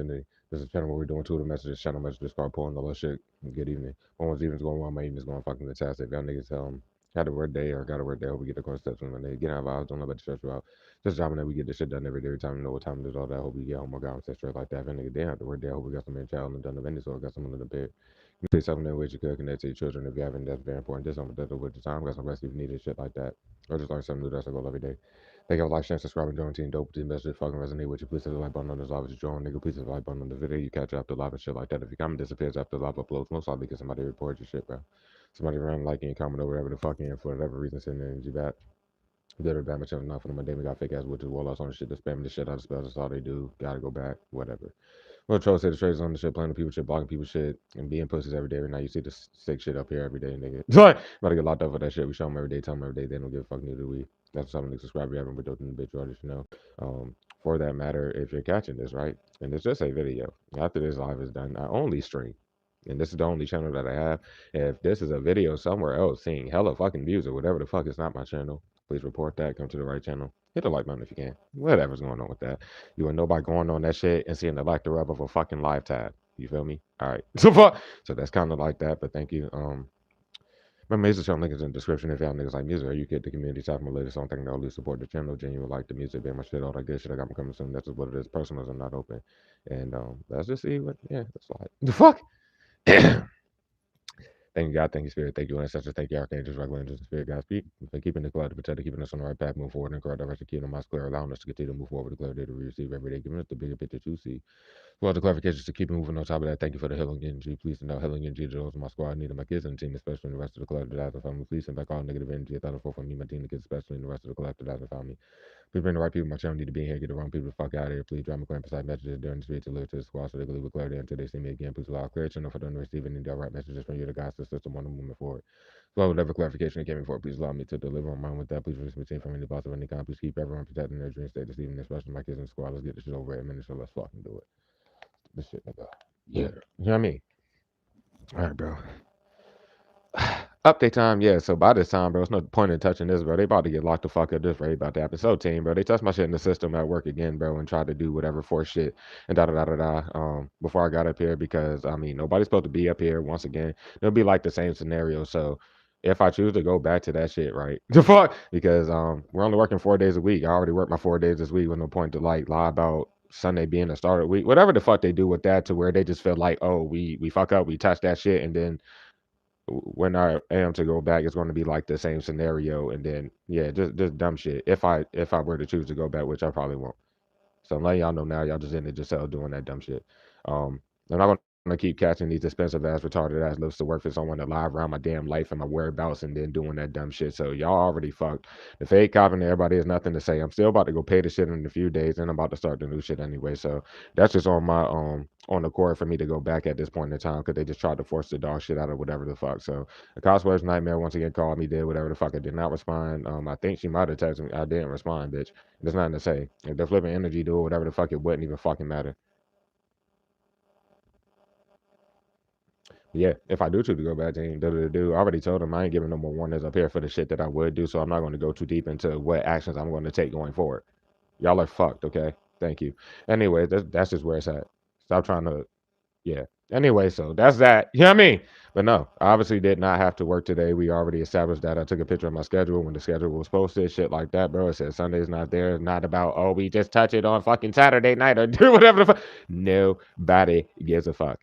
Infinity. This is a channel where we're doing two of the messages, channel messages, called pulling all that shit. Good evening. One was evening's going well, my evening's going fucking fantastic. If y'all niggas had a word day or got a word day, I hope we get the course steps when they get out of hours, don't let that stress you out. Just dropping that we get this shit done every day, every time you know what time it is, all that. I hope we get home, my God, set straight like that. If a nigga didn't have the word day, I hope we got some in child and done the vendor, so I got someone in the bed. You say something that way you could connect to your children if you haven't, that's very important. Just something that with the time, got some rest if you need shit like that. Or just learn something new that's a goal every day. Thank you all for like, sharing, subscribing, joining team dope team message fucking resonate with you. Please hit the like button on this live as you join. Nigga, please hit the like button on the video. You catch after live and shit like that. If your comment disappears after live uploads, most likely because somebody reported your shit, bro. Somebody ran like and comment or whatever the fuck in for whatever reason sending energy back. Good or bad, much of enough for them. My day we got fake ass witches, warlocks on the shit, that spamming the shit out of spells. That's all they do. Gotta go back, whatever. Well, troll say the traders on the shit, playing the people shit, blocking people shit, and being pussies every day. Every night you see the sick shit up here every day, nigga. About to get locked up for that shit. We show them every day, tell them every day. They don't give a fuck, neither do we. That's something to subscribe. You haven't been doing the bitch, you already should know. For that matter, if you're catching this right, and it's just a video. After this live is done, I only stream. And this is the only channel that I have. If this is a video somewhere else seeing hella fucking views or whatever the fuck, it's not my channel. Please report that. Come to the right channel. Hit the like button if you can. Whatever's going on with that. You will know by going on that shit and seeing the like the rub of a fucking live tab. You feel me? All right. So that's kind of like that. But thank you. My music channel link is in the description if y'all niggas like music or you get the community type my latest song thing that always support the channel, genuine like the music, band my shit, all that good shit I got me coming soon. That's just what it is. Personals are not open. And let's just see what that's like. The fuck? Thank you, God. Thank you, Spirit. Thank you, Ancestors. Thank you, Archangels, regular angels, and Spirit, God. Speak for keeping the cloud to protect, keeping us on the right path, move forward, and correct direction, keeping the minds clear, allowing us to continue to move forward, the clarity that we receive every day, giving us the bigger picture to see. Well, the clarifications to keep moving on top of that. Thank you for the healing energy. Please send out healing energy to those in my squad, needing my kids and the team, especially in the rest of the collective that has found me. Please send back all negative energy that I from me, my team, the kids, especially in the rest of the collective that has found me. Please bring the right people. My channel need to be in here. Get the wrong people the fuck out of here. Please drop me clear and precise messages during the speech to live to the squad so they can leave with clarity until they see me again. Please allow clear channel for them to receive any direct messages from you, the guys, the system, on the movement forward. So whatever clarification came for, please allow me to deliver on mine with that. Please release me from any boss of any kind. Please keep everyone protecting their dreams, stay deceiving, especially my kids in the squad. Let's get this shit over at a minute, so let's fucking do it. This shit, nigga. Yeah. You know what I mean? All right, bro. Update time, yeah. So by this time, bro, it's no point in touching this, bro. They about to get locked the fuck up. This right about to happen. So team, bro, they touched my shit in the system at work again, bro, and tried to do whatever for shit and da da da da da. Before I got up here, because I mean nobody's supposed to be up here once again. It'll be like the same scenario. So if I choose to go back to that shit, right? The fuck, because we're only working 4 days a week. I already worked my 4 days this week with no point to like lie about Sunday being the start of the week. Whatever the fuck they do with that, to where they just feel like, oh, we fuck up, we touch that shit, and then when I am to go back, it's going to be like the same scenario, and then yeah, just dumb shit. If I were to choose to go back, which I probably won't. So I'm letting y'all know now, y'all just in it yourself doing that dumb shit. I'm not gonna keep catching these expensive ass retarded ass lists to work for someone to lie around my damn life and my whereabouts and then doing that dumb shit. So y'all already fucked. The fake cop and everybody has nothing to say. I'm still about to go pay the shit in a few days and I'm about to start the new shit anyway. So that's just on the court for me to go back at this point in time because they just tried to force the dog shit out of whatever the fuck. So the cosplayer's nightmare once again called me, did whatever the fuck. I did not respond. I think she might have texted me. I didn't respond, bitch. There's nothing to say. If they're flipping energy, do whatever the fuck, it wouldn't even fucking matter. Yeah, if I do choose to go back to do, I already told them I ain't giving no more warnings up here for the shit that I would do, so I'm not going to go too deep into what actions I'm going to take going forward. Y'all are fucked, okay? Thank you. Anyway, that's just where it's at. Stop trying to, yeah. Anyway, so that's that. You know what I mean? But no, I obviously did not have to work today. We already established that. I took a picture of my schedule when the schedule was posted, shit like that, bro. It said Sunday's not there. It's not about, oh, we just touch it on fucking Saturday night or do whatever the fuck. Nobody gives a fuck.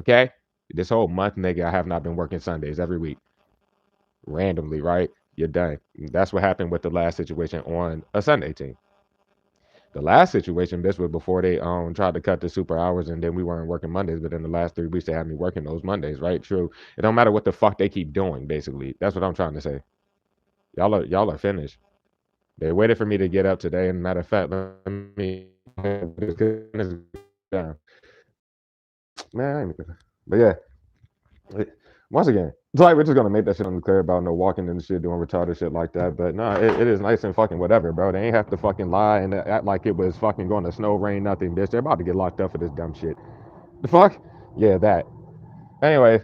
Okay? This whole month, nigga, I have not been working Sundays every week. Randomly, right? You're done. That's what happened with the last situation on a Sunday team. The last situation, this was before they tried to cut the super hours and then we weren't working Mondays, but in the last 3 weeks they had me working those Mondays, right? True. It don't matter what the fuck they keep doing, basically. That's what I'm trying to say. Y'all are finished. They waited for me to get up today, and matter of fact, let me down. Man, I ain't but yeah. Once again, it's like we're just gonna make that shit unclear about no walking and shit, doing retarded shit like that. But no, it is nice and fucking whatever, bro. They ain't have to fucking lie and act like it was fucking going to snow, rain, nothing, bitch. They're about to get locked up for this dumb shit. The fuck? Yeah, that. Anyway,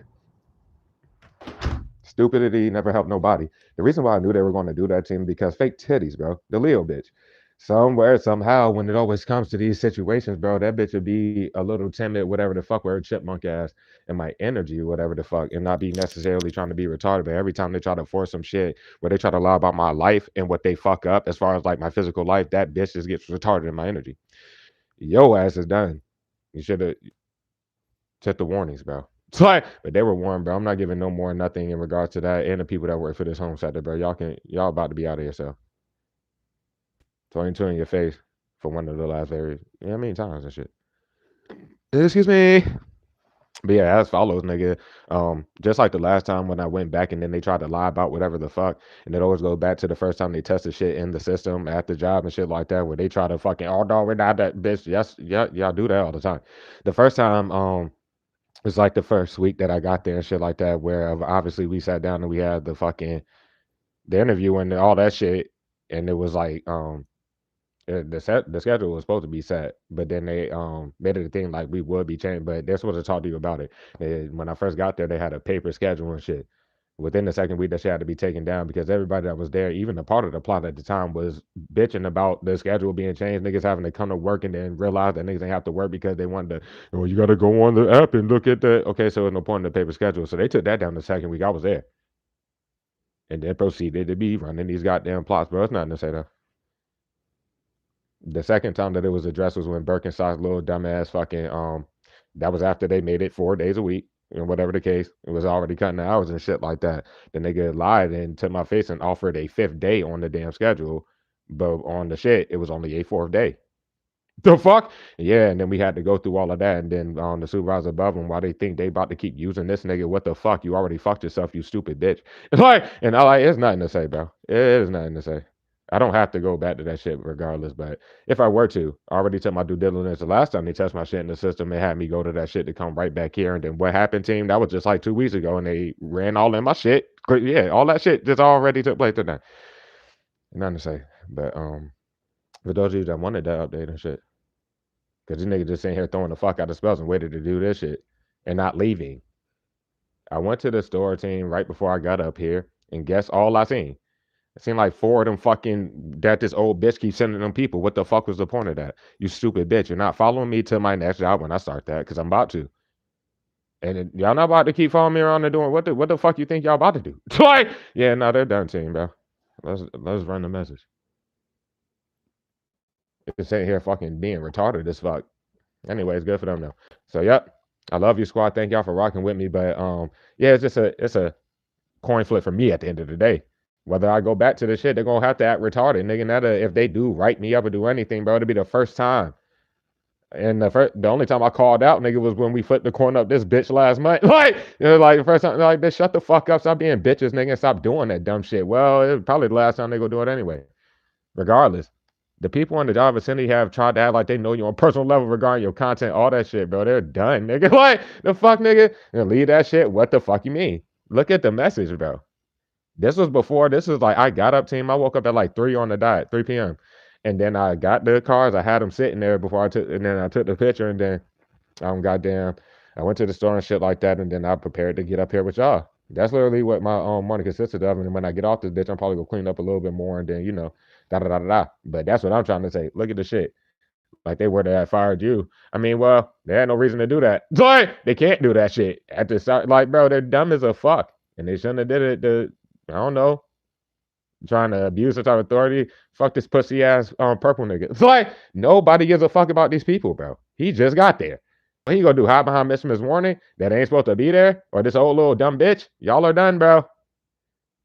stupidity never helped nobody. The reason why I knew they were going to do that to me because fake titties, bro. The Leo bitch. Somewhere, somehow, when it always comes to these situations, bro, that bitch would be a little timid, whatever the fuck, with her chipmunk ass and my energy, whatever the fuck, and not be necessarily trying to be retarded. But every time they try to force some shit where they try to lie about my life and what they fuck up as far as like my physical life, that bitch just gets retarded in my energy. Yo ass is done. You should have took the warnings, bro. It's like, but they were warned, bro. I'm not giving no more nothing in regards to that and the people that work for this home sector, bro. Y'all about to be out of yourself. 22 in your face for one of the last very, you know what I mean, times and shit. Excuse me. But yeah, as follows, nigga. Just like the last time when I went back and then they tried to lie about whatever the fuck, and it always goes back to the first time they tested shit in the system at the job and shit like that, where they try to fucking, oh no, we're not that bitch. Yes, yeah, y'all do that all the time. The first time, it's like the first week that I got there and shit like that, where obviously we sat down and we had the interview and all that shit, and it was like, the schedule was supposed to be set, but then they made it a thing like we would be changed, but they're supposed to talk to you about it. When I first got there, they had a paper schedule and shit. Within the second week, that shit had to be taken down because everybody that was there, even a part of the plot at the time, was bitching about the schedule being changed. Niggas having to come to work and then realize that niggas ain't have to work because they wanted to. Oh, you got to go on the app and look at the. Okay, so there's no point in the paper schedule. So they took that down the second week I was there, and then proceeded to be running these goddamn plots, bro. It's nothing to say though. The second time that it was addressed was when Birkenstock's little dumbass fucking that was after they made it 4 days a week and whatever the case. It was already cutting the hours and shit like that. The nigga lied and to my face and offered a fifth day on the damn schedule, but on the shit it was only a fourth day. The fuck? Yeah, and then we had to go through all of that, and then the supervisor above him, why they think they about to keep using this nigga? What the fuck? You already fucked yourself, you stupid bitch. It's like, and I like, it's nothing to say, bro. It is nothing to say. I don't have to go back to that shit regardless, but if I were to, I already took my due diligence. The last time they touched my shit in the system, they had me go to that shit to come right back here. And then what happened, team? That was just like 2 weeks ago, and they ran all in my shit. Yeah, all that shit just already took place today. Nothing to say, but for those of you that wanted that update and shit. Because this nigga just sitting here throwing the fuck out of spells and waited to do this shit and not leaving. I went to the store team right before I got up here, and guess all I seen? I seen like four of them fucking that this old bitch keeps sending them people. What the fuck was the point of that? You stupid bitch. You're not following me to my next job when I start that, because I'm about to. And y'all not about to keep following me around and doing what the fuck you think y'all about to do? Like, yeah, no, they're done, team, bro. Let's run the message. It's sitting here fucking being retarded as fuck. Anyways, good for them though. So yep. I love you, squad. Thank y'all for rocking with me. But yeah, it's a coin flip for me at the end of the day. Whether I go back to the shit, they're gonna have to act retarded, nigga. Now if they do write me up or do anything, bro, it'll be the first time. And the only time I called out, nigga, was when we flipped the coin up this bitch last month. Like, like the first time, like, bitch, shut the fuck up, stop being bitches, nigga, and stop doing that dumb shit. Well, it was probably the last time they go do it anyway. Regardless, the people in the job vicinity have tried to act like they know you on a personal level regarding your content, all that shit, bro. They're done, nigga. Like, the fuck, nigga? And leave that shit. What the fuck you mean? Look at the message, bro. This was like, I got up, team. I woke up at like 3 on the dot, 3 p.m. And then I got the cars. I had them sitting there before and then I took the picture, and then, goddamn, I went to the store and shit like that, and then I prepared to get up here with y'all. That's literally what my morning consisted of. And when I get off this bitch, I'm probably gonna clean up a little bit more, and then, da da da da da. But that's what I'm trying to say. Look at the shit. Like they were that fired you. I mean, well, they had no reason to do that. Like they can't do that shit at the start. Like, bro, they're dumb as a fuck, and they shouldn't have did it. I don't know, trying to abuse the type of authority. Fuck this pussy ass purple nigga. It's like nobody gives a fuck about these people, bro. He just got there. What he gonna do? Hide behind Miss Warning that ain't supposed to be there, or this old little dumb bitch? Y'all are done, bro.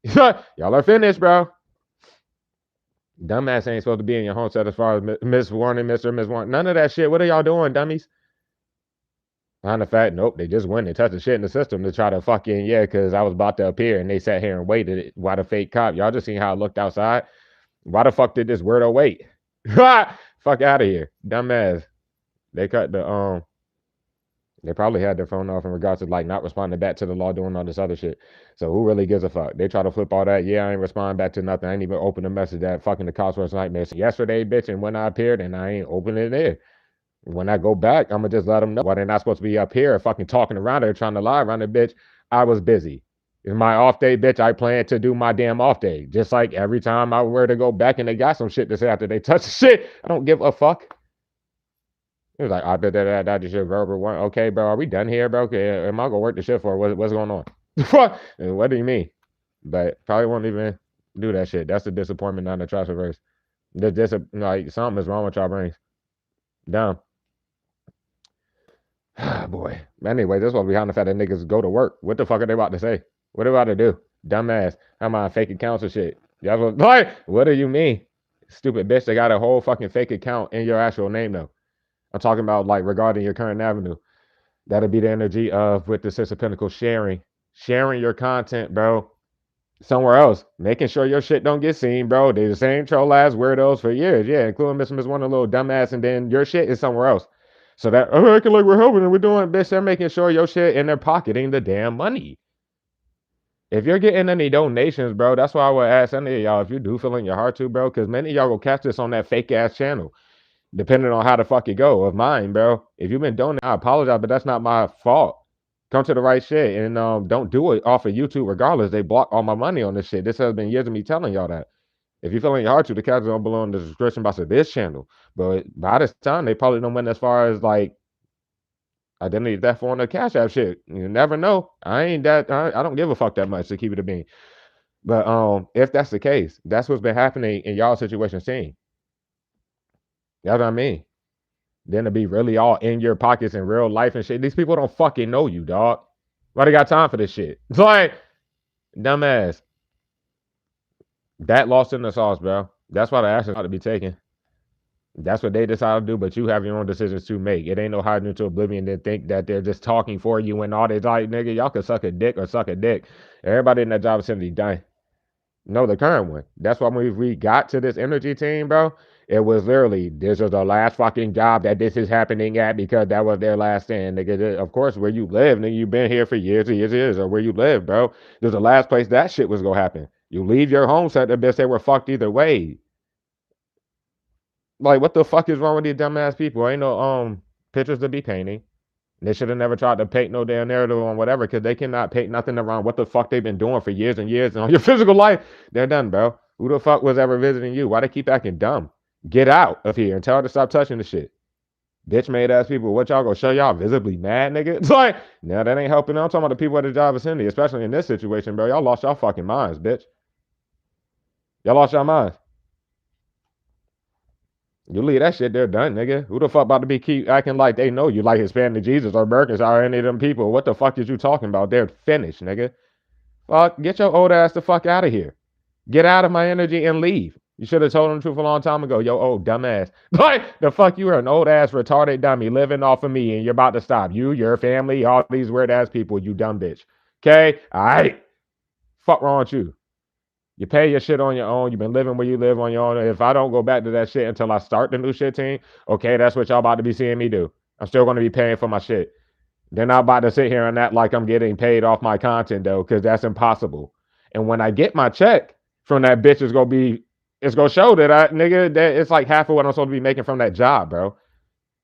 Y'all are finished, bro. Dumbass ain't supposed to be in your home set as far as Miss Warning, Mr. Miss Warning. None of that shit. What are y'all doing, dummies? Behind the fact, nope, they just went and touched the shit in the system to try to fucking, yeah, because I was about to appear and they sat here and waited while the fake cop. Y'all just seen how it looked outside. Why the fuck did this weirdo wait? Fuck out of here. Dumbass. They cut the they probably had their phone off in regards to like not responding back to the law, doing all this other shit. So who really gives a fuck? They try to flip all that. Yeah, I ain't responding back to nothing. I ain't even open the message that fucking the cops was nightmare yesterday, bitch. And when I appeared, and I ain't opening it. When I go back, I'm gonna just let them know why they're not supposed to be up here fucking talking around there trying to lie around the bitch. I was busy. It's my off day, bitch. I plan to do my damn off day. Just like every time I were to go back and they got some shit to say after they touch the shit. I don't give a fuck. It was like, I bet that shit, bro. Okay, bro, are we done here, bro? Okay, am I gonna work the shit for? What's going on? Fuck. What do you mean? But probably won't even do that shit. That's the disappointment, not the trust reverse. This like something is wrong with y'all brains. Dumb. Boy. Anyway, this was behind the fact that niggas go to work. What the fuck are they about to say? What are they about to do? Dumbass. How am I fake accounts and shit? Y'all was like, what do you mean? Stupid bitch, they got a whole fucking fake account in your actual name though. I'm talking about like regarding your current avenue. That'll be the energy of with the Six of Pentacles sharing. Sharing your content, bro. Somewhere else. Making sure your shit don't get seen, bro. They the same troll ass weirdos for years. Yeah, including Miss One, a little dumbass, and then your shit is somewhere else. So that acting like we're helping and we're doing bitch, they're making sure your shit and they're pocketing the damn money. If you're getting any donations, bro, that's why I would ask any of y'all if you do feel in your heart to, bro, because many of y'all will catch this on that fake ass channel, depending on how the fuck it go of mine, bro. If you've been donating, I apologize, but that's not my fault. Come to the right shit and don't do it off of YouTube regardless. They block all my money on this shit. This has been years of me telling y'all that. If you feel in your heart to, the cats don't belong in the description box of this channel. But by this time, they probably don't went as far as like identity theft on the Cash App shit. You never know. I ain't that. I don't give a fuck that much to keep it a bean. But if that's the case, that's what's been happening in y'all situation scene. That's what I mean. Then to be really all in your pockets in real life and shit. These people don't fucking know you, dog. Why they got time for this shit? It's like, dumbass. That lost in the sauce, bro. That's why the action ought to be taken. That's what they decide to do, but you have your own decisions to make. It ain't no hiding into oblivion to think that they're just talking for you and all this. Like, nigga, y'all can suck a dick or suck a dick. Everybody in that job vicinity dying. No, the current one. That's why when we got to this energy team, bro, it was literally, this is the last fucking job that this is happening at because that was their last stand. Nigga, of course, where you live, nigga, you've been here for years and years and years, or where you live, bro. This is the last place that shit was gonna happen. You leave your home set, the bitch, they were fucked either way. Like, what the fuck is wrong with these dumbass people? Ain't no pictures to be painting. They should have never tried to paint no damn narrative on whatever, because they cannot paint nothing around what the fuck they've been doing for years and years. And on your physical life, they're done, bro. Who the fuck was ever visiting you? Why they keep acting dumb? Get out of here and tell her to stop touching the shit. Bitch made ass people. What y'all gonna show y'all visibly mad, nigga? It's like, now that ain't helping. I'm talking about the people at the job vicinity, especially in this situation, bro. Y'all lost y'all fucking minds, bitch. Y'all lost y'all minds. You leave that shit, they're done, nigga. Who the fuck about to be keep acting like they know you like Hispanic Jesus or Americans or any of them people? What the fuck is you talking about? They're finished, nigga. Fuck, get your old ass the fuck out of here. Get out of my energy and leave. You should have told them the truth a long time ago. Yo, old dumbass. Like, the fuck, you are an old ass retarded dummy living off of me and you're about to stop. You, your family, all these weird ass people, you dumb bitch. Okay? Alright. Fuck wrong with you. You pay your shit on your own. You've been living where you live on your own. If I don't go back to that shit until I start the new shit team, okay, that's what y'all about to be seeing me do. I'm still going to be paying for my shit. They're not about to sit here and act like I'm getting paid off my content though, because that's impossible. And when I get my check from that bitch, it's gonna show that that it's like half of what I'm supposed to be making from that job, bro.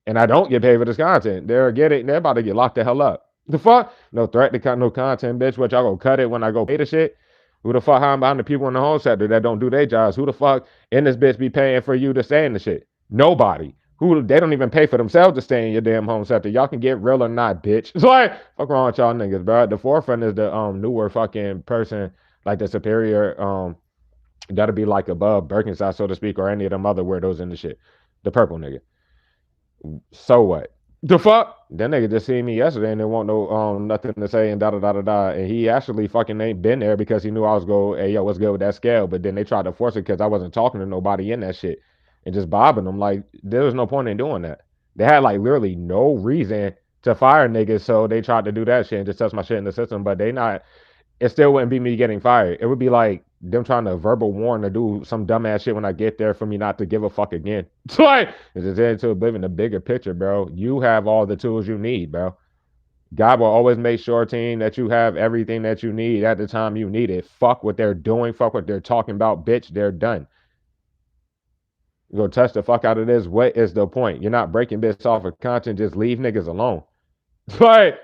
And I don't get paid for this content. They're about to get locked the hell up. The fuck? No threat to cut no content, bitch. What y'all gonna cut it when I go pay the shit? Who the fuck hiding behind the people in the home sector that don't do their jobs? Who the fuck in this bitch be paying for you to stay in the shit? Nobody. Who they don't even pay for themselves to stay in your damn home sector. Y'all can get real or not, bitch. It's like, fuck wrong with y'all niggas, bro. The forefront is the newer fucking person, like the superior, that'll be like above Birkenstock, so to speak, or any of them other weirdos in the shit. The purple nigga. So what? The fuck? That nigga just seen me yesterday and didn't want no nothing to say and da da da da da. And he actually fucking ain't been there because he knew I was go, hey yo, what's good with that scale? But then they tried to force it because I wasn't talking to nobody in that shit and just bobbing them. Like there was no point in doing that. They had like literally no reason to fire niggas, so they tried to do that shit and just touch my shit in the system. But they not. It still wouldn't be me getting fired. It would be like them trying to verbal warn to do some dumbass shit when I get there for me not to give a fuck again. It's like, it's just into living the bigger picture, bro. You have all the tools you need, bro. God will always make sure, team, that you have everything that you need at the time you need it. Fuck what they're doing. Fuck what they're talking about, bitch. They're done. You go touch the fuck out of this. What is the point? You're not breaking bits off of content. Just leave niggas alone. Like,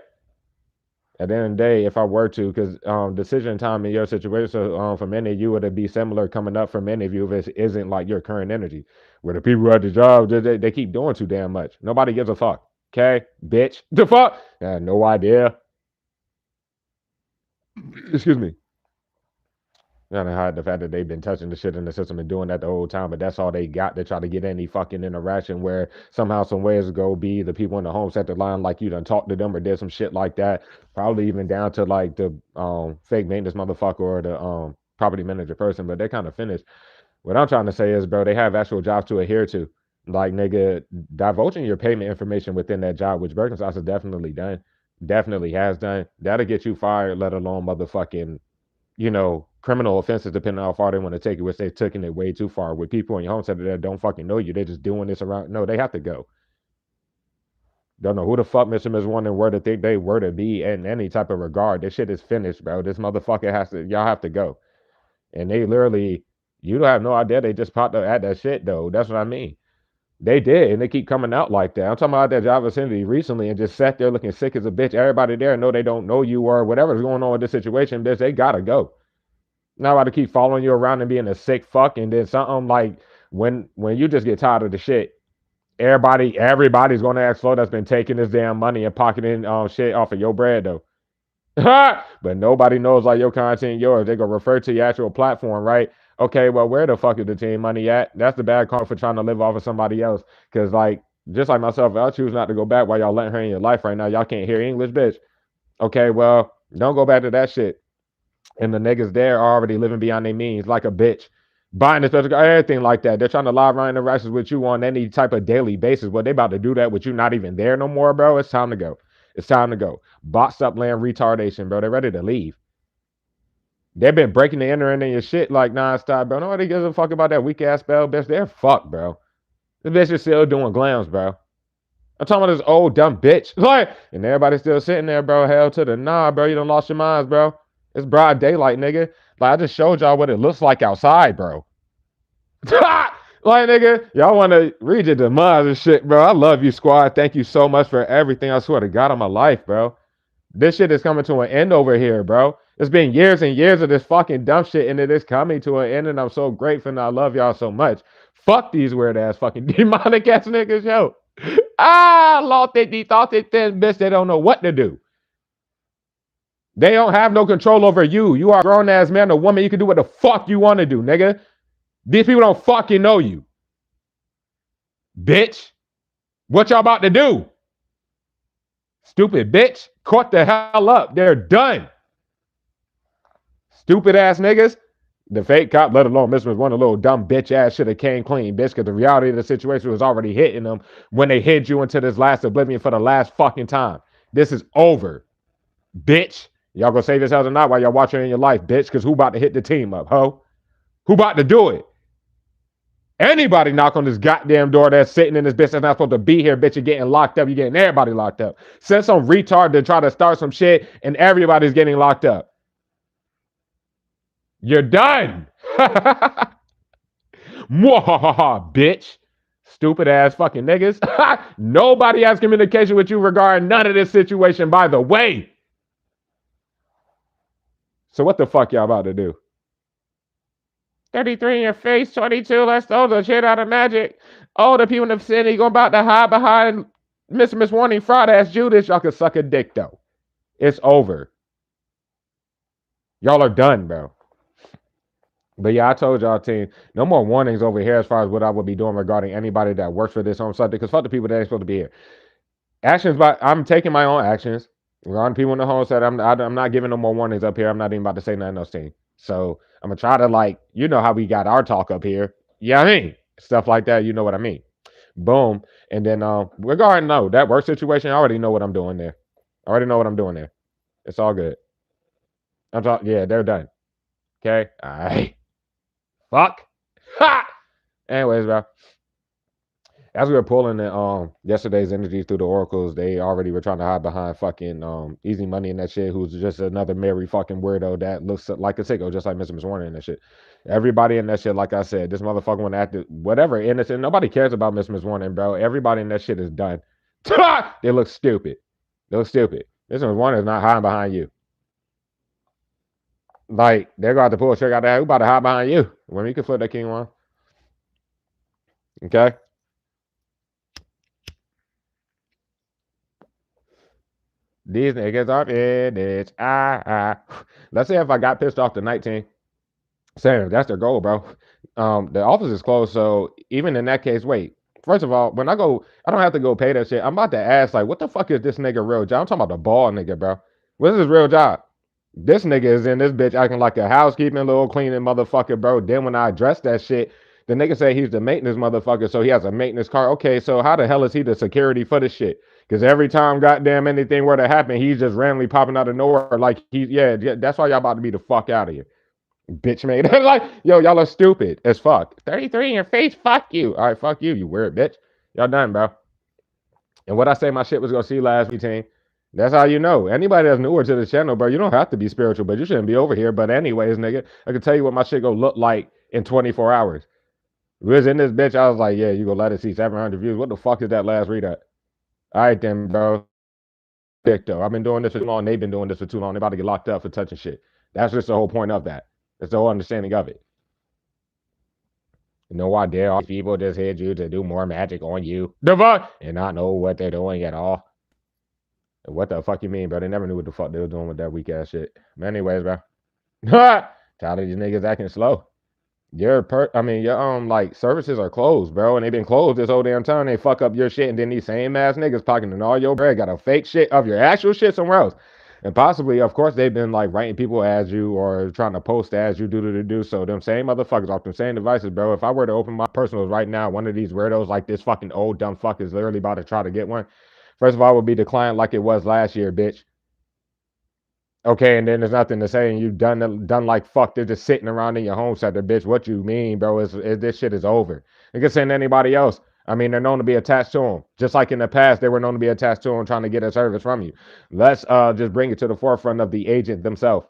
At the end of the day, if I were to, because decision time in your situation, so for many of you, it'd be similar coming up for many of you if it isn't like your current energy, where the people at the job they keep doing too damn much. Nobody gives a fuck. Okay, bitch, the fuck? I had no idea. Excuse me. Kind of hide the fact that they've been touching the shit in the system and doing that the whole time, but that's all they got to try to get any fucking interaction where somehow, some ways ago, be the people in the home sector line like you done talked to them or did some shit like that. Probably even down to like the fake maintenance motherfucker or the property manager person, but they're kind of finished. What I'm trying to say is, bro, they have actual jobs to adhere to. Like, nigga, divulging your payment information within that job, which Birkenstocks has definitely done, definitely has done, that'll get you fired, let alone motherfucking criminal offenses, depending on how far they want to take it, which they've taken it way too far. With people in your home center that don't fucking know you, they're just doing this around. No, they have to go. Don't know who the fuck Mr. Miss One and where to think they were to be in any type of regard. This shit is finished, bro. This motherfucker has to, y'all have to go. And they literally, you don't have no idea. They just popped up at that shit, though. That's what I mean. They did, and they keep coming out like that. I'm talking about that job vicinity recently and just sat there looking sick as a bitch. Everybody there know they don't know you or whatever's going on with this situation, bitch. They gotta go. Not about to keep following you around and being a sick fuck, and then something like when you just get tired of the shit, everybody's gonna ask Flo that's been taking this damn money and pocketing shit off of your bread though. But nobody knows like your content yours. They gonna refer to your actual platform, right? Okay, well, where the fuck is the team money at? That's the bad call for trying to live off of somebody else. Cause like just like myself, I'll choose not to go back while y'all letting her in your life right now. Y'all can't hear English, bitch. Okay, well, don't go back to that shit. And the niggas there are already living beyond their means like a bitch. Buying this, everything like that. They're trying to lie around interactions with you on any type of daily basis. But they about to do that with you not even there no more, bro. It's time to go. It's time to go. Boxed up land retardation, bro. They're ready to leave. They've been breaking the internet in your shit like nonstop, bro. Nobody gives a fuck about that weak ass spell, bitch. They're fucked, bro. The bitch is still doing glams, bro. I'm talking about this old dumb bitch. Like, and everybody's still sitting there, bro. Hell to the nah, bro. You done lost your minds, bro. It's broad daylight, nigga. Like, I just showed y'all what it looks like outside, bro. Like, nigga, y'all want to read your demise and shit, bro. I love you, squad. Thank you so much for everything. I swear to God on my life, bro. This shit is coming to an end over here, bro. It's been years and years of this fucking dumb shit, and it is coming to an end, and I'm so grateful, and I love y'all so much. Fuck these weird ass fucking demonic ass niggas, yo. Lost it, they thought it then, bitch. They don't know what to do. They don't have no control over you. You are a grown ass man or woman. You can do what the fuck you want to do, nigga. These people don't fucking know you. Bitch. What y'all about to do? Stupid bitch. Caught the hell up. They're done. Stupid ass niggas. The fake cop, let alone Mr. One, a little dumb bitch ass should have came clean, bitch, because the reality of the situation was already hitting them when they hid you into this last oblivion for the last fucking time. This is over. Bitch. Y'all gonna save yourselves or not while y'all watching in your life, bitch, because who about to hit the team up, ho? Who about to do it? Anybody knock on this goddamn door that's sitting in this bitch that's not supposed to be here, bitch, you're getting locked up. You're getting everybody locked up. Send some retard to try to start some shit and everybody's getting locked up. You're done. Mwahaha, bitch. Stupid ass fucking niggas. Nobody has communication with you regarding none of this situation, by the way. So what the fuck y'all about to do? 33 in your face, 22, let's throw the shit out of magic. All the people in the vicinity going about to hide behind Mr. Miss Warning fraud ass Judas. Y'all can suck a dick though. It's over. Y'all are done, bro. But yeah, I told y'all, team, no more warnings over here as far as what I would be doing regarding anybody that works for this home site. Because fuck the people that ain't supposed to be here. Actions, but I'm taking my own actions. Regarding people in the home site, I'm not giving no more warnings up here. I'm not even about to say nothing else, team. So I'm gonna try to you know how we got our talk up here. Yeah, I mean stuff like that. You know what I mean? Boom. And then regarding that work situation, I already know what I'm doing there. I already know what I'm doing there. It's all good. I'm talking. Yeah, they're done. Okay. All right. Fuck. Ha. Anyways, bro. As we were pulling the yesterday's energies through the oracles, they already were trying to hide behind fucking Easy Money and that shit, who's just another merry fucking weirdo that looks like a sicko, just like Mr. Miss Warner and that shit. Everybody in that shit, like I said, this motherfucker want to act whatever innocent. Nobody cares about Mr. Miss Warner, bro. Everybody in that shit is done. They look stupid. They look stupid. This one is not hiding behind you. Like, they're going to have to pull a trick out there. Who about to hide behind you? When you can flip that king one. Okay? These niggas are finished. Let's say if I got pissed off the 19. Same, that's their goal, bro. The office is closed, so even in that case, wait. First of all, when I go, I don't have to go pay that shit. I'm about to ask, like, what the fuck is this nigga real job? I'm talking about the ball nigga, bro. What's his real job? This nigga is in this bitch acting like a housekeeping little cleaning motherfucker, bro. Then when I address that shit, the nigga say he's the maintenance motherfucker, so he has a maintenance car. Okay, so how the hell is he the security for this shit? Because every time goddamn anything were to happen, he's just randomly popping out of nowhere. Like yeah, that's why y'all about to be the fuck out of here. Bitch made like, yo, y'all are stupid as fuck. 33 in your face, fuck you. All right, fuck you, you weird bitch. Y'all done, bro. And what I say my shit was gonna see last week, team. That's how you know. Anybody that's newer to the channel, bro, you don't have to be spiritual, but you shouldn't be over here. But anyways, nigga, I can tell you what my shit gonna look like in 24 hours. We was in this bitch, I was like, yeah, you gonna let it see 700 views. What the fuck is that last read at? All right then, bro. Dick though. I've been doing this for too long. They've been doing this for too long. They're about to get locked up for touching shit. That's just the whole point of that. That's the whole understanding of it. No idea. All these people just hit you to do more magic on you. The fuck? And not know what they're doing at all. What the fuck you mean, bro? They never knew what the fuck they were doing with that weak ass shit. But anyways, bro. Tired of these niggas acting slow. Your like services are closed, bro, and they've been closed this whole damn time. They fuck up your shit, and then these same ass niggas pocketing all your bread, got a fake shit of your actual shit somewhere else, and possibly, of course, they've been like writing people as you or trying to post as you do. So them same motherfuckers off them same devices, bro. If I were to open my personals right now, one of these weirdos like this fucking old dumb fuck is literally about to try to get one. First of all, it would be declined like it was last year, bitch. Okay, and then there's nothing to say, and you've done like fuck. They're just sitting around in your home center, bitch. What you mean, bro? Is this shit is over? You can send anybody else. I mean, they're known to be attached to them, just like in the past they were known to be attached to them, trying to get a service from you. Let's just bring it to the forefront of the agent themselves.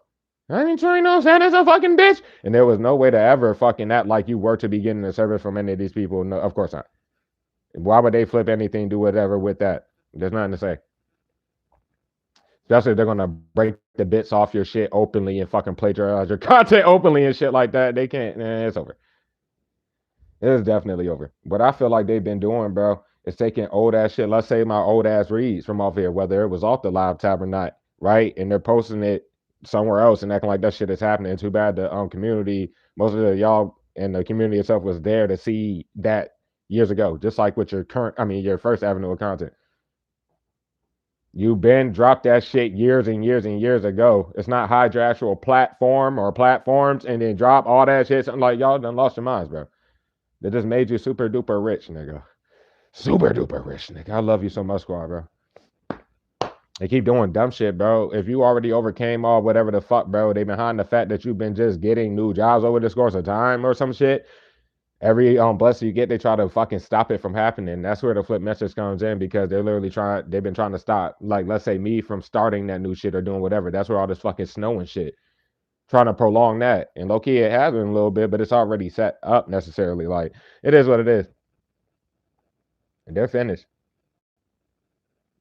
I ain't sure you know Santa's a fucking bitch, and there was no way to ever fucking act like you were to be getting a service from any of these people. No, of course not. Why would they flip anything, do whatever with that? There's nothing to say. Especially if they're gonna break the bits off your shit openly and fucking plagiarize your content openly and shit like that. They can't. It's over. It is definitely over. What I feel like they've been doing, bro, is taking old ass shit. Let's say my old ass reads from off here, whether it was off the live tab or not, right? And they're posting it somewhere else and acting like that shit is happening. Too bad the community, most of the y'all and the community itself was there to see that years ago. Just like with your your first avenue of content. You been dropped that shit years and years and years ago. It's not hide your actual platform or platforms and then drop all that shit. Something like y'all done lost your minds, bro. They just made you super duper rich, nigga. Super duper rich, nigga. I love you so much, squad, bro. They keep doing dumb shit, bro. If you already overcame all whatever the fuck, bro, they behind the fact that you've been just getting new jobs over the course of time or some shit. Every blessing you get, they try to fucking stop it from happening. That's where the flip message comes in because they're literally they've been trying to stop, like, let's say me from starting that new shit or doing whatever. That's where all this fucking snow and shit, trying to prolong that. And low key, it has been a little bit, but it's already set up necessarily. Like, it is what it is. And they're finished.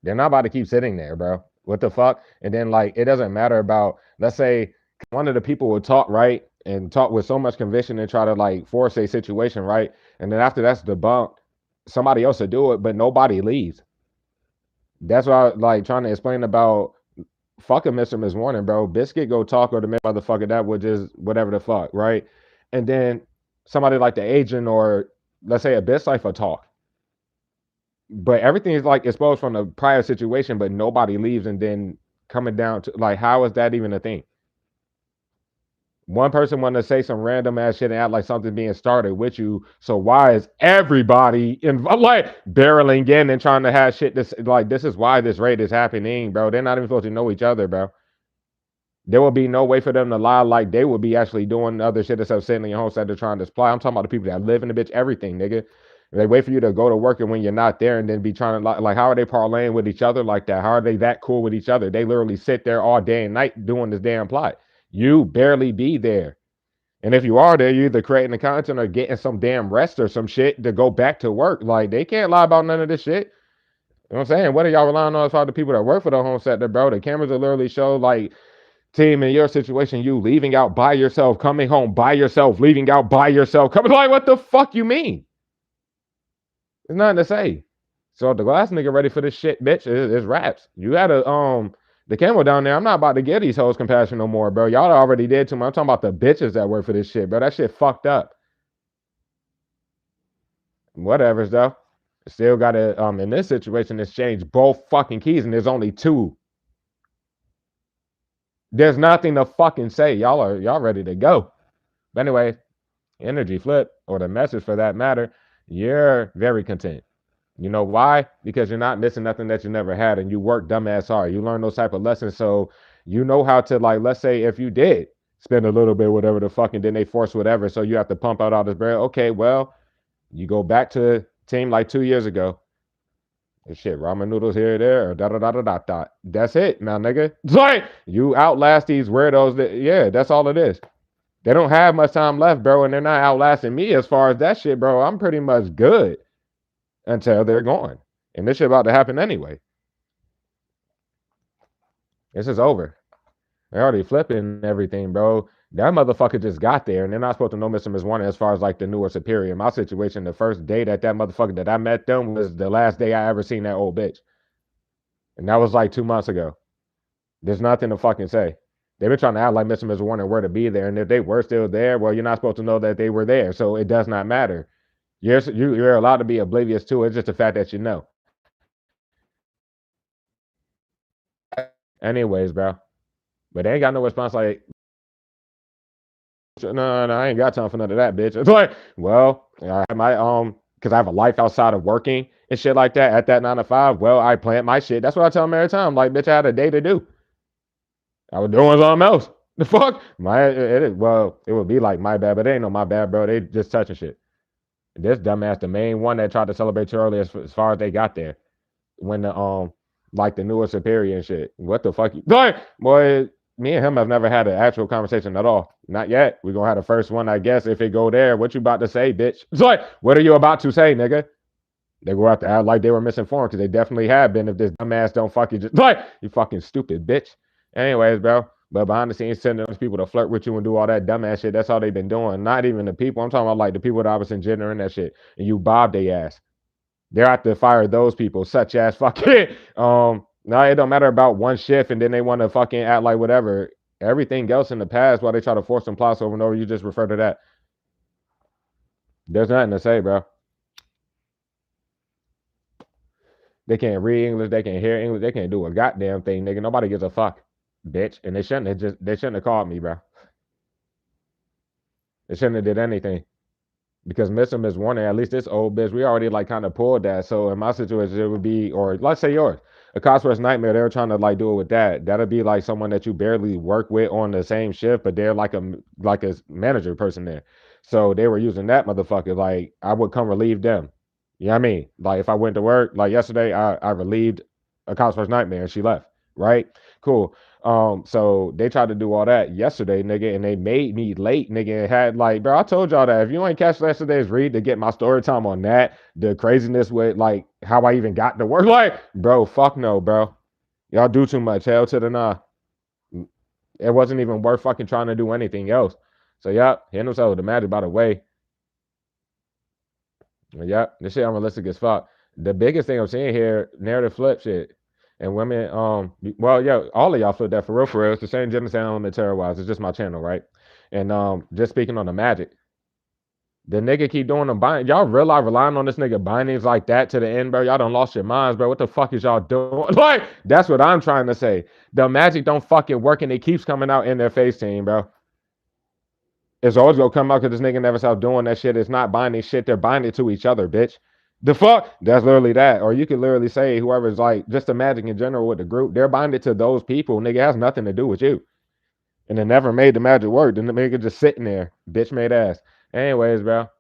They're not about to keep sitting there, bro. What the fuck? And then, like, it doesn't matter about, let's say one of the people will talk, right? And talk with so much conviction and try to, like, force a situation, right? And then after that's debunked, somebody else will do it, but nobody leaves. That's why I like trying to explain about fucking Mr. Miss Warning, bro. Biscuit go talk or the motherfucker that would just whatever the fuck, right? And then somebody like the agent or let's say a Biz Cypher talk. But everything is like exposed from the prior situation, but nobody leaves and then coming down to like how is that even a thing? One person wanted to say some random ass shit and act like something being started with you. So why is everybody like barreling in and trying to have shit this like this is why this raid is happening, bro? They're not even supposed to know each other, bro. There will be no way for them to lie like they would be actually doing other shit instead of sitting in your home they're trying to supply. I'm talking about the people that live in the bitch, everything, nigga. They wait for you to go to work and when you're not there and then be trying to like how are they parlaying with each other like that? How are they that cool with each other? They literally sit there all day and night doing this damn plot. You barely be there. And if you are there, you're either creating the content or getting some damn rest or some shit to go back to work. Like, they can't lie about none of this shit. You know what I'm saying? What are y'all relying on as far as the people that work for the home sector, bro? The cameras will literally show like team in your situation, you leaving out by yourself, coming home by yourself, leaving out by yourself, coming like what the fuck you mean? There's nothing to say. So the last nigga ready for this shit, bitch, is raps. You gotta the camera down there. I'm not about to give these hoes compassion no more, bro. Y'all already did too much. I'm talking about the bitches that work for this shit, bro. That shit fucked up. Whatever's though. Still gotta in this situation exchange both fucking keys, and there's only two. There's nothing to fucking say. Y'all ready to go. But anyway, energy flip, or the message for that matter, you're very content. You know why? Because you're not missing nothing that you never had, and you work dumbass hard. You learn those type of lessons, so you know how to, like, let's say if you did spend a little bit, whatever the fuck, and then they force whatever, so you have to pump out all this bread. Okay, well, you go back to team like 2 years ago. Shit, ramen noodles here, there, or da da da da da da. That's it, now, nigga. It's like you outlast these weirdos. Yeah, that's all it is. They don't have much time left, bro, and they're not outlasting me as far as that shit, bro. I'm pretty much good until they're gone. And this shit about to happen anyway. This is over. They're already flipping everything, bro. That motherfucker just got there, and they're not supposed to know Mr. Ms. Warner as far as like the newer superior. In my situation, the first day that motherfucker that I met them was the last day I ever seen that old bitch. And that was like 2 months ago. There's nothing to fucking say. They've been trying to act like Mr. Ms. Warner were to be there, and if they were still there, well, you're not supposed to know that they were there, so it does not matter. You're allowed to be oblivious to it. It's just the fact that you know. Anyways, bro. But they ain't got no response like, no, I ain't got time for none of that, bitch. It's like, well, I have my because I have a life outside of working and shit like that at that 9 to 5. Well, I plant my shit. That's what I tell them every time. Like, bitch, I had a day to do. I was doing something else. The fuck? It would be like my bad, but it ain't no my bad, bro. They just touching shit. This dumbass, the main one that tried to celebrate you earlier as far as they got there. When the like the newer superior and shit. What the fuck? Boy, me and him have never had an actual conversation at all. Not yet. We're gonna have the first one, I guess, if it go there. What you about to say, bitch? It's like, what are you about to say, nigga? They go out to act like they were misinformed, because they definitely have been. If this dumbass don't fucking just like, you fucking stupid bitch. Anyways, bro. But behind the scenes, sending those people to flirt with you and do all that dumbass shit, that's all they've been doing. Not even the people. I'm talking about like the people that I was engendering that shit. And you bob they ass. They're out to fire those people, such as fucking no, it don't matter about one shift, and then they want to fucking act like whatever. Everything else in the past, while they try to force some plots over and over, you just refer to that. There's nothing to say, bro. They can't read English, they can't hear English, they can't do a goddamn thing, nigga. Nobody gives a fuck, bitch. And they shouldn't have called me, bro. They shouldn't have did anything. Because Mr. Ms. Warner, at least this old bitch, we already like kind of pulled that. So in my situation, it would be, or let's say yours, a Cosworth Nightmare. They were trying to like do it with that. That'd be like someone that you barely work with on the same shift, but they're like a manager person there. So they were using that motherfucker. Like I would come relieve them. You know what I mean? Like if I went to work, like yesterday, I relieved a Cosworth Nightmare and she left. Right? Cool. So they tried to do all that yesterday, nigga, and they made me late, nigga, and had like, bro, I told y'all that if you ain't catch yesterday's read to get my story time on that, the craziness with like how I even got to work, like, bro, fuck no, bro. Y'all do too much. Hell to the nah. It wasn't even worth fucking trying to do anything else. So yep, hitting himself with the magic by the way. Yep, this shit unrealistic as fuck. The biggest thing I'm seeing here, narrative flip shit. And women, well, yeah, all of y'all flip that for real, for real. It's the same genocide element terror wise. It's just my channel, right? And just speaking on the magic, the nigga keep doing them bindings. Y'all realize relying on this nigga bindings like that to the end, bro. Y'all done lost your minds, bro. What the fuck is y'all doing? Like, that's what I'm trying to say. The magic don't fucking work, and it keeps coming out in their face, team, bro. It's always gonna come out because this nigga never stopped doing that shit. It's not binding shit. They're binding to each other, bitch. The fuck? That's literally that. Or you could literally say whoever's like just the magic in general with the group, they're binded to those people. Nigga, it has nothing to do with you. And it never made the magic work. Then the nigga just sitting there, bitch made ass. Anyways, bro.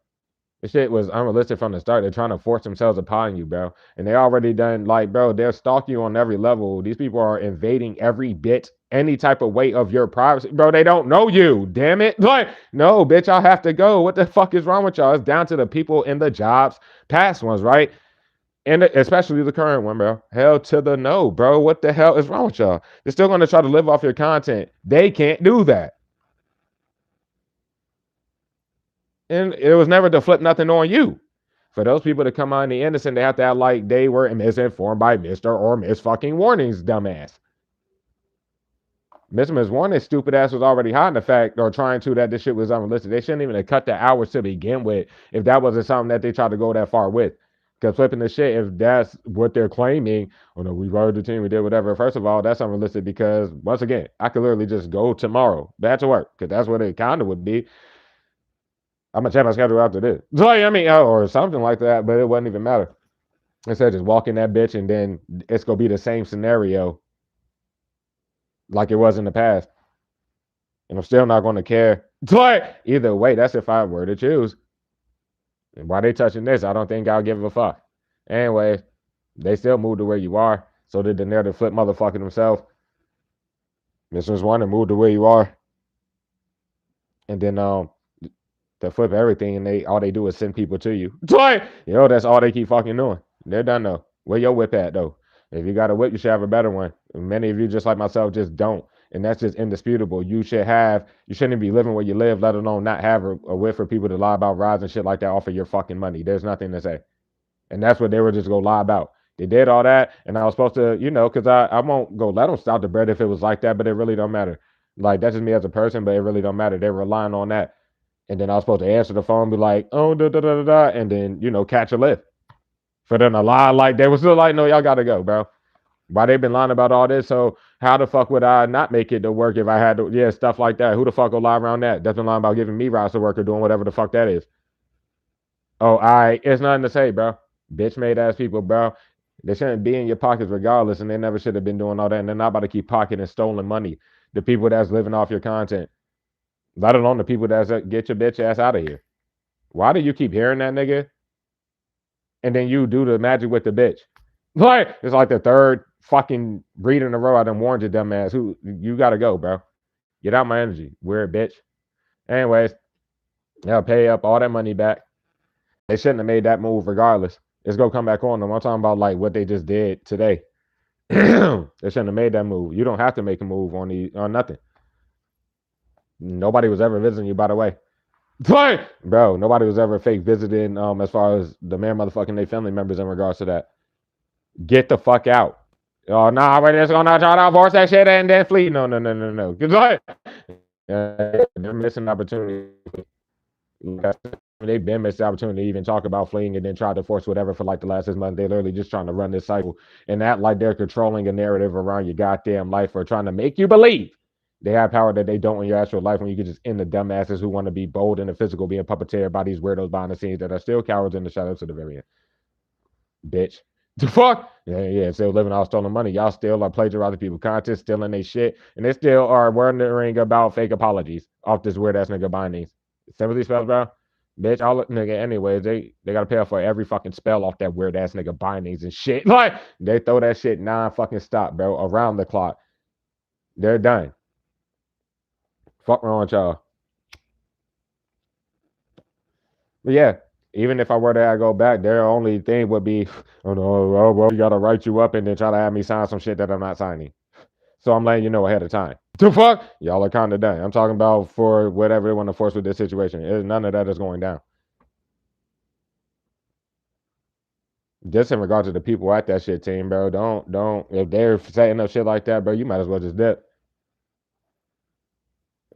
This shit was unrealistic from the start. They're trying to force themselves upon you, bro. And they already done, like, bro, they're stalking you on every level. These people are invading every bit, any type of way of your privacy. Bro, they don't know you. Damn it. Like, no, bitch, I'll have to go. What the fuck is wrong with y'all? It's down to the people in the jobs, past ones, right? And especially the current one, bro. Hell to the no, bro. What the hell is wrong with y'all? They're still going to try to live off your content. They can't do that. And it was never to flip nothing on you. For those people to come on the innocent, they have to act like they were misinformed by Mr. or Miss fucking Warnings, dumbass. Mr. Miss Warning's stupid ass was already hiding the fact or trying to that this shit was unrealistic. They shouldn't even have cut the hours to begin with if that wasn't something that they tried to go that far with. Because flipping the shit, if that's what they're claiming, oh no, we rode the team, we did whatever. First of all, that's unrealistic because once again, I could literally just go tomorrow back to work because that's what it kind of would be. I'm gonna check my schedule after this. So, I mean, or something like that, but it wouldn't even matter. Instead, just walk in that bitch and then it's gonna be the same scenario like it was in the past. And I'm still not gonna care. But either way, that's if I were to choose. And why they touching this, I don't think I'll give a fuck. Anyway, they still moved to where you are. So did the narrative flip motherfucker himself. Mr. One moved to where you are. And then to flip everything and all they do is send people to you. That's all they keep fucking doing. They're done though. Where your whip at though? If you got a whip, you should have a better one. Many of you, just like myself, just don't. And that's just indisputable. You shouldn't be living where you live, let alone not have a whip for people to lie about rides and shit like that off of your fucking money. There's nothing to say. And that's what they were just gonna lie about. They did all that, and I was supposed to, because I won't go let them stop the bread if it was like that, but it really don't matter. Like that's just me as a person, but it really don't matter. They're relying on that. And then I was supposed to answer the phone, be like, oh, da da da da da, and then catch a lift. For them to lie like they was still like, no, y'all gotta go, bro. Why they been lying about all this? So how the fuck would I not make it to work if I had to? Yeah, stuff like that. Who the fuck will lie around that? That's been lying about giving me rides to work or doing whatever the fuck that is. Oh, it's nothing to say, bro. Bitch made ass people, bro. They shouldn't be in your pockets regardless, and they never should have been doing all that. And they're not about to keep pocketing stolen money. The people that's living off your content, let alone the people that's get your bitch ass out of here. Why do you keep hearing that nigga? And then you do the magic with the bitch. Like it's like the third fucking read in a row I done warned your dumb ass. Who you gotta go, bro. Get out my energy. Weird bitch. Anyways, they'll pay up all that money back. They shouldn't have made that move regardless. It's gonna come back on them. I'm talking about like what they just did today. They shouldn't have made that move. You don't have to make a move on nothing. Nobody was ever visiting you, by the way. Bro, nobody was ever fake visiting as far as the man motherfucking they family members in regards to that. Get the fuck out. Oh nah, we're just gonna try to force that shit and then flee. No. Good luck. They're missing opportunity. They've been missed the opportunity to even talk about fleeing and then try to force whatever for like the last 6 months. They're literally just trying to run this cycle and act like they're controlling a narrative around your goddamn life or trying to make you believe they have power that they don't in your actual life when you can just end the dumbasses who want to be bold in the physical being puppeteered by these weirdos behind the scenes that are still cowards in the shadows to the very end. Bitch. The fuck? Yeah, still living off stolen money. Y'all still are plagiarizing people's content, stealing their shit, and they still are wondering about fake apologies off this weird ass nigga bindings. Sympathy spells, bro. Bitch, all nigga. Anyways, they gotta pay for every fucking spell off that weird ass nigga bindings and shit. Like they throw that shit non-fucking stop, bro, around the clock. They're done. Fuck wrong with y'all. But yeah, even if I were to go back, their only thing would be, oh no, well, we gotta write you up and then try to have me sign some shit that I'm not signing. So I'm letting you know ahead of time. The fuck? Y'all are kind of done. I'm talking about for whatever they want to force with this situation. None of that is going down. Just in regard to the people at that shit team, bro. Don't. If they're setting up shit like that, bro, you might as well just dip.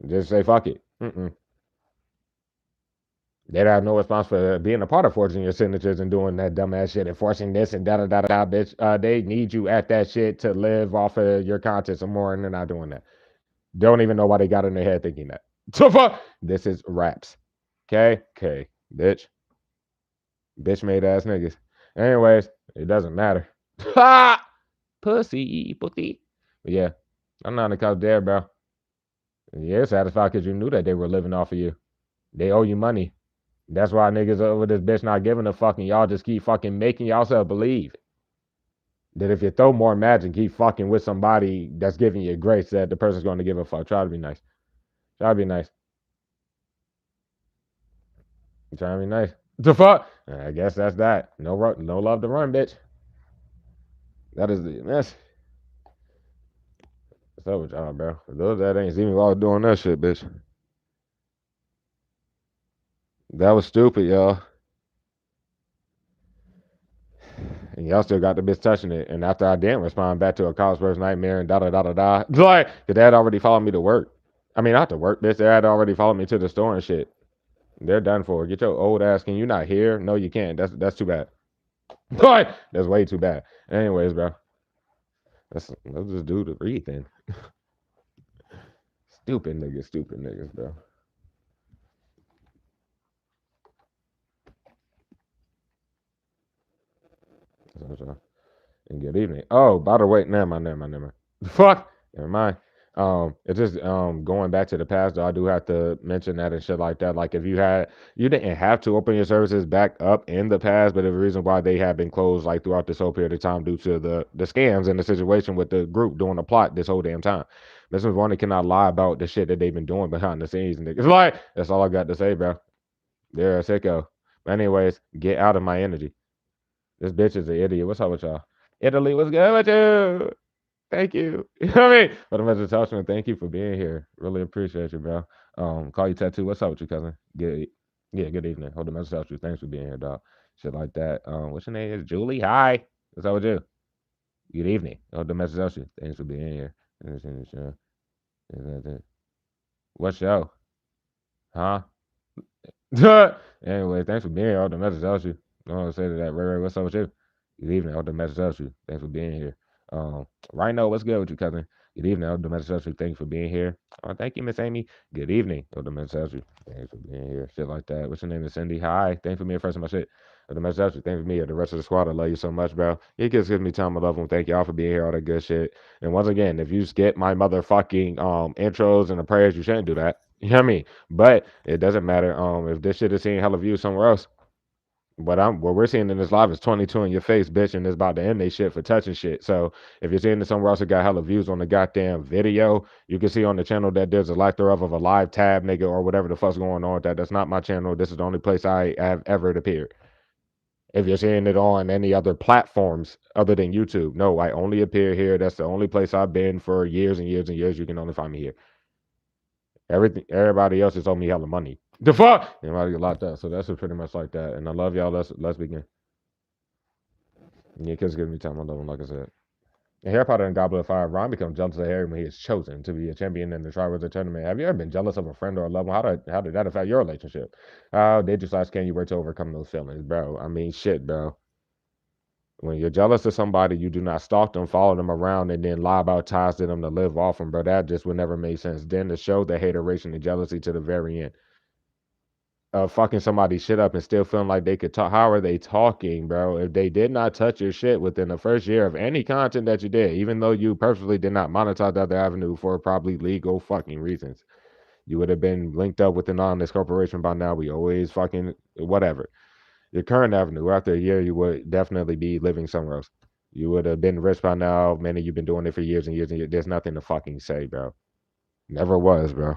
Just say fuck it. They have no response for being a part of forging your signatures and doing that dumbass shit and forcing this and da da da da, bitch. They need you at that shit to live off of your content some more, and they're not doing that. Don't even know why they got in their head thinking that. So fuck. This is raps. Okay, bitch. Bitch made ass niggas. Anyways, it doesn't matter. Ha! Pussy. But yeah, I'm not in the couch there, bro. Yeah, satisfied because you knew that they were living off of you. They owe you money. That's why niggas over this bitch not giving a fuck and y'all just keep fucking making yourself believe that if you throw more magic, keep fucking with somebody that's giving you grace, that the person's going to give a fuck. Try to be nice. Try to be nice. Try to be nice. The fuck? I guess that's that. No love to run, bitch. That's what's up with y'all, bro. For those that ain't seen me while I was doing that shit, bitch. That was stupid, y'all. And y'all still got the bitch touching it. And after I didn't respond back to a college first nightmare and da da da da da, like, cause they had already followed me to work. I mean, not to work, bitch. They had already followed me to the store and shit. They're done for. Get your old ass. Can you not hear? No, you can't. That's too bad. But that's way too bad. Anyways, bro. Let's just do the read then. Stupid niggas, bro. So, and good evening. Oh, by the way, never mind. Fuck, never mind. It's just going back to the past. Though I do have to mention that and shit like that. Like if you didn't have to open your services back up in the past, but the reason why they have been closed like throughout this whole period of time due to the scams and the situation with the group doing the plot this whole damn time. This is one that cannot lie about the shit that they've been doing behind the scenes. Niggas like that's all I got to say, bro. They're a sicko. But anyways, get out of my energy. This bitch is an idiot. What's up with y'all? Italy, what's good with you? Thank you. You know what I mean? But I'm at the touchman. Thank you for being here. Really appreciate you, bro. Call you tattoo. What's up with you, cousin? Good yeah, good evening. Hold the message out you. Thanks for being here, dog. Shit like that. What's your name? Is Julie? Hi. What's up with you? Good evening. Hold the message out you. Thanks for being here. What's show? Huh? Anyway, thanks for being here. All the message out you. I want to say to that. Ray, what's up with you? Good evening. All the message out you. Thanks for being here. Rhino, what's good with you, cousin? Good evening. All the message out you. Thanks for being here. Thank you, Miss Amy. Good evening. All the message out you. Thanks for being here. Shit like that. What's your name? Is Cindy? Hi. Thanks for being first in my shit. All the message out you. Thanks for me. The rest of the squad, I love you so much, bro. You just give me time. I love them. Thank y'all for being here. All that good shit. And once again, if you skip my motherfucking intros and the prayers, you shouldn't do that. You know what I mean? But it doesn't matter. If this shit is seeing hella views somewhere else, what we're seeing in this live is 22 in your face, bitch, and it's about to end they shit for touching shit. So if you're seeing it somewhere else that got hella views on the goddamn video, you can see on the channel that there's a lack thereof of a live tab, nigga, or whatever the fuck's going on with that. That's not my channel. This is the only place I have ever appeared. If you're seeing it on any other platforms other than YouTube, no, I only appear here. That's the only place I've been for years and years and years. You can only find me here. Everybody else is owed me hella money. The fuck? Everybody get locked up. So that's pretty much like that. And I love y'all. Let's begin. Yeah, kids give me time. I love them, like I said. And Harry Potter and Goblet of Fire, Ron becomes jealous of Harry when he is chosen to be a champion in the Triwizard Tournament. Have you ever been jealous of a friend or a loved one? How did that affect your relationship? How did you / can you work to overcome those feelings, bro? I mean, shit, bro. When you're jealous of somebody, you do not stalk them, follow them around, and then lie about ties to them to live off them, bro. That just would never make sense. Then to show the hateration and jealousy to the very end. Fucking somebody shit up and still feeling like they could talk. How are they talking, bro? If they did not touch your shit within the first year of any content that you did, even though you purposely did not monetize the other avenue for probably legal fucking reasons, you would have been linked up with an honest corporation by now. We always fucking whatever. Your current avenue, after a year, you would definitely be living somewhere else. You would have been rich by now. Many you've been doing it for years and years and years. There's nothing to fucking say, bro. Never was, bro.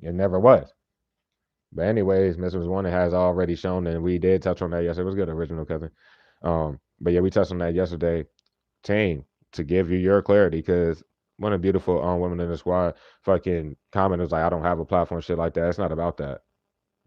It never was. But anyways, Mrs. Warner has already shown, and we did touch on that yesterday. It was good, original cousin. But yeah, we touched on that yesterday. Team, to give you your clarity, because one of the beautiful women in the squad fucking commented was like, I don't have a platform, shit like that. It's not about that.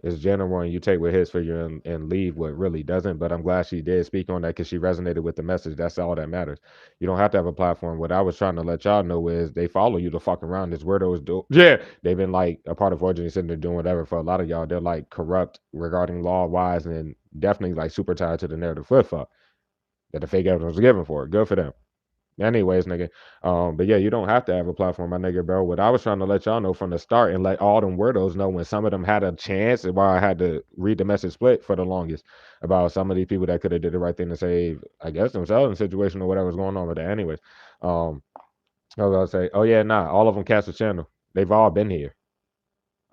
It's general, and you take what hits for you and leave what really doesn't. But I'm glad she did speak on that because she resonated with the message. That's all that matters. You don't have to have a platform. What I was trying to let y'all know is they follow you to fuck around. This weirdos do. Yeah, they've been like a part of Origin sitting there doing whatever. For a lot of y'all, they're like corrupt regarding law wise and definitely like super tied to the narrative flip fuck that the fake evidence was given for. Good for them. Anyways, nigga. But yeah, you don't have to have a platform, my nigga, bro. What I was trying to let y'all know from the start and let all them weirdos know when some of them had a chance, and why I had to read the message split for the longest about some of these people that could have did the right thing to save, I guess, themselves in the situation or whatever's going on with that. Anyways, I was gonna say, oh yeah, nah, all of them cast the channel. They've all been here.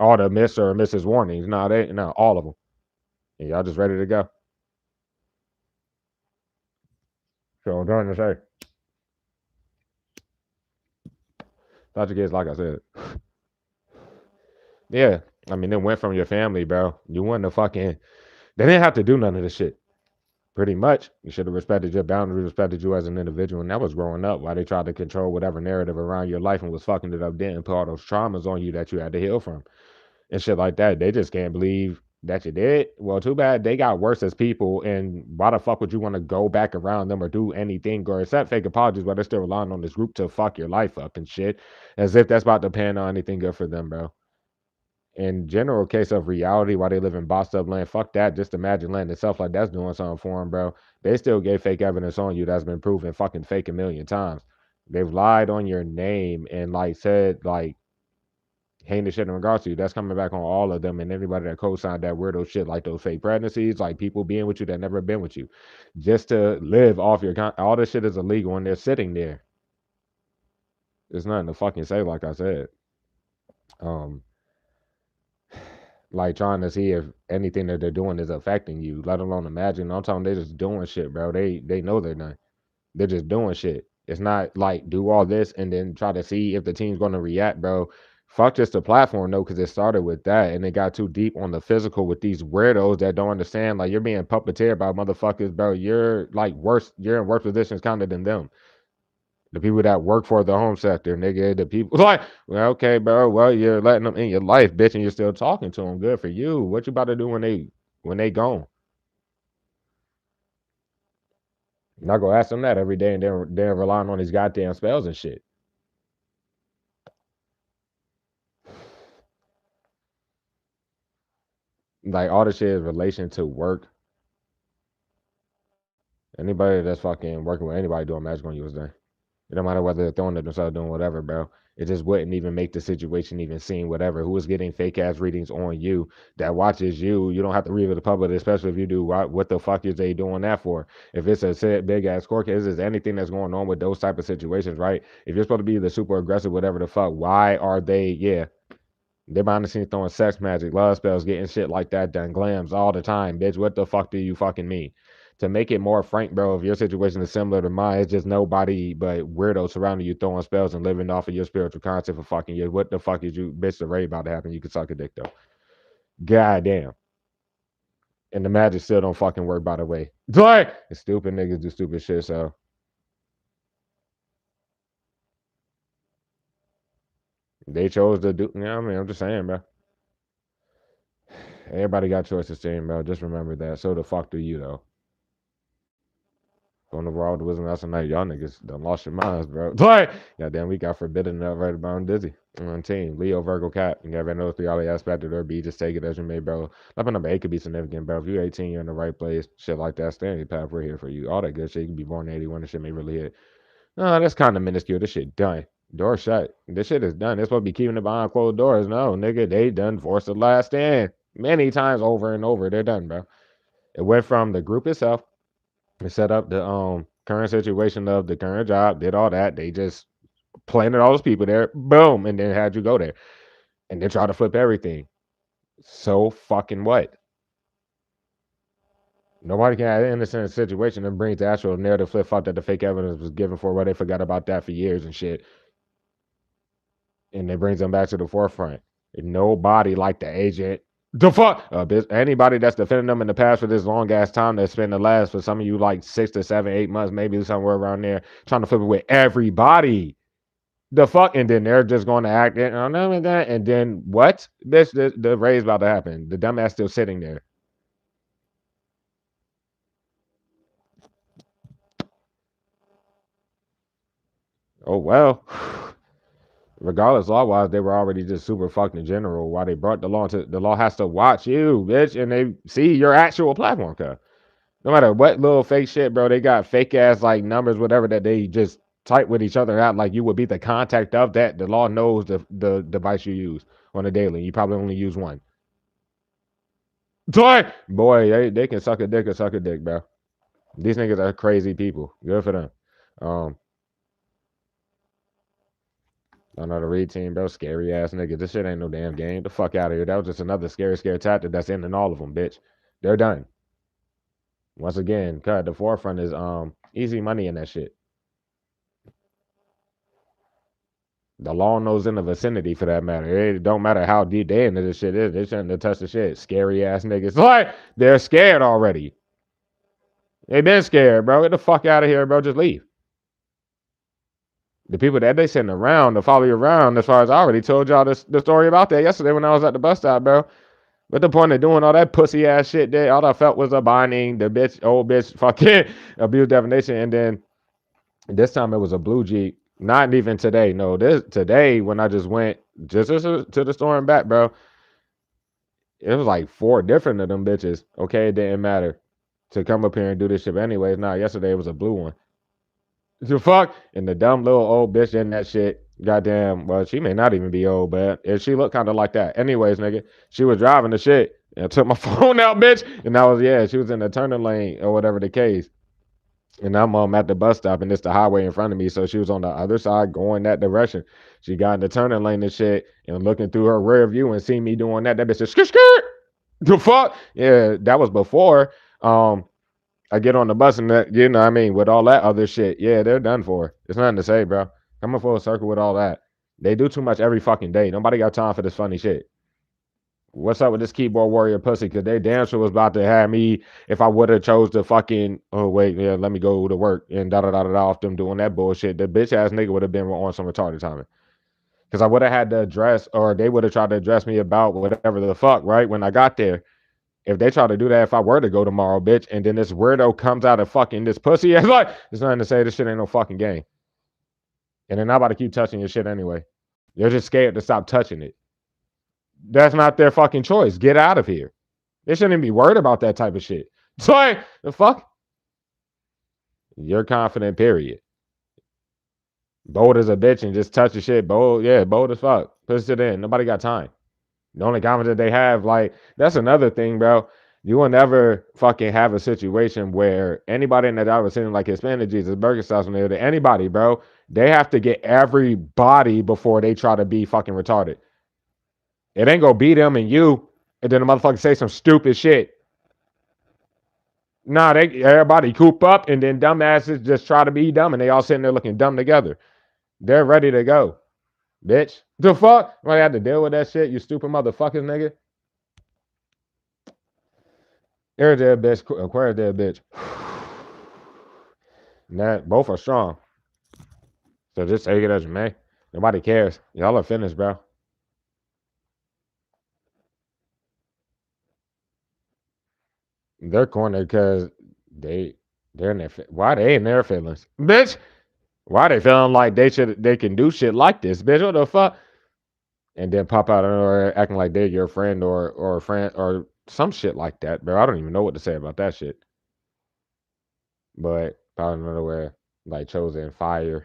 All the Mr. or Mrs. warnings, all of them. And y'all just ready to go. So I'm trying to say, thought you kids, like I said. Yeah, I mean, it went from your family, bro. You wouldn't have fucking. They didn't have to do none of this shit. Pretty much. You should have respected your boundaries, respected you as an individual, and that was growing up. Why they tried to control whatever narrative around your life and was fucking it up then and put all those traumas on you that you had to heal from and shit like that. They just can't believe that you did. Well, too bad they got worse as people. And why the fuck would you want to go back around them or do anything or accept fake apologies while they're still relying on this group to fuck your life up and shit? As if that's about to pan on anything good for them, bro. In general case of reality, while they live in bossed up land, fuck that. Just imagine land itself like that's doing something for them, bro. They still gave fake evidence on you that's been proven fucking fake a million times. They've lied on your name and like said like heinous shit in regards to you. That's coming back on all of them and anybody that co-signed that weirdo shit, like those fake pregnancies, like people being with you that never been with you, just to live off your all this shit is illegal and they're sitting there. There's nothing to fucking say, like I said. Um, like trying to see if anything that they're doing is affecting you, let alone imagine. I'm talking they're just doing shit, bro. They know they're not. They're just doing shit. It's not like do all this and then try to see if the team's gonna react, bro. Fuck just the platform though, because it started with that and it got too deep on the physical with these weirdos that don't understand. Like you're being puppeteered by motherfuckers, bro. You're like worse. You're in worse positions counted than them. The people that work for the home sector, nigga. The people like, well, okay, bro. Well, you're letting them in your life, bitch, and you're still talking to them. Good for you. What you about to do when they gone? I'm not gonna ask them that every day, and they're relying on these goddamn spells and shit. Like all the shit is relation to work. Anybody that's fucking working with anybody doing magic on you is done. It don't matter whether they're throwing it themselves, doing whatever, bro. It just wouldn't even make the situation even seem whatever. Who is getting fake ass readings on you that watches you? You don't have to read it to the public, especially if you do. What the fuck is they doing that for? If it's a big ass court case, is anything that's going on with those type of situations, right? If you're supposed to be the super aggressive, whatever the fuck, why are they? Yeah, they're behind the scenes throwing sex magic, love spells, getting shit like that done, glams all the time, bitch. What the fuck do you fucking mean? To make it more frank, bro, if your situation is similar to mine, it's just nobody but weirdos surrounding you throwing spells and living off of your spiritual concept for fucking years. What the fuck is you, bitch, the raid about to happen? You can suck a dick, though. God damn. And the magic still don't fucking work, by the way. Like, stupid niggas do stupid shit, so they chose to do, you know what I mean? I'm just saying, bro. Everybody got choices, saying, bro. Just remember that. So the fuck do you, though? Going over all the wisdom last night, y'all niggas done lost your minds, bro. Like, goddamn, we got forbidden enough right about Dizzy on team. Leo, Virgo, Cap. You never know the all aspect of their B. Just take it as you may, bro. Number 8 could be significant, bro. If you're 18, you're in the right place. Shit like that. Stay on your path. We're here for you. All that good shit. You can be born in 81. This shit may really hit. No, that's kind of minuscule. This shit done. Door shut. This shit is done. They're supposed to be keeping it behind closed doors. No, nigga, they done forced the last stand. Many times over and over. They're done, bro. It went from the group itself. They set up the current situation of the current job, did all that. They just planted all those people there, boom, and then had you go there. And they try to flip everything. So fucking what? Nobody can have an innocent situation and bring the actual narrative flip flop that the fake evidence was given for where they forgot about that for years and shit. And it brings them back to the forefront. And nobody like the agent. The fuck anybody that's defending them in the past for this long ass time that's been the last for some of you like 6 to 7, 8 months, maybe somewhere around there, trying to flip it with everybody. The fuck, and then they're just going to act it on them and that, and then what? The raise about to happen. The dumbass still sitting there. Oh well. Regardless, law wise, they were already just super fucked in general. Why they brought the law to the law has to watch you, bitch, and they see your actual platform, cuz. No matter what little fake shit, bro, they got fake ass like numbers, whatever that they just type with each other out. Like you would be the contact of that. The law knows the device you use on a daily. You probably only use one. Boy, they can suck a dick or suck a dick, bro. These niggas are crazy people. Good for them. Um, Another read team, bro. Scary ass niggas. This shit ain't no damn game. The fuck out of here. That was just another scary tactic that's ending all of them, bitch. They're done. Once again, cut. The forefront is easy money in that shit. The law knows in the vicinity for that matter. It don't matter how deep they into this shit is. They shouldn't have touched the shit. Scary ass niggas. Like, they're scared already. They been scared, bro. Get the fuck out of here, bro. Just leave. The people that they send around to follow you around, as far as I already told y'all the story about that yesterday when I was at the bus stop, bro. But the point of doing all that pussy ass shit there, all I felt was a binding, the bitch, old bitch, fucking abuse definition, and then this time it was a blue Jeep. Not even today. No, this today when I just went just to the store and back, bro. It was like 4 different of them bitches. Okay, it didn't matter to come up here and do this shit. But anyways, nah, yesterday it was a blue one. The fuck? And the dumb little old bitch in that shit. Goddamn. Well, she may not even be old, but she looked kind of like that. Anyways, nigga, she was driving the shit and I took my phone out, bitch. And that was, yeah, she was in the turning lane or whatever the case. And I'm at the bus stop and it's the highway in front of me. So she was on the other side going that direction. She got in the turning lane and shit and looking through her rear view and see me doing that. That bitch said, skirt, skirt. The fuck? Yeah, that was before I get on the bus and that, you know what I mean, with all that other shit. Yeah, they're done for. It's nothing to say, bro. Coming full circle with all that. They do too much every fucking day. Nobody got time for this funny shit. What's up with this keyboard warrior pussy? Because they damn sure was about to have me if I would have chose to fucking, oh, wait, yeah, let me go to work and da-da-da-da-da off them doing that bullshit. The bitch ass nigga would have been on some retarded timing. Because I would have had to address, or they would have tried to address me about whatever the fuck, right? When I got there. If they try to do that, if I were to go tomorrow, bitch, and then this weirdo comes out of fucking this pussy, it's like, there's nothing to say. This shit ain't no fucking game. And they're not about to keep touching your shit anyway. They're just scared to stop touching it. That's not their fucking choice. Get out of here. They shouldn't even be worried about that type of shit. It's like, the fuck? You're confident, period. Bold as a bitch and just touch the shit. Bold, yeah, bold as fuck. Push it in. Nobody got time. The only confidence they have, like, that's another thing, bro. You will never fucking have a situation where anybody in that I was saying, like Hispanic Jesus, Burger Sauce, when they're anybody, bro, they have to get everybody before they try to be fucking retarded. It ain't gonna be them and you, and then the motherfucker say some stupid shit. Nah, everybody coop up, and then dumbasses just try to be dumb, and they all sitting there looking dumb together. They're ready to go, bitch. The fuck? I have to deal with that shit, you stupid motherfuckers, nigga. They're their bitch. Aquarius their bitch. That both are strong. So just take it as you may. Nobody cares. Y'all are finished, bro. They're cornered because they're in their why they in their feelings, bitch. Why they feeling like they can do shit like this, bitch? What the fuck? And then pop out or acting like they're your friend or a friend or some shit like that, bro. I don't even know what to say about that shit. But out of nowhere, like chosen fire.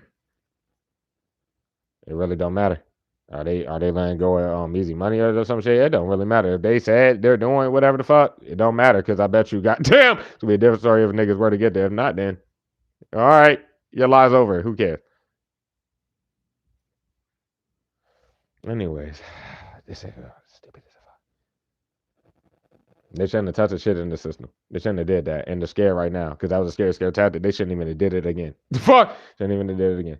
It really don't matter. Are they letting go of easy money or some shit? It don't really matter. If they said they're doing whatever the fuck, it don't matter because I bet you goddamn it's gonna be a different story if niggas were to get there. If not, then all right, your lie's over. Who cares? Anyways, this is stupid as fuck. They shouldn't have touched the shit in the system. They shouldn't have did that. And they're scared right now because that was a scare tactic. They shouldn't even have did it again. The fuck shouldn't even have did it again.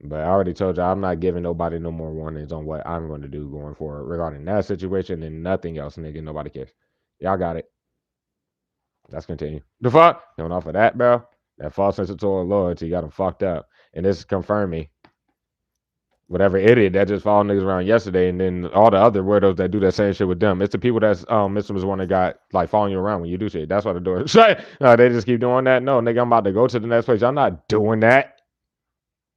But I already told you I'm not giving nobody no more warnings on what I'm going to do going forward regarding that situation and nothing else, nigga. Nobody cares. Y'all got it. Let's continue. The fuck? Coming off of that, bro. That false sense of total loyalty got them fucked up. And this confirmed me. Whatever idiot that just followed niggas around yesterday, and then all the other weirdos that do that same shit with them. It's the people that's Mr. was one that got like following you around when you do shit. That's why the door is shut. They just keep doing that. No, nigga, I'm about to go to the next place. Y'all not doing that.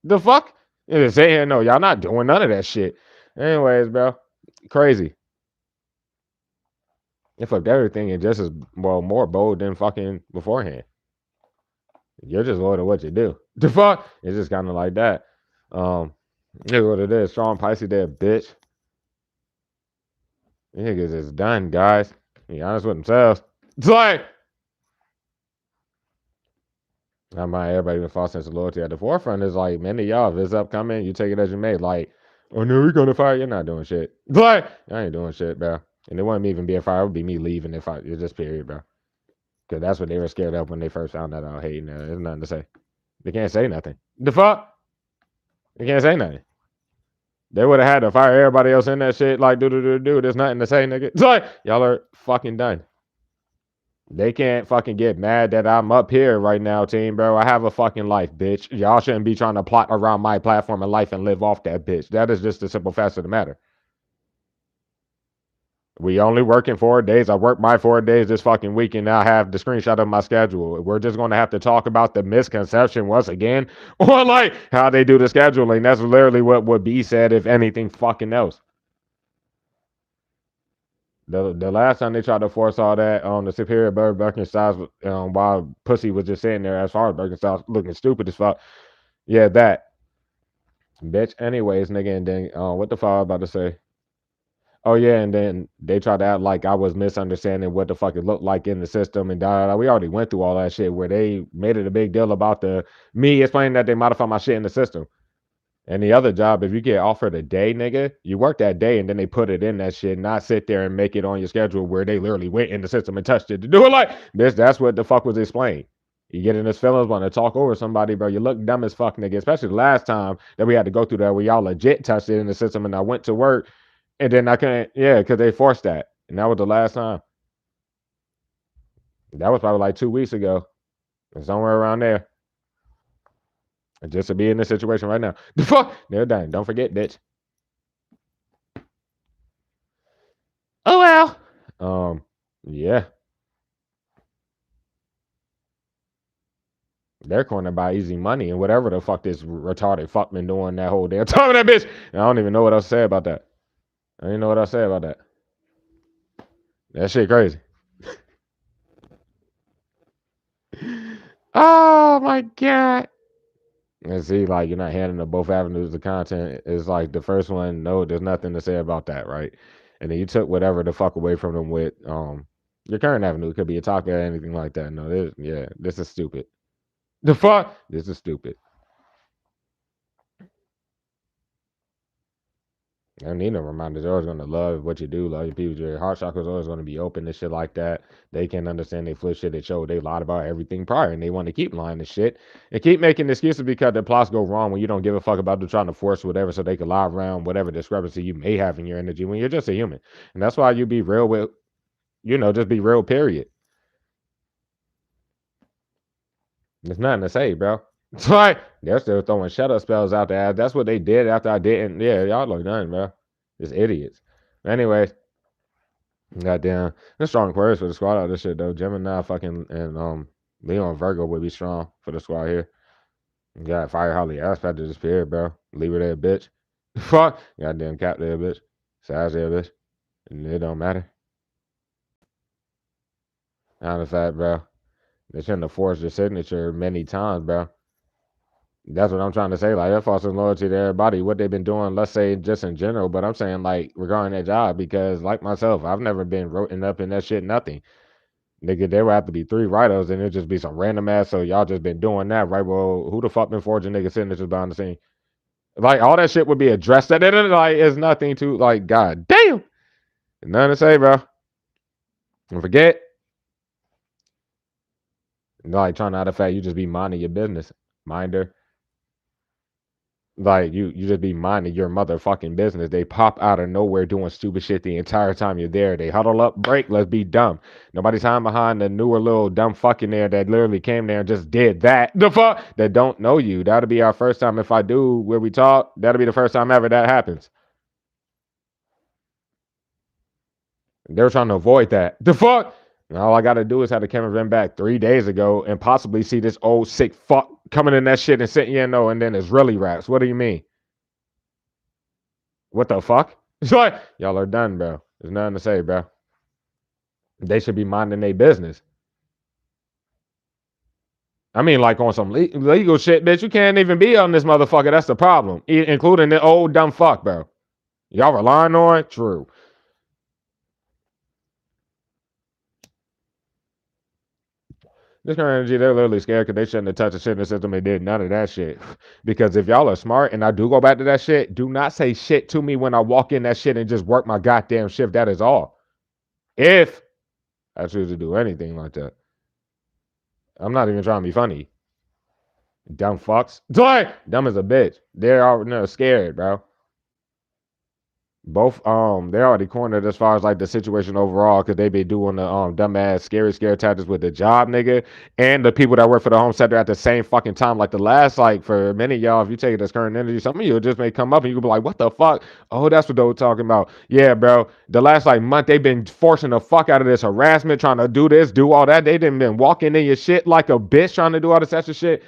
The fuck? You say here, no, y'all not doing none of that shit. Anyways, bro, crazy. It fucked everything and just as well more bold than fucking beforehand. You're just loyal to what you do. The fuck? It's just kind of like that. Here's what it is. Strong Pisces there, bitch. Niggas is done, guys. Be honest with themselves. It's like I mind everybody with false sense of loyalty at the forefront is like many of y'all, if it's upcoming, you take it as you may. Like, oh no, we're gonna fire. You're not doing shit. It's like I ain't doing shit, bro. And it wouldn't even be a fire. It would be me leaving if it's just period, bro. Because that's what they were scared of when they first found out I was hating. There's nothing to say. They can't say nothing. The fuck? They can't say nothing. They would have had to fire everybody else in that shit. Like, do. There's nothing to say, nigga. It's like y'all are fucking done. They can't fucking get mad that I'm up here right now, team, bro. I have a fucking life, bitch. Y'all shouldn't be trying to plot around my platform and life and live off that bitch. That is just the simple fact of the matter. We only working 4 days. I work my 4 days this fucking week, and now I have the screenshot of my schedule. We're just going to have to talk about the misconception once again, or like how they do the scheduling. That's literally what would be said if anything fucking else. The last time they tried to force all that on the superior Birkenstocks, while pussy was just sitting there as far as Birkenstocks looking stupid as fuck. Yeah, that bitch. Anyways, nigga, and then what the fuck I was about to say? Oh yeah, and then they tried to act like I was misunderstanding what the fuck it looked like in the system and we already went through all that shit where they made it a big deal about the me explaining that they modified my shit in the system. And the other job, if you get offered a day, nigga, you work that day and then they put it in that shit, not sit there and make it on your schedule where they literally went in the system and touched it to do it like this. That's what the fuck was explained. You get in this feelings, want to talk over somebody, bro. You look dumb as fuck, nigga. Especially the last time that we had to go through that where y'all legit touched it in the system and I went to work and then I couldn't, yeah, because they forced that. And that was the last time. That was probably like 2 weeks ago. Somewhere around there. And just to be in this situation right now. The fuck? They're done. Don't forget, bitch. Oh well. Yeah. They're cornered by easy money and whatever the fuck this retarded fuck been doing that whole damn time of that bitch. And I don't even know what else to say about that. I don't even know what else to say about that. That shit crazy. Oh my god. And see, like you're not handling both avenues of content. It's like the first one, no, there's nothing to say about that, right? And then you took whatever the fuck away from them with your current avenue. It could be a talk or anything like that. No, this is stupid. The fuck? This is stupid. I don't need no reminders. They're always gonna love what you do, love your people. Your heart chakras always gonna be open and shit like that. They can understand they flip shit. They show they lied about everything prior, and they want to keep lying and shit and keep making excuses because their plots go wrong when you don't give a fuck about them trying to force whatever so they can lie around whatever discrepancy you may have in your energy when you're just a human. And that's why you be real with, just be real. Period. There's nothing to say, bro. It's like they're still throwing shut up spells out there. That's what they did after I didn't. Yeah, y'all look done, bro. Just idiots. Anyways. Goddamn, there's strong players for the squad out of this shit though. Gemini fucking and Leo and Virgo would be strong for the squad here. You got Fire Holly Aspect to disappear, bro. Leave her there, bitch. Fuck. Goddamn Cap there, bitch. Size there, bitch. And it don't matter. Out of fact, bro. They shouldn't have forced your signature many times, bro. That's what I'm trying to say. Like, they're fostering loyalty to everybody. What they've been doing, let's say, just in general. But I'm saying, like, regarding that job, because, like myself, I've never been written up in that shit, nothing. Nigga, there would have to be 3 write-ups and it'd just be some random ass. So y'all just been doing that, right? Well, who the fuck been forging nigga signatures behind the scene? Like all that shit would be addressed. That like is nothing to like. God damn, nothing to say, bro. And forget, like trying to hide the fact you just be minding your business, minder. Like you just be minding your motherfucking business. They pop out of nowhere doing stupid shit the entire time you're there. They huddle up, break, let's be dumb. Nobody's hiding behind the newer little dumb fucking there that literally came there and just did that. The fuck that don't know you. That'll be our first time if I do where we talk. That'll be the first time ever that happens. They're trying to avoid that. The fuck. And all I gotta do is have the cameraman back 3 days ago and possibly see this old sick fuck coming in that shit and sitting, and then it's really raps. What do you mean? What the fuck? It's like, y'all are done, bro. There's nothing to say, bro. They should be minding their business. I mean, like on some legal shit, bitch. You can't even be on this motherfucker. That's the problem. Including the old dumb fuck, bro. Y'all relying on it? True. This kind of energy, they're literally scared because they shouldn't have touched the shit in the system and did none of that shit. Because if y'all are smart and I do go back to that shit, do not say shit to me when I walk in that shit and just work my goddamn shift. That is all. If I choose to do anything like that. I'm not even trying to be funny. Dumb fucks. Dumb as a bitch. They're all scared, bro. Both they already cornered as far as like the situation overall because they be doing the dumbass scare tactics with the job nigga and the people that work for the home sector at the same fucking time. Like the last like for many of y'all, if you take this current energy, some of you just may come up and you can be like, what the fuck? Oh, that's what they were talking about. Yeah, bro. The last like month they've been forcing the fuck out of this harassment, trying to do this, do all that. They didn't been walking in your shit like a bitch trying to do all this extra shit.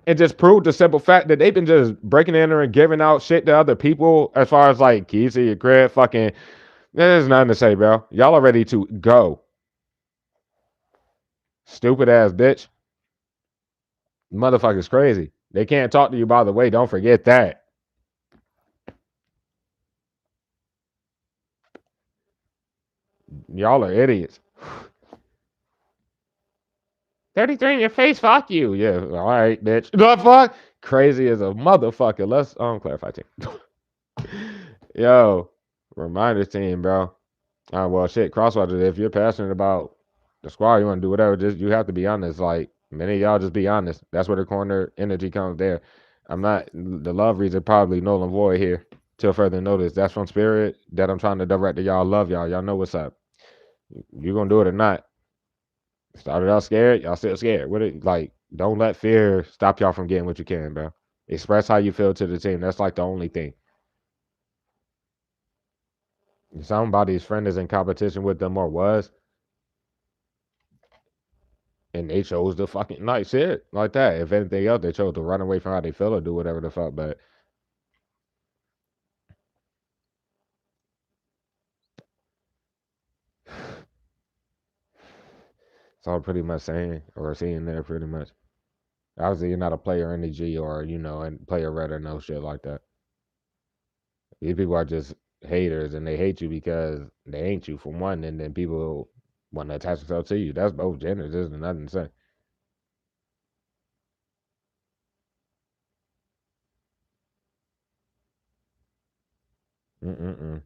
And just proved the simple fact that they've been just breaking in there and giving out shit to other people as far as like keys to your crib, fucking. There's nothing to say, bro. Y'all are ready to go. Stupid ass bitch. Motherfucker's crazy. They can't talk to you, by the way. Don't forget that. Y'all are idiots. 33 in your face, fuck you. Yeah, all right, bitch. The fuck? Crazy as a motherfucker. Let's clarify team. Yo, reminder team, bro. Well, shit, Crosswatcher, if you're passionate about the squad, you want to do whatever, just you have to be honest. Like, many of y'all just be honest. That's where the corner energy comes there. I'm not, the love reads are probably null and void here till further notice. That's from spirit that I'm trying to direct to y'all. Love y'all. Y'all know what's up. You going to do it or not. Started out scared, y'all still scared. What it, like, don't let fear stop y'all from getting what you can, bro. Express how you feel to the team. That's like the only thing. Somebody's friend is in competition with them or was, and they chose to fucking like shit like that. If anything else, they chose to run away from how they feel or do whatever the fuck. But it's all pretty much saying or seeing there pretty much. Obviously, you're not a player energy or and player red or no shit like that. These people are just haters and they hate you because they ain't you for one, and then people want to attach themselves to you. That's both genders. There's nothing to say. Mm-mm-mm.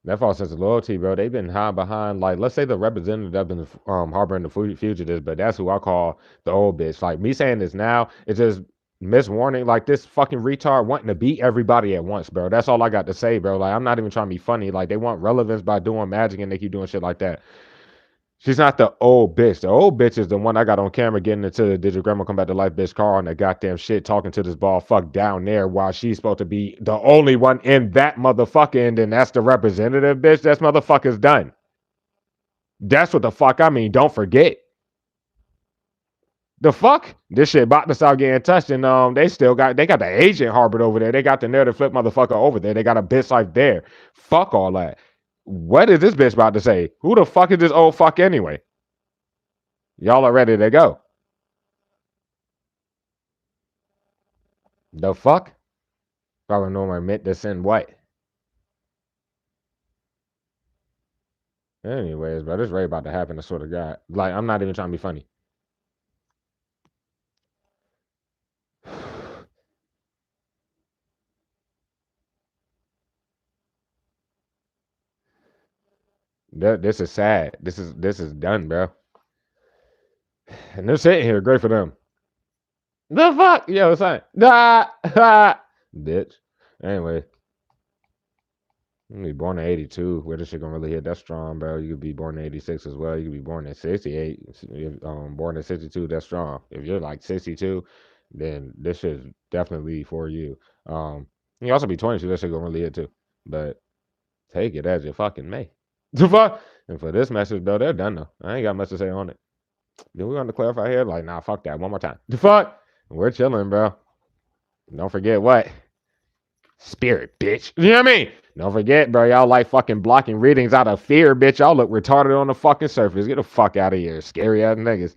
That false sense of loyalty, bro. They've been hiding behind, like, let's say the representative that's been harboring the fugitives, but that's who I call the old bitch. Like, me saying this now, it's just miswarning, like, this fucking retard wanting to beat everybody at once, bro. That's all I got to say, bro. Like, I'm not even trying to be funny. Like, they want relevance by doing magic and they keep doing shit like that. She's not the old bitch. The old bitch is the one I got on camera getting into the Did Your Grandma Come Back to Life bitch car on that goddamn shit talking to this ball fuck down there while she's supposed to be the only one in that motherfucker, and then that's the representative bitch. That's motherfucker's done. That's what the fuck I mean. Don't forget. The fuck? This shit about to start getting touched, and they got the agent harbored over there. They got the narrative flip motherfucker over there. They got a bitch like there. Fuck all that. What is this bitch about to say? Who the fuck is this old fuck anyway? Y'all are ready to go. The fuck? Probably normally meant to send what? Anyways, bro, this right about to happen. I swear to God. Like, I'm not even trying to be funny. This is sad. This is done, bro. And they're sitting here, great for them. The fuck? Yo, son. Bitch. Anyway, you be born in 82. Where this shit gonna really hit? That's strong, bro. You could be born in 86 as well. You could be born in 68. Born in 62, that's strong. If you're like 62, then this shit is definitely for you. You also be 22, that shit gonna really hit too. But take it as you fucking may. The fuck? And for this message, though, they're done though. I ain't got much to say on it. Then we want to clarify here? Like, nah, fuck that. One more time. The fuck? We're chilling, bro. Don't forget what? Spirit, bitch. You know what I mean? Don't forget, bro. Y'all like fucking blocking readings out of fear, bitch. Y'all look retarded on the fucking surface. Get the fuck out of here. Scary ass niggas.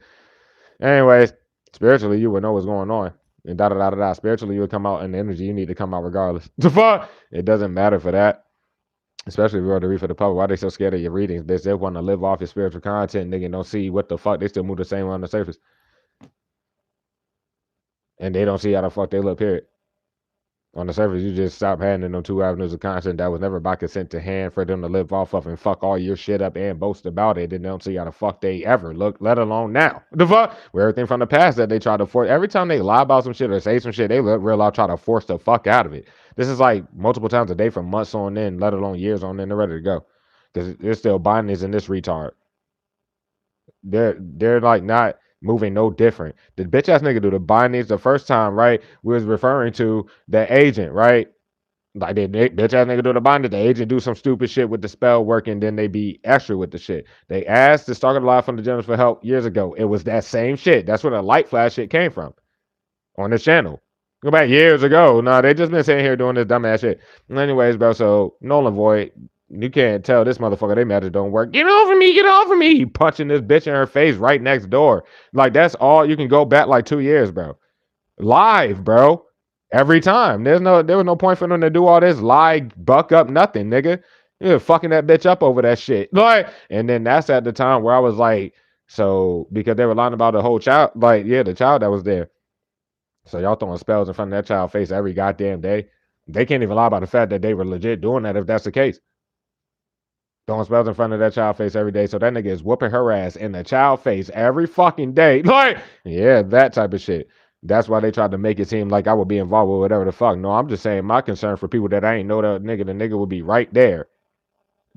Anyways, spiritually, you would know what's going on. And da da da da da. Spiritually, you would come out in the energy. You need to come out regardless. The fuck? It doesn't matter for that. Especially if you are to read for the public. Why they so scared of your readings, bitch? They want to live off your spiritual content, nigga. Don't see what the fuck. They still move the same way on the surface. And they don't see how the fuck they look, period. On the surface, you just stop handing them two avenues of content that was never by consent to hand for them to live off of and fuck all your shit up and boast about it. And they don't see how the fuck they ever look, let alone now. The fuck? Where everything from the past that they try to force. Every time they lie about some shit or say some shit, they look real out, try to force the fuck out of it. This is like multiple times a day for months on end, let alone years on end. They're ready to go because they're still buying this in this retard. They're like not moving no different. The bitch ass nigga do the bindings the first time, right? We was referring to the agent, right? Like they bitch ass nigga do the binding, the agent do some stupid shit with the spell working, then they be extra with the shit. They asked the Stalker Live from the Generals for help years ago. It was that same shit. That's where the light flash shit came from on this channel. Go back years ago. Nah, they just been sitting here doing this dumbass shit. Anyways, bro, so Nolan Void, you can't tell this motherfucker they magic don't work. Get over me, get over me. He punching this bitch in her face right next door. Like that's all you can go back like 2 years, bro. Live, bro. Every time. There was no point for them to do all this lie, buck up, nothing, nigga. You're fucking that bitch up over that shit. Like, and then that's at the time where I was like, so because they were lying about the whole child, like, yeah, the child that was there. So y'all throwing spells in front of that child's face every goddamn day. They can't even lie about the fact that they were legit doing that if that's the case. Throwing spells in front of that child face every day. So that nigga is whooping her ass in the child face every fucking day. Like, yeah, that type of shit. That's why they tried to make it seem like I would be involved with whatever the fuck. No, I'm just saying my concern for people that I ain't know the nigga would be right there.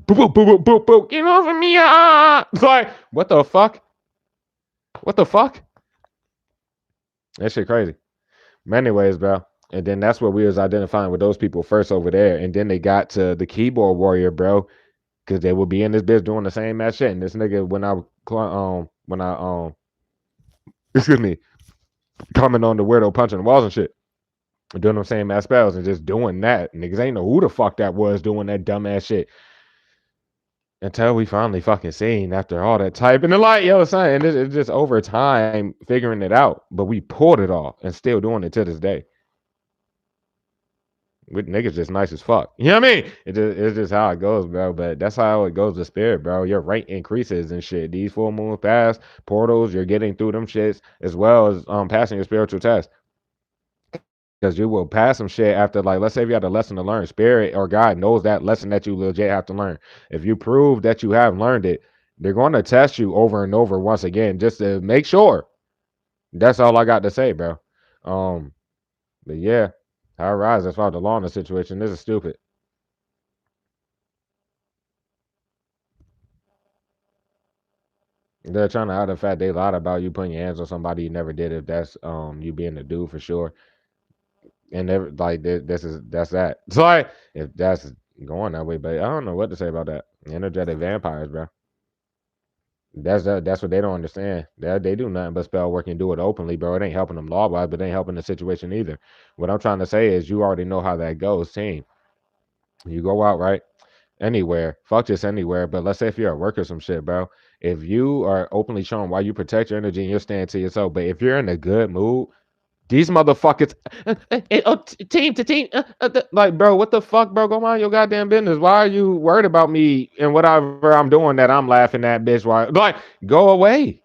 Boop, boop, boop, boop, boop, boop. Get over me. Ah! Like, what the fuck? What the fuck? That shit crazy. But anyways, bro. And then that's what we was identifying with those people first over there. And then they got to the keyboard warrior, bro. Cause they would be in this bitch doing the same ass shit. And this nigga, when I excuse me, coming on the weirdo punching the walls and shit, doing them same ass spells and just doing that. Niggas ain't know who the fuck that was doing that dumb ass shit. Until we finally fucking seen after all that type and the light, yo, son, and it's just over time figuring it out. But we pulled it off and still doing it to this day. With niggas just nice as fuck. You know what I mean? It's just how it goes, bro. But that's how it goes with spirit, bro. Your rank increases and shit. These full moon pass portals, you're getting through them shits as well as passing your spiritual test. Because you will pass some shit after, like, let's say if you had a lesson to learn, spirit or God knows that lesson that you legit have to learn. If you prove that you have learned it, they're going to test you over and over once again just to make sure. That's all I got to say, bro. But yeah, I rise as far as the law in the situation. This is stupid. They're trying to hide the fact they lied about you putting your hands on somebody you never did. If that's you being a dude for sure, and like that's that. So like if that's going that way, but I don't know what to say about that. Energetic vampires, bro. That's what they don't understand. They do nothing but spell work and do it openly, bro. It ain't helping them law wise, but it ain't helping the situation either. What I'm trying to say is you already know how that goes, team. You go out, right? Anywhere, fuck just anywhere. But let's say if you're at work or some shit, bro. If you are openly showing why you protect your energy and you're staying to yourself, but if you're in a good mood, these motherfuckers, team to team, like, bro, what the fuck, bro? Go mind your goddamn business. Why are you worried about me and whatever I'm doing that I'm laughing at, bitch? Why? Like, go away.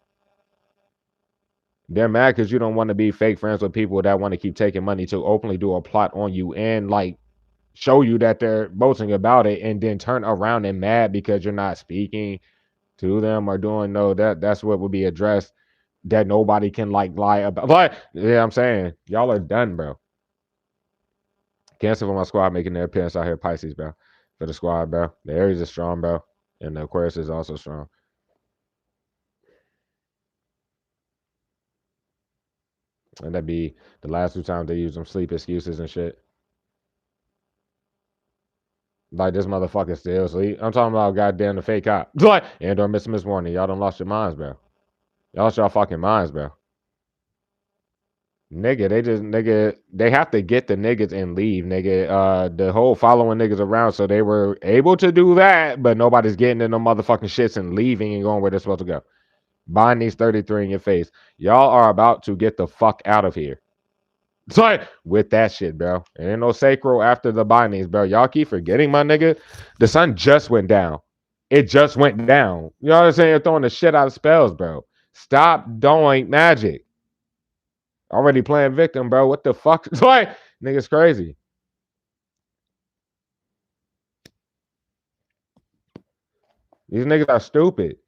They're mad because you don't want to be fake friends with people that want to keep taking money to openly do a plot on you and like show you that they're boasting about it and then turn around and mad because you're not speaking to them or doing no that's what would be addressed that nobody can like lie about. But yeah, I'm saying y'all are done, bro. Cancel for my squad making their appearance out here, Pisces, bro. For the squad, bro. The Aries is strong, bro, and the Aquarius is also strong. And that'd be the last 2 times they use them sleep excuses and shit. Like this motherfucker still sleep. I'm talking about goddamn the fake cop. Like and or Miss Warning. Y'all done lost your minds, bro. Y'all lost y'all fucking minds, bro. Nigga, they have to get the niggas and leave, nigga. The whole following niggas around, so they were able to do that, but nobody's getting in no motherfucking shits and leaving and going where they're supposed to go. Buying these 33 in your face. Y'all are about to get the fuck out of here. So like, with that shit, bro. Ain't no sacral after the bindings, bro. Y'all keep forgetting, my nigga. The sun just went down. It just went down. You know what I'm saying? You're throwing the shit out of spells, bro. Stop doing magic. Already playing victim, bro. What the fuck? Like, niggas crazy. These niggas are stupid.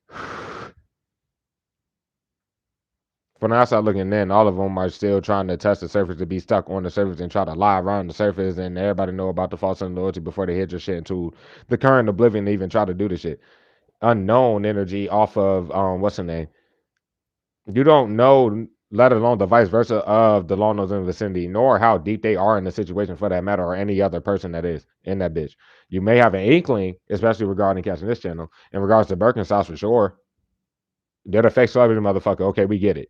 From the outside looking in, all of them are still trying to touch the surface to be stuck on the surface and try to lie around the surface, and everybody know about the false loyalty before they hit your shit into the current oblivion to even try to do the shit. Unknown energy off of what's the name? You don't know, let alone the vice versa of the Lonos in the vicinity, nor how deep they are in the situation for that matter, or any other person that is in that bitch. You may have an inkling, especially regarding catching this channel, in regards to Birkenstocks for sure. They're the fake celebrity motherfucker. Okay, we get it.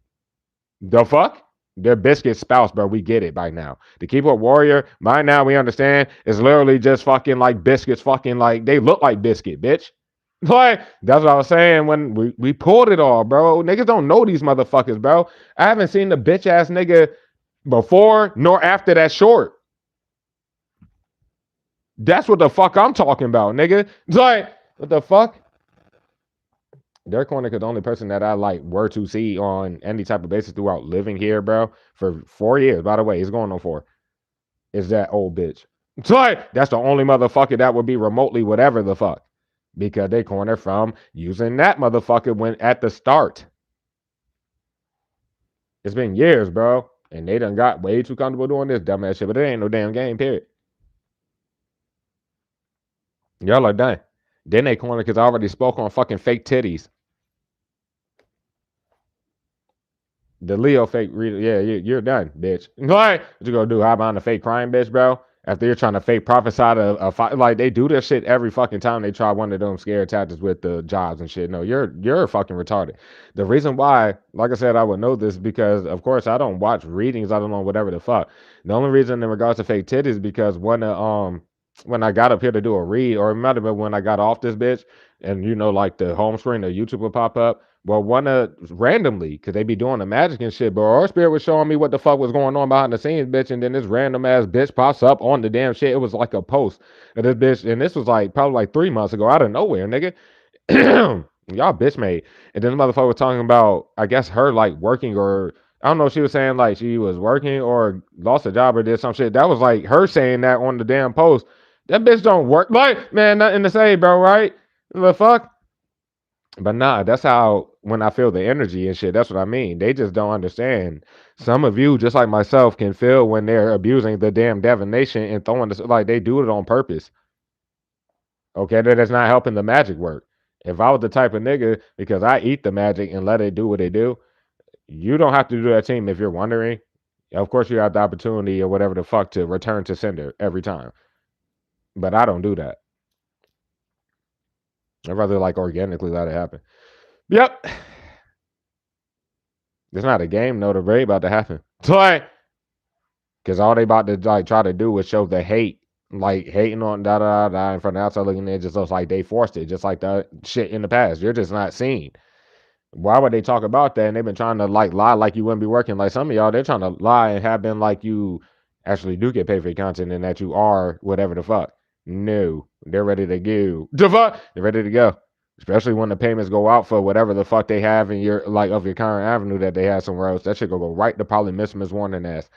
The fuck? They're Biscuit's spouse, bro. We get it by now. The keyboard warrior, by now we understand, is literally just fucking like Biscuit's fucking like they look like Biscuit, bitch. Like, that's what I was saying when we pulled it all, bro. Niggas don't know these motherfuckers, bro. I haven't seen the bitch ass nigga before nor after that short. That's what the fuck I'm talking about, nigga. It's like, what the fuck? Derek Cornick is the only person that I like were to see on any type of basis throughout living here, bro, for 4 years. By the way, he's going on 4. Is that old bitch? So like, that's the only motherfucker that would be remotely whatever the fuck, because they corner from using that motherfucker when at the start. It's been years, bro, and they done got way too comfortable doing this dumbass shit. But it ain't no damn game, period. Y'all are done. Then they corner because I already spoke on fucking fake titties. The Leo fake reader, yeah, you're done, bitch. Like, what you gonna do? Hide behind a fake crying bitch, bro? After you're trying to fake prophesy to a fight, like they do this shit every fucking time they try one of them scare tactics with the jobs and shit. No, you're fucking retarded. The reason why, like I said, I would know this because of course I don't watch readings. I don't know whatever the fuck. The only reason in regards to fake titties is because when I got up here to do a read, or it might have been when I got off this bitch, and you know, like the home screen of YouTube would pop up. Well, one randomly, because they be doing the magic and shit, but our spirit was showing me what the fuck was going on behind the scenes, bitch. And then this random ass bitch pops up on the damn shit. It was like a post of this bitch, and this was like probably like 3 months ago, out of nowhere, nigga. Y'all bitch made. And then the motherfucker was talking about, I guess, her like working, or I don't know, she was saying like she was working or lost a job or did some shit. That was like her saying that on the damn post. That bitch don't work. Like, man, nothing to say, bro, right? The fuck? But nah, that's how when I feel the energy and shit, that's what I mean. They just don't understand. Some of you, just like myself, can feel when they're abusing the damn divination and throwing this, like they do it on purpose. Okay, that is not helping the magic work. If I was the type of nigga, because I eat the magic and let it do what it do, you don't have to do that team if you're wondering. Of course, you have the opportunity or whatever the fuck to return to sender every time. But I don't do that. I'd rather like organically let it happen. Yep. It's not a game, no, the raid about to happen. Like, because all they about to like try to do is show the hate, like hating on da da da, and from the outside looking in, it just looks like they forced it, just like that shit in the past. You're just not seen. Why would they talk about that? And they've been trying to like lie like you wouldn't be working. Like some of y'all, they're trying to lie and have been like you actually do get paid for your content and that you are whatever the fuck. No, they're ready to go. The fuck, they're ready to go. Especially when the payments go out for whatever the fuck they have in your like of your current avenue that they have somewhere else. That shit gonna go right to probably Miss Warning ass.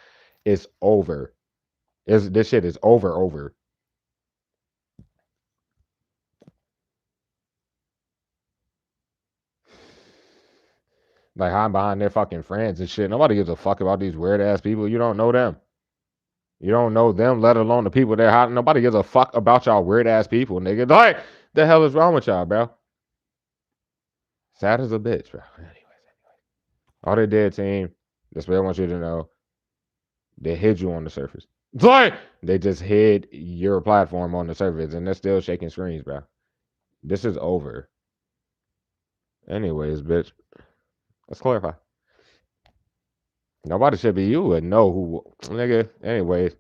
It's over. This shit is over. Like hiding behind their fucking friends and shit. Nobody gives a fuck about these weird ass people. You don't know them. You don't know them, let alone the people they're hiding. Nobody gives a fuck about y'all weird ass people, nigga. Like, the hell is wrong with y'all, bro? Sad as a bitch, bro. Anyways, all they did, team, that's what I want you to know. They hid you on the surface. Like, they just hid your platform on the surface, and they're still shaking screens, bro. This is over. Anyways, bitch, let's clarify. Nobody should be you would know who, nigga. Anyways,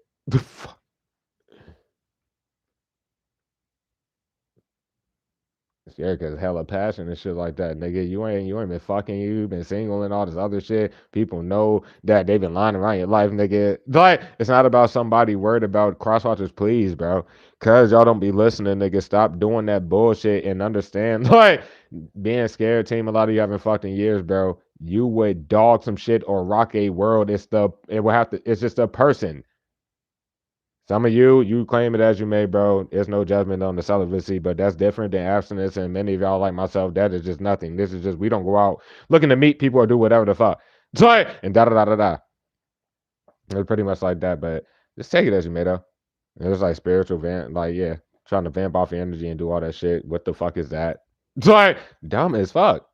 yeah, cause hella passion and shit like that, nigga. You ain't been fucking. You been single and all this other shit. People know that they've been lying around your life, nigga. Like it's not about somebody worried about crosswatchers, please, bro. Cause y'all don't be listening, nigga. Stop doing that bullshit and understand. Like being scared, team. A lot of you haven't fucked in years, bro. You would dog some shit or rock a world. It will have to. It's just a person. Some of you claim it as you may, bro. There's no judgment on the celibacy, but that's different than abstinence. And many of y'all, like myself, that is just nothing. This is just, we don't go out looking to meet people or do whatever the fuck. So and da da da da da. It's pretty much like that, but just take it as you may though. It's like spiritual vamp, like yeah, trying to vamp off your energy and do all that shit. What the fuck is that? It's like dumb as fuck.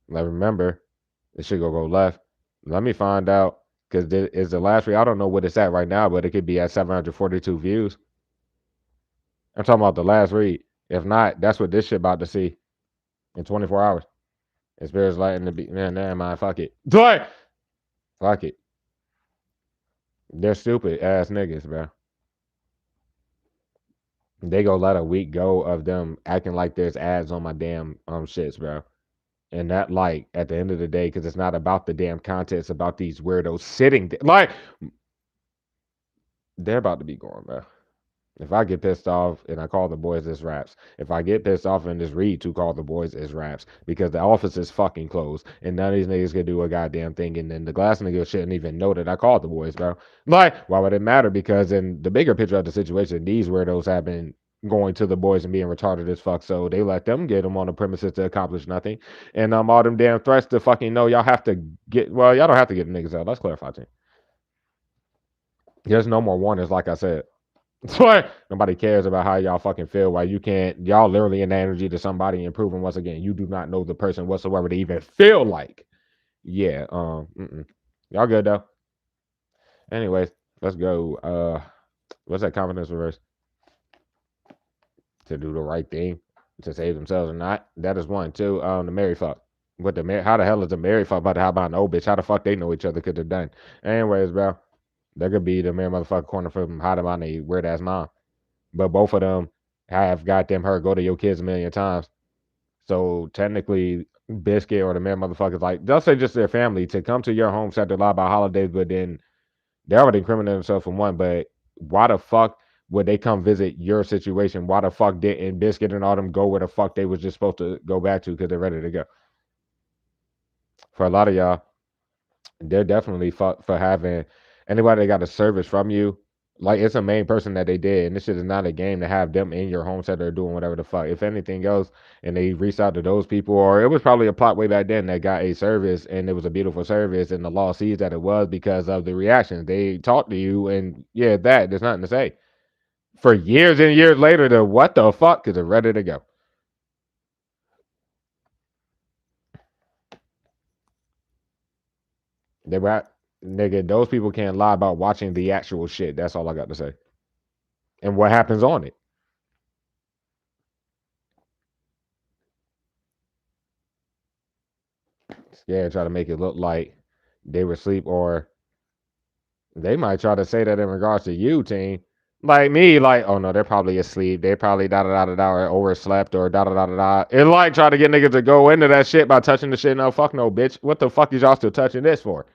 Like remember, it should go left. Let me find out because is the last read. I don't know what it's at right now, but it could be at 742 views. I'm talking about the last read. If not, that's what this shit about to see in 24 hours. And Spirits lighting the beat. Man, never mind. Fuck it. Fuck it. They're stupid ass niggas, bro. They go let a week go of them acting like there's ads on my damn shits, bro. And that like at the end of the day, because it's not about the damn content, it's about these weirdos sitting there. Like they're about to be gone, bro. If I get pissed off and I call the boys, it's raps. If I get pissed off and just read to call the boys, it's raps. Because the office is fucking closed and none of these niggas can do a goddamn thing. And then the glass nigga shouldn't even know that I called the boys, bro. Like, why would it matter? Because in the bigger picture of the situation, these weirdos have been going to the boys and being retarded as fuck. So they let them get them on the premises to accomplish nothing. And all them damn threats to fucking know y'all have to get, well, y'all don't have to get the niggas out. Let's clarify, team. There's no more warnings, like I said. But nobody cares about how y'all fucking feel. Why you can't, y'all literally in the energy to somebody and proving once again, you do not know the person whatsoever to even feel like. Yeah, y'all good though. Anyways, let's go. What's that confidence reverse? To do the right thing, to save themselves or not. That is one. Two, the marry fuck. What the how the hell is the marry fuck about to how about an old bitch? How the fuck they know each other? Could have done. Anyways, bro, that could be the marry motherfucker corner from how about a weird ass mom. But both of them have got them hurt. Go to your kids a million times. So technically, Biscuit or the man motherfuckers like they'll say just their family to come to your home, set to lie about holidays, but then they already incriminated themselves from one. But why the fuck would they come visit your situation? Why the fuck didn't Biscuit and all them go where the fuck they was just supposed to go back to because they're ready to go? For a lot of y'all, they're definitely fucked for having anybody that got a service from you. Like it's a main person that they did, and this shit is not a game to have them in your home set or doing whatever the fuck. If anything else, and they reached out to those people, or it was probably a plot way back then that got a service, and it was a beautiful service, and the law sees that it was because of the reactions. They talked to you, and yeah, there's nothing to say. For years and years later, the what the fuck is it ready to go? They were nigga. Those people can't lie about watching the actual shit. That's all I got to say. And what happens on it. Yeah, try to make it look like they were asleep, or they might try to say that in regards to you, team. Like me, like, oh no, they're probably asleep. They probably da da da da da or overslept or da da da da da. And like try to get niggas to go into that shit by touching the shit. No, fuck no, bitch. What the fuck is y'all still touching this for?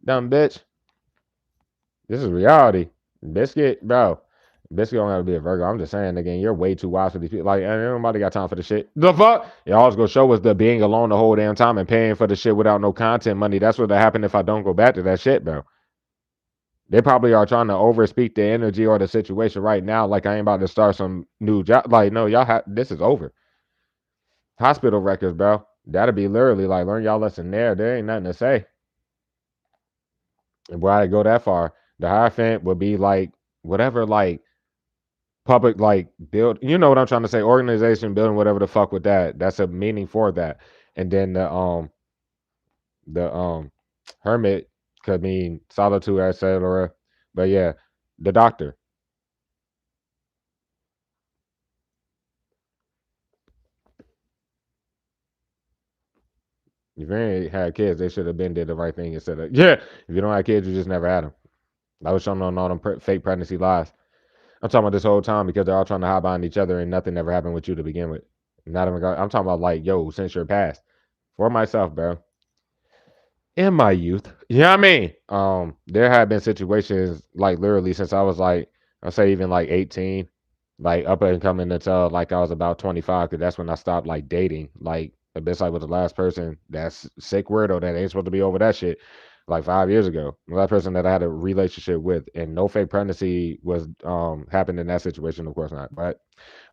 Dumb bitch. This is reality. Biscuit, bro. Biscuit don't have to be a Virgo. I'm just saying, again, you're way too wise for these people. Like, ain't nobody got time for the shit. The fuck? Y'all always gonna show us the being alone the whole damn time and paying for the shit without no content money. That's what happen if I don't go back to that shit, bro. They probably are trying to overspeak the energy or the situation right now. Like I ain't about to start some new job. Like, no, y'all have this is over. Hospital records, bro. That'll be literally like learn y'all lesson there. There ain't nothing to say. And why I go that far, the Hierophant would be like whatever, like public, like build. You know what I'm trying to say? Organization building, whatever the fuck with that. That's a meaning for that. And then the hermit could mean solitude, etc. But yeah, the doctor. If you ain't had kids, they should have been did the right thing instead of yeah. If you don't have kids, you just never had them. I was showing on all them fake pregnancy lies. I'm talking about this whole time because they're all trying to hide behind each other and nothing ever happened with you to begin with. Not even. I'm talking about like yo, since your past. For myself, bro. In my youth, you know what I mean? There have been situations like literally since I was like, I say even like 18, like up and coming until like I was about 25, because that's when I stopped like dating. Like a bitch like was the last person that's sick weirdo that ain't supposed to be over that shit. like 5 years ago. The last person that I had a relationship with, and no fake pregnancy was happened in that situation. Of course not. But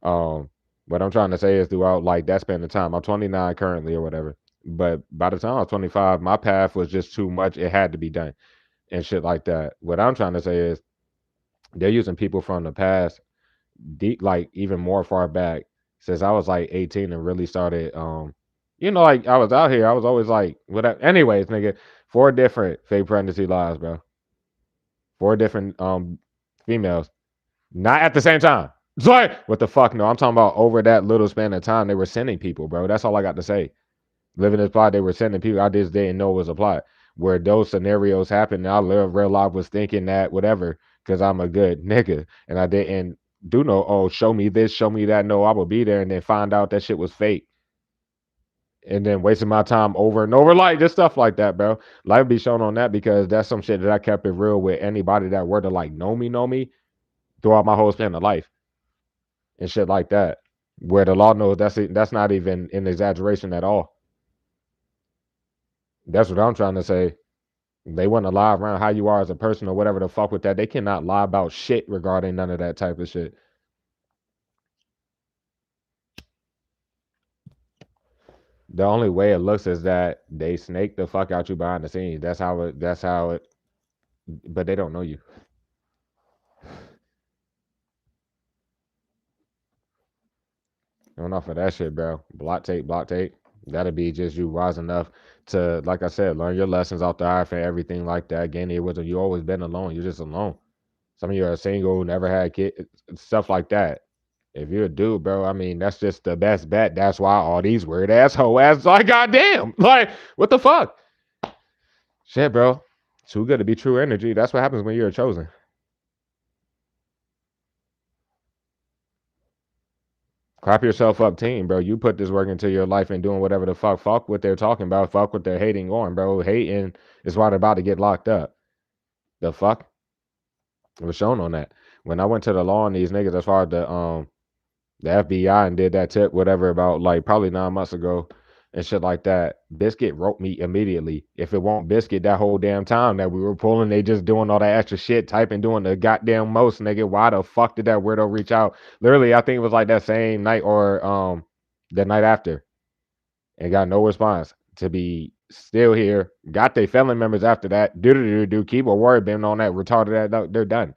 um, what I'm trying to say is throughout like that span of time, I'm 29 currently or whatever. But by the time I was 25, my path was just too much. It had to be done and shit like that. What I'm trying to say is they're using people from the past, deep, like even more far back, since I was like 18 and really started. Like I was out here, I was always like, whatever. Anyways, nigga, 4 different fake pregnancy lives, bro. 4 different females, not at the same time. It's like, what the fuck? No, I'm talking about over that little span of time they were sending people, bro. That's all I got to say. Living this plot, they were sending people. I just didn't know it was a plot. Where those scenarios happened, I live real life was thinking that whatever, because I'm a good nigga, and I didn't do no. Oh, show me this, show me that. No, I would be there, and then find out that shit was fake, and then wasting my time over and over, like just stuff like that, bro. Life be shown on that because that's some shit that I kept it real with anybody that were to like know me throughout my whole span of life and shit like that. Where the law knows that's not even an exaggeration at all. That's what I'm trying to say. They want to lie around how you are as a person or whatever the fuck with that. They cannot lie about shit regarding none of that type of shit. The only way it looks is that they snake the fuck out you behind the scenes. That's how it. That's how it. But they don't know you. Enough of that shit, bro. Block tape, block tape. That'll be just you wise enough to, like I said, learn your lessons off the iPhone, everything like that. Gain your wisdom. You always been alone. You're just alone. Some of you are single, never had kids, stuff like that. If you're a dude, bro, I mean, that's just the best bet. That's why all these weird asshole ass like, goddamn, like, what the fuck? Shit, bro. Too good to be true energy. That's what happens when you're chosen. Clap yourself up, team, bro. You put this work into your life and doing whatever the fuck. Fuck what they're talking about. Fuck what they're hating on, bro. Hating is why they're about to get locked up. The fuck? It was shown on that. When I went to the law on these niggas as far as the FBI and did that tip, whatever, about like probably 9 months ago and shit like that. Biscuit wrote me immediately. If it won't Biscuit that whole damn time that we were pulling, they just doing all that extra shit, typing, doing the goddamn most, nigga. Why the fuck did that weirdo reach out? Literally, I think it was like that same night or the night after and got no response. To be still here, got their family members after that. Do keyboard warrior been on that retarded that they're done.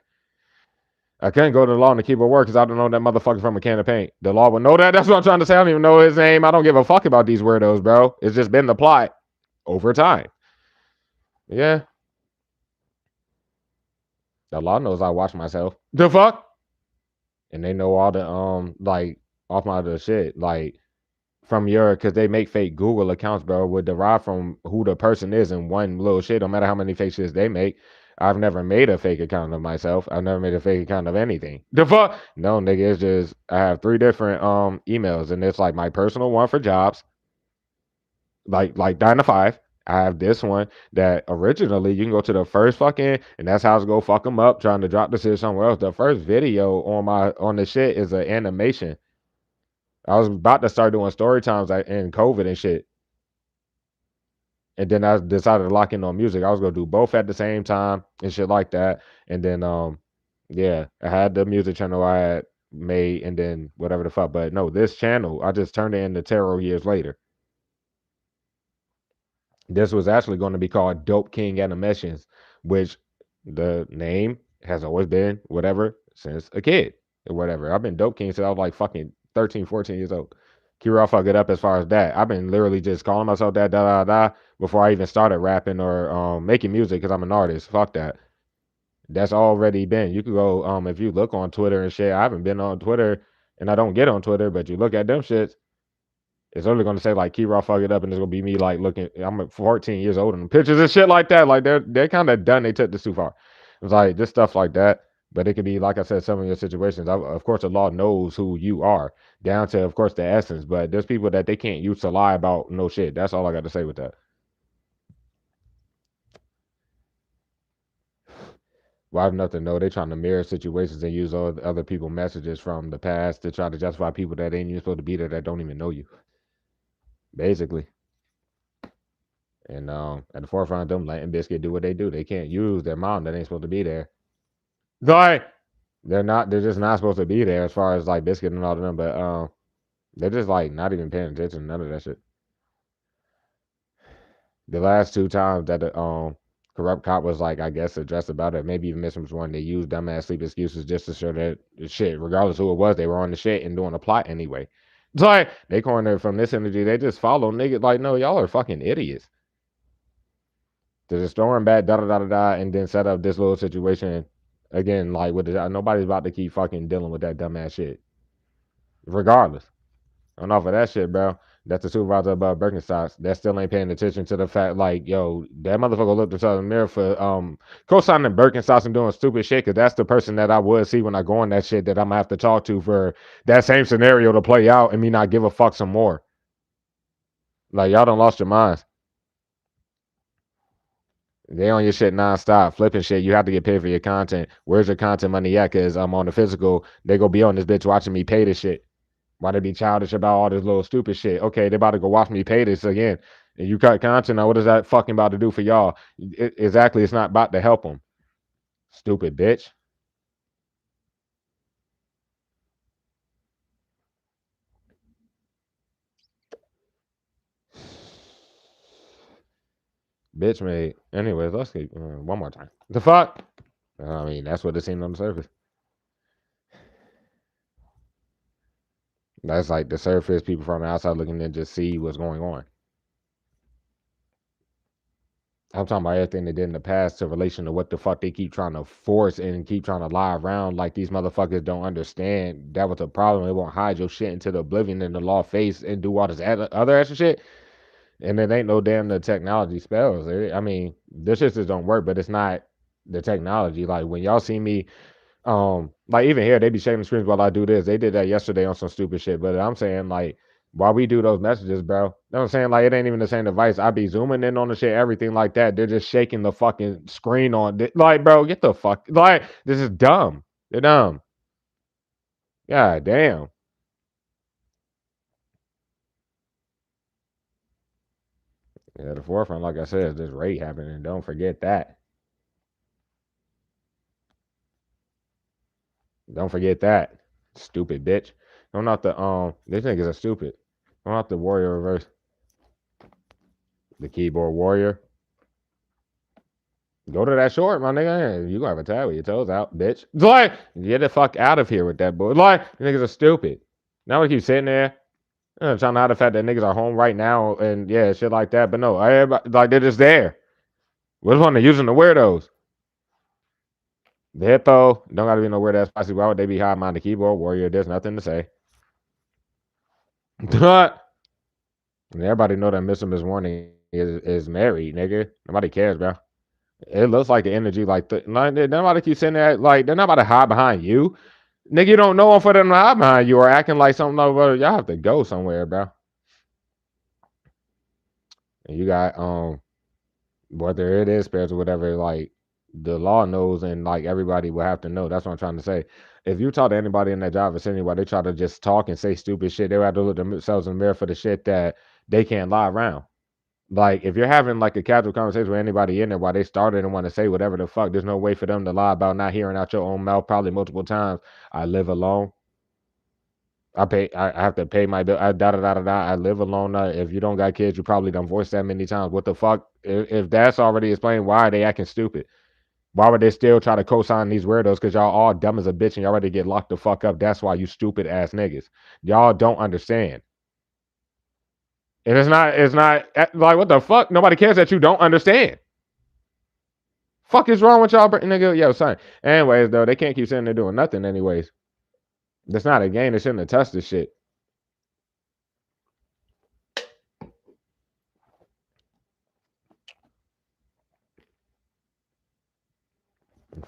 I couldn't go to the law and the keyboard word because I don't know that motherfucker from a can of paint. The law would know that. That's what I'm trying to say. I don't even know his name. I don't give a fuck about these weirdos, bro. It's just been the plot over time. Yeah. The law knows I watch myself. The fuck? And they know all the like off my other shit. Like from your because they make fake Google accounts, bro, would derive from who the person is in one little shit, no matter how many fake shits they make. I've never made a fake account of myself. I've never made a fake account of anything. The fuck? No, nigga, it's just I have 3 different emails, and it's like my personal one for jobs, like 9 to 5. I have this one that originally you can go to the first fucking, and that's how it's go fuck them up trying to drop the shit somewhere else. The first video on the shit is an animation. I was about to start doing story times in COVID and shit. And then I decided to lock in on music. I was gonna do both at the same time and shit like that. And then yeah, I had the music channel I had made and then whatever the fuck. But no, this channel, I just turned it into tarot years later. This was actually going to be called Dope King Animations, which the name has always been whatever since a kid or whatever. I've been Dope King since I was like fucking 13, 14 years old. Kira, I'll fuck it up as far as that. I've been literally just calling myself that da da da before I even started rapping or making music because I'm an artist. Fuck that. That's already been. You could go if you look on Twitter and shit. I haven't been on Twitter and I don't get on Twitter, but you look at them shits. It's only gonna say like Kira fuck it up, and it's gonna be me like looking. I'm 14 years old and pictures and shit like that. Like they're kind of done. They took this too far. It's like just stuff like that. But it could be like I said, some of your situations. Of course, the law knows who you are, down to of course the essence. But there's people that they can't use to lie about no shit. That's all I got to say with that. Well, I have nothing. No, they trying to mirror situations and use all the other people messages from the past to try to justify people that ain't even supposed to be there that don't even know you. Basically. And at the forefront of them letting Biscuit do what they do. They can't use their mom that ain't supposed to be there. Like they're not. They're just not supposed to be there as far as like Biscuit and all of them. But they're just like not even paying attention to none of that shit. The last two times that the corrupt cop was like, I guess, addressed about it, maybe even missed one. They used dumbass sleep excuses just to show that shit, regardless who it was, they were on the shit and doing the plot anyway. It's like they cornered from this energy. They just follow niggas like, no, y'all are fucking idiots. To just throw him back, da da da da da, and then set up this little situation again. Like with the, nobody's about to keep fucking dealing with that dumbass shit, regardless. And off of that shit, bro. That's the supervisor above Birkenstocks. That still ain't paying attention to the fact, like, yo, that motherfucker looked himself in the mirror for co-signing Birkenstocks and doing stupid shit, because that's the person that I would see when I go on that shit that I'm gonna have to talk to for that same scenario to play out and me not give a fuck some more. Like, y'all done lost your minds. They on your shit nonstop, flipping shit. You have to get paid for your content. Where's your content money at? Because I'm on the physical. They go be on this bitch watching me pay this shit. Why they be childish about all this little stupid shit? Okay, they about to go watch me pay this again. And you cut content. Now, what is that fucking about to do for y'all? Exactly, it's not about to help them. Stupid bitch. Bitch made. Anyways, let's keep one more time. The fuck? I mean, that's what it seemed on the surface. That's like the surface. People from the outside looking in just see what's going on. I'm talking about everything they did in the past to relation to what the fuck they keep trying to force and keep trying to lie around like these motherfuckers don't understand. That was a problem. They won't hide your shit into the oblivion in the law face and do all this other extra shit. And it ain't no damn the technology spells. I mean, this shit just don't work, but it's not the technology. Like when y'all see me like even here, they be shaking the screens while I do this. They did that yesterday on some stupid shit. But I'm saying like while we do those messages, bro, you know what I'm saying? Like it ain't even the same device. I be zooming in on the shit, everything like that. They're just shaking the fucking screen on. Like, bro, get the fuck. Like this is dumb. They're dumb. God damn. Yeah, the forefront, like I said, is this rate happening. Don't forget that. Don't forget that. Stupid bitch. Don't not the these niggas are stupid. Don't not the warrior reverse. The keyboard warrior. Go to that short, my nigga. You gonna have a towel with your toes out, bitch. Like, get the fuck out of here with that boy. Like, niggas are stupid. Now we keep sitting there trying to hide the fact that niggas are home right now and yeah, shit like that. But no, everybody, like they're just there. Which one they're using the weirdos? The hippo don't gotta be no weird ass spicy. Why would they be hiding behind the keyboard warrior? There's nothing to say. And everybody know that Mr. Miss Warning is married, nigga. Nobody cares, bro. It looks like the energy, like nobody keeps saying that. Like they're not about to hide behind you, nigga. You don't know them for them to hide behind you or acting like something over. Y'all have to go somewhere, bro. And you got whether it is spiritual, whatever. Like the law knows, and like everybody will have to know. That's what I'm trying to say. If you talk to anybody in that job vicinity while they try to just talk and say stupid shit, they will have to look themselves in the mirror for the shit that they can't lie around. Like if you're having like a casual conversation with anybody in there while they started and want to say whatever the fuck, there's no way for them to lie about not hearing out your own mouth probably multiple times. I live alone. I have to pay my bill. I da da da da da. I live alone. If you don't got kids, you probably done voiced that many times. What the fuck? If that's already explained, why are they acting stupid? Why would they still try to co-sign these weirdos? Because y'all all dumb as a bitch and y'all ready to get locked the fuck up. That's why you stupid ass niggas. Y'all don't understand. And it's not like what the fuck? Nobody cares that you don't understand. Fuck is wrong with y'all, nigga? Yo, son. Anyways, though, they can't keep saying they're doing nothing. Anyways, that's not a game. They shouldn't have touched this shit.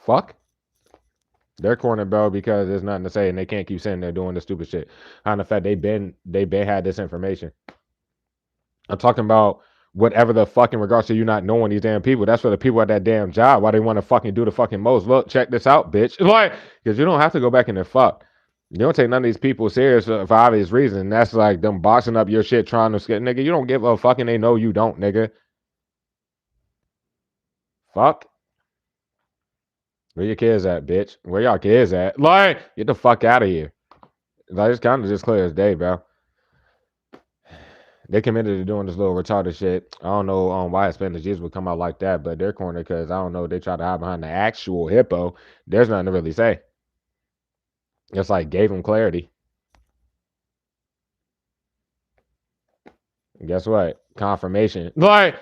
Fuck. They're corner bell because there's nothing to say, and they can't keep saying they're doing the stupid shit. On the fact they been had this information. I'm talking about whatever the fuck in regards to you not knowing these damn people. That's for the people at that damn job. Why they want to fucking do the fucking most. Look, check this out, bitch. Like, because you don't have to go back in and fuck. You don't take none of these people serious for obvious reasons. That's like them boxing up your shit trying to skip. Nigga, you don't give a fucking they know you don't, nigga. Fuck. Where your kids at, bitch? Where y'all kids at? Like, get the fuck out of here. Like, it's kind of just clear as day, bro. They committed to doing this little retarded shit. I don't know why Hispanic Jesus would come out like that, but they're corner because I don't know. They try to hide behind the actual hippo. There's nothing to really say. It's like gave them clarity. And guess what? Confirmation. Like,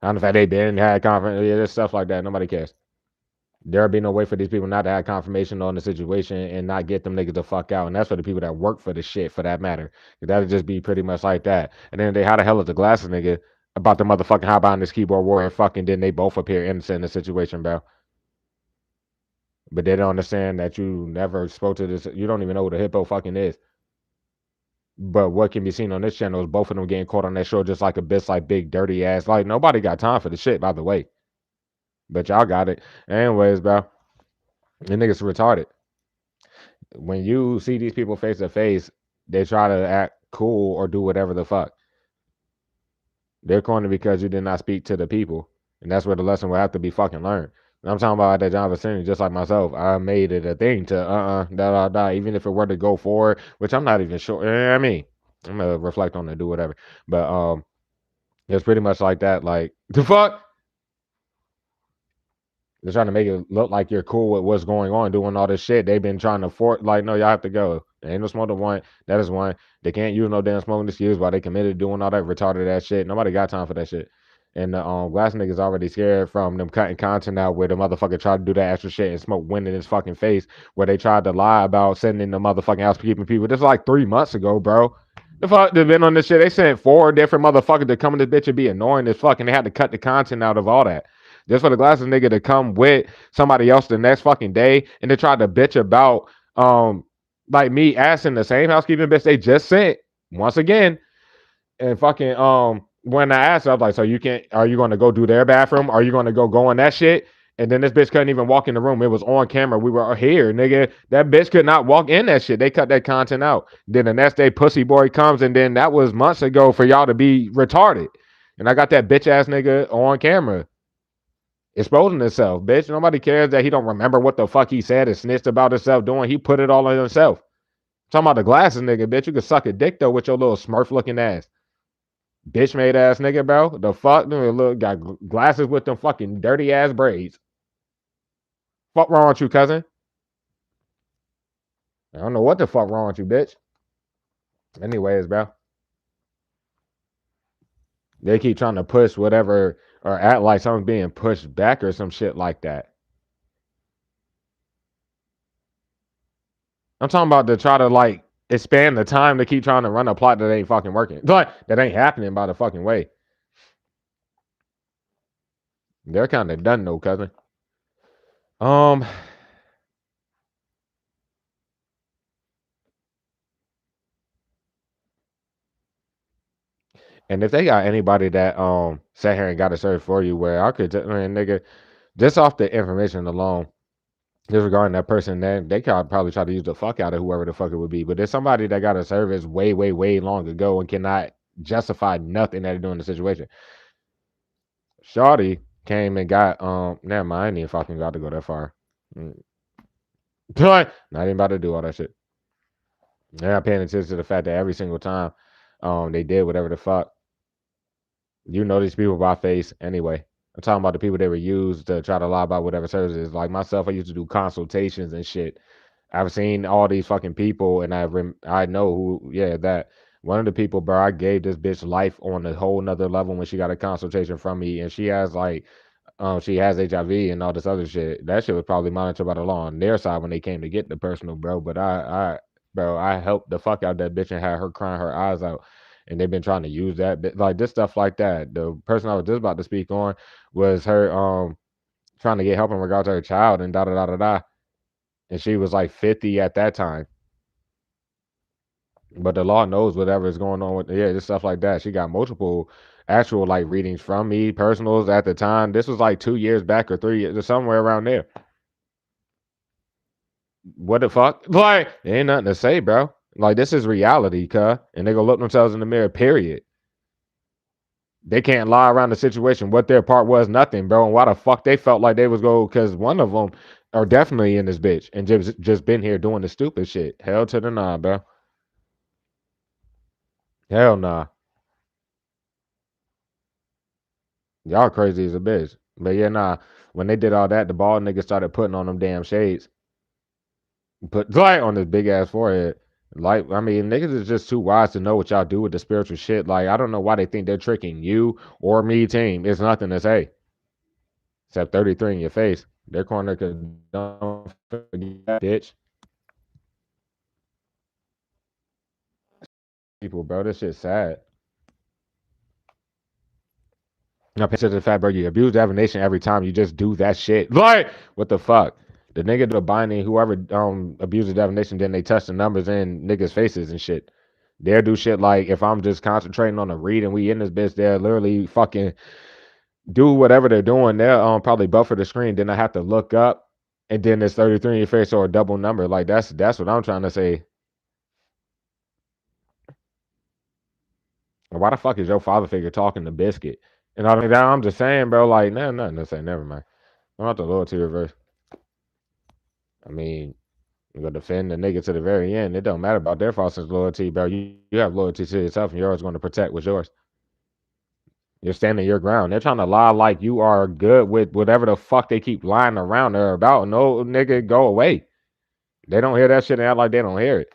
I don't know if they been had confirmation. Yeah, there's stuff like that. Nobody cares. There'll be no way for these people not to have confirmation on the situation and not get them niggas the fuck out. And that's for the people that work for the shit, for that matter. That'll just be pretty much like that. And then how the hell is the glasses nigga about the motherfucking hop on this keyboard war and fucking then they both appear innocent in the situation, bro. But they don't understand that you never spoke to this. You don't even know who the hippo fucking is. But what can be seen on this channel is both of them getting caught on that show just like a bitch, like big dirty ass. Like nobody got time for the shit, by the way. But y'all got it. Anyways, bro. The niggas retarded. When you see these people face to face, they try to act cool or do whatever the fuck. They're corny because you did not speak to the people. And that's where the lesson will have to be fucking learned. And I'm talking about that John Vicinity, just like myself. I made it a thing to even if it were to go forward, which I'm not even sure. I mean, I'm gonna reflect on it, do whatever. But it's pretty much like that. Like the fuck? They're trying to make it look like you're cool with what's going on, doing all this shit. They've been trying to like, no, y'all have to go. There ain't no smoke to one. That is one. They can't use no damn smoking excuse while they committed doing all that retarded ass shit. Nobody got time for that shit. And the glass niggas already scared from them cutting content out where the motherfucker tried to do that extra shit and smoke wind in his fucking face, where they tried to lie about sending the motherfucking housekeeping people. This was like 3 months ago, bro. The fuck they've been on this shit. They sent 4 different motherfuckers to come in this bitch and be annoying as fuck, and they had to cut the content out of all that. Just for the glasses nigga to come with somebody else the next fucking day and to try to bitch about like me asking the same housekeeping bitch they just sent once again. And fucking when I asked her, I was like, so are you gonna go do their bathroom? Are you gonna go in that shit? And then this bitch couldn't even walk in the room. It was on camera. We were here, nigga. That bitch could not walk in that shit. They cut that content out. Then the next day, Pussy Boy comes, and then that was months ago for y'all to be retarded. And I got that bitch ass nigga on camera exposing himself, bitch. Nobody cares that he don't remember what the fuck he said and snitched about himself doing. He put it all on himself. Talking about the glasses, nigga, bitch. You could suck a dick though with your little Smurf looking ass. Bitch made ass nigga, bro. The fuck? Look, got glasses with them fucking dirty ass braids. Fuck wrong with you, cousin? I don't know what the fuck wrong with you, bitch. Anyways, bro. They keep trying to push whatever or act like something's being pushed back or some shit like that. I'm talking about to try to like expand the time to keep trying to run a plot that ain't fucking working. Like that ain't happening by the fucking way. They're kind of done though, cousin. And if they got anybody that sat here and got a search for you, where I could, nigga, just off the information alone, disregarding that person, then they could probably try to use the fuck out of whoever the fuck it would be. But there's somebody that got a service way, way, way long ago and cannot justify nothing that they're doing in the situation. Shawty came and got never mind, I ain't even fucking got to go that far. Not even about to do all that shit. They're not paying attention to the fact that every single time they did whatever the fuck. You know these people by face anyway. I'm talking about the people that were used to try to lie about whatever services. Like myself, I used to do consultations and shit. I've seen all these fucking people, and I know who. Yeah, that one of the people, bro. I gave this bitch life on a whole nother level when she got a consultation from me, and she has like, she has HIV and all this other shit. That shit was probably monitored by the law on their side when they came to get the personal, bro. But bro, I helped the fuck out that bitch and had her crying her eyes out. And they've been trying to use that, like this stuff like that. The person I was just about to speak on was her trying to get help in regards to her child and da da da da da. And she was like 50 at that time. But the law knows whatever is going on with just stuff like that. She got multiple actual like readings from me, personals at the time. This was like 2 years back or 3 years or somewhere around there. What the fuck? Like, ain't nothing to say, bro. Like, this is reality, cuh. And they gonna look themselves in the mirror, period. They can't lie around the situation. What their part was, nothing, bro. And why the fuck they felt like they was go? Because one of them are definitely in this bitch and just been here doing the stupid shit. Hell to the nah, bro. Hell nah. Y'all crazy as a bitch. But yeah, nah. When they did all that, the bald nigga started putting on them damn shades. Put light on this big ass forehead. Like, I mean, niggas is just too wise to know what y'all do with the spiritual shit. Like, I don't know why they think they're tricking you or me, team. It's nothing to say. Except 33 in your face. Their corner could don't forget that, bitch. People, bro, this shit's sad. Now, picture the fact, bro, you abuse divination every time you just do that shit. Like, what the fuck? The nigga the binding, whoever abuses divination, then they touch the numbers in niggas' faces and shit. They'll do shit like if I'm just concentrating on the read and we in this bitch, they'll literally fucking do whatever they're doing. They'll probably buffer the screen. Then I have to look up, and then there's 33 in your face or a double number. Like that's what I'm trying to say. And why the fuck is your father figure talking to Biscuit? And all that I'm just saying, bro. Like, nah, nothing to say. Never mind. I'm not the loyalty reverse. I mean, you gonna defend the nigga to the very end. It don't matter about their false sense of loyalty, bro. You have loyalty to yourself, and you're always going to protect what's yours. You're standing your ground. They're trying to lie like you are good with whatever the fuck they keep lying around there about. No, nigga, go away. They don't hear that shit and act like they don't hear it.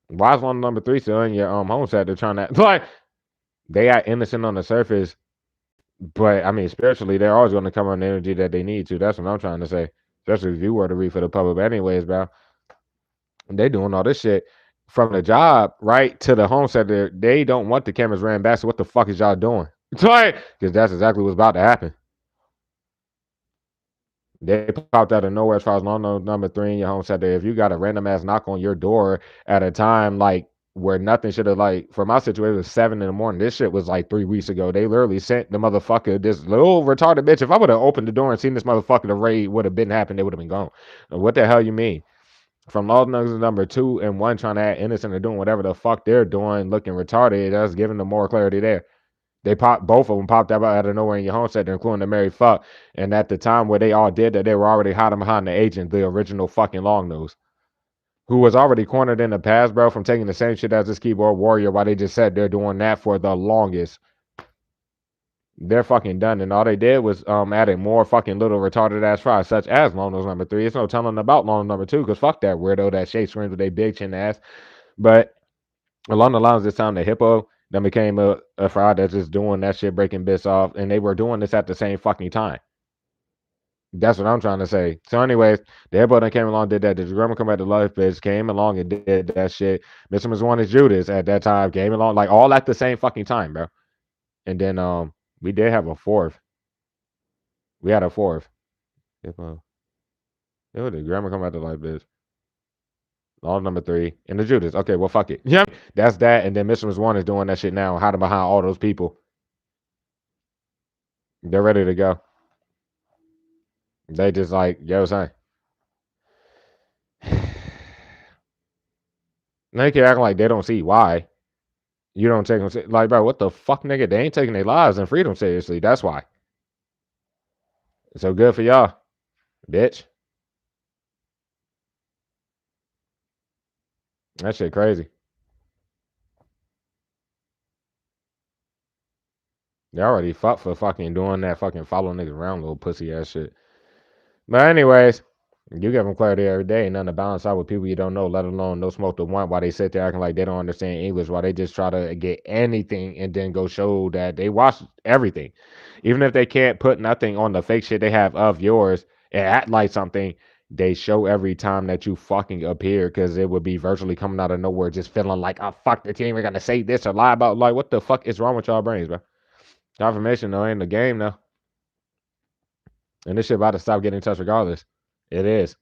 Why is one number three still in your homestead? They're trying to like they are innocent on the surface, but I mean spiritually, they're always going to come on the energy that they need to. That's what I'm trying to say. Especially if you were to read for the public. But anyways, bro, they doing all this shit from the job right to the homestead. They don't want the cameras ran back. So what the fuck is y'all doing? Because that's exactly what's about to happen. They popped out of nowhere as far as long number three in your home said that if you got a random ass knock on your door at a time like where nothing should have like for my situation it was 7 in the morning. This shit was like 3 weeks ago. They literally sent the motherfucker this little retarded bitch. If I would have opened the door and seen this motherfucker, the raid would have been happened. They would have been gone. What the hell you mean? From law numbers number 2 and 1 trying to act innocent or doing whatever the fuck they're doing, looking retarded. That's giving them more clarity there. They popped both of them popped out of nowhere in your homestead, including the married fuck. And at the time where they all did that, they were already hiding behind the agent, the original fucking long nose, who was already cornered in the past, bro, from taking the same shit as this keyboard warrior. While they just said they're doing that for the longest. They're fucking done, and all they did was added more fucking little retarded ass fries, such as long nose number 3. It's no telling about long number 2, because fuck that weirdo that shake screams with a big chin ass. But along the lines this time, the hippo then became a fraud that's just doing that shit, breaking bits off, and they were doing this at the same fucking time. That's what I'm trying to say. So, anyways, the hippo then came along, did that. Did your grandma come back to life, bitch? Came along and did that shit. Mr. was one is Judas at that time, came along, like all at the same fucking time, bro. And then we did have a fourth. We had a fourth. Hippo. Yo, did grandma come back to life, bitch? All number 3. And the Judas. Okay, well fuck it. Yep. That's that. And then Mr. One is doing that shit now, hiding behind all those people. They're ready to go. They just like, yo, son. They keep acting like they don't see why. You don't take them like, bro, what the fuck, nigga? They ain't taking their lives and freedom seriously. That's why. So good for y'all, bitch. That shit crazy. They already fucked for fucking doing that fucking follow niggas around little pussy ass shit. But anyways, you give them clarity every day. Nothing to balance out with people you don't know, let alone no smoke to want while they sit there acting like they don't understand English, while they just try to get anything and then go show that they watch everything. Even if they can't put nothing on the fake shit they have of yours and act like something, they show every time that you fucking appear because it would be virtually coming out of nowhere, just feeling like, oh, fuck, the team, we're going to say this or lie about. Like, what the fuck is wrong with y'all brains, bro? Confirmation, though, ain't the game, though. And this shit about to stop getting in touch regardless. It is.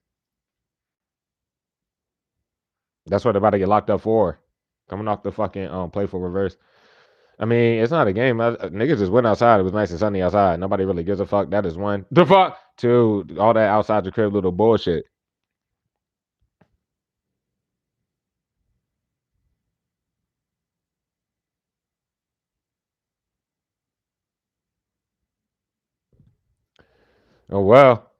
That's what they're about to get locked up for. Coming off the fucking playful reverse. I mean, it's not a game. Niggas just went outside. It was nice and sunny outside. Nobody really gives a fuck. That is one. The fuck. Two, all that outside the crib little bullshit. Oh well,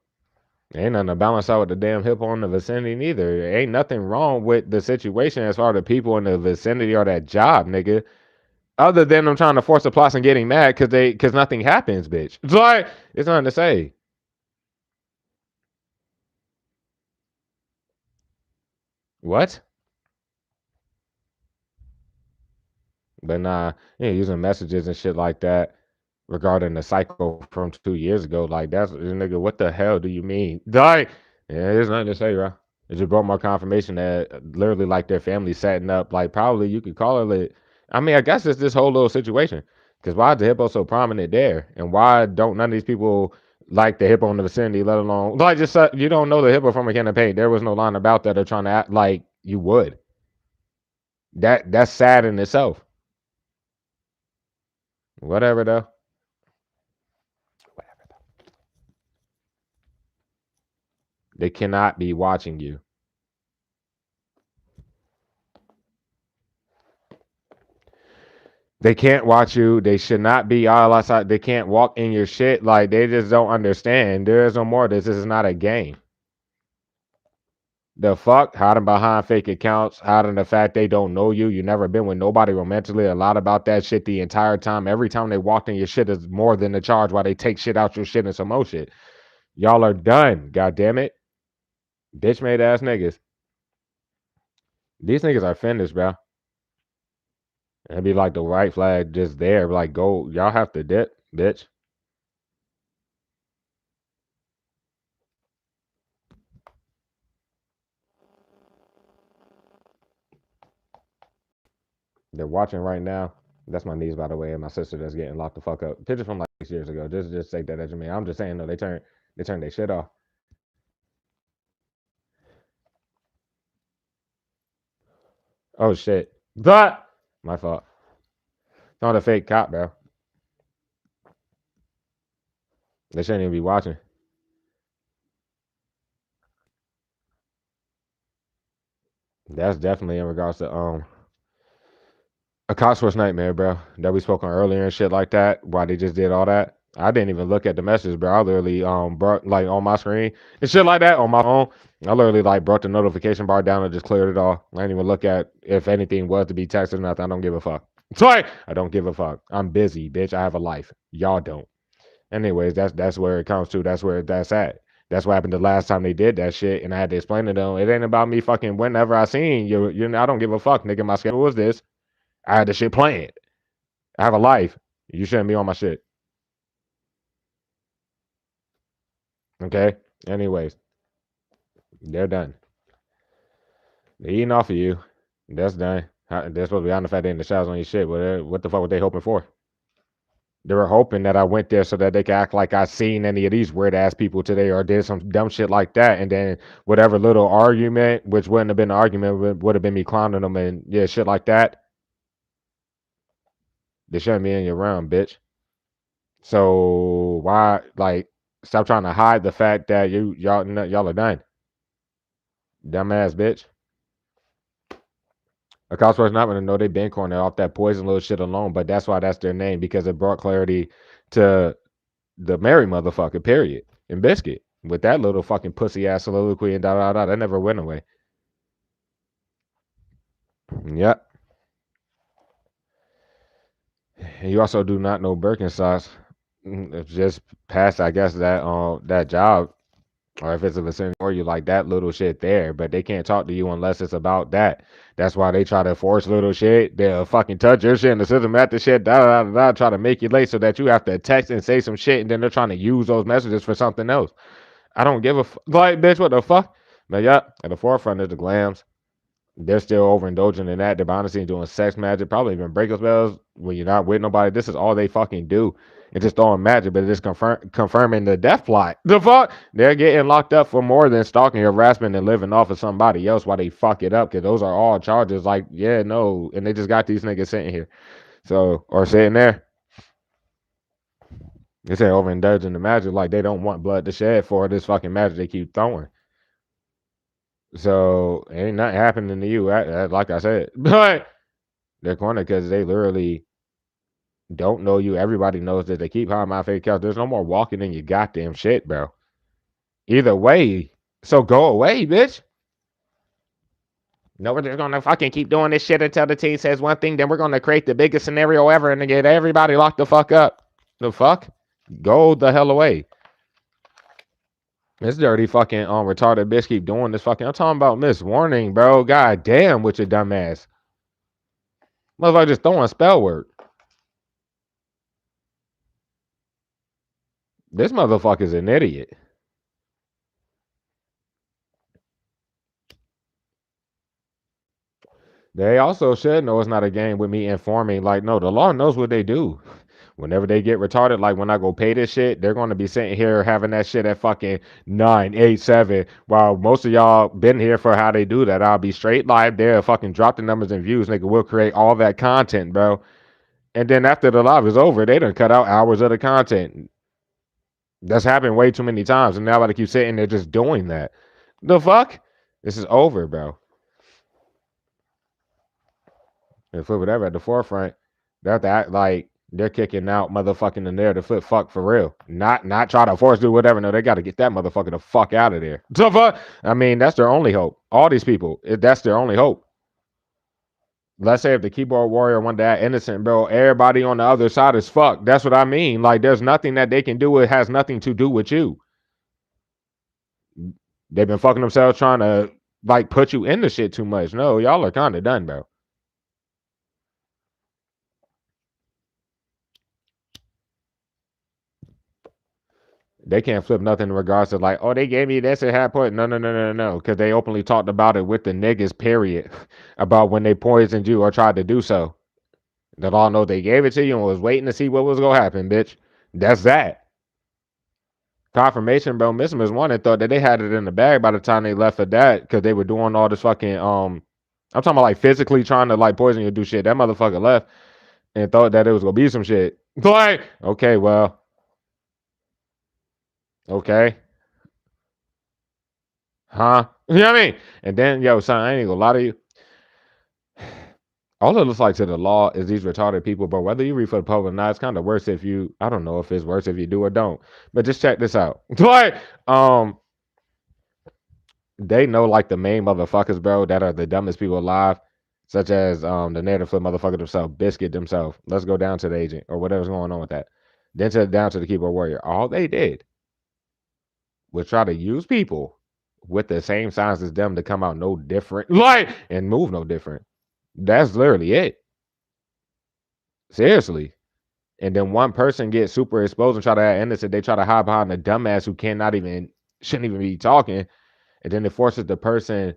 ain't nothing to balance out with the damn hippo in the vicinity neither. Ain't nothing wrong with the situation as far as the people in the vicinity or that job, nigga. Other than them trying to force the plots and getting mad because nothing happens, bitch. It's like it's nothing to say. What? But nah, yeah, using messages and shit like that regarding the cycle from 2 years ago. Like that's nigga, what the hell do you mean? Like, yeah, there's nothing to say, bro. It just brought more confirmation that literally like their family setting up, like probably you could call it. I mean, I guess it's this whole little situation. Because why is the hippo so prominent there, and why don't none of these people like the hippo in the vicinity, let alone like just you don't know the hippo from a can of paint. There was no line about that. They're trying to act like you would. That's sad in itself. Whatever though. They cannot be watching you. They can't watch you. They should not be all outside. They can't walk in your shit. Like they just don't understand. There is no more of this. This is not a game. The fuck? Hiding behind fake accounts, hiding the fact they don't know you. You never been with nobody romantically. A lot about that shit the entire time. Every time they walked in your shit is more than the charge while they take shit out your shit and some more shit. Y'all are done. God damn it. Bitch made ass niggas. These niggas are finished, bro. It'd be like the white flag just there. Like, go. Y'all have to dip, bitch. They're watching right now. That's my niece, by the way, and my sister that's getting locked the fuck up. Picture from like 6 years ago. Just take that as your man. I'm just saying, no, they turned their shit off. Oh shit. But my fault. Not a fake cop, bro. They shouldn't even be watching. That's definitely in regards to a cop's worst nightmare, bro. That we spoke on earlier and shit like that. Why they just did all that. I didn't even look at the message, bro. I literally brought like on my screen and shit like that on my phone. I literally like brought the notification bar down and just cleared it all. I didn't even look at if anything was to be texted or nothing. I don't give a fuck. Sorry, I don't give a fuck. I'm busy, bitch. I have a life. Y'all don't. Anyways, that's where it comes to. That's where that's at. That's what happened the last time they did that shit, and I had to explain to them. It ain't about me fucking whenever I seen you. You know, I don't give a fuck, nigga. My schedule was this. I had the shit planned. I have a life. You shouldn't be on my shit. Okay. Anyways, they're done. They eating off of you. That's done. They're supposed to be on the fact they in the showers on your shit. What the fuck were they hoping for? They were hoping that I went there so that they could act like I seen any of these weird ass people today or did some dumb shit like that. And then whatever little argument, which wouldn't have been an argument, would have been me clowning them and yeah, shit like that. They shouldn't be in your realm, bitch. So why, like, stop trying to hide the fact that y'all are done, dumbass bitch. A cosplayer's not gonna know they been cornered off that poison little shit alone, but that's why that's their name because it brought clarity to the Mary motherfucker, period. And Biscuit with that little fucking pussy ass soliloquy and da da da. That never went away. Yep. And you also do not know Birkenstocks. It's just past, I guess, that job, or if it's a vicinity or you like that little shit there, but they can't talk to you unless it's about that. That's why they try to force little shit. They'll fucking touch your shit in the system at the shit, da da da da, try to make you late so that you have to text and say some shit, and then they're trying to use those messages for something else. I don't give a like, bitch. What the fuck? But yeah, at the forefront is the glams. They're still overindulging in that. They're behind the scenes doing sex magic, probably even breakup spells when you're not with nobody. This is all they fucking do. It's just throwing magic, but it's just confirming the death plot. The fuck? They're getting locked up for more than stalking, harassment, and living off of somebody else while they fuck it up. Because those are all charges. Like, yeah, no. And they just got these niggas sitting here. So, or sitting there. They say overindulging the magic like they don't want blood to shed for this fucking magic they keep throwing. So ain't nothing happening to you, like I said. But they're cornered because they literally don't know you. Everybody knows that they keep hiding my fake accounts. There's no more walking in your goddamn shit, bro. Either way, so go away, bitch. No, we're just gonna fucking keep doing this shit until the team says one thing. Then we're gonna create the biggest scenario ever and get everybody locked the fuck up. The fuck? Go the hell away. This dirty fucking retarded bitch keep doing this fucking. I'm talking about Miss Warning, bro. God damn, with your dumb ass. Motherfucker just throwing spell work. This motherfucker's an idiot. They also should know it's not a game with me informing. Like, no, the law knows what they do. Whenever they get retarded, like when I go pay this shit, they're going to be sitting here having that shit at fucking 987. While most of y'all been here for how they do that. I'll be straight live there, fucking drop the numbers and views. Nigga, we'll create all that content, bro. And then after the live is over, they done cut out hours of the content. That's happened way too many times. And now I gotta keep sitting there just doing that. The fuck? This is over, bro. And for whatever at the forefront, they have to act like they're kicking out motherfucking the narrative foot fuck for real. Not try to force do whatever. No, they got to get that motherfucker the fuck out of there. The fuck? I mean, that's their only hope. All these people, that's their only hope. Let's say if the keyboard warrior wanted that innocent, bro, everybody on the other side is fucked. That's what I mean. Like, there's nothing that they can do. It has nothing to do with you. They've been fucking themselves trying to like put you in the shit too much. No, y'all are kind of done, bro. They can't flip nothing in regards to like, oh, they gave me this and had point. No. Because they openly talked about it with the niggas, period, about when they poisoned you or tried to do so. That all know they gave it to you and was waiting to see what was gonna happen, bitch. That's that. Confirmation, bro. Miss One and thought that they had it in the bag by the time they left for that because they were doing all this fucking I'm talking about like physically trying to like poison you or do shit. That motherfucker left and thought that it was gonna be some shit. Like, okay, well, okay. Huh? You know what I mean? And then, yo, son, I ain't gonna lie to you. All it looks like to the law is these retarded people, but whether you read for the public or not, it's kind of worse if you, I don't know if it's worse if you do or don't. But just check this out. Like, they know like the main motherfuckers, bro, that are the dumbest people alive, such as the native foot motherfucker themselves, Biscuit themselves. Let's go down to the agent or whatever's going on with that. Then down to the keyboard warrior. All they did was try to use people with the same signs as them to come out no different, like, and move no different. That's literally it. Seriously. And then one person gets super exposed and try to act innocent. They try to hide behind a dumbass who shouldn't even be talking. And then it forces the person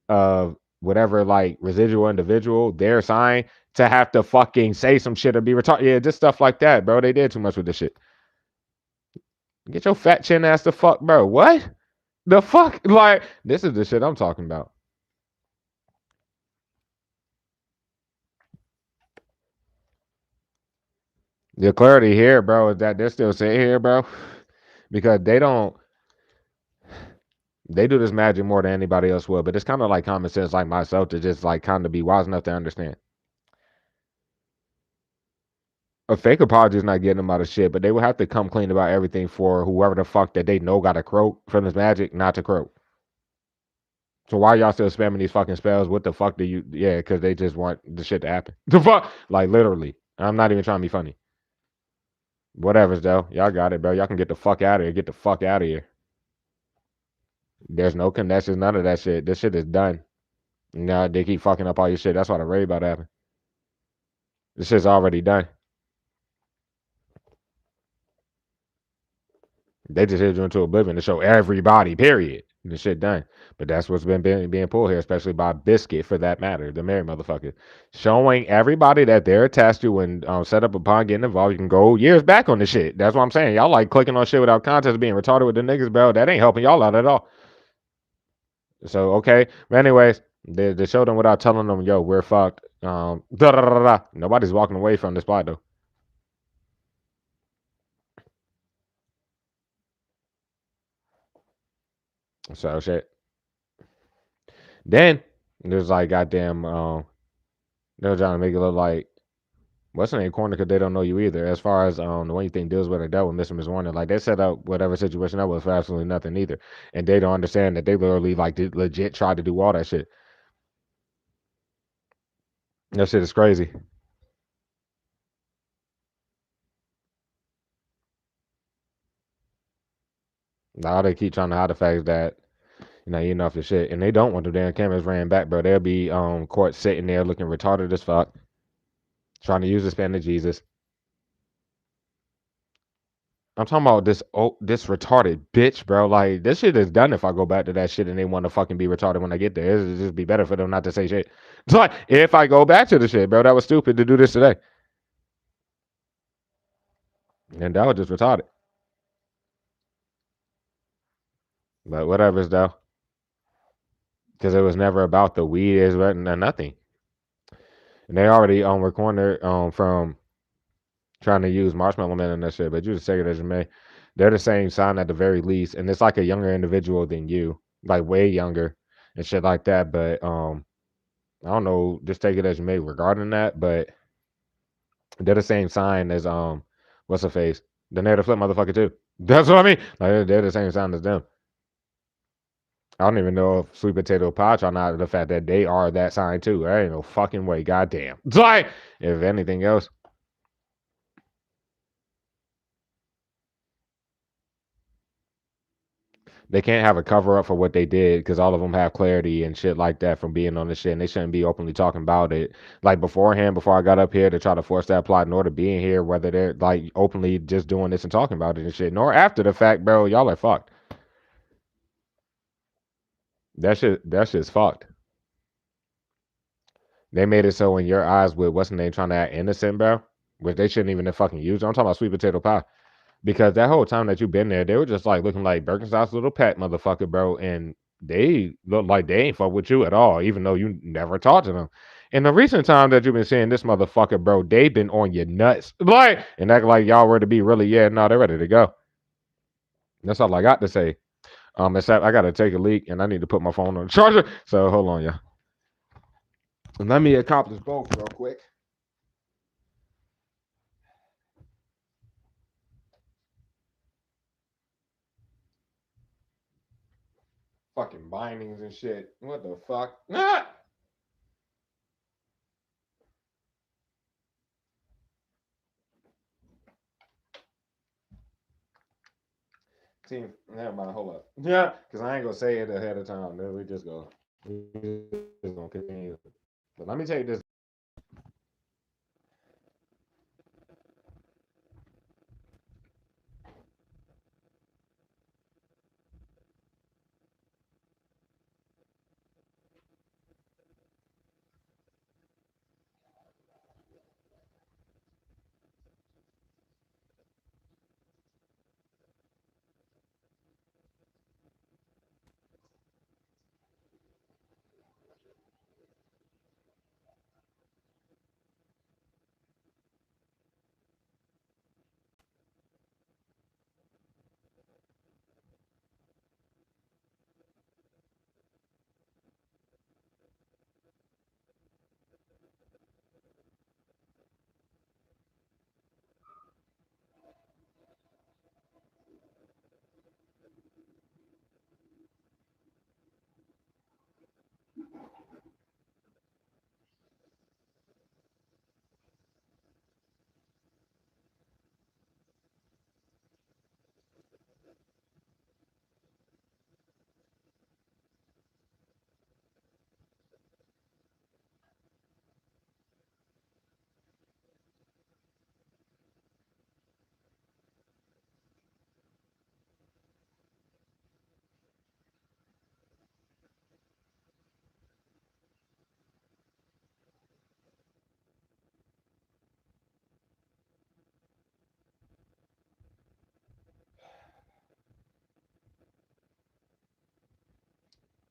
of whatever like residual individual, their sign, to have to fucking say some shit or be retarded. Yeah, just stuff like that, bro. They did too much with this shit. Get your fat chin ass the fuck, bro. What? The fuck? Like, this is the shit I'm talking about. The clarity here, bro, is that they're still sitting here, bro, because they do this magic more than anybody else will. But it's kind of like common sense, like myself, to just like kind of be wise enough to understand. A fake apology is not getting them out of shit, but they will have to come clean about everything for whoever the fuck that they know got a croak from this magic not to croak. So why y'all still spamming these fucking spells? What the fuck do you? Yeah, because they just want the shit to happen. The fuck, like literally. I'm not even trying to be funny. Whatever's though, y'all got it, bro. Y'all can get the fuck out of here. Get the fuck out of here. There's no connections, none of that shit. This shit is done. Nah, they keep fucking up all your shit. That's why the raid about to happen. This shit's already done. They just hit you into oblivion to show everybody, period. The shit done. But that's what's been being pulled here, especially by Biscuit for that matter, the married motherfucker. Showing everybody that they're attached to and set up upon getting involved. You can go years back on the shit. That's what I'm saying. Y'all like clicking on shit without context, being retarded with the niggas, bro. That ain't helping y'all out at all. So, okay. But anyways, they showed them without telling them, yo, we're fucked. Nobody's walking away from this spot, though. So, shit. Then, there's like, goddamn, they were trying to make it look like What's the name corner because they don't know you either. As far as the one you think deals with or dealt with Mr. Miss Warner, like they set up whatever situation that was for absolutely nothing either, and they don't understand that they literally like did legit tried to do all that shit. That shit is crazy. Now they keep trying to hide the fact that you know off the shit, and they don't want the damn cameras ran back, bro. They'll be court sitting there looking retarded as fuck, trying to use the pen to Jesus. I'm talking about this retarded bitch, bro. Like this shit is done if I go back to that shit and they want to fucking be retarded when I get there. It'd just be better for them not to say shit. It's like if I go back to the shit, bro, that was stupid to do this today. And that was just retarded. But whatever, though. Because it was never about the weed, is nothing. And they already were cornered from trying to use Marshmallow Man and that shit. But you just say it as you may. They're the same sign at the very least. And it's like a younger individual than you. Like way younger and shit like that. But I don't know, just take it as you may regarding that, but they're the same sign as what's her face? The native flip motherfucker too. That's what I mean. Like they're the same sign as them. I don't even know if sweet potato pie or not the fact that they are that sign too. There ain't no fucking way. Goddamn. It's like if anything else, they can't have a cover up for what they did because all of them have clarity and shit like that from being on the shit, and they shouldn't be openly talking about it. Like beforehand, before I got up here to try to force that plot in order being here, whether they're like openly just doing this and talking about it and shit, nor after the fact, bro, y'all are fucked. That shit's fucked. They made it so in your eyes with what's the name trying to act innocent, bro, which they shouldn't even have fucking used. I'm talking about sweet potato pie. Because that whole time that you've been there, they were just like looking like Birkenstock's little pet motherfucker, bro. And they look like they ain't fuck with you at all, even though you never talked to them. In the recent time that you've been seeing this motherfucker, bro, they been on your nuts. Like, and act like y'all were to be really, yeah, no, they're ready to go. That's all I got to say. Except I gotta take a leak and I need to put my phone on the charger. So hold on, yeah. Let me accomplish both real quick. Fucking bindings and shit. What the fuck? Ah! Team, never mind. Hold up. Yeah, because I ain't gonna say it ahead of time. Then we just gonna continue. But let me take this.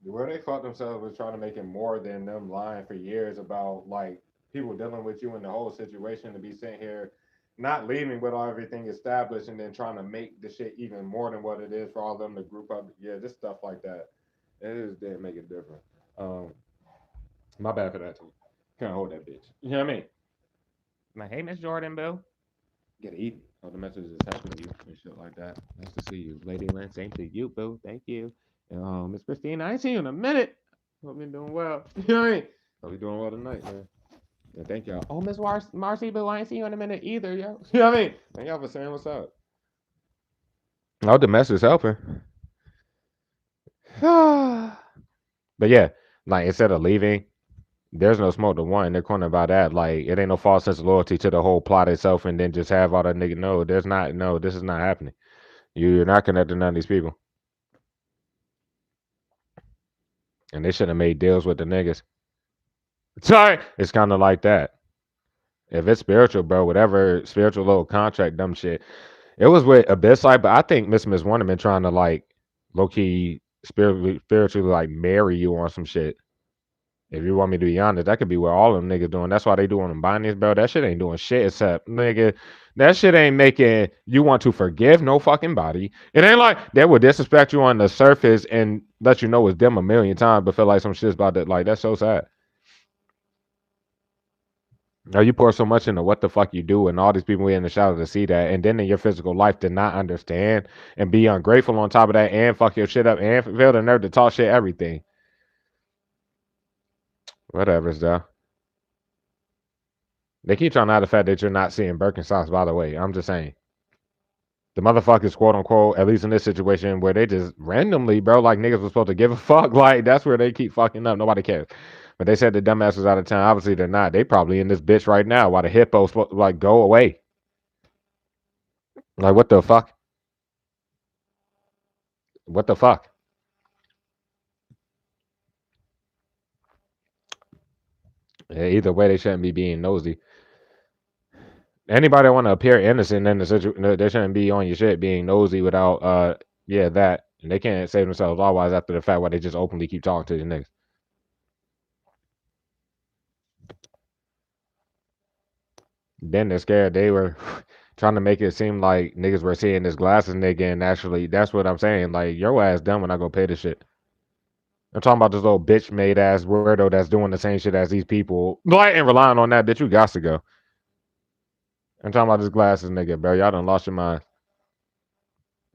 Where they fought themselves was trying to make it more than them lying for years about like people dealing with you in the whole situation to be sitting here not leaving with all everything established and then trying to make the shit even more than what it is for all of them to group up. Yeah, just stuff like that. It just didn't make it different. My bad for that too. Can't hold that bitch. You know what I mean? I'm like, hey, Miss Jordan, boo. Get to eat. All the messages happening to you and shit like that. Nice to see you. Lady Lynn, same to you, boo. Thank you. And Miss Christine, I ain't seen you in a minute. Hope you're doing well. You know what I mean? Hope you're doing well tonight, man. Yeah, thank y'all. Oh, Miss Marcy, boo, I ain't seen you in a minute either, yo. You know what I mean? Thank y'all for saying what's up. Oh, the message helping. But yeah, like instead of leaving, there's no smoke to one. They're cornered by that. Like it ain't no false sense of loyalty to the whole plot itself, and then just have all that nigga. No, there's not. No, this is not happening. You're not connected to none of these people, and they should have made deals with the niggas. Sorry, it's kind of like that. If it's spiritual, bro, whatever spiritual little contract, dumb shit. It was with Abyss Light, but I think Miss Wonder been trying to like low key spiritually like marry you on some shit. If you want me to be honest, that could be what all them niggas doing. That's why they doing them bindings, bro. That shit ain't doing shit except nigga. That shit ain't making you want to forgive no fucking body. It ain't like they will disrespect you on the surface and let you know it's them a million times, but feel like some shit's about that. Like that's so sad. Now you pour so much into what the fuck you do, and all these people in the shadow to see that, and then in your physical life to not understand and be ungrateful on top of that, and fuck your shit up, and feel the nerve to talk shit, everything. Whatever's though. They keep trying to hide the fact that you're not seeing Birkenstocks. By the way, I'm just saying the motherfuckers, quote unquote, at least in this situation where they just randomly, bro, like niggas was supposed to give a fuck. Like that's where they keep fucking up. Nobody cares. But they said the dumbass was out of town. Obviously they're not. They probably in this bitch right now. While the hippo's supposed to like go away. Like what the fuck? What the fuck? Yeah, either way, they shouldn't be being nosy. Anybody want to appear innocent in the situation, they shouldn't be on your shit being nosy without, yeah, that. And they can't save themselves otherwise after the fact why they just openly keep talking to the niggas. Then they're scared. They were trying to make it seem like niggas were seeing this glasses nigga, and actually, that's what I'm saying. Like, your ass done when I go pay this shit. I'm talking about this little bitch made ass weirdo that's doing the same shit as these people. Like, and relying on that bitch, you got to go. I'm talking about this glasses nigga, bro. Y'all done lost your mind.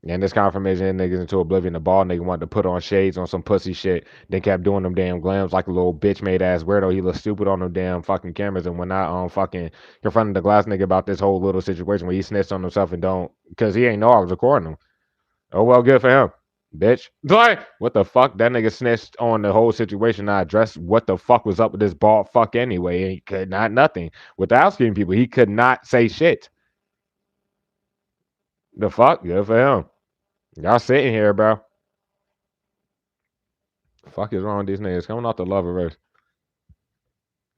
And this confirmation niggas into oblivion. The ball nigga wanted to put on shades on some pussy shit. Then kept doing them damn glams like a little bitch made ass weirdo. He looked stupid on them damn fucking cameras. And when I fucking confronted the glass nigga about this whole little situation where he snitched on himself and don't, because he ain't know I was recording him. Oh well, good for him, bitch. Like what the fuck? That nigga snitched on the whole situation. I addressed what the fuck was up with this bald fuck anyway. And he could not nothing without asking people. He could not say shit. The fuck? Good for him. Y'all sitting here, bro. Fuck is wrong with these niggas coming off the Loververse?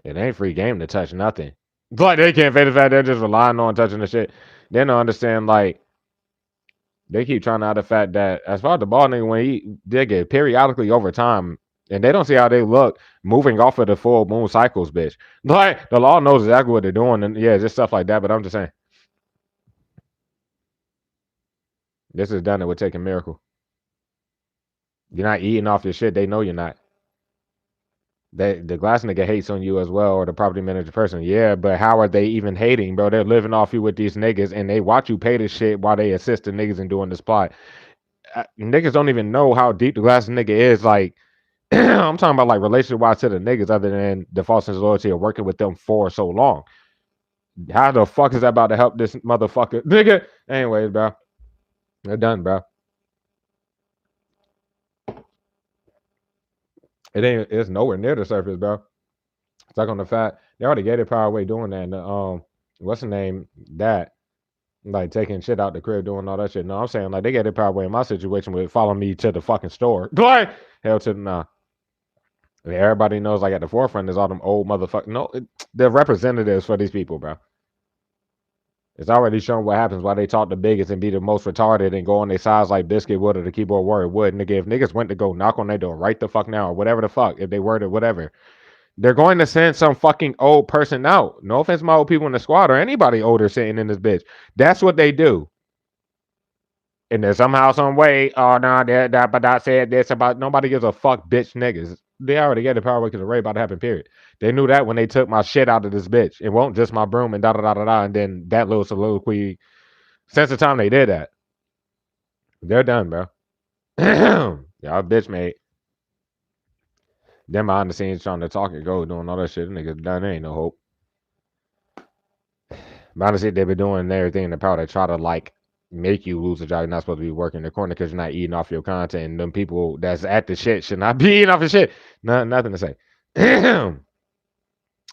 It ain't free game to touch nothing. Like they can't face the fact they're just relying on touching the shit. They don't understand like they keep trying to hide the fact that as far as the ball nigga when he dig it periodically over time, and they don't see how they look moving off of the full moon cycles, bitch. Like the law knows exactly what they're doing, and yeah, just stuff like that. But I'm just saying, this is done. It would take a miracle. You're not eating off your shit. They know you're not. The glass nigga hates on you as well, or the property manager person. Yeah, but how are they even hating, bro? They're living off you with these niggas, and they watch you pay this shit while they assist the niggas in doing this plot. Niggas don't even know how deep the glass nigga is. Like, I'm talking about like relationship wise to the niggas, other than the false sense of loyalty of working with them for so long. How the fuck is that about to help this motherfucker, nigga? Anyways, bro, they're done, bro. It ain't. It's nowhere near the surface, bro. Stuck on the fact they already gave it power away doing that. And, what's the name? That like taking shit out the crib, doing all that shit. No, I'm saying like they get it power away in my situation with following me to the fucking store. Like hell to the nah. Everybody knows like at the forefront is all them old motherfuckers. No, they're representatives for these people, bro. It's already shown what happens why they talk the biggest and be the most retarded and go on their sides like Biscuit would or the keyboard warrior would. Nigga, if niggas went to go knock on their door right the fuck now or whatever the fuck, if they were to whatever, they're going to send some fucking old person out. No offense to my old people in the squad or anybody older sitting in this bitch. That's what they do. And then somehow, some way, oh no, that said this about nobody gives a fuck, bitch niggas. They already got the power because the raid about to happen. Period. They knew that when they took my shit out of this bitch. It won't just my broom and da da da da da. And then that little soliloquy. Since the time they did that, they're done, bro. Y'all bitch made. Them behind the scenes trying to talk and go doing all that shit. Niggas done. There ain't no hope. Behind the scenes they been doing everything in the power to try to like make you lose a job. You're not supposed to be working in the corner because you're not eating off your content. And them people that's at the shit should not be eating off your shit. Nothing to say.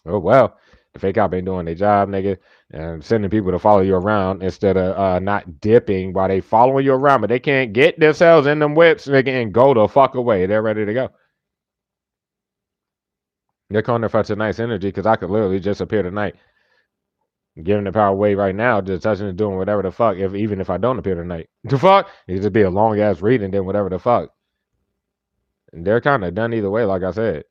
Oh well, the fake cop ain't doing their job, nigga, and sending people to follow you around instead of not dipping while they following you around, but they can't get themselves in them whips, nigga, and go the fuck away. They're ready to go. They're calling there for tonight's energy because I could literally just appear tonight, giving the power away right now, just touching and doing whatever the fuck. Even if I don't appear tonight, the fuck, it just be a long ass reading, then whatever the fuck. And they're kind of done either way, like I said.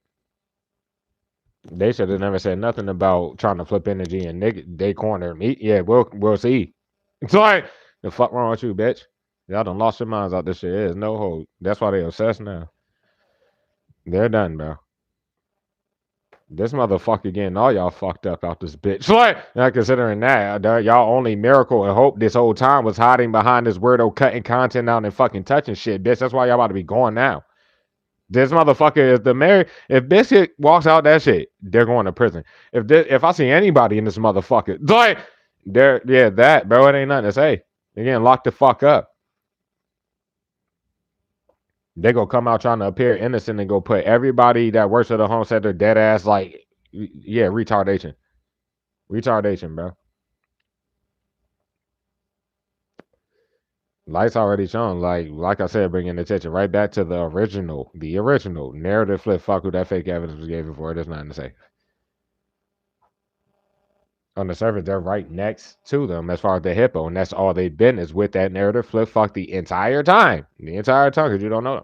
They should have never said nothing about trying to flip energy and they corner me. Yeah, we'll see. It's like the fuck wrong with you, bitch? Y'all done lost your minds out this shit. There's no hope. That's why they obsessed now. They're done, bro. This motherfucker getting all y'all fucked up out this bitch. Like, now considering that, y'all only miracle and hope this whole time was hiding behind this weirdo cutting content out and fucking touching shit, bitch. That's why y'all about to be going now. This motherfucker is the mayor. If Biscuit walks out that shit, they're going to prison. If I see anybody in this motherfucker, like, that, bro, it ain't nothing to say. They're getting locked the fuck up. They gonna come out trying to appear innocent and go put everybody that works at the home center dead ass like, yeah, retardation, bro. Lights already shown, like I said, bringing attention right back to the original narrative flip. Fuck who that fake evidence was given for. There's nothing to say. On the surface, they're right next to them as far as the hippo, and that's all they've been is with that narrative flip fuck the entire time. The entire time, because you don't know them.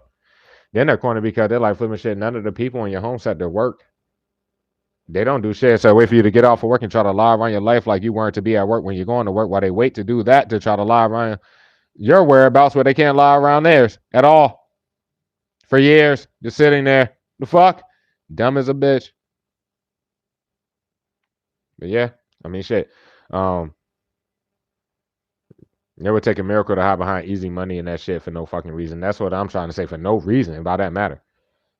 Then they're corny because they're like flipping shit. None of the people in your home set their work. They don't do shit. So wait for you to get off of work and try to lie around your life like you weren't to be at work when you're going to work while they wait to do that to try to lie around your whereabouts where they can't lie around theirs at all. For years, just sitting there. The fuck? Dumb as a bitch. But yeah, I mean shit. It would take a miracle to hide behind easy money and that shit for no fucking reason. That's what I'm trying to say, for no reason. By that matter.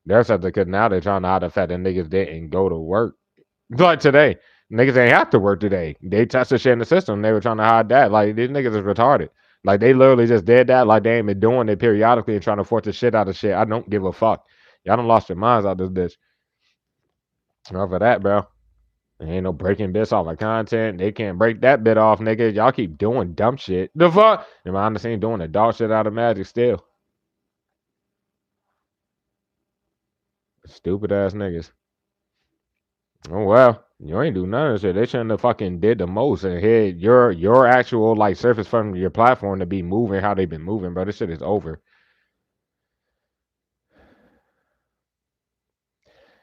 There's something because now they're trying to hide the fact that niggas didn't go to work. Like today. Niggas ain't have to work today. They tested shit in the system. They were trying to hide that. Like, these niggas is retarded. Like, they literally just did that. Like, they ain't been doing it periodically and trying to force the shit out of shit. I don't give a fuck. Y'all done lost your minds out this bitch. Enough of that, bro. There ain't no breaking bits off of content. They can't break that bit off, nigga. Y'all keep doing dumb shit. The fuck? And behind the scene doing the dog shit out of magic still. Stupid ass niggas. Oh well, you ain't do none of this shit. They shouldn't have fucking did the most and hit your actual like surface from your platform to be moving how they've been moving, bro. This shit is over.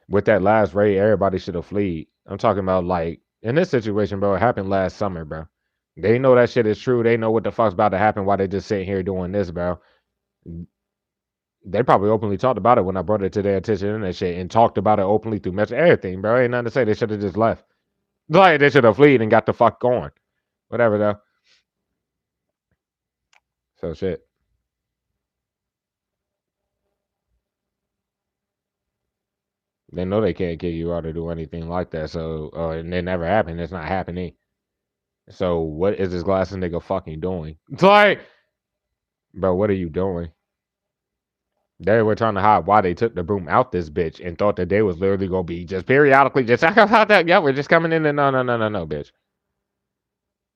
With that last raid, everybody should have fled. I'm talking about like in this situation, bro. It happened last summer, bro. They know that shit is true. They know what the fuck's about to happen. Why they just sitting here doing this, bro? They probably openly talked about it when I brought it to their attention and that shit, and talked about it openly through message, everything, bro. Ain't nothing to say. They should have just left. Like they should have fled and got the fuck going. Whatever though. So shit. They know they can't kick you out or do anything like that. So and it never happened. It's not happening. So what is this glasses nigga fucking doing? It's like, bro, what are you doing? They were trying to hide why they took the broom out this bitch and thought that they was literally gonna be just periodically just that. Yeah, we're just coming in and no, bitch.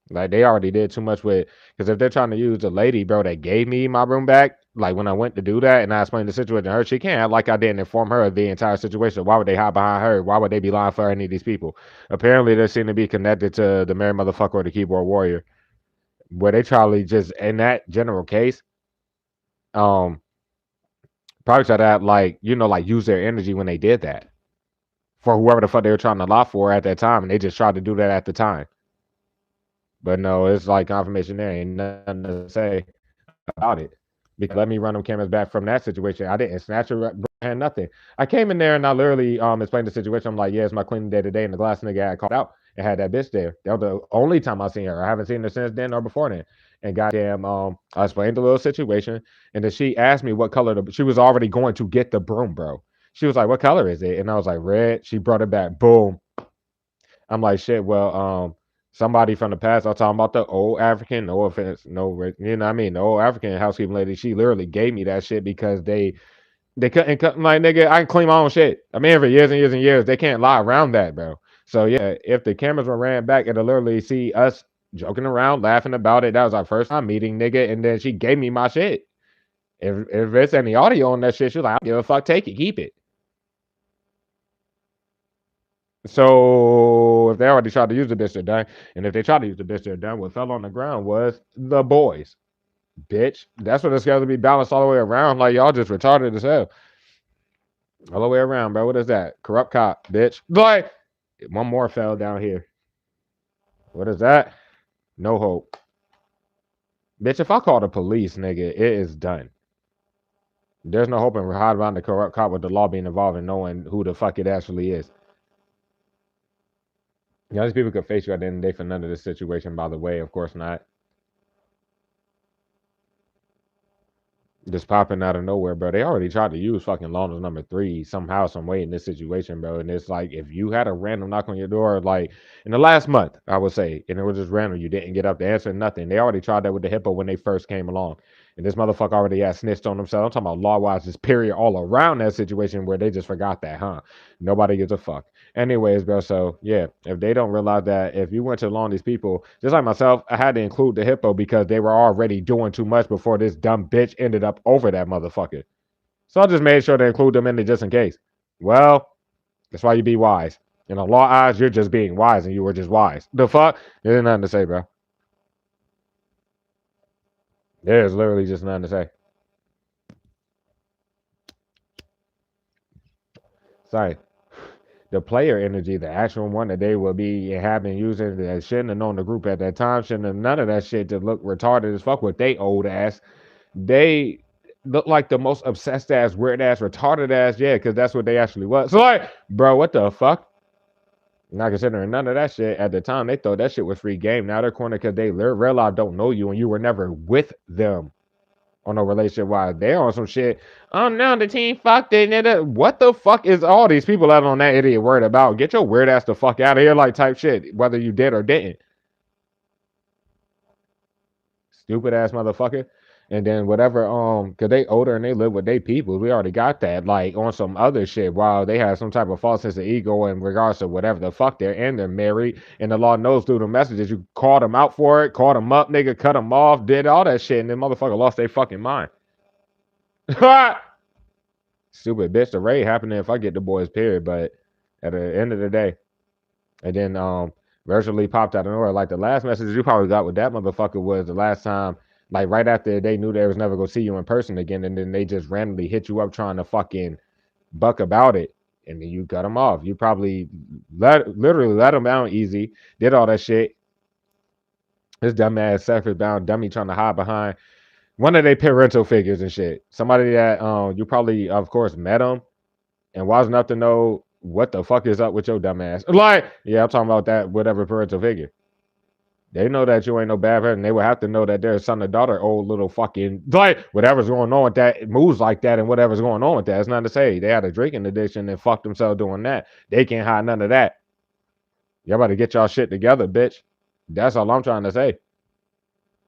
Like they already did too much with because if they're trying to use the lady, bro, that gave me my room back, like when I went to do that and I explained the situation to her, she can't like I didn't inform her of the entire situation. Why would they hide behind her? Why would they be lying for any of these people? Apparently they seem to be connected to the married motherfucker or the keyboard warrior. Where they probably just in that general case, um, probably try to have, like, like use their energy when they did that. For whoever the fuck they were trying to lie for at that time, and they just tried to do that at the time. But no, it's like confirmation there ain't nothing to say about it. because let me run them cameras back from that situation. I didn't snatch her, had nothing. I came in there and I literally explained the situation. I'm like, yeah, it's my cleaning day today, and the glass nigga had called out and had that bitch there. That was the only time I seen her. I haven't seen her since then or before then. And goddamn, I explained the little situation, and then she asked me what color she was already going to get the broom, bro. She was like, "What color is it?" And I was like, "Red." She brought it back. Boom. I'm like, "Shit." Well, somebody from the past. I'm talking about the old African. No offense, you know what I mean. The old African housekeeping lady. She literally gave me that shit because they couldn't cut like nigga. I can clean my own shit. I mean, for years and years and years, they can't lie around that, bro. So yeah, if the cameras were ran back, it'll literally see us joking around, laughing about it. That was our first time meeting, nigga. And then she gave me my shit. If it's any audio on that shit, she's like, I don't give a fuck, take it, keep it. So if they already tried to use the bitch, they're done. And if they tried to use the bitch, they're done. What fell on the ground was the boys, bitch. That's what it's got to be balanced all the way around. Like y'all just retarded as hell. All the way around, bro. What is that? Corrupt cop, bitch. Like, one more fell down here. What is that? No hope. Bitch, if I call the police, nigga, it is done. There's no hope in hiding around the corrupt cop with the law being involved and knowing who the fuck it actually is. Yeah, these people could face you at the end of the day for none of this situation, by the way. Of course not. Just popping out of nowhere, bro. They already tried to use fucking Lawless number 3 somehow, some way in this situation, bro. And it's like if you had a random knock on your door, like in the last month, I would say, and it was just random, you didn't get up to answer nothing. They already tried that with the hippo when they first came along. And this motherfucker already had snitched on themselves. I'm talking about law wise, this period all around that situation where they just forgot that, huh? Nobody gives a fuck. Anyways, bro. So yeah, if they don't realize that if you went to law on these people, just like myself, I had to include the hippo because they were already doing too much before this dumb bitch ended up over that motherfucker. So I just made sure to include them in it just in case. Well, that's why you be wise. In the law eyes, you're just being wise and you were just wise. The fuck? There's nothing to say, bro. There's literally just nothing to say. Sorry. The player energy, the actual one that they will be having using that shouldn't have known the group at that time, shouldn't have none of that shit to look retarded as fuck with they old ass. They look like the most obsessed ass, weird ass, retarded ass, yeah, because that's what they actually was. So like, bro, what the fuck? Not considering none of that shit at the time, they thought that shit was free game. Now they're cornered because they realize don't know you and you were never with them on a relationship wise. They're on some shit. Oh no, the team fucked it. What the fuck is all these people out on that idiot word about? Get your weird ass the fuck out of here, like type shit, whether you did or didn't. Stupid ass motherfucker. And then whatever, cause they older and they live with their people. We already got that. Like on some other shit, while they have some type of false sense of ego in regards to whatever the fuck they're and they're married. And the law knows through the messages you called them out for it, called them up, nigga, cut them off, did all that shit, and then motherfucker lost their fucking mind. Stupid bitch. The raid happening if I get the boys, period. But at the end of the day, and then virtually popped out of nowhere. Like the last message you probably got with that motherfucker was the last time, like right after they knew they was never gonna see you in person again, and then they just randomly hit you up trying to fucking buck about it, and then you cut them off. You probably literally let them down easy, did all that shit. This dumbass surface bound dummy trying to hide behind one of their parental figures and shit. Somebody that you probably of course met them and wise enough to know what the fuck is up with your dumb ass. Like, yeah, I'm talking about that whatever parental figure. They know that you ain't no bad person. They would have to know that their son or daughter, old little fucking like whatever's going on with that moves like that and whatever's going on with that. It's not to say they had a drinking addiction and fucked themselves doing that. They can't hide none of that. Y'all better get y'all shit together, bitch. That's all I'm trying to say.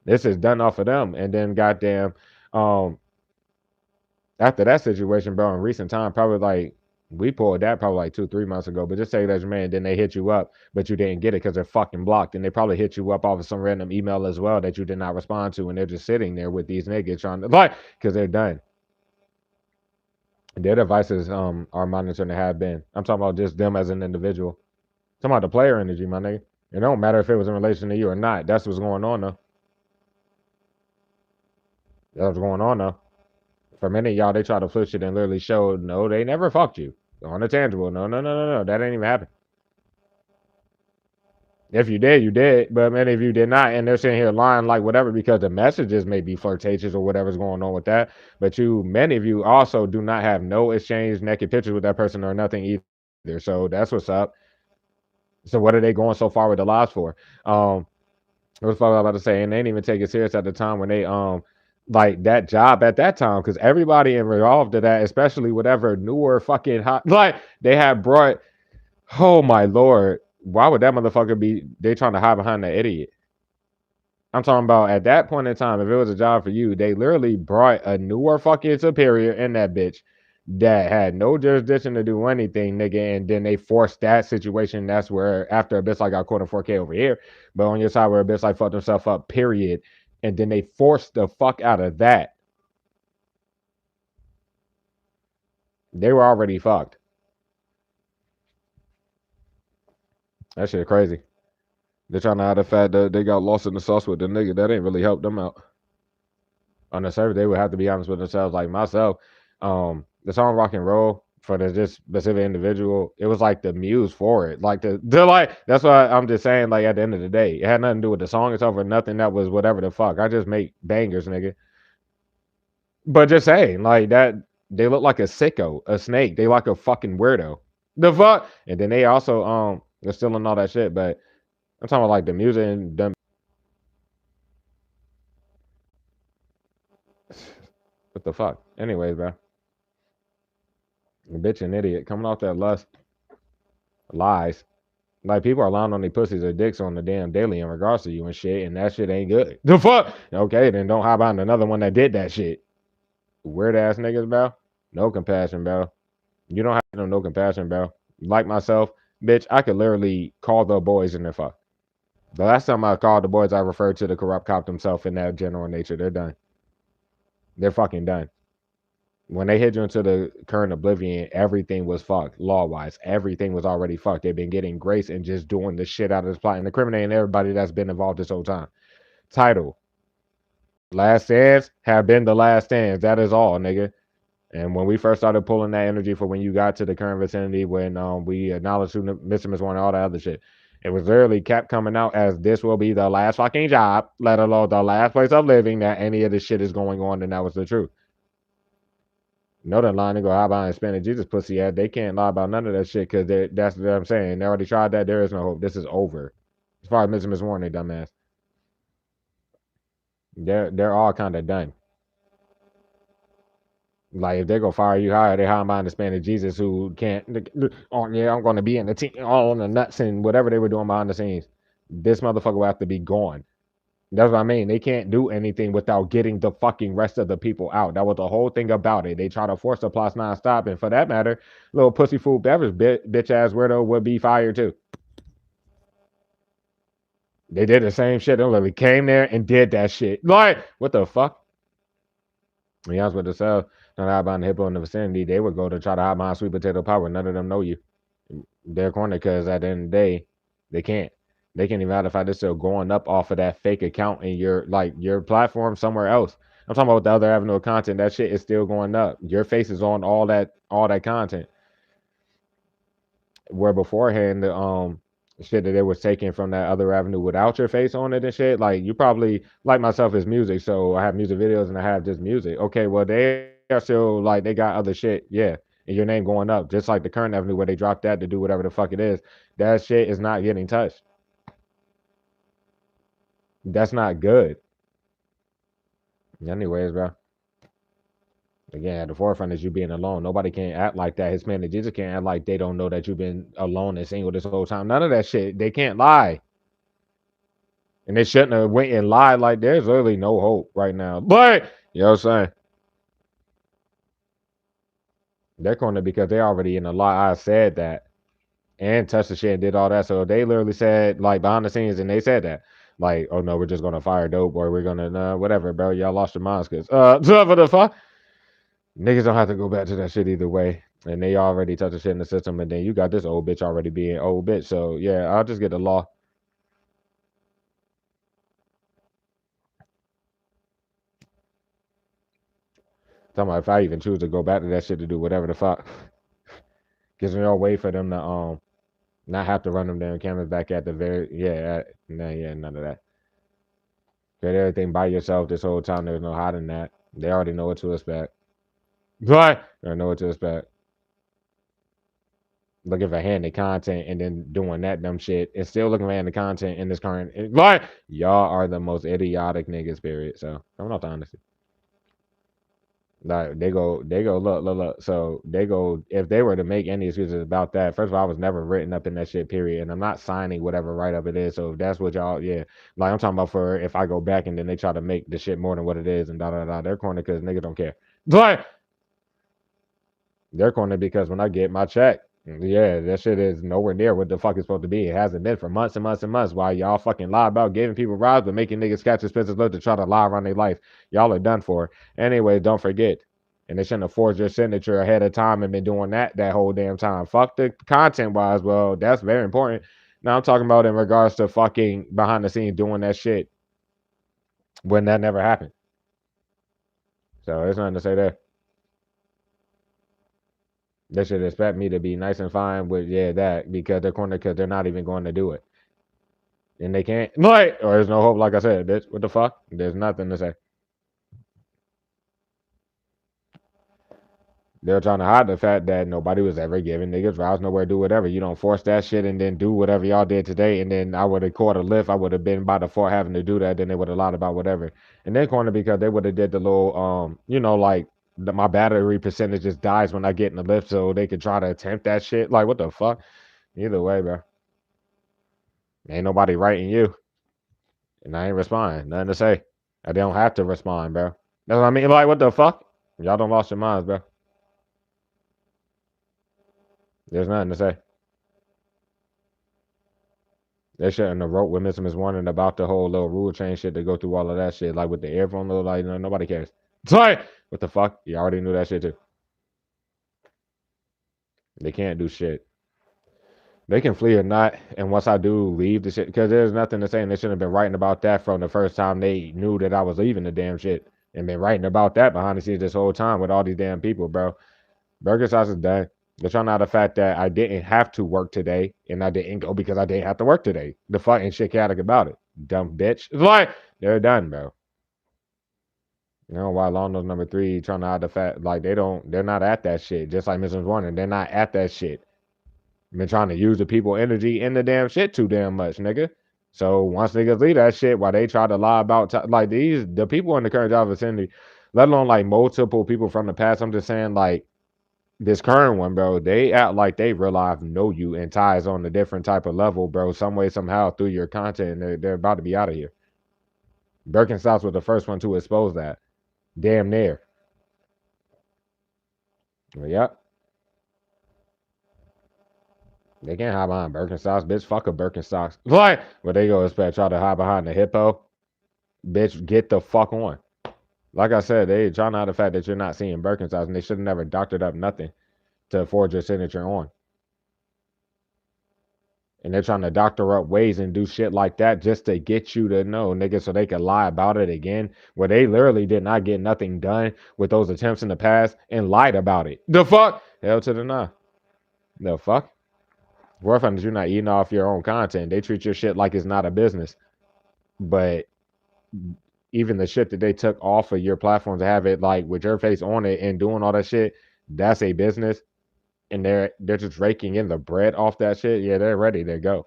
This is done off of them. And then goddamn, um, after that situation, bro, in recent time, probably like we pulled that probably like 2, 3 months ago. But just say that's your man, then they hit you up, but you didn't get it because they're fucking blocked, and they probably hit you up off of some random email as well that you did not respond to, and they're just sitting there with these niggas trying to like because they're done. Their devices are monitored and have been. I'm talking about just them as an individual. I'm talking about the player energy, my nigga. It don't matter if it was in relation to you or not. That's what's going on though. That's what's going on though. For many of y'all, they try to flip shit and literally show no, they never fucked you on a tangible. No, no, no, no, no, that ain't even happen. If you did, you did. But many of you did not, and they're sitting here lying like whatever because the messages may be flirtatious or whatever's going on with that. But many of you also do not have no exchange naked pictures with that person or nothing either. So that's what's up. So what are they going so far with the lies for? Um, what the fuck I was about to say? And they didn't even take it serious at the time when they like that job at that time because everybody involved to that, especially whatever newer fucking hot like they had brought. Oh my lord, why would that motherfucker be? They trying to hide behind that idiot. I'm talking about at that point in time, if it was a job for you, they literally brought a newer fucking superior in that bitch that had no jurisdiction to do anything, nigga, and then they forced that situation. That's where after a bitch like got caught in 4K over here, but on your side where a bitch like fucked himself up, period. And then they forced the fuck out of that. They were already fucked. That shit crazy. They're trying to hide the fact that they got lost in the sauce with the nigga. That ain't really helped them out. On the server, they would have to be honest with themselves. Like myself, the song "Rock and Roll" for this specific individual, it was like the muse for it. Like they're like that's why I'm just saying. Like at the end of the day, it had nothing to do with the song itself or nothing. That was whatever the fuck. I just make bangers, nigga. But just saying, like that, they look like a sicko, a snake. They like a fucking weirdo. The fuck, and then they also they're stealing all that shit. But I'm talking about like the music and them. What the fuck? Anyways, bro, bitch, an idiot coming off that lust lies. Like people are lying on their pussies or dicks on the damn daily in regards to you and shit, and that shit ain't good. The fuck? Okay, then don't hop on another one that did that shit. Weird ass niggas, bro. No compassion, bro. You don't have no compassion, bro. Like myself, bitch, I could literally call the boys and they're fuck. The last time I called the boys, I referred to the corrupt cop himself in that general nature. They're done. They're fucking done. When they hit you into the current oblivion, everything was fucked. Law wise, everything was already fucked. They've been getting grace and just doing the shit out of this plot and incriminating everybody that's been involved this whole time. Title: Last Stands have been the last stands. That is all, nigga. And when we first started pulling that energy for when you got to the current vicinity, when we acknowledged who Mr. Miss One and all that other shit, it was literally kept coming out as this will be the last fucking job, let alone the last place of living that any of this shit is going on, and that was the truth. No, they're lying to go high behind Hispanic Jesus pussy ass. They can't lie about none of that shit because that's what I'm saying. They already tried that. There is no hope. This is over. As far as Mr. Miss Warren, they dumbass. They're all kind of done. Like if they go fire you higher, they hide behind Hispanic Jesus who can't. Oh yeah, I'm going to be in the team, all on the nuts and whatever they were doing behind the scenes. This motherfucker will have to be gone. That's what I mean. They can't do anything without getting the fucking rest of the people out. That was the whole thing about it. They try to force the plots nonstop, and for that matter, little pussy food beverage bitch ass weirdo would be fired too. They did the same shit. They literally came there and did that shit. Like, what the fuck? To be honest with themselves, not hide behind the hippo in the vicinity, they would go to try to hide behind sweet potato power. None of them know you. They're cornered because at the end of the day, they can't. They can't even identify this still going up off of that fake account in your platform somewhere else. I'm talking about the other avenue of content. That shit is still going up. Your face is on all that content. Where beforehand the shit that they was taking from that other avenue without your face on it and shit, like you probably like myself is music, so I have music videos and I have just music. Okay, well they are still like they got other shit, yeah, and your name going up, just like the current avenue where they dropped that to do whatever the fuck it is. That shit is not getting touched. That's not good. Anyways, bro. Again, at the forefront is you being alone. Nobody can act like that. Hispanic Jesus can't act like they don't know that you've been alone and single this whole time. None of that shit. They can't lie. And they shouldn't have went and lied like there's literally no hope right now. But you know what I'm saying? They're cornered because they already in the lie. I said that and touched the shit and did all that. So they literally said like behind the scenes and they said that. Like, oh no, we're just gonna fire dope or we're gonna whatever, bro. Y'all lost your minds because what the fuck? Niggas don't have to go back to that shit either way. And they already touched the shit in the system, and then you got this old bitch already being old bitch. So yeah, I'll just get the law. Talking about if I even choose to go back to that shit to do whatever the fuck. There's no way for them to Not have to run them damn cameras back at the very none of that. Did everything by yourself this whole time. There's no hiding that. They already know what to expect. Right? They know what to expect. Looking for handy content and then doing that dumb shit and still looking for handy content in this current. Right? Y'all are the most idiotic niggas, period. So, I'm not the honesty. Like look. So they go if they were to make any excuses about that. First of all, I was never written up in that shit, period, and I'm not signing whatever write up it is. So if that's what y'all, yeah, like I'm talking about for if I go back and then they try to make the shit more than what it is and da da da, they're corny because niggas don't care. But they're corny because when I get my check, yeah, that shit is nowhere near what the fuck it's supposed to be. It hasn't been for months and months and months. While y'all fucking lie about giving people rides, but making niggas catch expenses look to try to lie around their life. Y'all are done for. Anyway, don't forget. And they shouldn't have forged your signature ahead of time and been doing that whole damn time. Fuck the content wise. Well, that's very important. Now I'm talking about in regards to fucking behind the scenes doing that shit when that never happened. So there's nothing to say there. They should expect me to be nice and fine with that because they're corner because they're not even going to do it. And they can't like or there's no hope, like I said, bitch. What the fuck? There's nothing to say. They're trying to hide the fact that nobody was ever giving niggas rides nowhere, do whatever. You don't force that shit and then do whatever y'all did today. And then I would have caught a lift. I would have been by the fort having to do that. Then they would have lied about whatever. And then corner because they would have did the little, like my battery percentage just dies when I get in the lift, so they could try to attempt that shit. Like what the fuck? Either way, bro. Ain't nobody writing you, and I ain't responding. Nothing to say. I don't have to respond, bro. That's what I mean. Like what the fuck? Y'all don't lost your minds, bro. There's nothing to say. They shouldn't have wrote with Mr. Miss Warning about the whole little rule change shit to go through all of that shit, like with the earphone little like nobody cares. Sorry. What the fuck? You already knew that shit too. They can't do shit. They can flee or not, and once I do leave the shit, because there's nothing to say, and they shouldn't have been writing about that from the first time they knew that I was leaving the damn shit, and been writing about that behind the scenes this whole time with all these damn people, bro. Burger sauce is done. They're trying out the fact that I didn't have to work today, and I didn't go because I didn't have to work today. The fucking shit chaotic about it, dumb bitch. It's like they're done, bro. You know why Long Nose number three trying to hide the fact like they're not at that shit. Just like Mrs. Warner, they're not at that shit. Been trying to use the people energy in the damn shit too damn much, nigga. So once niggas leave that shit, while they try to lie about like the people in the current job vicinity, let alone like multiple people from the past. I'm just saying like this current one, bro. They act like they real life know you and ties on a different type of level, bro. Some way somehow through your content, they're about to be out of here. Birkenstocks was the first one to expose that. Damn near. But, yep. They can't hide behind Birkenstocks, bitch. Fuck a Birkenstocks. What? But they go expect try to hide behind the hippo. Bitch, get the fuck on. Like I said, they trying to hide the fact that you're not seeing Birkenstocks, and they should have never doctored up nothing to forge your signature on. And they're trying to doctor up ways and do shit like that just to get you to know, nigga, so they could lie about it again. Where they literally did not get nothing done with those attempts in the past and lied about it. The fuck? Hell to the nah. The fuck? Worth is you're not eating off your own content. They treat your shit like it's not a business. But even the shit that they took off of your platform to have it like with your face on it and doing all that shit, that's a business. And they're just raking in the bread off that shit. Yeah, they're ready to go.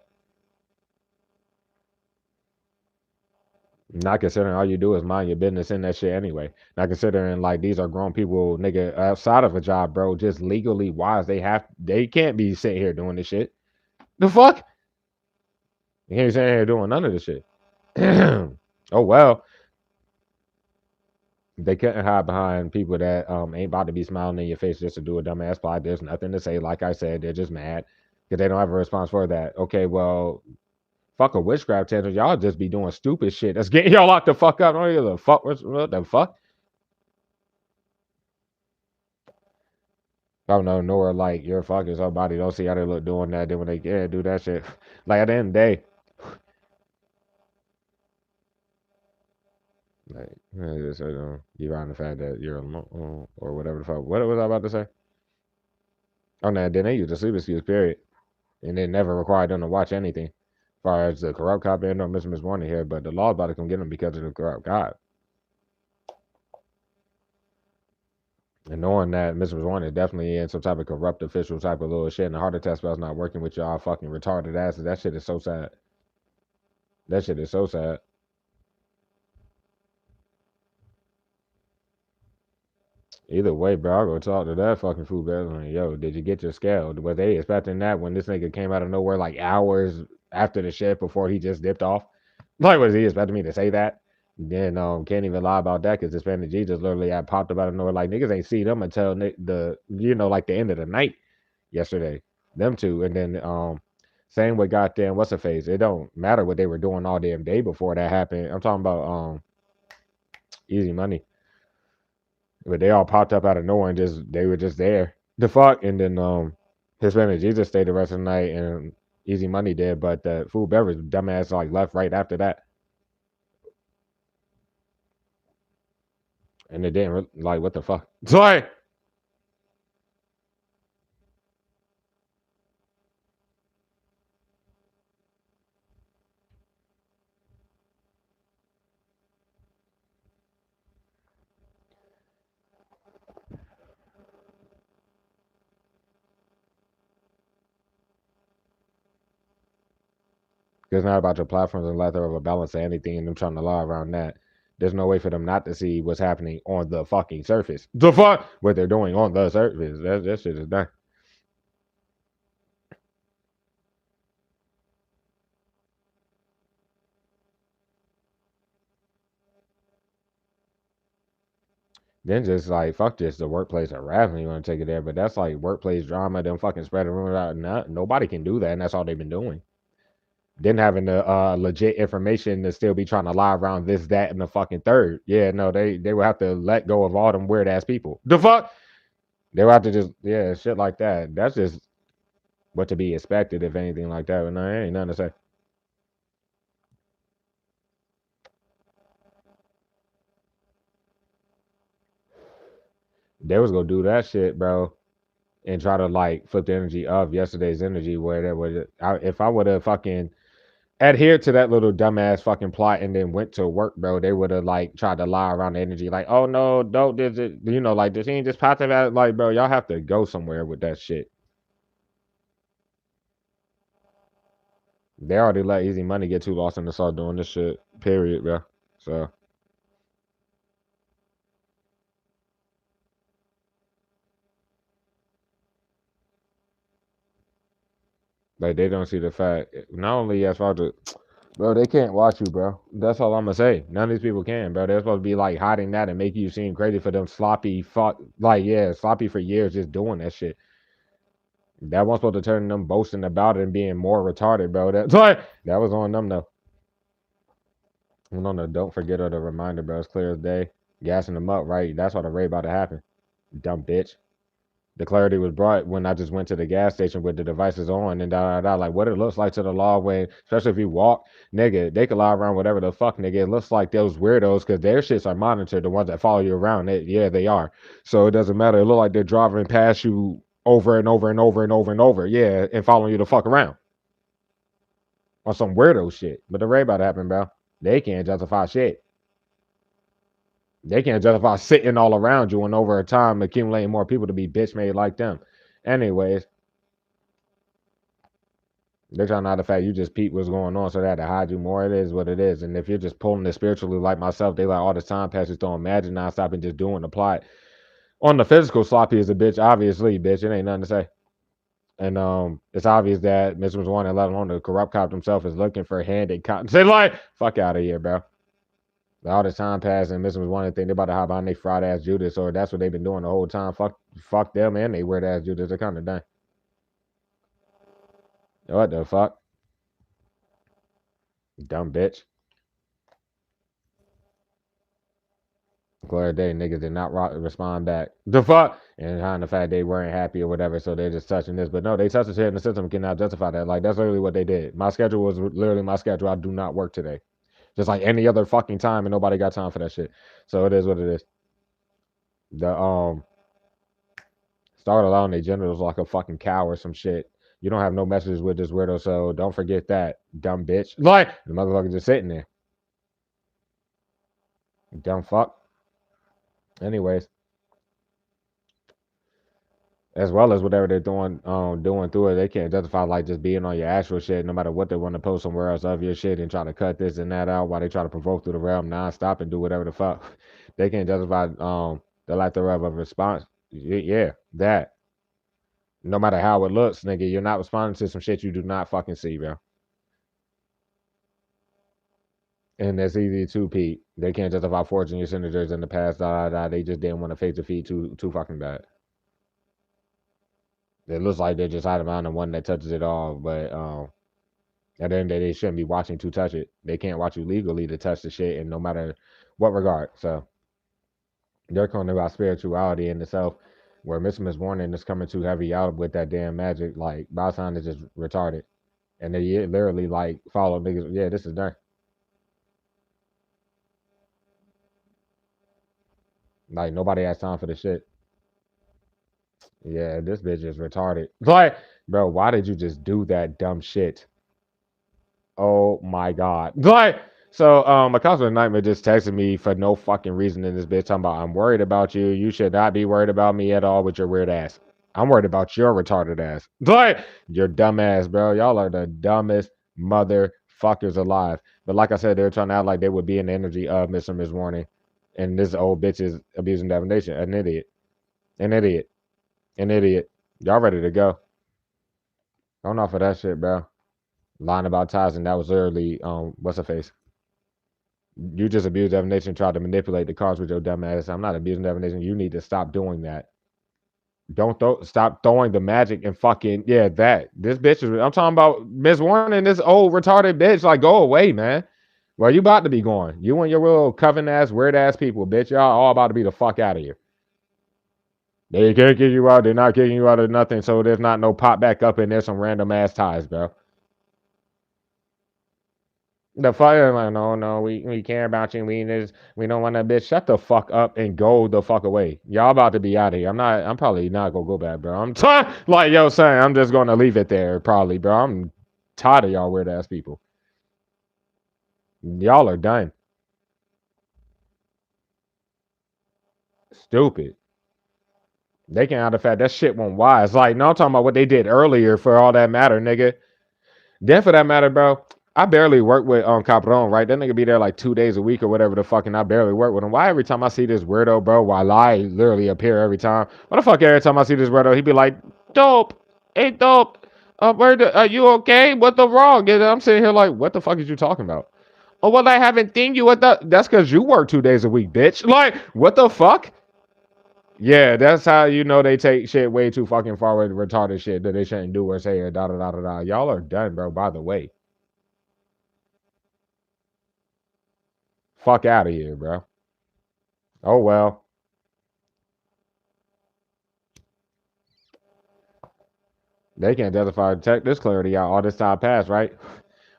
Not considering all you do is mind your business in that shit anyway. Not considering like these are grown people, nigga, outside of a job, bro. Just legally wise, they can't be sitting here doing this shit. The fuck? You can't be sitting here doing none of this shit. Oh well, they couldn't hide behind people that ain't about to be smiling in your face just to do a dumbass plot. There's nothing to say. Like I said, they're just mad because they don't have a response for that. Okay, well, fuck a witchcraft tender. Y'all just be doing stupid shit. That's getting y'all locked the fuck up. Don't you the fuck? What the fuck? Oh no, nor like you're fucking somebody. Don't see how they look doing that. Then when they do that shit, like at the end of the day, like just you around the fact that you're alone or whatever the fuck. What was I about to say? Oh no, then they use the sleep excuse. Period. and it never required them to watch anything. As far as the corrupt cop and or Mr. Miss Warner here, but the law's about to come get them because of the corrupt cop. And knowing that Mr. Miss Warner is definitely in some type of corrupt official type of little shit, and the heart attack spell's not working with y'all fucking retarded asses. That shit is so sad. That shit is so sad. Either way, bro, I'll go talk to that fucking food bear. Like, yo, did you get your scale? Was they expecting that when this nigga came out of nowhere like hours after the shift before he just dipped off? Like, was he expecting me to say that? Then can't even lie about that because Hispanic G just literally had popped up out of nowhere. Like niggas ain't see them until like the end of the night yesterday. Them two, and then same with goddamn what's her face. It don't matter what they were doing all damn day before that happened. I'm talking about Easy Money. But they all popped up out of nowhere and just they were just there. The fuck, and then Hispanic Jesus stayed the rest of the night and Easy Money did, but the food beverage dumbass like left right after that, and it didn't like what the fuck. Sorry, it's not about your platforms and lack of a balance of anything, and them trying to lie around that. There's no way for them not to see what's happening on the fucking surface. The fuck, what they're doing on the surface. That shit is done. Then just like fuck this, the workplace harassment. You want to take it there, but that's like workplace drama. Them fucking spreading rumors out. Nobody can do that, and that's all they've been doing. Then having the legit information to still be trying to lie around this, that, and the fucking third. Yeah, no, they will have to let go of all them weird ass people. The fuck, they will have to just shit like that. That's just what to be expected if anything like that. But no, ain't nothing to say. They was gonna do that shit, bro, and try to like flip the energy of yesterday's energy where there was. If I would have fucking adhered to that little dumbass fucking plot and then went to work, bro, they would have like tried to lie around the energy, like, oh no, don't did it, like the scene just popped up like, bro, y'all have to go somewhere with that shit. They already let Easy Money get too lost in the sauce doing this shit, period, bro. So like they don't see the fact. Not only as far as bro, they can't watch you, bro. That's all I'm gonna say. None of these people can, bro. They're supposed to be like hiding that and make you seem crazy for them sloppy fuck, like sloppy for years just doing that shit. That was supposed to turn them boasting about it and being more retarded, bro. That's like that was on them though. And on the don't forget or the reminder, bro. It's clear as day. Gassing them up, right? That's why the raid about to happen. Dumb bitch. The clarity was brought when I just went to the gas station with the devices on and like what it looks like to the law when, especially if you walk, nigga, they can lie around whatever the fuck, nigga. It looks like those weirdos because their shits are monitored. The ones that follow you around, they are. So it doesn't matter. It look like they're driving past you over and over and over and over and over, and following you the fuck around on some weirdo shit. But the raid about to happen, bro. They can't justify shit. They can't justify sitting all around you and over a time accumulating more people to be bitch made like them. Anyways, they're trying to hide the fact you just peep what's going on, so they had to hide you more. It is what it is. And if you're just pulling it spiritually like myself, they like all this time passes throwing magic nonstop and just doing the plot. On the physical, sloppy is a bitch, obviously, bitch. It ain't nothing to say. And it's obvious that Mr. Was wanting, let alone the corrupt cop himself, is looking for handed cop. Say like, fuck out of here, bro. All this time passing, and Mr. Was wanting to think they about to hop on they fried ass Judas, or that's what they've been doing the whole time. Fuck them and they weird ass Judas. They're kind of done. What the fuck? Dumb bitch. Clear day, niggas did not respond back. The fuck? And behind the fact they weren't happy or whatever, so they're just touching this. But no, they touched the shit in the system cannot justify that. Like, that's literally what they did. My schedule was literally my schedule. I do not work today. Just like any other fucking time, and nobody got time for that shit. So it is what it is. The started out in their genitals like a fucking cow or some shit. You don't have no messages with this weirdo, so don't forget that, dumb bitch. Like, the motherfucker just sitting there. Dumb fuck. Anyways, as well as whatever they're doing through it, they can't justify like just being on your actual shit, no matter what they want to post somewhere else of your shit and try to cut this and that out while they try to provoke through the realm nonstop and do whatever the fuck. They can't justify the lack thereof of response. Yeah, that. No matter how it looks, nigga, you're not responding to some shit you do not fucking see, bro. And that's easy too, Pete. They can't justify forging your signatures in the past. They just didn't want to face defeat too fucking bad. It looks like they're just hiding behind the one that touches it all, but at the end of the day, they shouldn't be watching to touch it. They can't watch you legally to touch the shit, and no matter what regard. So they're talking about spirituality in itself, where Miss Warning is coming too heavy out with that damn magic. Like Basan is just retarded, and they literally like follow niggas. Yeah, this is done. Like nobody has time for this shit. Yeah, this bitch is retarded. Like, bro, why did you just do that dumb shit? Oh my god. Like, so a customer nightmare just texted me for no fucking reason in this bitch talking about I'm worried about you. You should not be worried about me at all with your weird ass. I'm worried about your retarded ass. Like, your dumb ass, bro. Y'all are the dumbest motherfuckers alive. But like I said, they're trying to act like they would be in the energy of Mr. Miss Warning. And this old bitch is abusing divination. An idiot. An idiot. An idiot. Y'all ready to go. Going off of that shit, bro. Lying about ties, and that was literally what's her face? You just abused divination, tried to manipulate the cards with your dumb ass. I'm not abusing divination. You need to stop doing that. Stop throwing the magic and fucking yeah that. This bitch is. I'm talking about Miss Warren and this old retarded bitch. Like go away, man. Well, you about to be going. You and your little coven ass, weird ass people, bitch. Y'all all about to be the fuck out of here. They can't kick you out. They're not kicking you out of nothing. So there's not no pop back up and there's some random ass ties, bro. The fire like, no, no, we care about you. We don't want to bitch. Shut the fuck up and go the fuck away. Y'all about to be out of here. I'm probably not gonna go back, bro. Like yo saying, I'm just gonna leave it there, probably, bro. I'm tired of y'all weird ass people. Y'all are done. Stupid. They can't have the fact that shit went wise. Like, no, I'm talking about what they did earlier for all that matter, nigga. Then for that matter, bro, I barely work with Capron, right? That nigga be there like 2 days a week or whatever the fuck, and I barely work with him. Why every time I see this weirdo, bro, while I literally appear every time? What the fuck every time I see this weirdo, he be like, dope, hey dope, are you okay? What the wrong? And I'm sitting here like, what the fuck is you talking about? Oh well, I haven't seen you. What the? That's because you work 2 days a week, bitch. Like, what the fuck? Yeah, that's how you know they take shit way too fucking far with retarded shit that they shouldn't do or say or da da da da da. Y'all are done, bro. By the way. Fuck out of here, bro. Oh well. They can't justify tech this clarity out all this time past, right?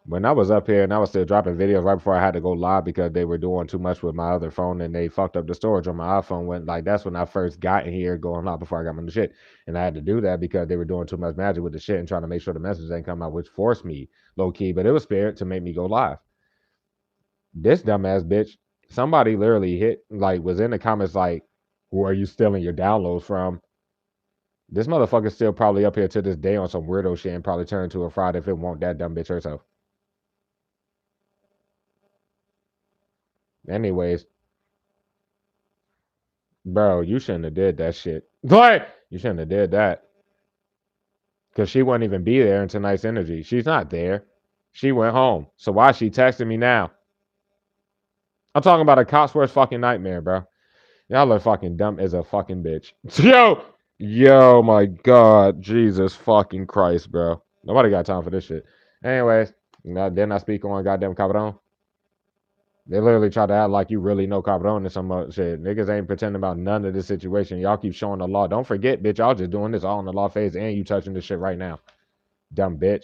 When I was up here and I was still dropping videos right before I had to go live because they were doing too much with my other phone and they fucked up the storage on my iPhone. When like that's when I first got in here going live before I got my new shit. And I had to do that because they were doing too much magic with the shit and trying to make sure the messages didn't come out, which forced me low key. But it was spirit to make me go live. This dumbass bitch, somebody literally hit like was in the comments like, who are you stealing your downloads from? This motherfucker's still probably up here to this day on some weirdo shit and probably turn into a fraud if it won't that dumb bitch herself. Anyways, bro, you shouldn't have did that shit. Like, you shouldn't have did that. Cause she wouldn't even be there in tonight's energy. She's not there. She went home. So why is she texting me now? I'm talking about a cop's worst fucking nightmare, bro. Y'all are fucking dumb as a fucking bitch. Yo, my God, Jesus fucking Christ, bro. Nobody got time for this shit. Anyways, didn't I speak on goddamn Cabron? They literally try to act like you really know Cabron and some other shit. Niggas ain't pretending about none of this situation. Y'all keep showing the law. Don't forget, bitch, y'all just doing this all in the law phase and you touching this shit right now. Dumb bitch.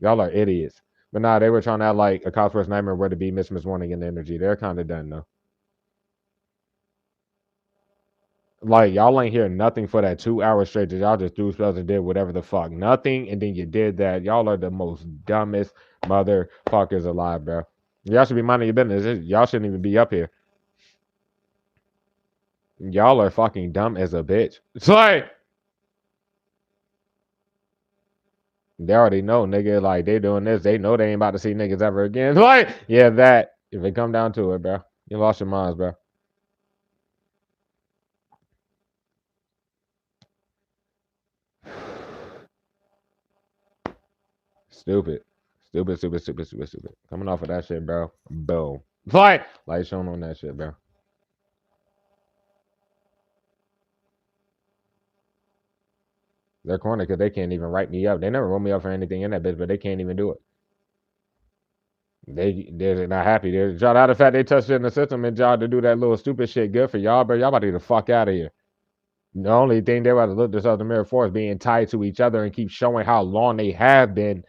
Y'all are idiots. But nah, they were trying to act like a cop's worst nightmare were to be Miss Warning in the energy. They're kind of done though. Like y'all ain't hear nothing for that 2 hours straight. Y'all just threw spells and did whatever the fuck. Nothing, and then you did that. Y'all are the most dumbest motherfuckers alive, bro. Y'all should be minding your business. Y'all shouldn't even be up here. Y'all are fucking dumb as a bitch. It's like they already know, nigga. Like they doing this, they know they ain't about to see niggas ever again. Like yeah, that if it come down to it, bro, you lost your minds, bro. Stupid. Stupid, stupid, stupid, stupid, stupid. Coming off of that shit, bro. Boom. Like showing on that shit, bro. They're corny because they can't even write me up. They never wrote me up for anything in that bitch, but they can't even do it. They're not happy. They're y'all out of the fact they touched it in the system and y'all to do that little stupid shit good for y'all, bro. Y'all about to get the fuck out of here. The only thing they about to look themselves in the mirror for is being tied to each other and keep showing how long they have been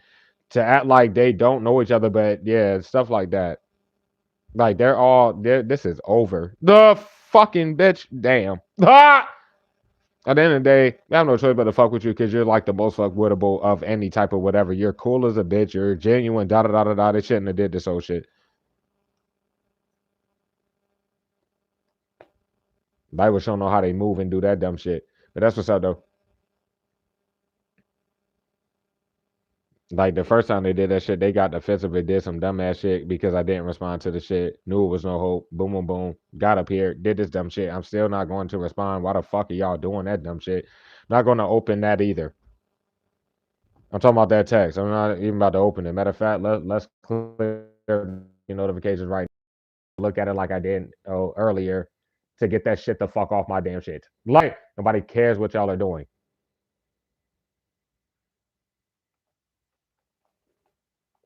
to act like they don't know each other, but yeah, stuff like that. Like this is over. The fucking bitch. Damn. Ah! At the end of the day, I have no choice but to fuck with you because you're like the most fuckwittable of any type of whatever. You're cool as a bitch. You're genuine. Da da da da da. They shouldn't have did this whole shit. They was showing how they move and do that dumb shit. But that's what's up though. Like the first time they did that shit, they got defensive and did some dumbass shit because I didn't respond to the shit. Knew it was no hope. Boom, boom, boom. Got up here, did this dumb shit. I'm still not going to respond. Why the fuck are y'all doing that dumb shit? Not going to open that either. I'm talking about that text. I'm not even about to open it. Matter of fact, let's clear your notifications right now. Look at it like I did earlier to get that shit the fuck off my damn shit. Like, nobody cares what y'all are doing.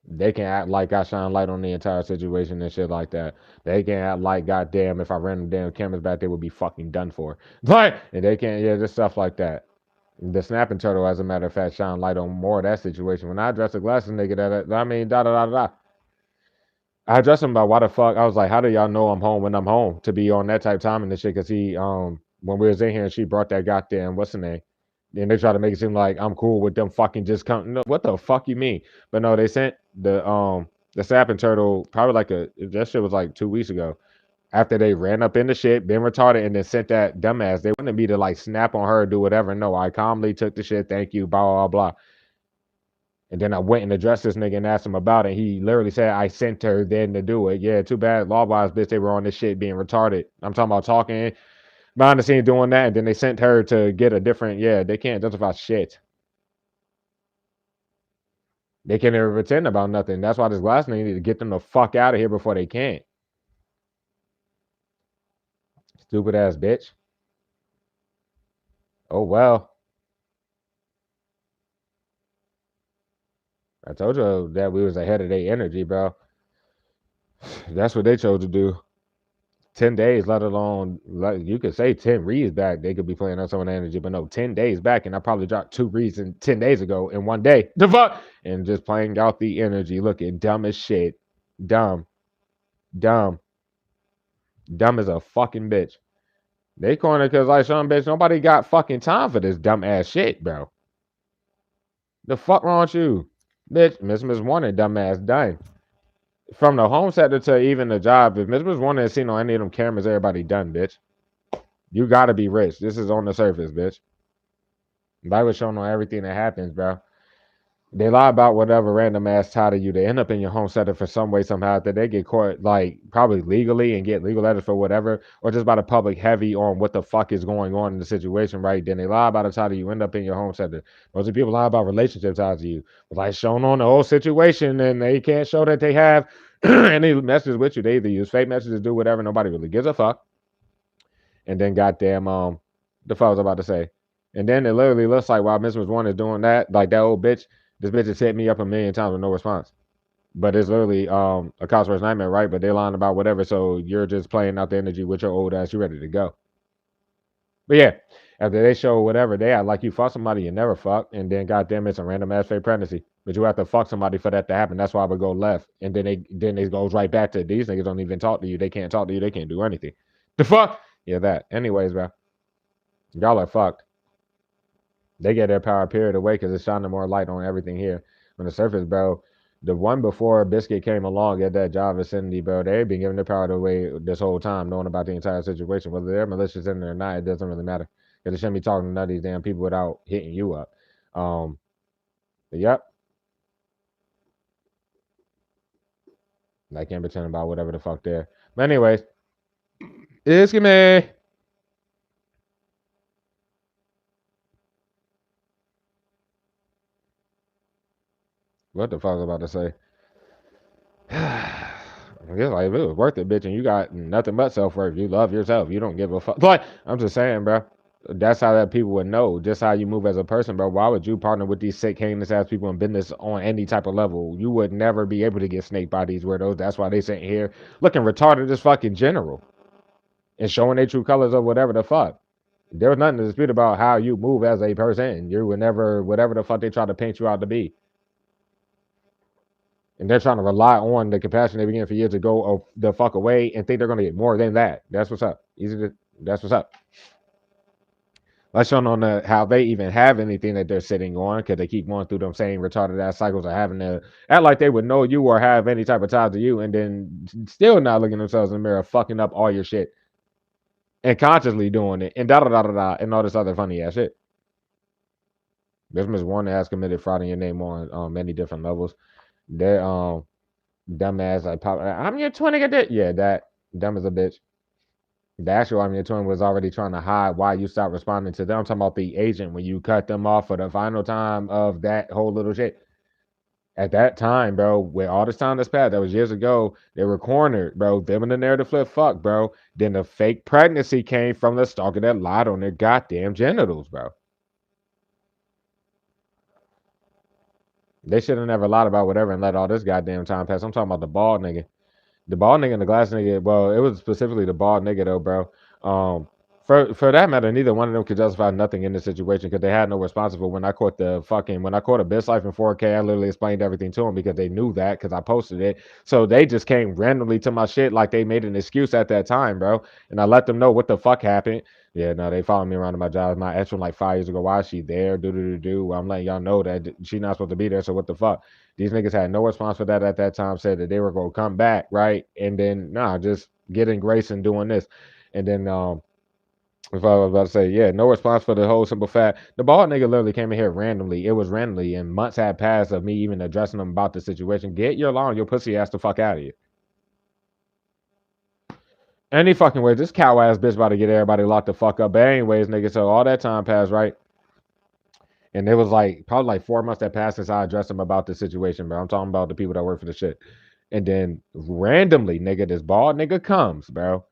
They can act like I shine light on the entire situation and shit like that. They can act like, goddamn, if I ran them damn cameras back, they would be fucking done for. But and they can't, yeah, just stuff like that. The snapping turtle, as a matter of fact, shine light on more of that situation. When I addressed the glasses nigga, I mean, da da da da. I addressed him about why the fuck. I was like, how do y'all know I'm home when I'm home to be on that type of time and this shit? Because he, when we was in here and she brought that goddamn, what's the name? And they try to make it seem like I'm cool with them fucking just come. No, what the fuck you mean? But no, they sent the snapping turtle probably like that shit was like 2 weeks ago. After they ran up in the shit, been retarded, and then sent that dumbass. They wanted me to like snap on her, do whatever. No, I calmly took the shit. Thank you, blah blah blah. And then I went and addressed this nigga and asked him about it. He literally said I sent her then to do it. Yeah, too bad. Law wise, bitch, they were on this shit being retarded. I'm talking about talking behind the scenes doing that, and then they sent her to get a different. Yeah, they can't justify shit. They can't even pretend about nothing. That's why this last nigga need to get them the fuck out of here before they can't. Stupid ass bitch. Oh well. I told you that we was ahead of their energy, bro. That's what they chose to do. 10 days, let alone you could say 10 reads back. They could be playing on some of the energy, but no, 10 days back, and I probably dropped 2 reads in 10 days ago in one day. The fuck, and just playing out the energy, looking dumb as shit, dumb, dumb, dumb as a fucking bitch. They corner because like some bitch, nobody got fucking time for this dumb ass shit, bro. The fuck wrong with you, bitch? Miss Warner, dumb ass done. From the home sector to even the job, if Miss Warner has seen on any of them cameras, everybody done, bitch. You gotta be rich. This is on the surface, bitch. Bible showing on everything that happens, bro. They lie about whatever random ass title you. They end up in your home setting for some way, somehow that they get caught, like probably legally and get legal letters for whatever, or just by the public heavy on what the fuck is going on in the situation, right? Then they lie about a title you end up in your home setting. Most of the people lie about relationship ties to you, like shown on the whole situation, and they can't show that they have any messages with you. They either use fake messages, do whatever. Nobody really gives a fuck. And then goddamn the fuck I was about to say. And then it literally looks like while Miss One is doing that, like that old bitch, this bitch has hit me up a million times with no response. But it's literally a cosplay nightmare, right? But they lying about whatever, so you're just playing out the energy with your old ass, you ready to go. But yeah, after they show whatever, they act like you fuck somebody you never fuck, and then goddamn it's a random ass fake pregnancy. But you have to fuck somebody for that to happen. That's why I would go left. And then it goes right back to these niggas don't even talk to you. They can't talk to you, they can't do anything. The fuck? Yeah, that. Anyways, bro. Y'all are fucked. They get their power period away because it's shining more light on everything here. On the surface, bro, the one before Biscuit came along at that job vicinity, bro, they've been giving their power away this whole time, knowing about the entire situation. Whether they're malicious in there or not, it doesn't really matter. Because they shouldn't be talking to none of these damn people without hitting you up. But yep, I can't pretend about whatever the fuck there. But anyways, excuse me. What the fuck was I about to say? I guess like if it was worth it, bitch, and you got nothing but self worth. You love yourself. You don't give a fuck. Like I'm just saying, bro. That's how that people would know just how you move as a person, bro. Why would you partner with these sick, heinous ass people in business on any type of level? You would never be able to get snaked by these weirdos. That's why they sitting here looking retarded as fucking general and showing their true colors of whatever the fuck. There was nothing to dispute about how you move as a person. You would never, whatever the fuck they try to paint you out to be. And they're trying to rely on the compassion they began for years to go the fuck away and think they're going to get more than that. That's what's up. That's what's up. Let's show them on how they even have anything that they're sitting on because they keep going through them same retarded ass cycles of having to act like they would know you or have any type of ties to you and then still not looking themselves in the mirror, fucking up all your shit and consciously doing it and da da da da da and all this other funny ass shit. This Miss Warner has committed fraud in your name on many different levels. They're dumbass like pop. I'm your twin nigga. Yeah, that dumb as a bitch. The actual I'm your twin was already trying to hide why you stopped responding to them. I'm talking about the agent when you cut them off for the final time of that whole little shit. At that time, bro, with all this time that's passed, that was years ago, they were cornered, bro. Them and the narrative flip fuck, bro. Then the fake pregnancy came from the stalker that lied on their goddamn genitals, bro. They should have never lied about whatever and let all this goddamn time pass. I'm talking about the bald nigga. The bald nigga and the glass nigga, well, it was specifically the bald nigga though, bro. For that matter, neither one of them could justify nothing in this situation because they had no responsible. When I caught a Best Life in 4K, I literally explained everything to them because they knew that because I posted it. So they just came randomly to my shit like they made an excuse at that time, bro. And I let them know what the fuck happened. Yeah, no, they followed me around to my job. My ex from like 5 years ago. Why is she there? Do. I'm letting y'all know that she's not supposed to be there. So what the fuck? These niggas had no response for that at that time. Said that they were gonna come back, right? And then just getting grace and doing this. And then if I was about to say, yeah, no response for the whole simple fact. The bald nigga literally came in here randomly. It was randomly, and months had passed of me even addressing him about the situation. Get your lawn, your pussy ass the fuck out of here. Any fucking way, this cow ass bitch about to get everybody locked the fuck up. But anyways, nigga, so all that time passed, right? And it was like probably like 4 months that passed since I addressed him about the situation, bro. I'm talking about the people that work for the shit. And then randomly, nigga, this bald nigga comes, bro,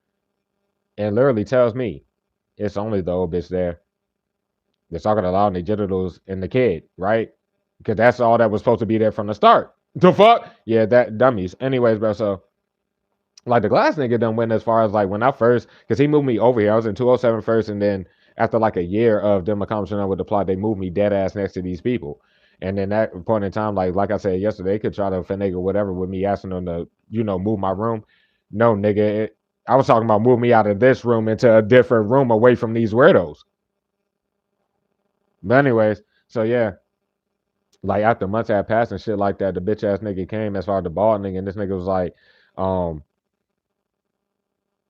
and literally tells me it's only the old bitch there. They're talking about the genitals and the kid, right? Because that's all that was supposed to be there from the start. The fuck? Yeah, that dummies. Anyways, bro, so like the glass nigga done went as far as like when I first, because he moved me over here. I was in 207 first, and then after like a year of them accomplishing with the plot, they moved me dead ass next to these people. And then that point in time, like I said yesterday, they could try to finagle whatever with me asking them to, move my room. No, nigga, I was talking about move me out of this room into a different room away from these weirdos. But anyways, so yeah, like after months had passed and shit like that, the bitch ass nigga came as far as the bald nigga, and this nigga was um,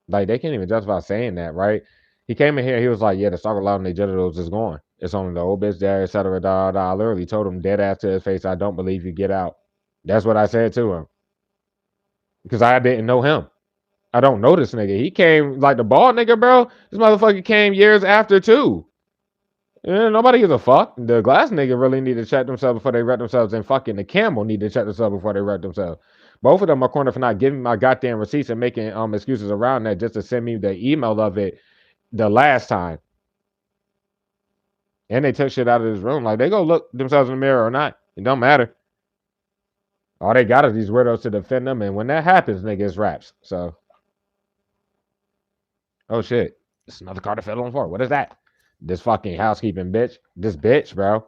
like they can't even justify saying that, right? He came in here, he was like, yeah, the stalker allowed in their genitals is gone. It's only the old bitch there, etc. I literally told him dead ass to his face, I don't believe you, get out. That's what I said to him. Because I didn't know him. I don't know this nigga. He came like the bald nigga, bro. This motherfucker came years after too. Yeah, nobody gives a fuck. The glass nigga really need to check themselves before they wreck themselves, and fucking the camel need to check themselves before they wreck themselves. Both of them are cornered for not giving me my goddamn receipts and making excuses around that just to send me the email of it the last time. And they took shit out of this room. Like they go look themselves in the mirror or not. It don't matter. All they got is these weirdos to defend them, and when that happens, niggas raps. So, oh shit, it's another car to fill on for. What is that? This fucking housekeeping bitch. This bitch, bro.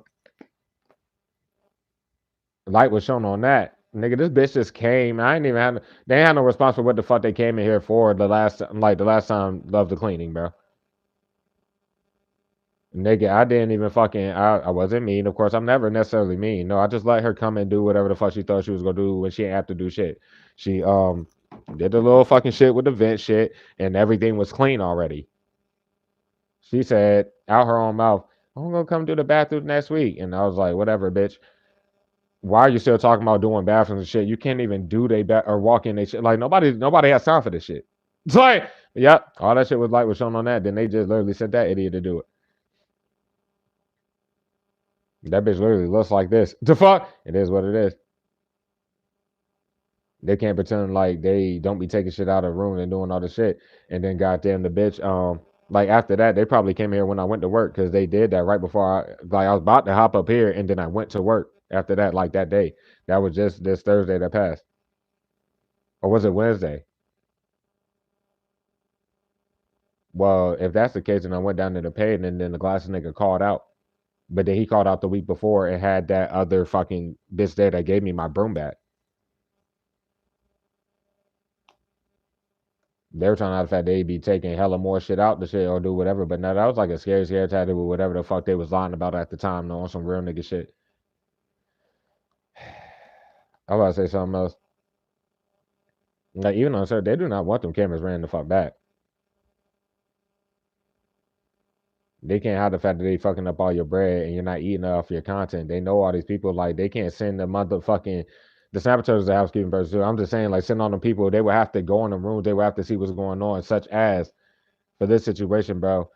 Light was shown on that. Nigga, this bitch just came. I ain't even had. They ain't had no response for what the fuck they came in here for the last time. Love the cleaning, bro. Nigga, I didn't even fucking. I wasn't mean. Of course, I'm never necessarily mean. No, I just let her come and do whatever the fuck she thought she was gonna do when she ain't have to do shit. She did the little fucking shit with the vent shit, and everything was clean already. She said out her own mouth, "I'm gonna come do the bathroom next week," and I was like, "Whatever, bitch. Why are you still talking about doing bathrooms and shit? You can't even do or walk in they shit. Like nobody has time for this shit." It's like, yep, all that shit was shown on that. Then they just literally sent that idiot to do it. That bitch literally looks like this. The fuck? It is what it is. They can't pretend like they don't be taking shit out of the room and doing all the shit. And then goddamn the bitch, like after that, they probably came here when I went to work because they did that right before I was about to hop up here and then I went to work after that, like that day. That was just this Thursday that passed. Or was it Wednesday? Well, if that's the case, then I went down to the pay and then the glasses nigga called out. But then he called out the week before and had that other fucking bitch there that gave me my broom back. They were trying out the fact they'd be taking hella more shit out the shit or do whatever, but no, that was like a scary tactic with whatever the fuck they was lying about at the time, though, on some real nigga shit. I was about to say something else. Like, even on sir, they do not want them cameras ran the fuck back. They can't hide the fact that they fucking up all your bread and you're not eating off your content. They know all these people, like, they can't send the motherfucking. The saboteurs are housekeeping person too. I'm just saying, like, send on them people, they would have to go in the rooms, they would have to see what's going on, such as for this situation, bro.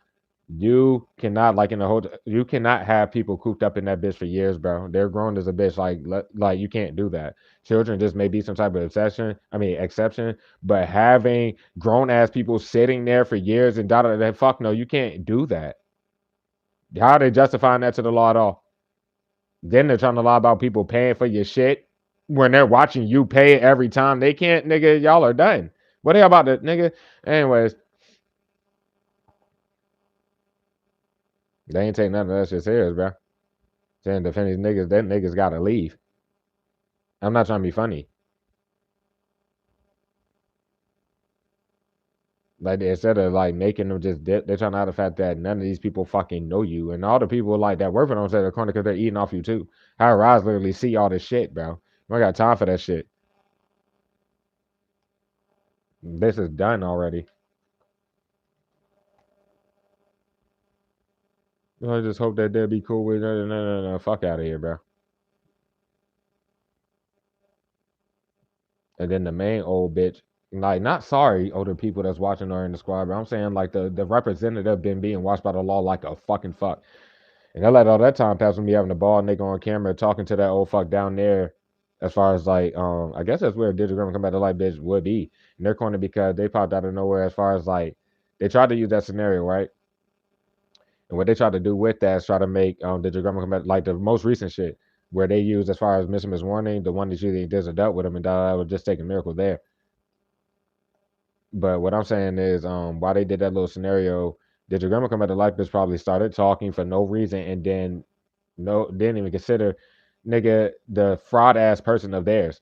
You cannot like in the whole. You cannot have people cooped up in that bitch for years, bro. They're grown as a bitch. Like you can't do that. Children just may be some type of exception. I mean exception, but having grown ass people sitting there for years and that fuck no, you can't do that. How are they justifying that to the law at all? Then they're trying to lie about people paying for your shit when they're watching you pay it every time. They can't, nigga. Y'all are done. What the hell about that, nigga? Anyways, they ain't take none of that shit serious, bro. Saying defend these niggas, that niggas gotta leave. I'm not trying to be funny. Like instead of like making them just dip, they're trying to hide the fact that none of these people fucking know you, and all the people like that working on the corner because they're eating off you too. How eyes literally see all this shit, bro. I got time for that shit. This is done already. I just hope that they'll be cool with it. No. Fuck out of here, bro. And then the main old bitch, like not sorry, older people that's watching or in the squad, but I'm saying like the representative been being watched by the law like a fucking fuck. And I let all that time pass with me having the ball nigga on camera talking to that old fuck down there. As far as like, I guess that's where Digigram come back to life bitch would be in their corner because they popped out of nowhere. As far as like, they tried to use that scenario, right? And what they tried to do with that is try to make Digigram come back like the most recent shit where they used as far as missing his warning, the one that usually does a dealt with him and that was just taking miracle there. But what I'm saying is, why they did that little scenario, did your grandma come back to life? Bitch probably started talking for no reason, and then no, didn't even consider, nigga, the fraud ass person of theirs.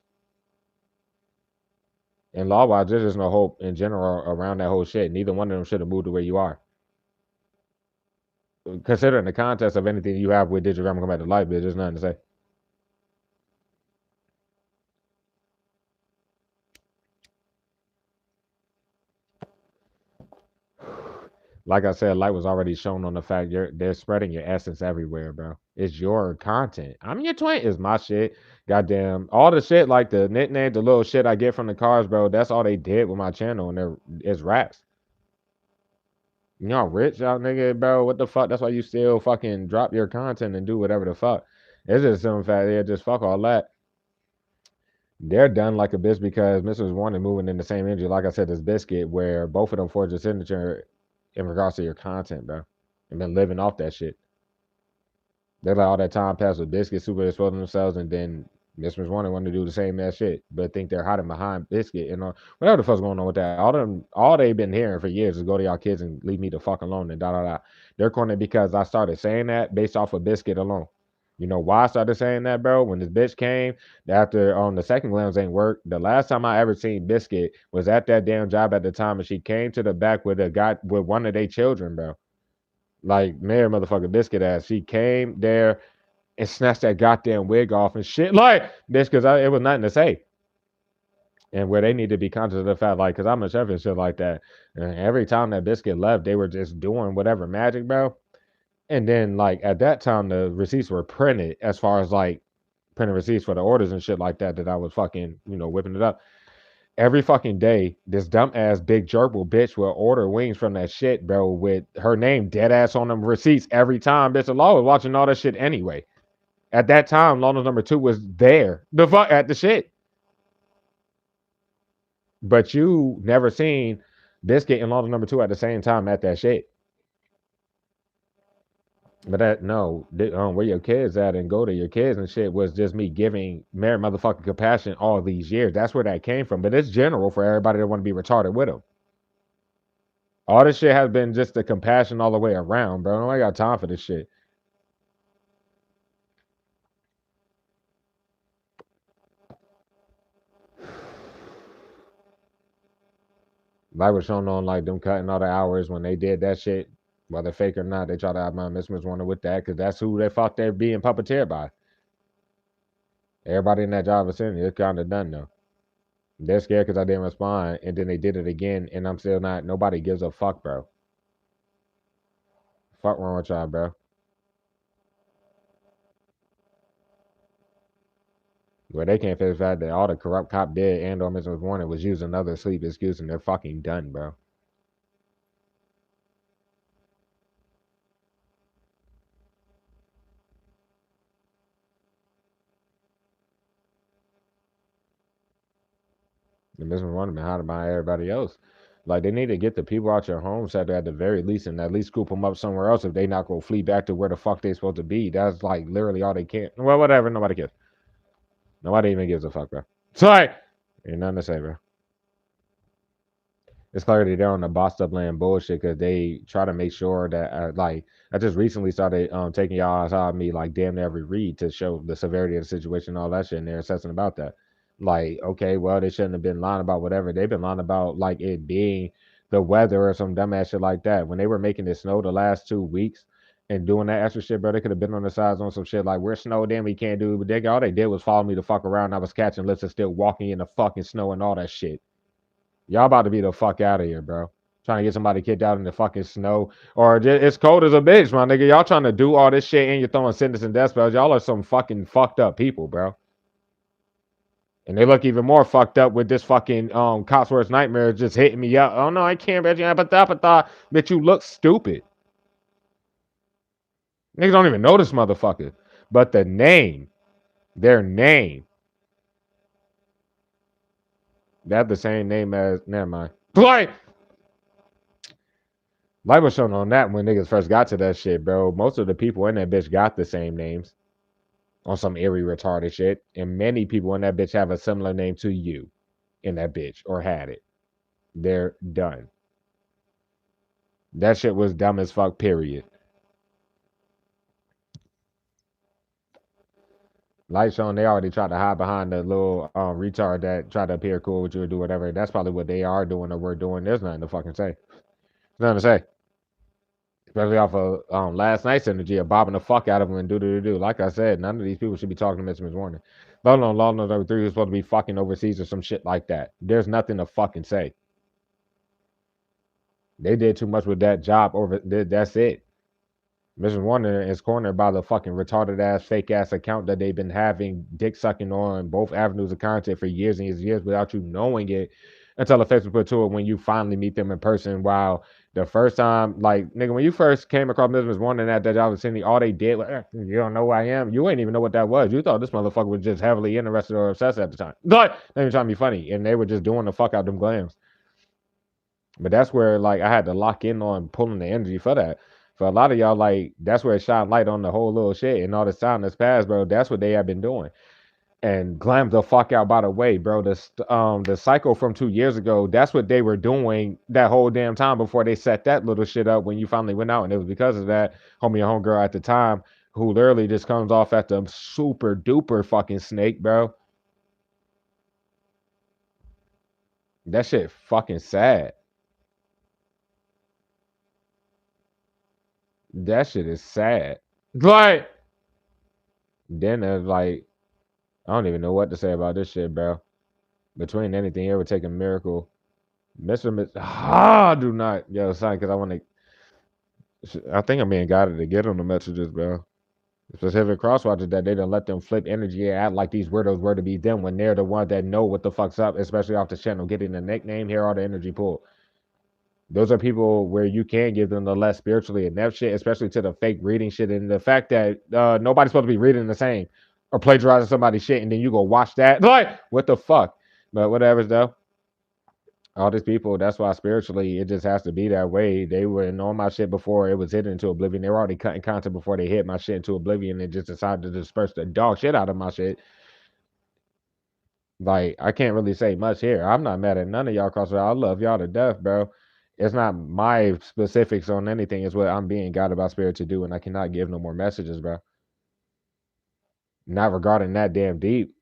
And law wise, there's just no hope in general around that whole shit. Neither one of them should have moved to where you are. Considering the context of anything you have with Did Your Grandma Come Back to Life, bitch, there's nothing to say. Like I said, light was already shown on the fact they're spreading your essence everywhere, bro. It's your content. I'm your twin is my shit. Goddamn, all the shit like the nickname, the little shit I get from the cars, bro. That's all they did with my channel, and it's raps. Y'all rich, y'all nigga, bro. What the fuck? That's why you still fucking drop your content and do whatever the fuck. It's just some fact, yeah, just fuck all that. They're done like a bitch because Mrs. Warren moving in the same energy. Like I said, this biscuit where both of them forged a signature in regards to your content, bro, and been living off that shit. They let all that time pass with Biscuit super exposing themselves, and then Miss Warner want to do the same ass shit, but think they're hiding behind Biscuit and whatever the fuck's going on with that. All they've been hearing for years is go to y'all kids and leave me the fuck alone and da da da. They're cornered because I started saying that based off of Biscuit alone. You know why I started saying that, bro? When this bitch came after the second glance ain't work. The last time I ever seen Biscuit was at that damn job at the time, and she came to the back with a guy with one of their children, bro. Like Mayor motherfucker Biscuit ass. She came there and snatched that goddamn wig off and shit. Like, bitch, because it was nothing to say. And where they need to be conscious of the fact, like, because I'm a chef and shit like that. And every time that Biscuit left, they were just doing whatever magic, bro. And then, like, at that time, the receipts were printed as far as, like, printing receipts for the orders and shit like that, that I was fucking, whipping it up. Every fucking day, this dumb ass big gerbil bitch will order wings from that shit, bro, with her name dead ass on them receipts every time. Bitch, the law was watching all that shit anyway. At that time, Lawless number two was there. The fuck at the shit. But you never seen Biscuit and Lawless number two at the same time at that shit. But that no, where your kids at and go to your kids and shit was just me giving Mary motherfucking compassion all these years. That's where that came from. But it's general for everybody that want to be retarded with them. All this shit has been just the compassion all the way around, bro. Nobody got time for this shit. Like was shown on like them cutting all the hours when they did that shit, whether fake or not. They try to outmount Miss Warner with that because that's who they fuck they're being puppeteered by. Everybody in that job vicinity, it's kind of done though. They're scared because I didn't respond, and then they did it again, and I'm still not. Nobody gives a fuck, bro. Fuck wrong with y'all, bro. Where they can't figure the fact that all the corrupt cop did and or Mr. Warner was using another sleep excuse, and they're fucking done, bro. And Mr. Warner been hiding behind everybody else. Like they need to get the people out your home set at the very least, and at least scoop them up somewhere else if they not gonna flee back to where the fuck they supposed to be. That's like literally all they can. Well, whatever. Nobody cares. Nobody even gives a fuck, bro. Sorry, ain't nothing to say, bro. It's clearly they're on the bossed up land bullshit because they try to make sure that like I just recently started taking y'all outside of me like damn near every read to show the severity of the situation and all that shit, and they're assessing about that. Like, okay, well, they shouldn't have been lying about whatever. They've been lying about like it being the weather or some dumbass shit like that. When they were making it snow the last 2 weeks and doing that extra shit, bro, they could have been on the sides on some shit like we're snowed in, we can't do it. But all they did was follow me to fuck around. I was catching lists and still walking in the fucking snow and all that shit. Y'all about to be the fuck out of here, bro. Trying to get somebody kicked out in the fucking snow. Or just, it's cold as a bitch, my nigga. Y'all trying to do all this shit and you're throwing sentence and death spells. Y'all are some fucking fucked up people, bro. And they look even more fucked up with this fucking Cops Worst Nightmare just hitting me up. Oh no, I can't bet you bitch, you look stupid. Niggas don't even know this motherfucker. But the name, their name, they have the same name as never mind. Like Light was shown on that when niggas first got to that shit, bro. Most of the people in that bitch got the same names on some eerie retarded shit. And many people in that bitch have a similar name to you in that bitch or had it. They're done. That shit was dumb as fuck, period. Light shown they already tried to hide behind the little retard that tried to appear cool with you or do whatever. That's probably what they are doing or we're doing. There's nothing to fucking say. There's nothing to say. Especially off of last night's energy of bobbing the fuck out of him and do. Like I said, none of these people should be talking to Mr. Warner. Let alone Law number three who's supposed to be fucking overseas or some shit like that. There's nothing to fucking say. They did too much with that job over. That's it. Mr. Warner is cornered by the fucking retarded ass, fake ass account that they've been having dick sucking on both avenues of content for years and years without you knowing it until the Facebook put to it when you finally meet them in person. While the first time, like, nigga, when you first came across Mr. Warner and that job vicinity, all they did was, you don't know who I am. You ain't even know what that was. You thought this motherfucker was just heavily interested or obsessed at the time. But they were trying to be funny, and they were just doing the fuck out them glams. But that's where like I had to lock in on pulling the energy for that. For a lot of y'all, like that's where it shine light on the whole little shit and all this time that's passed, bro. That's what they have been doing. And glam the fuck out by the way, bro. The cycle from 2 years ago, that's what they were doing that whole damn time before they set that little shit up when you finally went out. And it was because of that homie and homegirl at the time who literally just comes off at the super duper fucking snake, bro. That shit fucking sad. That shit is sad. Like, then there's like, I don't even know what to say about this shit, bro. Between anything, it would take a miracle. Mr. Miss, do not, yo, son, because I want to. I think I'm being guided to get on the messages, bro. Specific crosswatchers that they don't let them flip energy and act like these weirdos were to be them when they're the ones that know what the fuck's up, especially off the channel, getting the nickname, here all the energy pull. Those are people where you can give them the less spiritually inept shit, especially to the fake reading shit and the fact that nobody's supposed to be reading the same or plagiarizing somebody's shit and then you go watch that. Like, what the fuck? But whatever, though. All these people, that's why spiritually it just has to be that way. They were in all my shit before it was hidden into oblivion. They were already cutting content before they hit my shit into oblivion and just decided to disperse the dog shit out of my shit. Like, I can't really say much here. I'm not mad at none of y'all because I love y'all to death, bro. It's not my specifics on anything. It's what I'm being guided by spirit to do, and I cannot give no more messages, bro. Not regarding that damn deep.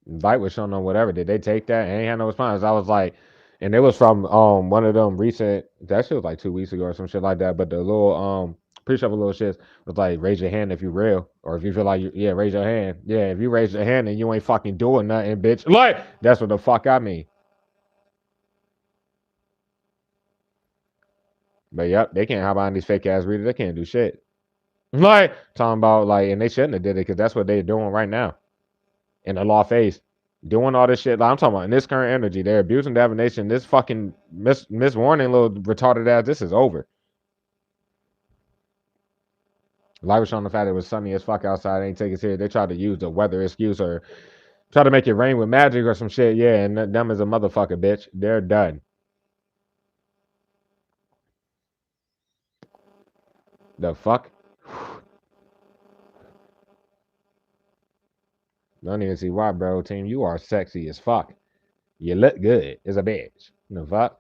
Light was showing on whatever. Did they take that? And ain't had no response. I was like, and it was from one of them recent. That shit was like 2 weeks ago or some shit like that. But the little pre-shovel little shit was like, raise your hand if you real, or if you feel like yeah, raise your hand. Yeah, if you raise your hand and you ain't fucking doing nothing, bitch. Like, that's what the fuck I mean. But yep, they can't hop behind these fake ass readers. They can't do shit. Like, talking about like, and they shouldn't have did it because that's what they're doing right now in the law phase. Doing all this shit. Like, I'm talking about in this current energy. They're abusing divination. This fucking Miss Warning little retarded ass. This is over. Light was showing the fact it was sunny as fuck outside. Ain't take it serious. They tried to use the weather excuse or try to make it rain with magic or some shit. Yeah, and them is a motherfucker, bitch. They're done. The fuck? Don't even see why, bro. Team, you are sexy as fuck. You look good as a bitch. The fuck?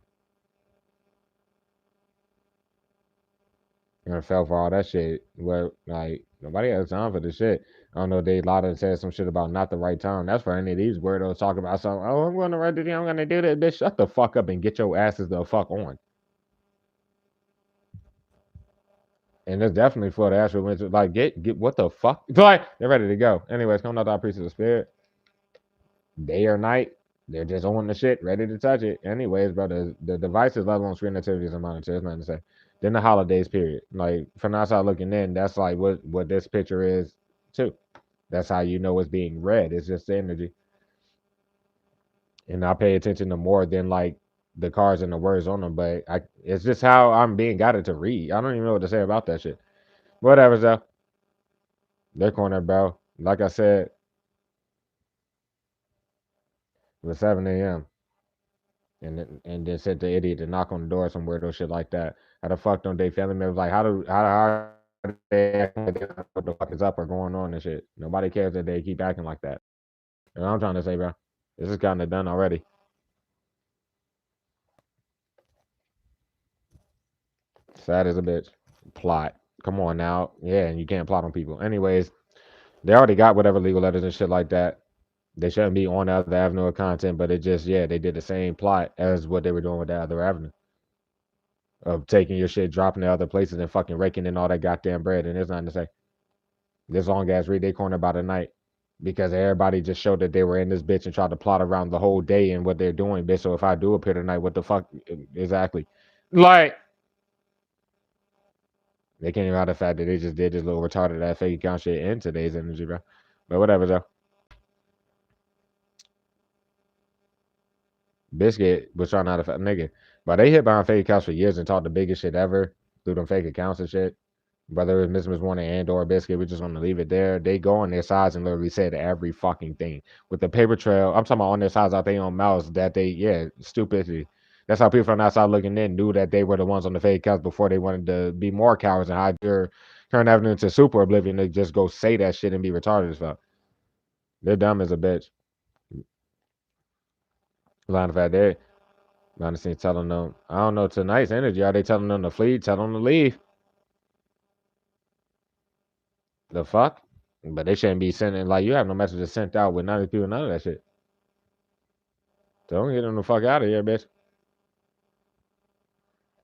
And I fell for all that shit. Well, like, nobody has time for this shit. I don't know if they lied and said some shit about not the right time. That's for any of these weirdos talking about something. Oh, I'm going to write the I'm going to do that. Bitch, shut the fuck up and get your asses the fuck on. And it's definitely for the actual winter. Like, get what the fuck? Like, they're ready to go. Anyways, come out our priest of the spirit. Day or night, they're just on the shit, ready to touch it. Anyways, bro, the devices level on screen activities and monitor. There's nothing to say. Then the holidays period. Like, from outside looking in, that's like what this picture is too. That's how you know it's being read. It's just the energy. And I pay attention to more than like the cards and the words on them. But it's just how I'm being guided to read. I don't even know what to say about that shit. Whatever, though. Their corner, bro. Like I said, it was 7 a.m. And then sent the idiot to knock on the door, some weirdo shit like that. How the fuck don't they family members like how they act like they don't know what the fuck is up or going on and shit? Nobody cares that they keep acting like that. And I'm trying to say, bro, this is kind of done already. Sad as a bitch. Plot. Come on now. Yeah, and you can't plot on people. Anyways, they already got whatever legal letters and shit like that. They shouldn't be on the other avenue of content, but it just, yeah, they did the same plot as what they were doing with the other avenue of taking your shit, dropping it other places, and fucking raking in all that goddamn bread. And there's nothing to say. This long ass read they corner by the night because everybody just showed that they were in this bitch and tried to plot around the whole day and what they're doing, bitch. So if I do appear tonight, what the fuck exactly? Like, they can't even hide the fact that they just did this little retarded ass fake account shit in today's energy, bro. But whatever, though. Biscuit was trying out a nigga. But they hit behind fake accounts for years and talked the biggest shit ever through them fake accounts and shit. Whether it was Miss Warner and or Biscuit, we just want to leave it there. They go on their sides and literally said every fucking thing. With the paper trail, I'm talking about on their sides out their own mouths that they, yeah, stupidity. That's how people from outside looking in knew that they were the ones on the fake accounts before they wanted to be more cowards and hide their current avenue to super oblivion to just go say that shit and be retarded as fuck. They're dumb as a bitch. Line of fact, they honestly telling them, I don't know, tonight's energy. Are they telling them to flee? Tell them to leave. The fuck? But they shouldn't be sending, like, you have no messages sent out with none of the people, none of that shit. Don't get them the fuck out of here, bitch.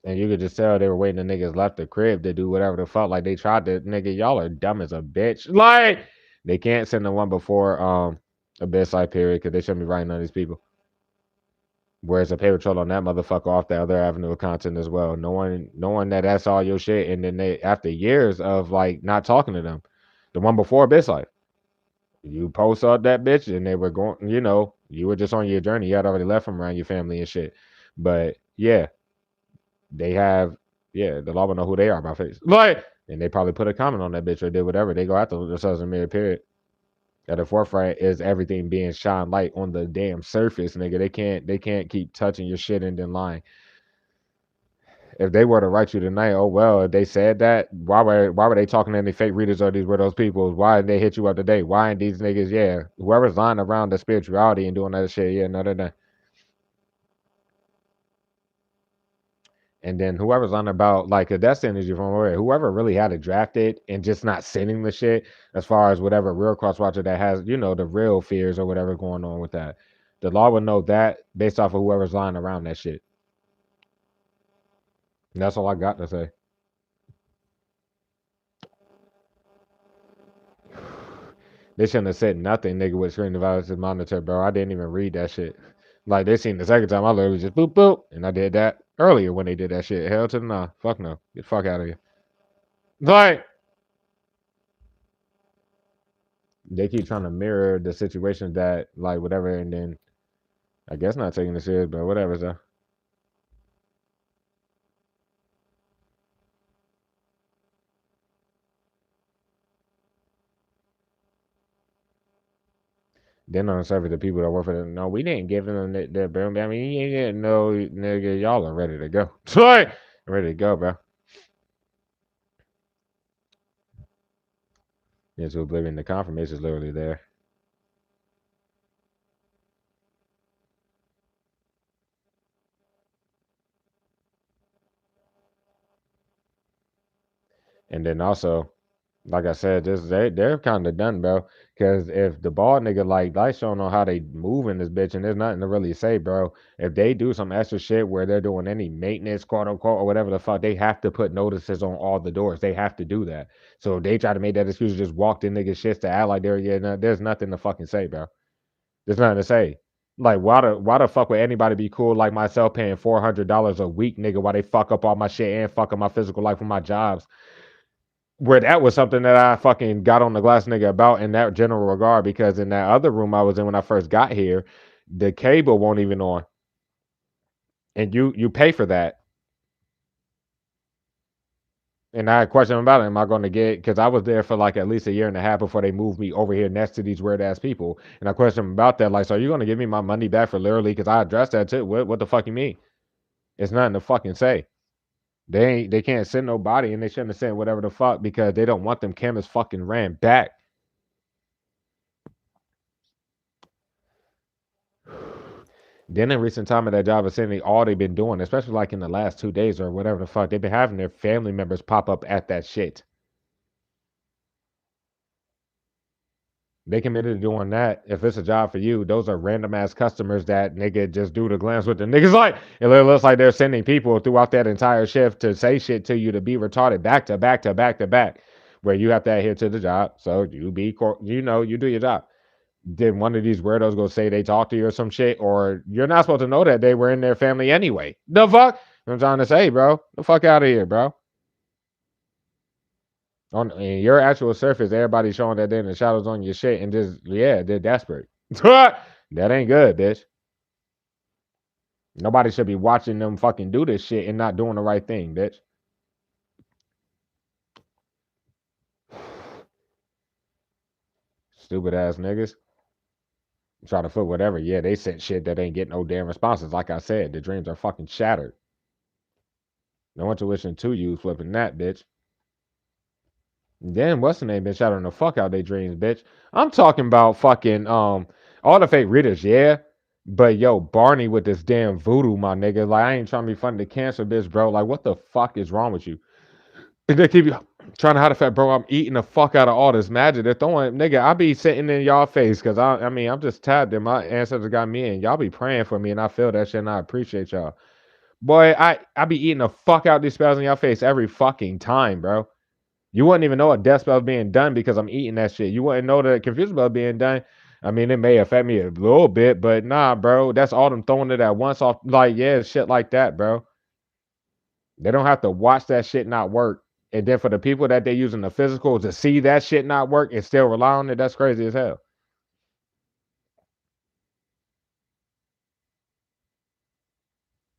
And you could just tell they were waiting the niggas left the crib to do whatever the fuck. Like they tried to, nigga, y'all are dumb as a bitch. Like they can't send the one before a bedside period because they shouldn't be writing on these people. Whereas a pay patrol on that motherfucker off the other avenue of content as well. Knowing that that's all your shit, and then they after years of like not talking to them, the one before bedside, you post up that bitch and they were going, you were just on your journey. You had already left from around your family and shit. But yeah, they have, the law will know who they are by face. Like, and they probably put a comment on that bitch or did whatever. They go after themselves in mid period. At the forefront is everything being shine light on the damn surface, nigga. They can't keep touching your shit and then lying. If they were to write you tonight, oh well, if they said that, why were they talking to any fake readers or these weirdos people? Why did they hit you up today? Why ain't these niggas, whoever's lying around the spirituality and doing that shit, no, they're done. And then whoever's on about like that's the energy from where whoever really had it drafted and just not sending the shit as far as whatever real cross watcher that has, the real fears or whatever going on with that. The law would know that based off of whoever's lying around that shit. And that's all I got to say. They shouldn't have said nothing, nigga, with screen devices monitor, bro. I didn't even read that shit. Like they seen the second time, I literally just boop boop, and I did that earlier when they did that shit. Hell to the nah, fuck no, get the fuck out of here. Like they keep trying to mirror the situation that like whatever, and then I guess not taking it serious, but whatever. So then on the surface, the people that work for them, no, we didn't give them that, bro. I mean, you didn't know, nigga, y'all are ready to go. Like, ready to go, bro. Into oblivion. The confirmation is literally there. And then also, like I said, they're kind of done, bro. Because if the ball nigga like Dice don't know how they move in this bitch, and there's nothing to really say, bro. If they do some extra shit where they're doing any maintenance, quote unquote, or whatever the fuck, they have to put notices on all the doors. They have to do that. So if they try to make that excuse, just walk in niggas shit to act like there's nothing to fucking say, bro. There's nothing to say. Like why the fuck would anybody be cool like myself paying $400 a week, nigga, while they fuck up all my shit and fuck up my physical life with my jobs? Where that was something that I fucking got on the glass nigga about in that general regard because in that other room I was in when I first got here, the cable won't even on, and you pay for that. And I had a question about it. Am I going to get? Because I was there for like at least a year and a half before they moved me over here next to these weird ass people. And I questioned them about that. Like, so are you going to give me my money back for literally? Because I addressed that too. What the fuck you mean? It's nothing to fucking say. They can't send nobody, and they shouldn't have sent whatever the fuck because they don't want them cameras fucking ran back. Then in recent time at that job essentially all they've been doing, especially like in the last 2 days or whatever the fuck, they've been having their family members pop up at that shit. They committed to doing that. If it's a job for you, those are random ass customers that nigga just do the glance with the niggas like it looks like they're sending people throughout that entire shift to say shit to you to be retarded back to back to back to back, where you have to adhere to the job. So you do your job. Did one of these weirdos go say they talked to you or some shit, or you're not supposed to know that they were in their family anyway? The fuck? I'm trying to say, bro. The fuck out of here, bro. On in your actual surface, everybody's showing that they're in the shadows on your shit and just they're desperate. That ain't good, bitch. Nobody should be watching them fucking do this shit and not doing the right thing, bitch. Stupid ass niggas. Try to foot whatever. Yeah, they sent shit that ain't getting no damn responses. Like I said, the dreams are fucking shattered. No intuition to you flipping that, bitch. Then what's the name been shattering the fuck out their dreams, bitch. I'm talking about fucking all the fake readers, yeah. But yo, Barney with this damn voodoo, my nigga. Like I ain't trying to be funny to cancer bitch, bro. Like what the fuck is wrong with you? They keep you Trying to hide the fact, bro, I'm eating the fuck out of all this magic. They're throwing, nigga, I be sitting in y'all face because I mean, I'm just tapped and my ancestors got me in. Y'all be praying for me and I feel that shit and I appreciate y'all. Boy, I be eating the fuck out these spells in your face every fucking time, bro. You wouldn't even know a death spell being done because I'm eating that shit. You wouldn't know that a confused spell being done. I mean, it may affect me a little bit, but nah, bro. That's all them throwing it at once off. Like, yeah, shit like that, bro. They don't have to watch that shit not work. And then for the people that they using the physical to see that shit not work and still rely on it, that's crazy as hell.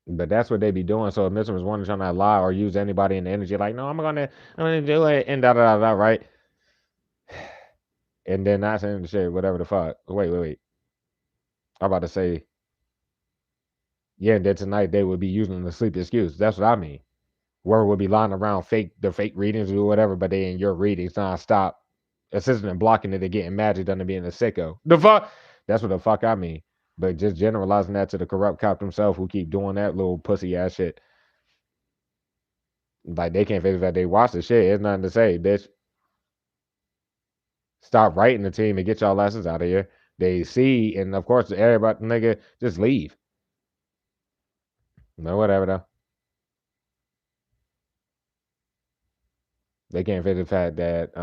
But that's what they be doing. So if Mr. was one trying to lie or use anybody in the energy, like, no, I'm gonna do it and da da da da, right? And then not saying the shit, whatever the fuck. Wait. I'm about to say, yeah, and then tonight they would be using the sleep excuse. That's what I mean. Word would be lying around fake readings or whatever, but they in your readings non-stop, assisting and blocking it and getting magic done and being a sicko. The fuck? That's what the fuck I mean. But just generalizing that to the corrupt cop themselves who keep doing that little pussy ass shit. Like they can't figure that they watch the shit. It's nothing to say, bitch. Stop writing the team and get y'all lessons out of here. They see, and of course everybody nigga just leave. No, whatever though. They can't figure the fact that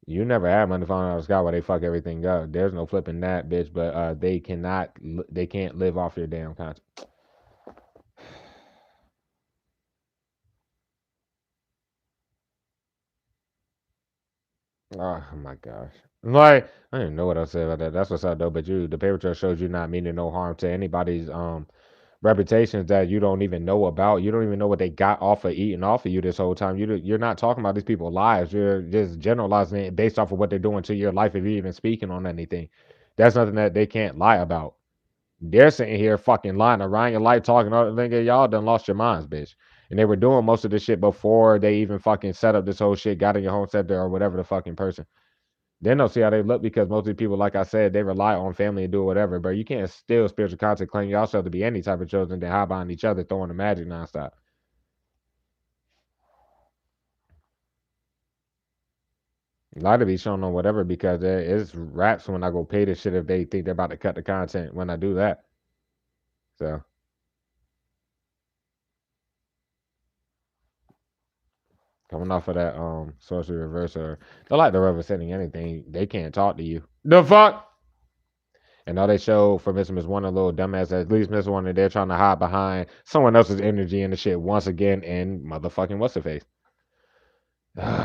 you never had money falling out of the sky where they fuck everything up. There's no flipping that bitch, but they can't live off your damn content. Oh my gosh. Like, I don't even know what else to say about that. That's what's up though. But the paper trail shows you not meaning no harm to anybody's reputations that you don't even know about. You don't even know what they got off of eating off of you this whole time. You're not talking about these people's lives. You're just generalizing it based off of what they're doing to your life if you're even speaking on anything. That's nothing that they can't lie about. They're sitting here fucking lying around your life talking all nigga, y'all done lost your minds, bitch. And they were doing most of this shit before they even fucking set up this whole shit, got in your home center or whatever the fucking person. Then they'll see how they look because most of the people, like I said, they rely on family and do whatever. But you can't still spiritual content claim yourself to be any type of chosen then hide behind each other throwing the magic nonstop. A lot of be shown on whatever because it's raps when I go pay this shit if they think they're about to cut the content when I do that. So coming off of that sorcery reverser, they're like the representing anything. They can't talk to you. The fuck? And all they show for Mr. Miss One, a little dumbass, at least Miss One, they're trying to hide behind someone else's energy and the shit once again. And motherfucking what's the face?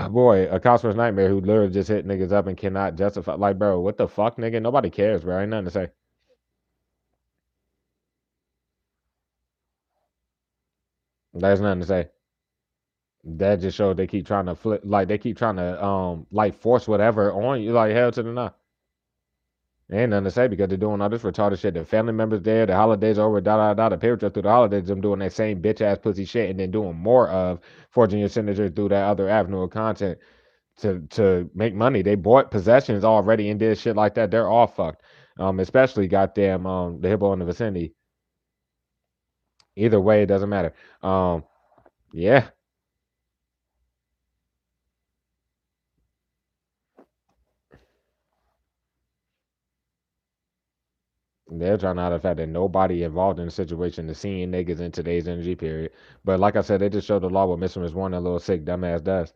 Boy, a cosmo's nightmare who literally just hit niggas up and cannot justify. Like, bro, what the fuck, nigga? Nobody cares, bro. Ain't nothing to say. There's nothing to say. That just shows they keep trying to flip, like they keep trying to like force whatever on you, like hell to the no. Ain't nothing to say because they're doing all this retarded shit. The family members there, the holidays over, da da da. The paper trail through the holidays, them doing that same bitch ass pussy shit, and then doing more of forging your signature through that other avenue of content to make money. They bought possessions already and did shit like that. They're all fucked. Especially goddamn the hippo in the vicinity. Either way, it doesn't matter. Yeah, they're trying to hide the fact that nobody involved in the situation is seeing niggas in today's energy period. But like I said, they just showed the law what Mr. Miss One, that little sick dumbass does.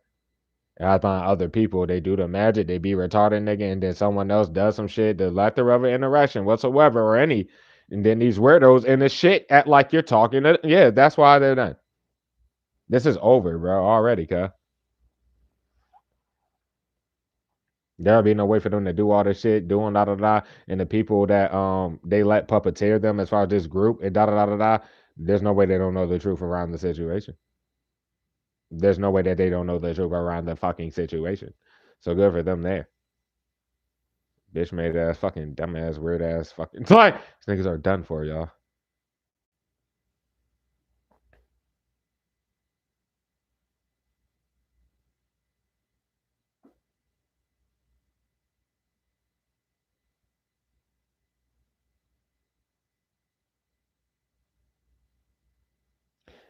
I find other people, they do the magic, they be retarded, nigga, and then someone else does some shit, the lack of interaction whatsoever or any, and then these weirdos in the shit act like you're talking to, yeah, that's why they're done. This is over, bro, already, cuz. There'll be no way for them to do all this shit, doing da da da, and the people that they let puppeteer them as far as this group and da da da da da. There's no way they don't know the truth around the situation. There's no way that they don't know the truth around the fucking situation. So good for them there. Bitch made ass fucking dumbass weird ass fucking it's like these niggas are done for y'all.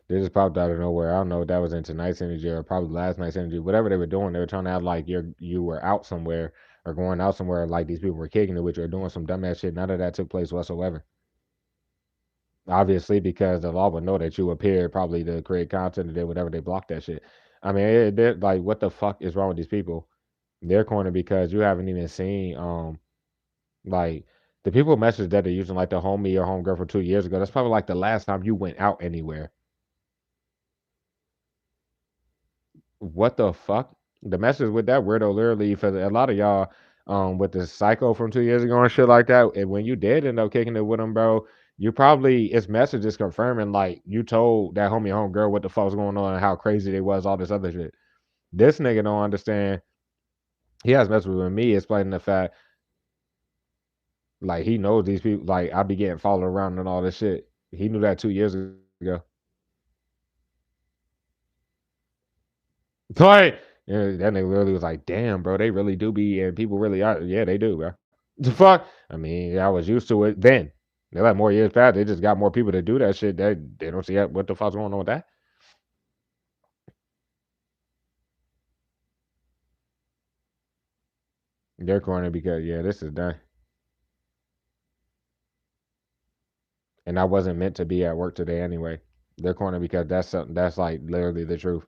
They just popped out of nowhere. I don't know if that was in tonight's energy or probably last night's energy. Whatever they were doing, they were trying to act like you were out somewhere or going out somewhere like these people were kicking it with you or doing some dumbass shit. None of that took place whatsoever. Obviously, because the law would know that you appeared probably to create content or did whatever, they blocked that shit. I mean, like, what the fuck is wrong with these people? They're corny because you haven't even seen like the people message that they're using like the homie or homegirl from 2 years ago. That's probably like the last time you went out anywhere. What the fuck? The message with that weirdo literally for a lot of y'all, with the psycho from 2 years ago and shit like that. And when you did end up kicking it with him, bro, you probably its message is confirming like you told that homie or homegirl what the fuck's going on and how crazy they was, all this other shit. This nigga don't understand. He has messed with me, explaining the fact like he knows these people. Like I be getting followed around and all this shit. He knew that 2 years ago. Like, yeah, that nigga literally was like, "Damn, bro, they really do be, and people really are. Yeah, they do, bro. The fuck? I mean, I was used to it then. They let more years pass. They just got more people to do that shit. They don't see what the fuck's going on with that. They're corny because yeah, this is done. And I wasn't meant to be at work today anyway. They're corny because that's something that's like literally the truth.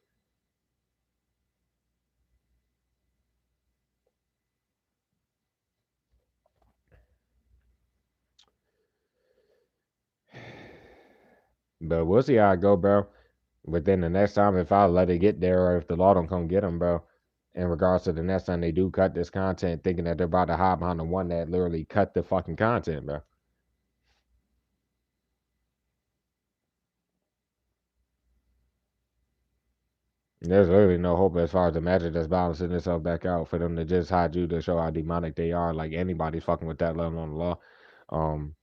But we'll see how it go, bro. But then the next time, if I let it get there, or if the law don't come get them, bro, in regards to the next time they do cut this content, thinking that they're about to hide behind the one that literally cut the fucking content, bro. There's literally no hope as far as the magic that's balancing itself back out for them to just hide you to show how demonic they are. Like anybody's fucking with that level on the law. Um,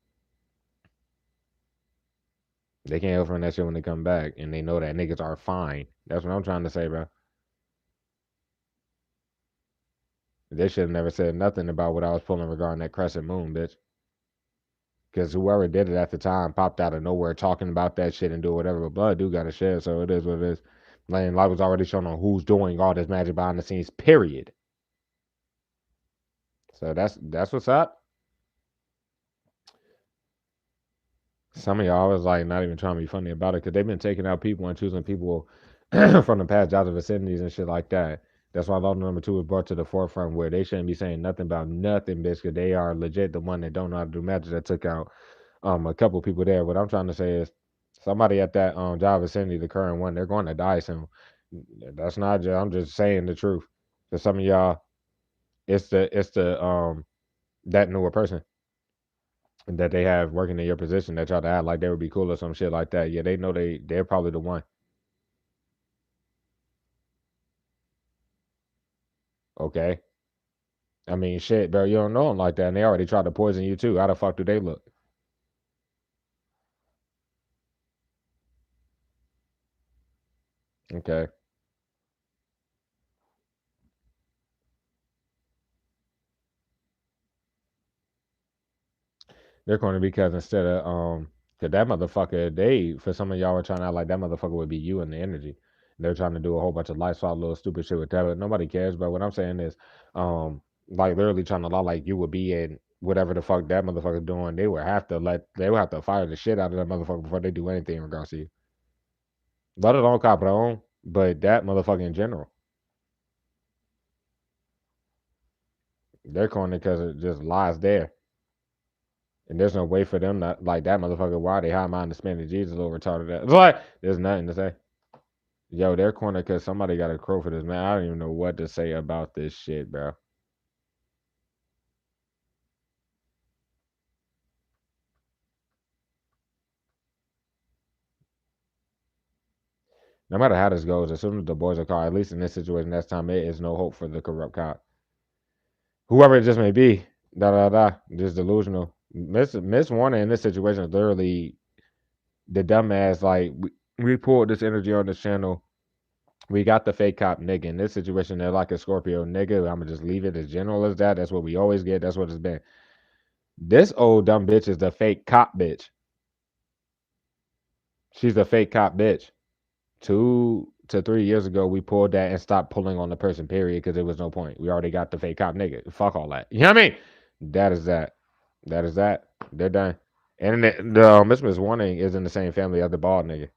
they can't help from that shit when they come back, and they know that niggas are fine. That's what I'm trying to say, bro. They should have never said nothing about what I was pulling regarding that crescent moon, bitch. Because whoever did it at the time popped out of nowhere talking about that shit and do whatever. But blood do got to share, so it is what it is. Like, light was already shown on who's doing all this magic behind the scenes. Period. So that's what's up. Some of y'all was like not even trying to be funny about it because they've been taking out people and choosing people from the past jobs of vicinities and shit like that. That's why law number two was brought to the forefront where they shouldn't be saying nothing about nothing, bitch, because they are legit the one that don't know how to do magic that took out a couple people there. What I'm trying to say is somebody at that job vicinity, the current one, they're going to die soon. That's not just, I'm just saying the truth. For some of y'all, it's the that newer person that they have working in your position that try to act like they would be cool or some shit like that. Yeah, they know they're probably the one. Okay. I mean, shit, bro, you don't know them like that, and they already tried to poison you too. How the fuck do they look? Okay. They're corny because instead of cause that motherfucker, they for some of y'all were trying to act like that motherfucker would be you in the energy. They're trying to do a whole bunch of life swap, little stupid shit with that, but nobody cares. But what I'm saying is, like literally trying to lie like you would be in whatever the fuck that motherfucker's doing. They would have to fire the shit out of that motherfucker before they do anything in regards to you. Let alone Capron, but that motherfucker in general. They're corny because it just lies there. And there's no way for them not like that motherfucker. Why they high mind the Spanish Jesus a little retarded? That like there's nothing to say. Yo, they're corner because somebody got a crow for this man. I don't even know what to say about this shit, bro. No matter how this goes, as soon as the boys are caught, at least in this situation, next time it is no hope for the corrupt cop, whoever it just may be. Da da da, just delusional. Miss Warner in this situation is literally the dumbass. Like we pulled this energy on this channel. We got the fake cop nigga. In this situation, they're like a Scorpio nigga. I'm gonna just leave it as general as that. That's what we always get. That's what it's been. This old dumb bitch is the fake cop bitch. She's the fake cop bitch. 2 to 3 years ago, we pulled that and stopped pulling on the person, period, because there was no point. We already got the fake cop nigga. Fuck all that. You know what I mean? That is that. That is that. They're done. And the Miss Warning is in the same family as the bald nigga.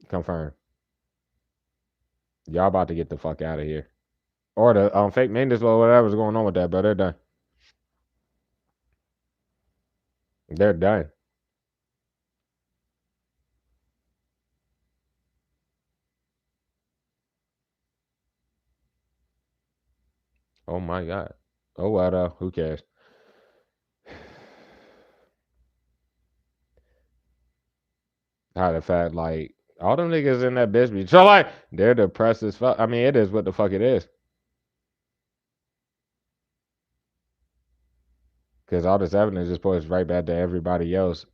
Confirm. Y'all about to get the fuck out of here. Or the fake maintenance or whatever's going on with that, bro. They're done. They're done. Oh my god. Oh well, who cares? How the fact like all them niggas in that bitch be so like they're depressed as fuck. I mean, it is what the fuck it is. Because all this evidence just points right back to everybody else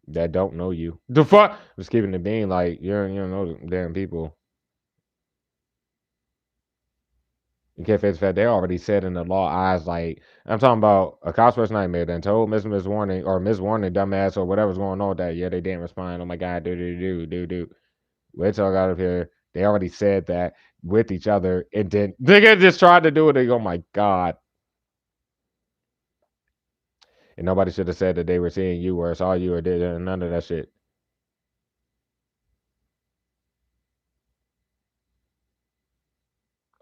that don't know you. The fuck? Just keeping it being like you don't know them damn people. You can't face the fact they already said in the law eyes like I'm talking about a cop's worst nightmare. Then told Miss Warning or Miss Warning dumbass or whatever's going on with that. Yeah, they didn't respond. Oh my god, do. Wait till I got up here. They already said that with each other. It didn't. They just tried to do it. They go, oh my god. And nobody should have said that they were seeing you or saw you or did none of that shit.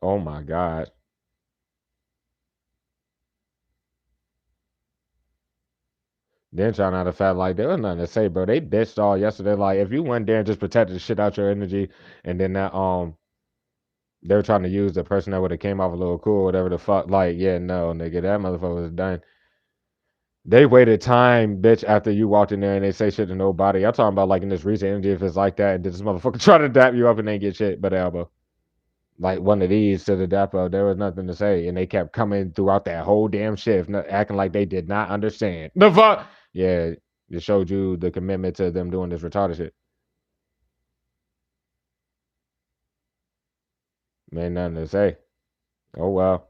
Oh my god. Then trying out the fact like there was nothing to say, bro. They bitched all yesterday. Like if you went there and just protected the shit out your energy, and then that they were trying to use the person that would have came off a little cool, whatever the fuck. Like yeah, no, nigga, that motherfucker was done. They waited time, bitch, after you walked in there and they say shit to nobody. I'm talking about like in this recent energy if it's like that, and did this motherfucker try to dap you up and they get shit but elbow. Like one of these to the depot, there was nothing to say, and they kept coming throughout that whole damn shift, acting like they did not understand. The fuck? Yeah, it showed you the commitment to them doing this retarded shit. Ain't nothing to say. Oh well,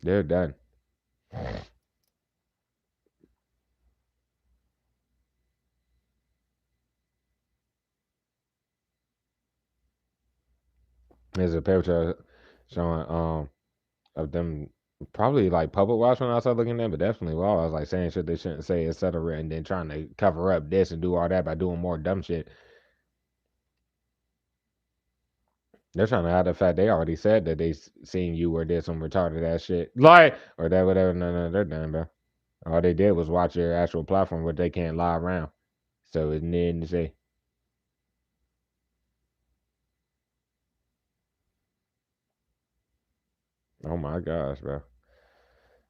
they're done. There's a picture showing of them probably like public watch when I started looking at it, but definitely while I was like saying shit they shouldn't say, etc., and then trying to cover up this and do all that by doing more dumb shit. They're trying to hide the fact they already said that they seen you or did some retarded ass shit. Like, or that, whatever. No, they're done, bro. All they did was watch your actual platform, but they can't lie around. So it's nothing to say. Oh my gosh, bro.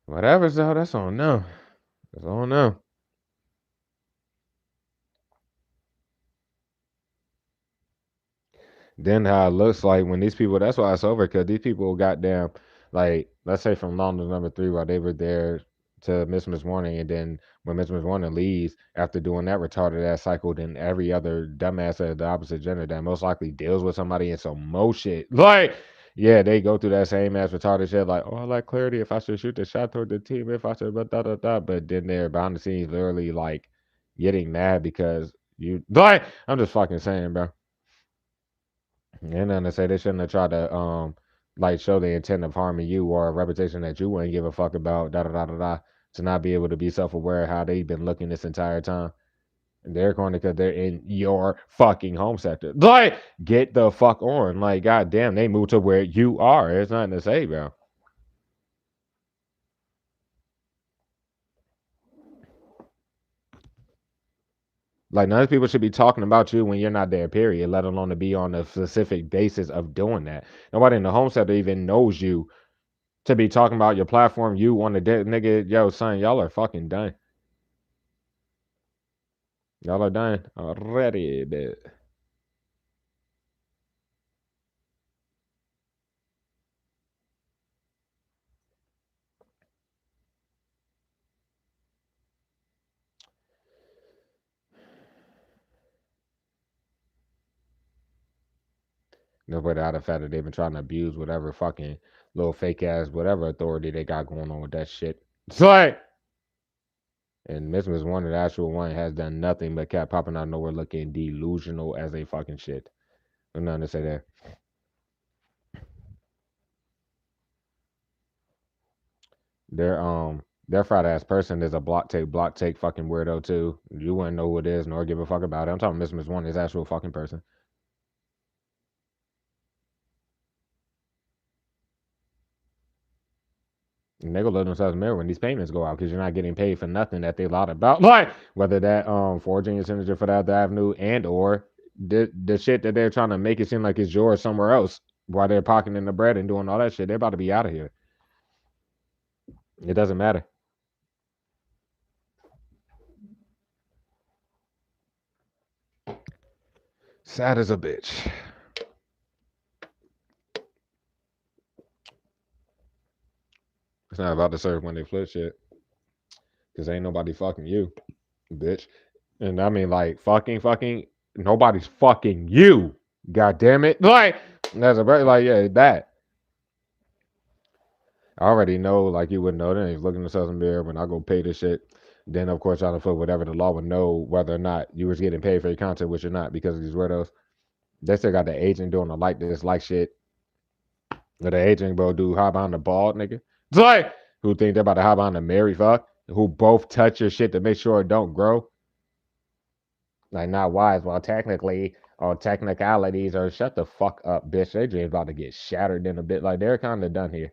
Whatever, though, that's on them. That's on them. Then how it looks like when these people, that's why it's over, because these people goddamn, like, let's say from London number three, while they were there to Miss Warning, and then when Miss Warning leaves after doing that retarded ass cycle, then every other dumbass of the opposite gender that most likely deals with somebody in some mo shit. Like, yeah, they go through that same ass retarded shit, like, oh, I like clarity if I should shoot the shot toward the team, if I should, but but then they're behind the scenes literally like getting mad because you, like, I'm just fucking saying, bro. And then they say they shouldn't have tried to like show the intent of harming you or a reputation that you wouldn't give a fuck about, to not be able to be self aware how they've been looking this entire time. And they're going because they're in your fucking home sector. Like, get the fuck on. Like, goddamn, they moved to where you are. There's nothing to say, bro. Like, none of people should be talking about you when you're not there, period, let alone to be on a specific basis of doing that. Nobody in the home sector even knows you to be talking about your platform, you on the dead nigga, yo, son, y'all are fucking done. Y'all are done already, but No way out of the fact that they've been trying to abuse whatever fucking little fake ass whatever authority they got going on with that shit. It's like, and Miss One, the actual one, has done nothing but kept popping out of nowhere looking delusional as a fucking shit. I'm nothing to say there. Their fried ass person is a block take fucking weirdo too. You wouldn't know who it is nor give a fuck about it. I'm talking Miss One, his actual fucking person. And they go look themselves in the mirror when these payments go out because you're not getting paid for nothing that they lied about. Like whether that forging your signature for that avenue and or the shit that they're trying to make it seem like it's yours somewhere else while they're pocketing the bread and doing all that shit. They're about to be out of here. It doesn't matter. Sad as a bitch. It's not about to serve when they flip shit. Cause ain't nobody fucking you, bitch. And I mean like fucking nobody's fucking you. God damn it. Like that's a very like yeah, that. I already know, like you would know, then he's looking themselves in the mirror when I go pay this shit. Then of course on the foot, whatever the law would know whether or not you was getting paid for your content, which you're not because of these weirdos. They still got the agent doing the like this, like shit. Or the agent bro do hop behind the bald nigga. It's like who think they're about to hop behind the marry fuck, who both touch your shit to make sure it don't grow. Like not wise. Well, technically, or technicalities, or shut the fuck up, bitch. They just about to get shattered in a bit. Like they're kind of done here.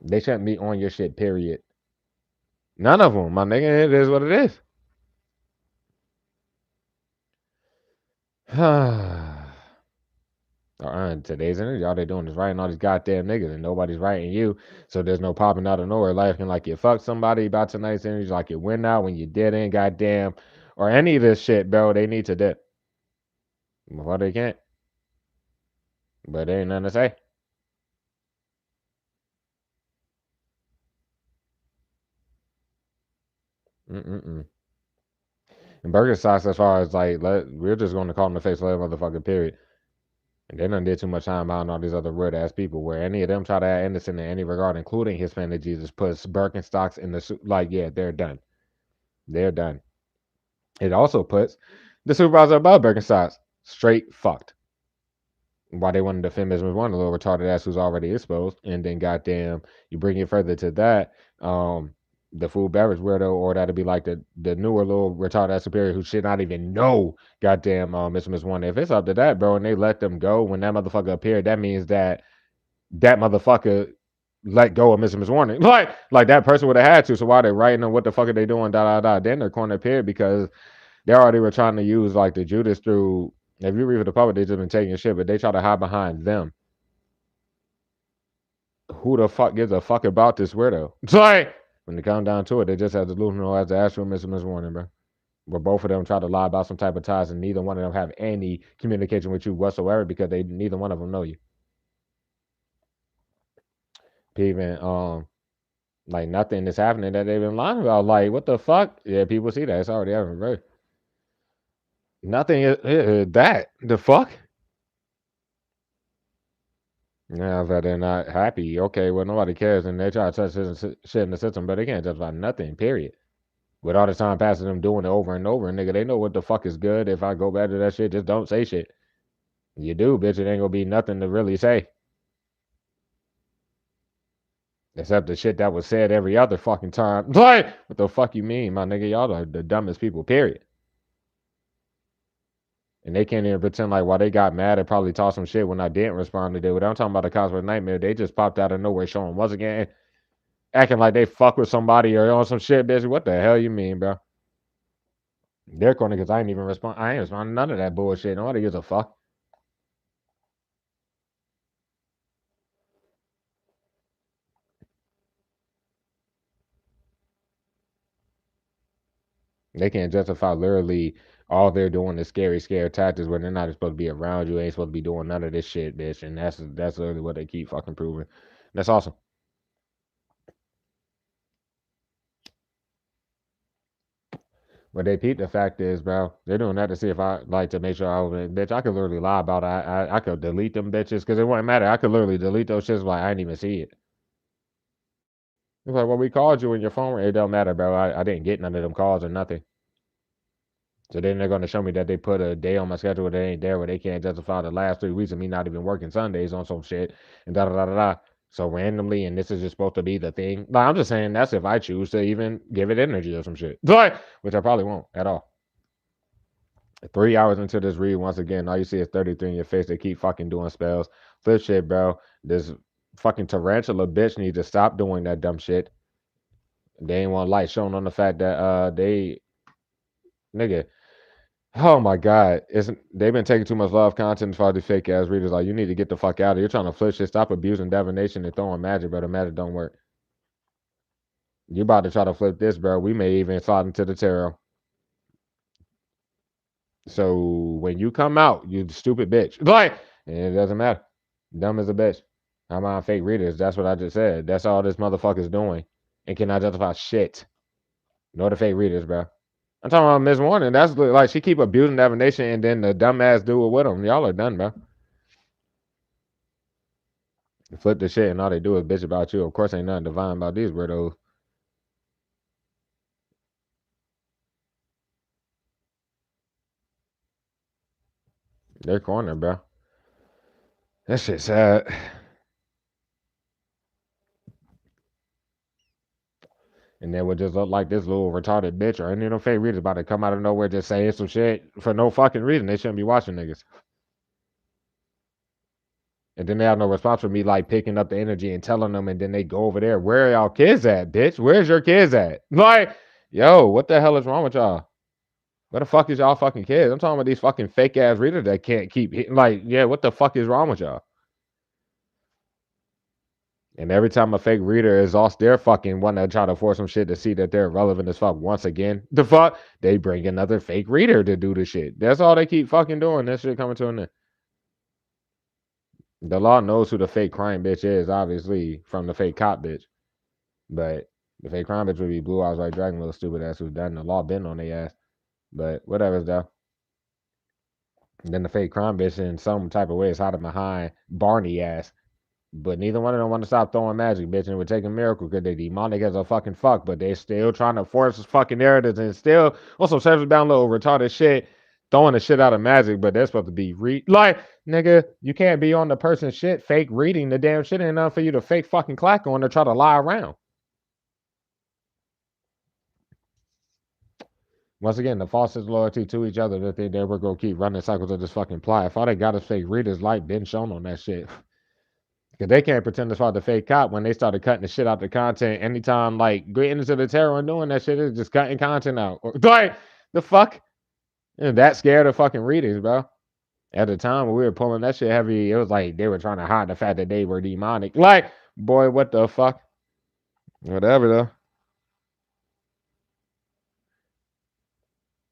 They shouldn't be on your shit. Period. None of them, my nigga. It is what it is. Today's energy, all they doing is writing all these goddamn niggas, and nobody's writing you. So there's no popping out of nowhere laughing like you fucked somebody about tonight's energy, like you went out when you didn't, goddamn, or any of this shit, bro. They need to dip. Well, they can't, but there ain't nothing to say. Mm-mm-mm. And burger sauce, as far as like, we're just going to call them the face of the motherfucker, period. And they done did too much time out on all these other weird ass people where any of them try to add innocent in any regard, including his fan of Jesus, puts Birkenstocks in the like, yeah, they're done. They're done. It also puts the supervisor above Birkenstocks straight fucked. Why they wanted to defend Ms. One, a little retarded ass who's already exposed, and then goddamn, you bring it further to that, the food beverage weirdo, or that'd be like the newer little retarded ass superior who should not even know goddamn Miss One. If it's up to that, bro, and they let them go when that motherfucker appeared, that means that that motherfucker let go of Miss Warning. Like that person would have had to. So why they writing them? What the fuck are they doing? Da da da. Then they're corner appeared because they already were trying to use like the Judas through. If you read for the public, they just been taking shit, but they try to hide behind them. Who the fuck gives a fuck about this weirdo? It's like when they come down to it, they just have delusional as the actual Miss Warning, bro. Where both of them try to lie about some type of ties, and neither one of them have any communication with you whatsoever because they neither one of them know you. Even like nothing is happening that they've been lying about. Like what the fuck? Yeah, people see that it's already happening, bro. Nothing is that the fuck. Now that they're not happy, okay, well nobody cares, and they try to touch shit in the system, but they can't justify nothing. Period. With all the time passing them doing it over and over, nigga, they know what the fuck is good. If I go back to that shit, just don't say shit. You do, bitch. It ain't gonna be nothing to really say, except the shit that was said every other fucking time. Like, what the fuck you mean, my nigga? Y'all are the dumbest people. Period. And they can't even pretend like while they got mad and probably talked some shit when I didn't respond to it. I'm talking about the Cosmic Nightmare. They just popped out of nowhere showing once again, acting like they fuck with somebody or on some shit, bitch. What the hell you mean, bro? They're corny because I ain't even respond. I ain't responding to none of that bullshit. Nobody gives a fuck. They can't justify literally all they're doing is scare tactics when they're not supposed to be around you. Ain't supposed to be doing none of this shit, bitch. And that's literally what they keep fucking proving. That's awesome. What they peep the fact is, bro, they're doing that to see if I like to make sure I was bitch. I could literally lie about it. I could delete them bitches because it wouldn't matter. I could literally delete those shits like I didn't even see it. It's like, well, we called you in your phone. It don't matter, bro. I didn't get none of them calls or nothing. So then they're gonna show me that they put a day on my schedule that ain't there where they can't justify the last 3 weeks of me not even working Sundays on some shit and da da da da da. So randomly, and this is just supposed to be the thing. Like I'm just saying that's if I choose to even give it energy or some shit. Like, which I probably won't at all. 3 hours into this read, once again, all you see is 33 in your face. They keep fucking doing spells. Flip shit, bro. This fucking tarantula bitch needs to stop doing that dumb shit. They ain't want light shown on the fact that they nigga. Oh my god, isn't they've been taking too much love content for these fake ass readers? Like you need to get the fuck out of here. You're trying to flip shit. Stop abusing divination and throwing magic, but the magic don't work. You about to try to flip this, bro? We may even slide into the tarot. So when you come out, you stupid bitch. Like it doesn't matter. Dumb as a bitch. I'm on fake readers. That's what I just said. That's all this motherfucker's doing, and cannot justify shit. No, the fake readers, bro. I'm talking about Miss Warner. That's like she keep abusing divination, and then the dumbass do it with them. Y'all are done, bro. Flip the shit, and all they do is bitch about you. Of course, ain't nothing divine about these weirdos. They're corner, bro. That shit sad. And then would just look like this little retarded bitch or any of them fake readers about to come out of nowhere just saying some shit for no fucking reason. They shouldn't be watching niggas. And then they have no response for me like picking up the energy and telling them, and then they go over there. Where are y'all kids at, bitch? Where's your kids at? Like, yo, what the hell is wrong with y'all? Where the fuck is y'all fucking kids? I'm talking about these fucking fake ass readers that can't keep hitting. Like, yeah, what the fuck is wrong with y'all? And every time a fake reader is off their fucking want to try to force some shit to see that they're relevant as fuck once again, the fuck, they bring another fake reader to do the shit. That's all they keep fucking doing. That shit coming to an end. The law knows who the fake crime bitch is, obviously, from the fake cop bitch. But the fake crime bitch would be Blue Eyes White Dragon, little stupid ass who's done the law been on their ass. But whatever, though. And then the fake crime bitch in some type of way is hiding behind Barney ass. But neither one of them want to stop throwing magic, bitch, and it would take a miracle because they demonic as a fucking fuck, but they still trying to force fucking narratives and still also service bound little retarded shit, throwing the shit out of magic, but they're supposed to be like, nigga, you can't be on the person's shit, fake reading the damn shit ain't enough for you to fake fucking clack on to try to lie around. Once again, the falsest loyalty to each other that they never go keep running cycles of this fucking plot. If all they got is fake readers, light been shown on that shit. Because they can't pretend to fight the fake cop when they started cutting the shit out the content. Anytime, like, getting into the terror and doing that shit is just cutting content out. Like, the fuck? And that scared of fucking readers, bro. At the time when we were pulling that shit heavy, it was like they were trying to hide the fact that they were demonic. Like, boy, what the fuck? Whatever, though.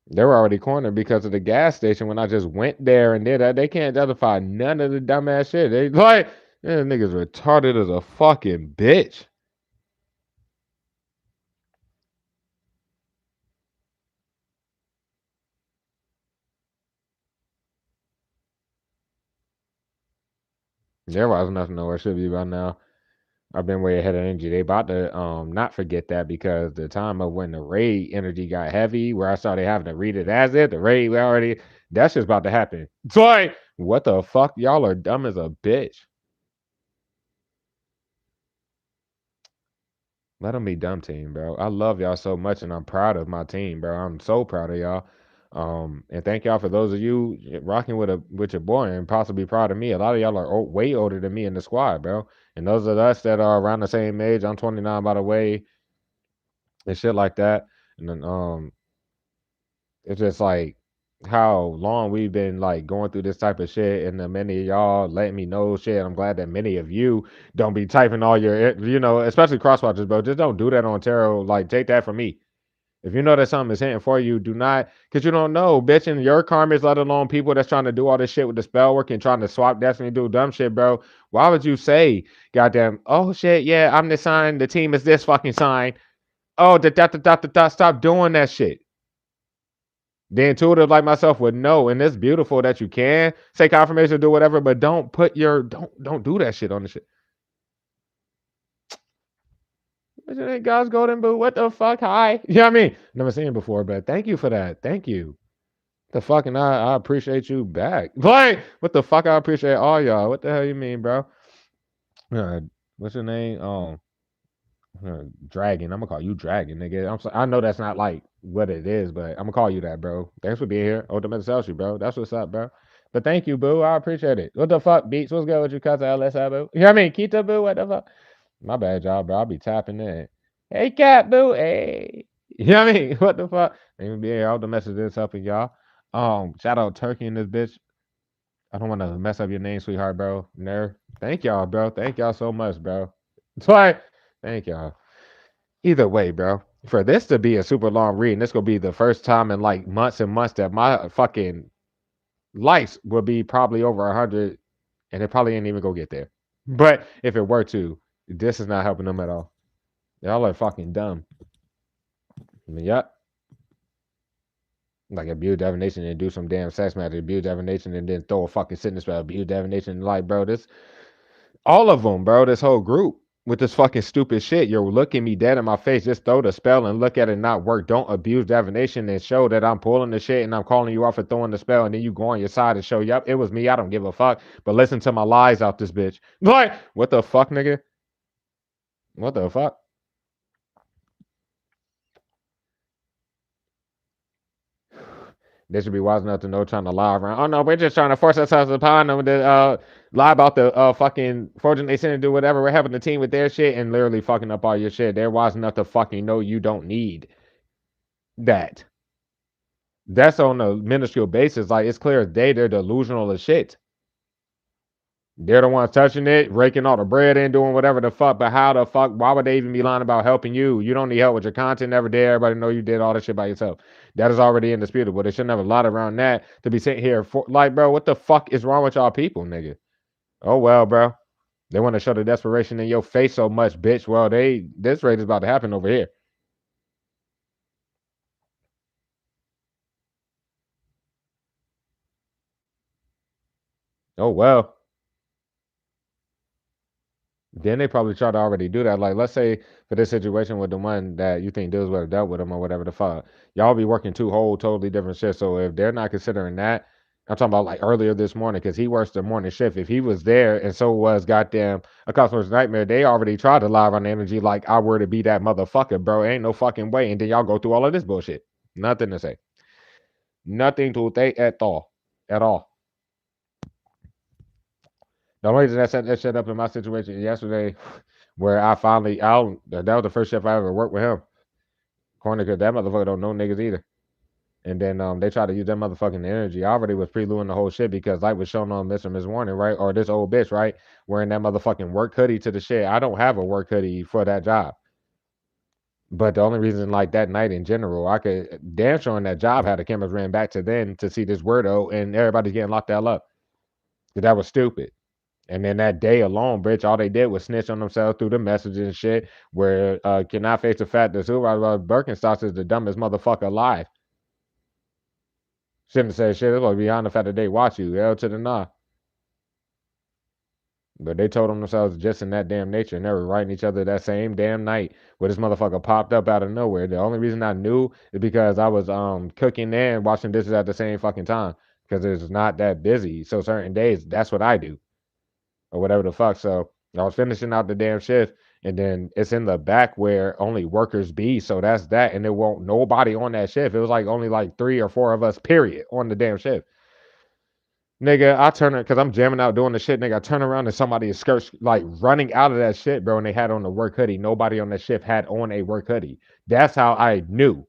They were already cornered because of the gas station when I just went there and did that. They can't justify none of the dumbass shit. They, like, niggas retarded as a fucking bitch. There was nothing nowhere should be by now. I've been way ahead of energy. They about to not forget that because the time of when the raid energy got heavy, where I started having to read it as it, the raid we already that's just about to happen. It's like, what the fuck? Y'all are dumb as a bitch. Let them be dumb team, bro. I love y'all so much and I'm proud of my team, bro. I'm so proud of y'all. And thank y'all for those of you rocking with your boy and possibly proud of me. A lot of y'all are way older than me in the squad, bro. And those of us that are around the same age, I'm 29 by the way, and shit like that. And then it's just like how long we've been like going through this type of shit, and many of y'all letting me know shit. I'm glad that many of you don't be typing all your, especially crosswatchers, bro. Just don't do that on tarot. Like, take that from me. If you know that something is hitting for you, do not, because you don't know, bitch, and your karmas, let alone people that's trying to do all this shit with the spell work and trying to swap destiny, do dumb shit, bro. Why would you say, goddamn, oh shit, yeah, I'm the sign, the team is this fucking sign. Oh, stop doing that shit. The intuitive like myself would know, and it's beautiful that you can say confirmation, do whatever, but don't put your don't do that shit on the shit. What's your name, God's golden boo? What the fuck? Hi. You know what I mean? Never seen it before, but thank you for that. Thank you. The fucking I appreciate you back. Like, what the fuck? I appreciate all y'all. What the hell you mean, bro? Uh, what's your name? Dragon. I'm gonna call you Dragon, nigga. I know that's not like what it is, but I'm gonna call you that, bro. Thanks for being here. Ultimate Celsius, bro. That's what's up, bro. But thank you, boo. I appreciate it. What the fuck, Beats? What's good with you, cousin LSI, boo? You know what I mean? Kita, boo. What the fuck? My bad, y'all, bro. I'll be tapping in. Hey, cat, boo. Hey. You know what I mean? What the fuck? Ain't be here. All the messages helping y'all. Shout out Turkey in this bitch. I don't want to mess up your name, sweetheart, bro. Nerve. Thank y'all, bro. Thank y'all so much, bro. It's like, thank y'all. Either way, bro. For this to be a super long read, and this gonna be the first time in like months and months that my fucking likes will be probably over 100, and it probably ain't even gonna get there. But if it were to, this is not helping them at all. Y'all are fucking dumb. I mean, yep. Like abuse divination and do some damn sex matter, abuse divination and then throw a fucking sickness spell, abuse divination. Like, bro, this all of them, bro. This whole group with this fucking stupid shit. You're looking me dead in my face. Just throw the spell and look at it not work. Don't abuse divination and show that I'm pulling the shit and I'm calling you off for throwing the spell. And then you go on your side and show, yep, it was me. I don't give a fuck. But listen to my lies out this bitch. Like, what the fuck, nigga? What the fuck? They should be wise enough to know trying to lie around. Oh no, we're just trying to force ourselves upon them to lie about the fucking fortune they sent to do whatever. We're having the team with their shit and literally fucking up all your shit. They're wise enough to fucking know you don't need that. That's on a minuscule basis. Like it's clear as day they're delusional as shit. They're the ones touching it, raking all the bread in, doing whatever the fuck. But how the fuck? Why would they even be lying about helping you? You don't need help with your content every day. Everybody know you did all that shit by yourself. That is already indisputable. They shouldn't have a lot around that to be sitting here for like, bro. What the fuck is wrong with y'all people, nigga? Oh well, bro. They want to show the desperation in your face so much, bitch. Well, this rate is about to happen over here. Oh well. Then they probably try to already do that. Like, let's say for this situation with the one that you think deals would have dealt with him or whatever the fuck, y'all be working two whole totally different shifts. So if they're not considering that, I'm talking about like earlier this morning because he works the morning shift. If he was there and so was goddamn a customer's nightmare, they already tried to lie on energy like I were to be that motherfucker, bro. Ain't no fucking way. And then y'all go through all of this bullshit. Nothing to say. Nothing to say at all. At all. The only reason I set that shit up in my situation yesterday, where that was the first chef I ever worked with him. Corner, because that motherfucker don't know niggas either. And then they tried to use that motherfucking energy. I already was preluding the whole shit because light was shown on Mr. Miss Warning, right? Or this old bitch, right? Wearing that motherfucking work hoodie to the shit. I don't have a work hoodie for that job. But the only reason, like that night in general, I could damn sure on that job had the cameras ran back to then to see this weirdo and everybody's getting locked the hell up. That was stupid. And then that day alone, bitch, all they did was snitch on themselves through the messages and shit. Where cannot face the fact that supervisor Birkenstocks is the dumbest motherfucker alive. Shouldn't have said shit. It's like beyond the fact that they watch you. L to the nah. But they told them themselves just in that damn nature, and they were writing each other that same damn night where this motherfucker popped up out of nowhere. The only reason I knew is because I was cooking and washing dishes at the same fucking time because it's not that busy. So certain days, that's what I do. Or whatever the fuck. So I was finishing out the damn shift, and then it's in the back where only workers be. So that's that, and there won't nobody on that shift. It was like only like 3 or 4 of us, period, on the damn shift. Nigga, I turn it because I'm jamming out doing the shit. Nigga, I turn around and somebody is like running out of that shit, bro. And they had on the work hoodie. Nobody on that shift had on a work hoodie. That's how I knew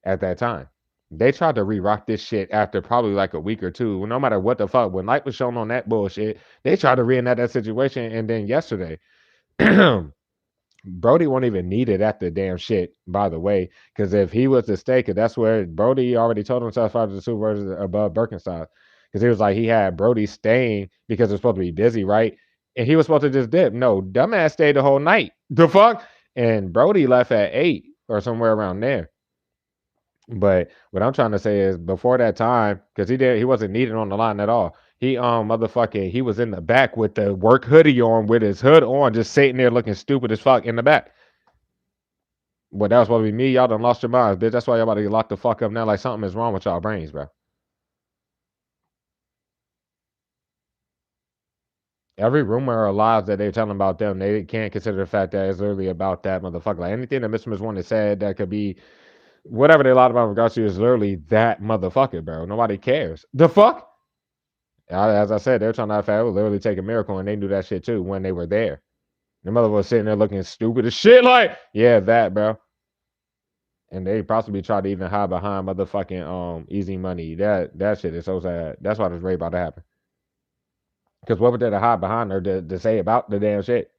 at that time. They tried to re-rock this shit after probably like a week or two. No matter what the fuck, when light was shown on that bullshit, they tried to reenact that situation. And then yesterday, Brody won't even need it at the damn shit, by the way. Because if he was to stay, because that's where Brody already told himself out of the supervisor above Birkenstock. Because he was like, he had Brody staying because it was supposed to be busy, right? And he was supposed to just dip. No, dumbass stayed the whole night. The fuck? And Brody left at 8 or somewhere around there. But what I'm trying to say is before that time, because he wasn't needed on the line at all. He motherfucking he was in the back with the work hoodie on with his hood on, just sitting there looking stupid as fuck in the back. But that was supposed to be me. Y'all done lost your minds, bitch. That's why y'all about to get locked the fuck up now. Like something is wrong with y'all brains, bro. Every rumor or lies that they're telling about them, they can't consider the fact that it's literally about that motherfucker. Like anything that Mr. Miss One has said that could be whatever they lied about in regards to is literally that motherfucker, bro. Nobody cares. The fuck? As I said, they're trying to have it would literally take a miracle, and they knew that shit too when they were there. The mother was sitting there looking stupid as shit, like, yeah, that, bro. And they possibly tried to even hide behind motherfucking easy money. That shit is so sad. That's why this rape about to happen. Because what would they to hide behind her to say about the damn shit?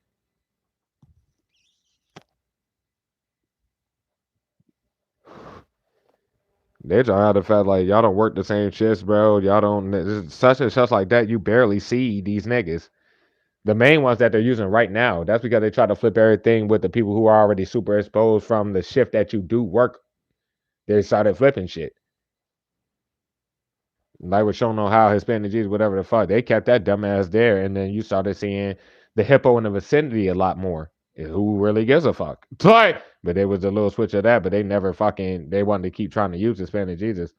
They're trying to hide the fact like y'all don't work the same shifts, bro. Y'all don't such and such like that. You barely see these niggas. The main ones that they're using right now. That's because they try to flip everything with the people who are already super exposed from the shift that you do work. They started flipping shit. Like we're showing on how Hispanic Jews, whatever the fuck, they kept that dumbass there, and then you started seeing the hippo in the vicinity a lot more. Who really gives a fuck? Like, but there was a little switch of that, but they never fucking they wanted to keep trying to use Hispanic Jesus,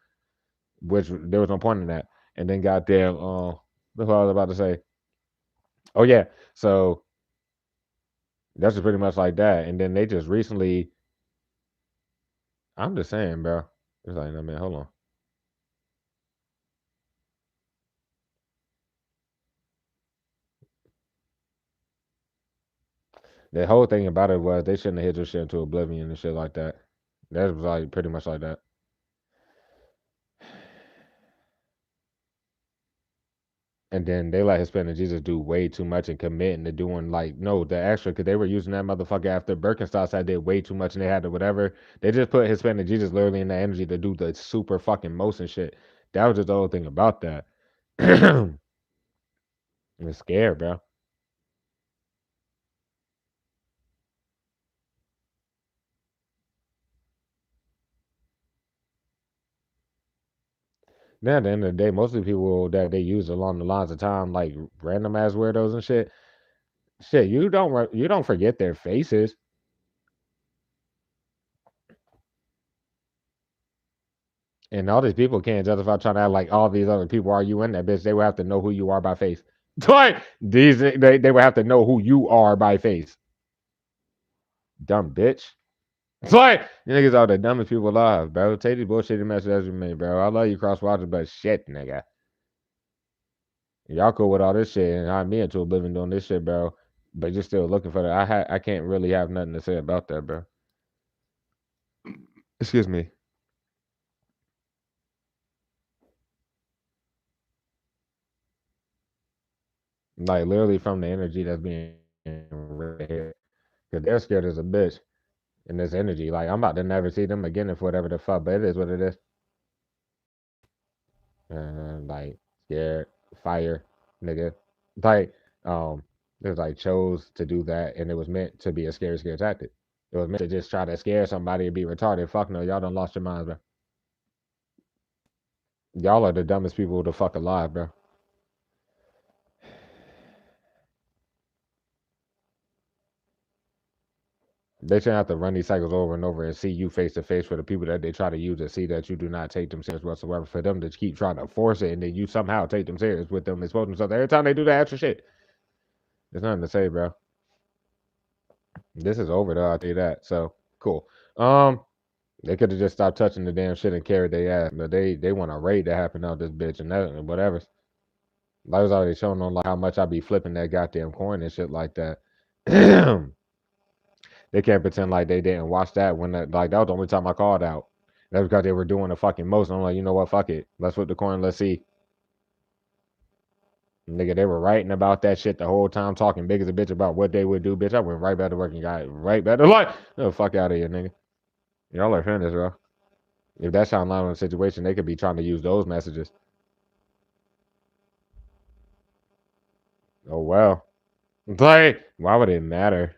which there was no point in that. And then goddamn, that's what I was about to say. Oh yeah, so that's just pretty much like that. And then they just recently, I'm just saying, bro. It's like, no man, hold on. The whole thing about it was they shouldn't have hit your shit into oblivion and shit like that. That was like pretty much like that. And then they let Hispanic Jesus do way too much and commit into doing like no the extra because they were using that motherfucker after Birkenstock said did way too much and they had to whatever. They just put Hispanic Jesus literally in the energy to do the super fucking most and shit. That was just the whole thing about that. I'm scared, bro. Now at the end of the day, most of the people that they use along the lines of time, like random ass weirdos and shit, you don't forget their faces. And all these people can't justify trying to act like all these other people are you in that bitch. They would have to know who you are by face. Like they would have to know who you are by face. Dumb bitch. It's like you niggas are the dumbest people alive, bro. Take these bullshitty messages as you may, bro. I love you cross watchers, but shit, nigga. Y'all cool with all this shit and I'm me into oblivion doing this shit, bro. But you're still looking for that. I can't really have nothing to say about that, bro. Excuse me. Like literally from the energy that's being right here. Because they're scared as a bitch in this energy. Like I'm about to never see them again if whatever the fuck, but it is what it is. And like scared, fire, nigga. Like it was like chose to do that and it was meant to be a scare tactic. It was meant to just try to scare somebody and be retarded. Fuck no, y'all done lost your minds, bro. Y'all are the dumbest people to fuck alive, bro. They shouldn't have to run these cycles over and over and see you face to face for the people that they try to use to see that you do not take them serious whatsoever. For them to keep trying to force it and then you somehow take them serious with them exposing themselves every time they do that extra shit. There's nothing to say, bro. This is over though, I'll tell you that. So cool. Um, they could have just stopped touching the damn shit and carried their ass, but they want a raid to happen out this bitch and that and whatever. I was already showing on like how much I be flipping that goddamn coin and shit like that. They can't pretend like they didn't watch that when that was the only time I called out. That's because they were doing the fucking most. I'm like, you know what? Fuck it. Let's flip the coin. Let's see. Nigga, they were writing about that shit the whole time, talking big as a bitch about what they would do, bitch. I went right back to work and got right back to like, oh, fuck out of here, nigga. Y'all are finished, bro. If that's how line on the situation, they could be trying to use those messages. Oh well. Like, why would it matter?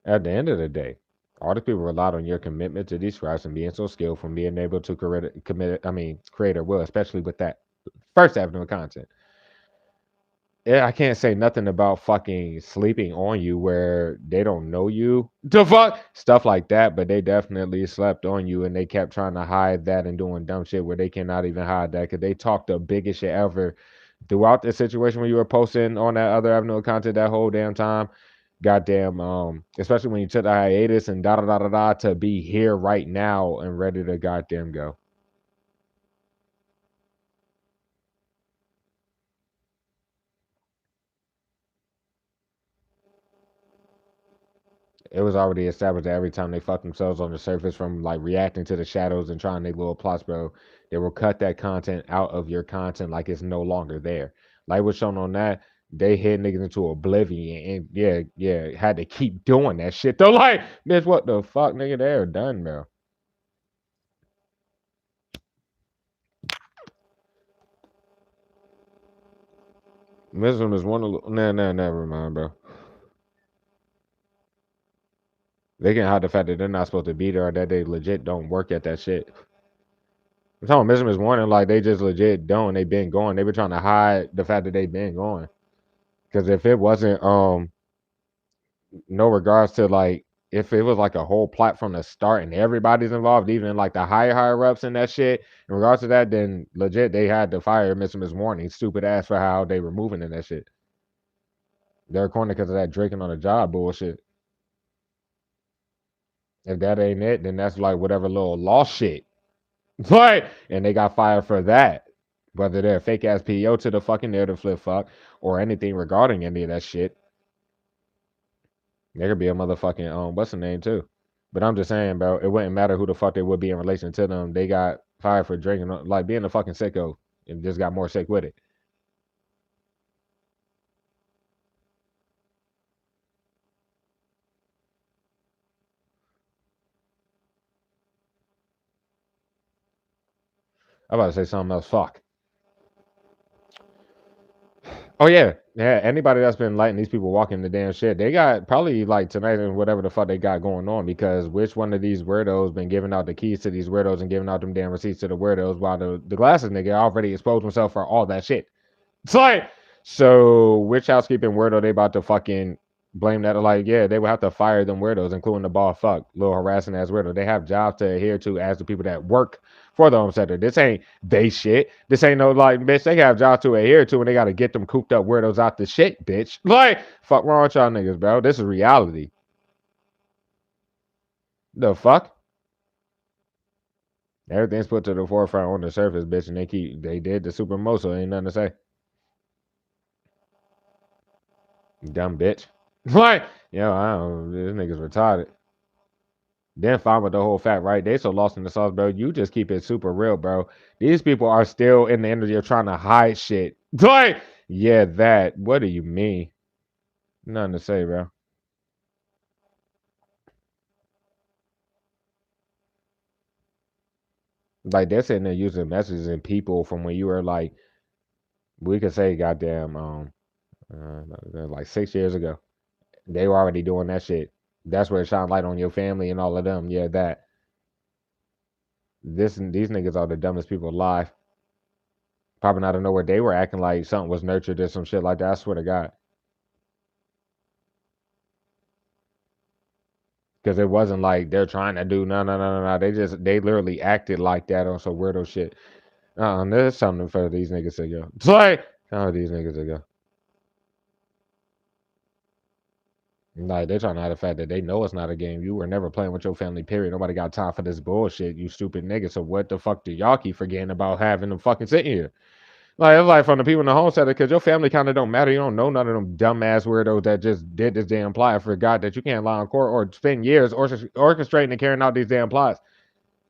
At the end of the day, all the people relied on your commitment to these crafts and being so skilled from being able to create a will, especially with that first avenue of content. Yeah, I can't say nothing about fucking sleeping on you where they don't know you. The fuck stuff like that, but they definitely slept on you and they kept trying to hide that and doing dumb shit where they cannot even hide that because they talked the biggest shit ever throughout the situation when you were posting on that other avenue of content that whole damn time. Goddamn, especially when you took the hiatus and da da da da da to be here right now and ready to goddamn go. It was already established that every time they fuck themselves on the surface from like reacting to the shadows and trying their little plots, bro, they will cut that content out of your content like it's no longer there. Like what's shown on that, they hit niggas into oblivion and yeah, had to keep doing that shit. Though, like, bitch, what the fuck, nigga? They're done, bro. Wisdom is one of nah, never mind, bro. They can hide the fact that they're not supposed to be there or that they legit don't work at that shit. I'm talking Wisdom is one and like they just legit don't. They been going. They were trying to hide the fact that they been going. Because if it wasn't no regards to like if it was like a whole plot from the start and everybody's involved, even like the higher ups and that shit, in regards to that, then legit they had to fire Miss Warning, stupid ass for how they were moving in that shit. They're cornered because of that drinking on the job bullshit. If that ain't it, then that's like whatever little law shit. But and they got fired for that. Whether they're a fake ass PO to the fucking narrative flip fuck or anything regarding any of that shit. There could be a motherfucking what's the name too. But I'm just saying, bro, it wouldn't matter who the fuck they would be in relation to them. They got fired for drinking, like being a fucking sicko, and just got more sick with it. I'm about to say something else. Fuck. Oh yeah. Anybody that's been letting these people walk in the damn shit, they got probably like tonight and whatever the fuck they got going on because which one of these weirdos been giving out the keys to these weirdos and giving out them damn receipts to the weirdos while the glasses nigga already exposed himself for all that shit. It's like, so which housekeeping weirdo they about to fucking blame that? Like, yeah, they would have to fire them weirdos, including the ball fuck, little harassing ass weirdo. They have jobs to adhere to as the people that work for the home center. This ain't they shit. This ain't no like, bitch, they have jobs to adhere to and they got to get them cooped up weirdos out the shit, bitch. Like, fuck wrong with y'all niggas, bro. This is reality. The fuck? Everything's put to the forefront on the surface, bitch, and they did the super most, so ain't nothing to say. Dumb bitch. Like, I don't this nigga's retarded. Then fine with the whole fact, right? They so lost in the sauce, bro. You just keep it super real, bro. These people are still in the energy of trying to hide shit. Like, yeah, that. What do you mean? Nothing to say, bro. Like they're sitting there using messages and people from when you were like, we could say, goddamn, like 6 years ago. They were already doing that shit. That's where it shine light on your family and all of them. Yeah, that. These niggas are the dumbest people alive. Popping out of nowhere, they were acting like something was nurtured or some shit like that. I swear to God, because it wasn't like they're trying to do no. They literally acted like that on some weirdo shit. There's something for these niggas to go. It's like these niggas to go. Like they're trying to hide the fact that they know it's not a game. You were never playing with your family. Period. Nobody got time for this bullshit. You stupid nigga. So what the fuck do y'all keep forgetting about having them fucking sitting here? Like it's like from the people in the home center, because your family kind of don't matter. You don't know none of them dumbass weirdos that just did this damn plot. I forgot that you can't lie in court or spend years orchestrating and carrying out these damn plots.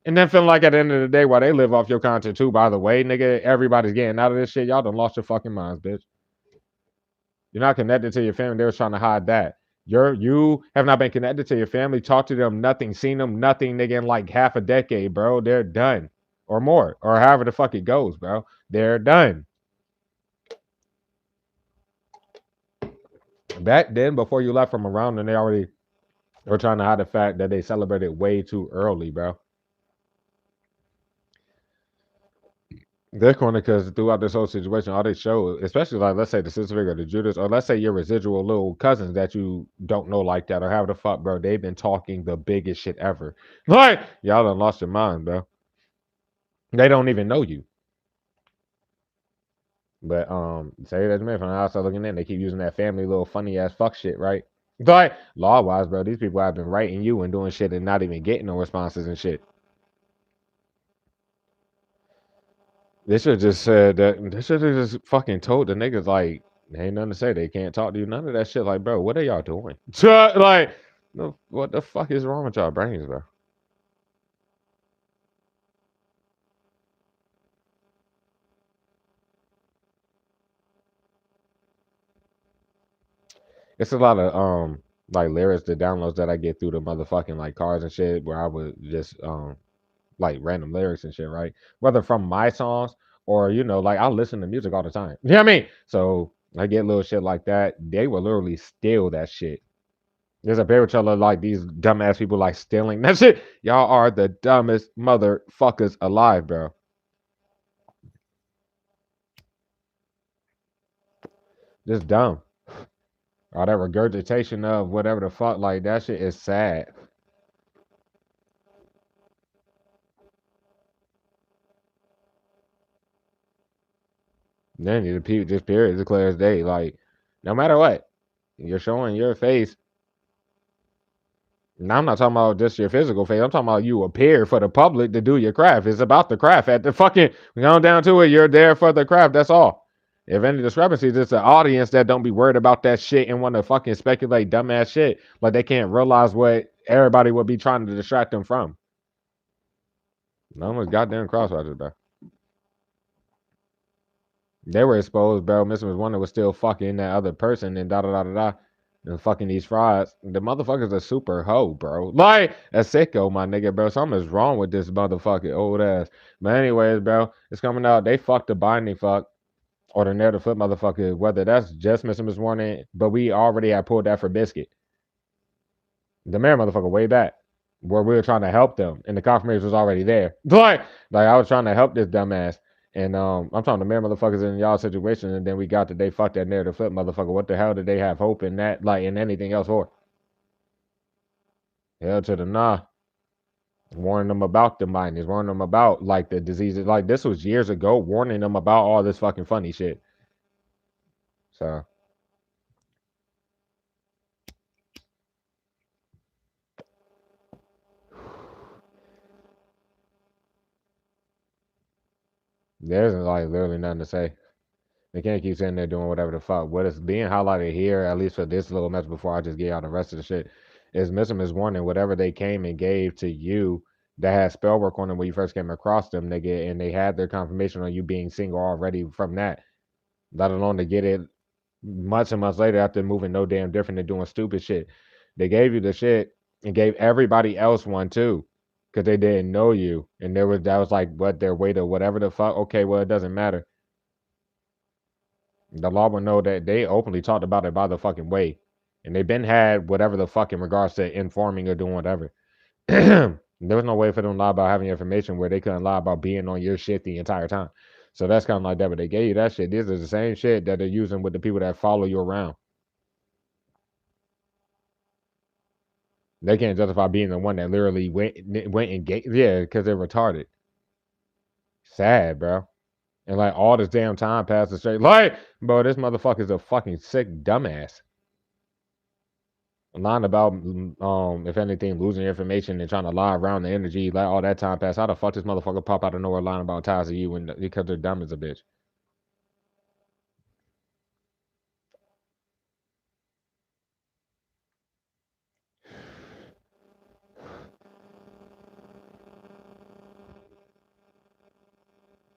And then feeling like at the end of the day, while they live off your content too, by the way, nigga, everybody's getting out of this shit. Y'all done lost your fucking minds, bitch. You're not connected to your family. They were trying to hide that. You have not been connected to your family, talked to them, nothing, seen them, nothing, nigga, in like half a decade, bro. They're done. Or more. Or however the fuck it goes, bro. They're done. Back then, before you left from around, and they already Or trying to hide the fact that they celebrated way too early, bro. They're corny because throughout this whole situation, all they show, especially like let's say the sister figure, the Judas, or let's say your residual little cousins that you don't know like that, or have the fuck, bro. They've been talking the biggest shit ever. Like y'all done lost your mind, bro. They don't even know you. But say that's me from the outside looking in, they keep using that family little funny ass fuck shit, right? But law wise, bro, these people have been writing you and doing shit and not even getting no responses and shit. They should have just said that. They should have just fucking told the niggas like, ain't nothing to say. They can't talk to you. None of that shit. Like, bro, what are y'all doing? Like, no, what the fuck is wrong with y'all brains, bro? It's a lot of like lyrics, the downloads that I get through the motherfucking like cars and shit, where I would just like random lyrics and shit, right? Whether from my songs or like I listen to music all the time. You know what I mean? So I get little shit like that. They will literally steal that shit. There's a paper trailer like these dumbass people like stealing that shit. Y'all are the dumbest motherfuckers alive, bro. Just dumb. All that regurgitation of whatever the fuck, like that shit is sad. Then the people just period is clear as day. Like, no matter what, you're showing your face. Now I'm not talking about just your physical face. I'm talking about you appear for the public to do your craft. It's about the craft. At the fucking going down to it, you're there for the craft. That's all. If any discrepancies, it's an audience that don't be worried about that shit and want to fucking speculate dumbass shit. Like they can't realize what everybody would be trying to distract them from. No one's goddamn crosswatches, bro. They were exposed, bro. Mr. Was one that was still fucking that other person and da da da da da. And fucking these frauds. The motherfucker's a super hoe, bro. Like a sicko, my nigga, bro. Something's wrong with this motherfucking old ass. But anyways, bro, it's coming out. They fucked the binding fuck or the narrative flip motherfucker. Whether that's just Mr. Miss Warning, but we already had pulled that for Biscuit. The mayor motherfucker way back. Where we were trying to help them. And the confirmation was already there. Like I was trying to help this dumbass. And I'm talking to mayor motherfuckers in y'all situation, and then we got that they fucked that narrative flip motherfucker. What the hell did they have hope in that, like in anything else for? Hell to the nah. Warning them about the minors, warning them about like the diseases. Like this was years ago, warning them about all this fucking funny shit. So there's like literally nothing to say. They can't keep sitting there doing whatever the fuck. What is being highlighted here, at least for this little mess before I just get out the rest of the shit, is missing is warning whatever they came and gave to you that had spell work on them when you first came across them, nigga, and they had their confirmation on you being single already from that. Let alone to get it months and months later after moving no damn different and doing stupid shit. They gave you the shit and gave everybody else one too. Cause they didn't know you. And that was like what their way to whatever the fuck. Okay, well it doesn't matter. The law will know that they openly talked about it by the fucking way. And they've been had whatever the fuck in regards to informing or doing whatever. There was no way for them to lie about having information where they couldn't lie about being on your shit the entire time. So that's kind of like that, but they gave you that shit. This is the same shit that they're using with the people that follow you around. They can't justify being the one that literally went and gave, yeah, because they're retarded. Sad, bro. And like all this damn time passes straight. Like, bro, this motherfucker's a fucking sick dumbass. Lying about if anything losing information and trying to lie around the energy like all that time passed. How the fuck this motherfucker pop out of nowhere lying about ties to you and because they're dumb as a bitch.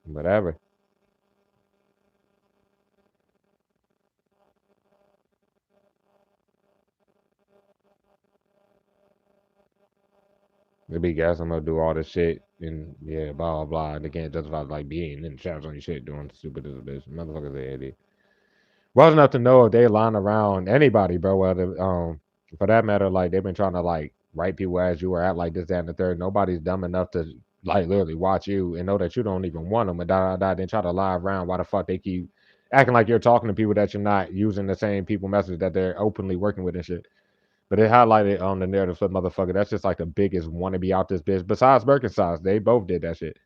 Whatever. They be guys I'm gonna do all this shit and yeah blah blah blah. They can't justify like being in the shadows on your shit doing stupid as a bitch. Motherfuckers an idiot. Well enough to know if they lying around anybody, bro. Whether For that matter, like they've been trying to like write people as you were at like this, that, and the third. Nobody's dumb enough to like literally watch you and know that you don't even want them and then try to lie around why the fuck they keep acting like you're talking to people that you're not using the same people message that they're openly working with and shit. But it highlighted on the narrative flip motherfucker. That's just like the biggest wannabe out this bitch. Besides Birkenstocks, they both did that shit.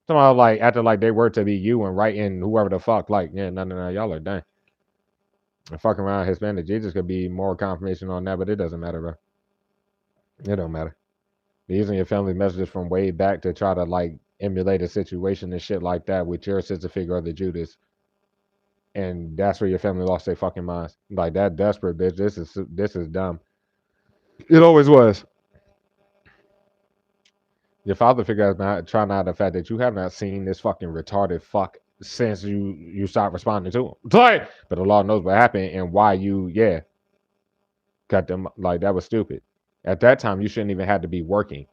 Somehow like acting like they were to be you and writing whoever the fuck. Like, yeah, no, y'all are dang. And fucking around Hispanic Jesus could be more confirmation on that, but it doesn't matter, bro. It don't matter. Using your family messages from way back to try to like emulate a situation and shit like that with your sister figure of the Judas, and that's where your family lost their fucking minds. Like that desperate bitch. This is dumb. It always was. Your father figure out not trying out the fact that you have not seen this fucking retarded fuck since you stopped responding to him. Like, but the law knows what happened and why you cut them. Like that was stupid. At that time, you shouldn't even have to be working.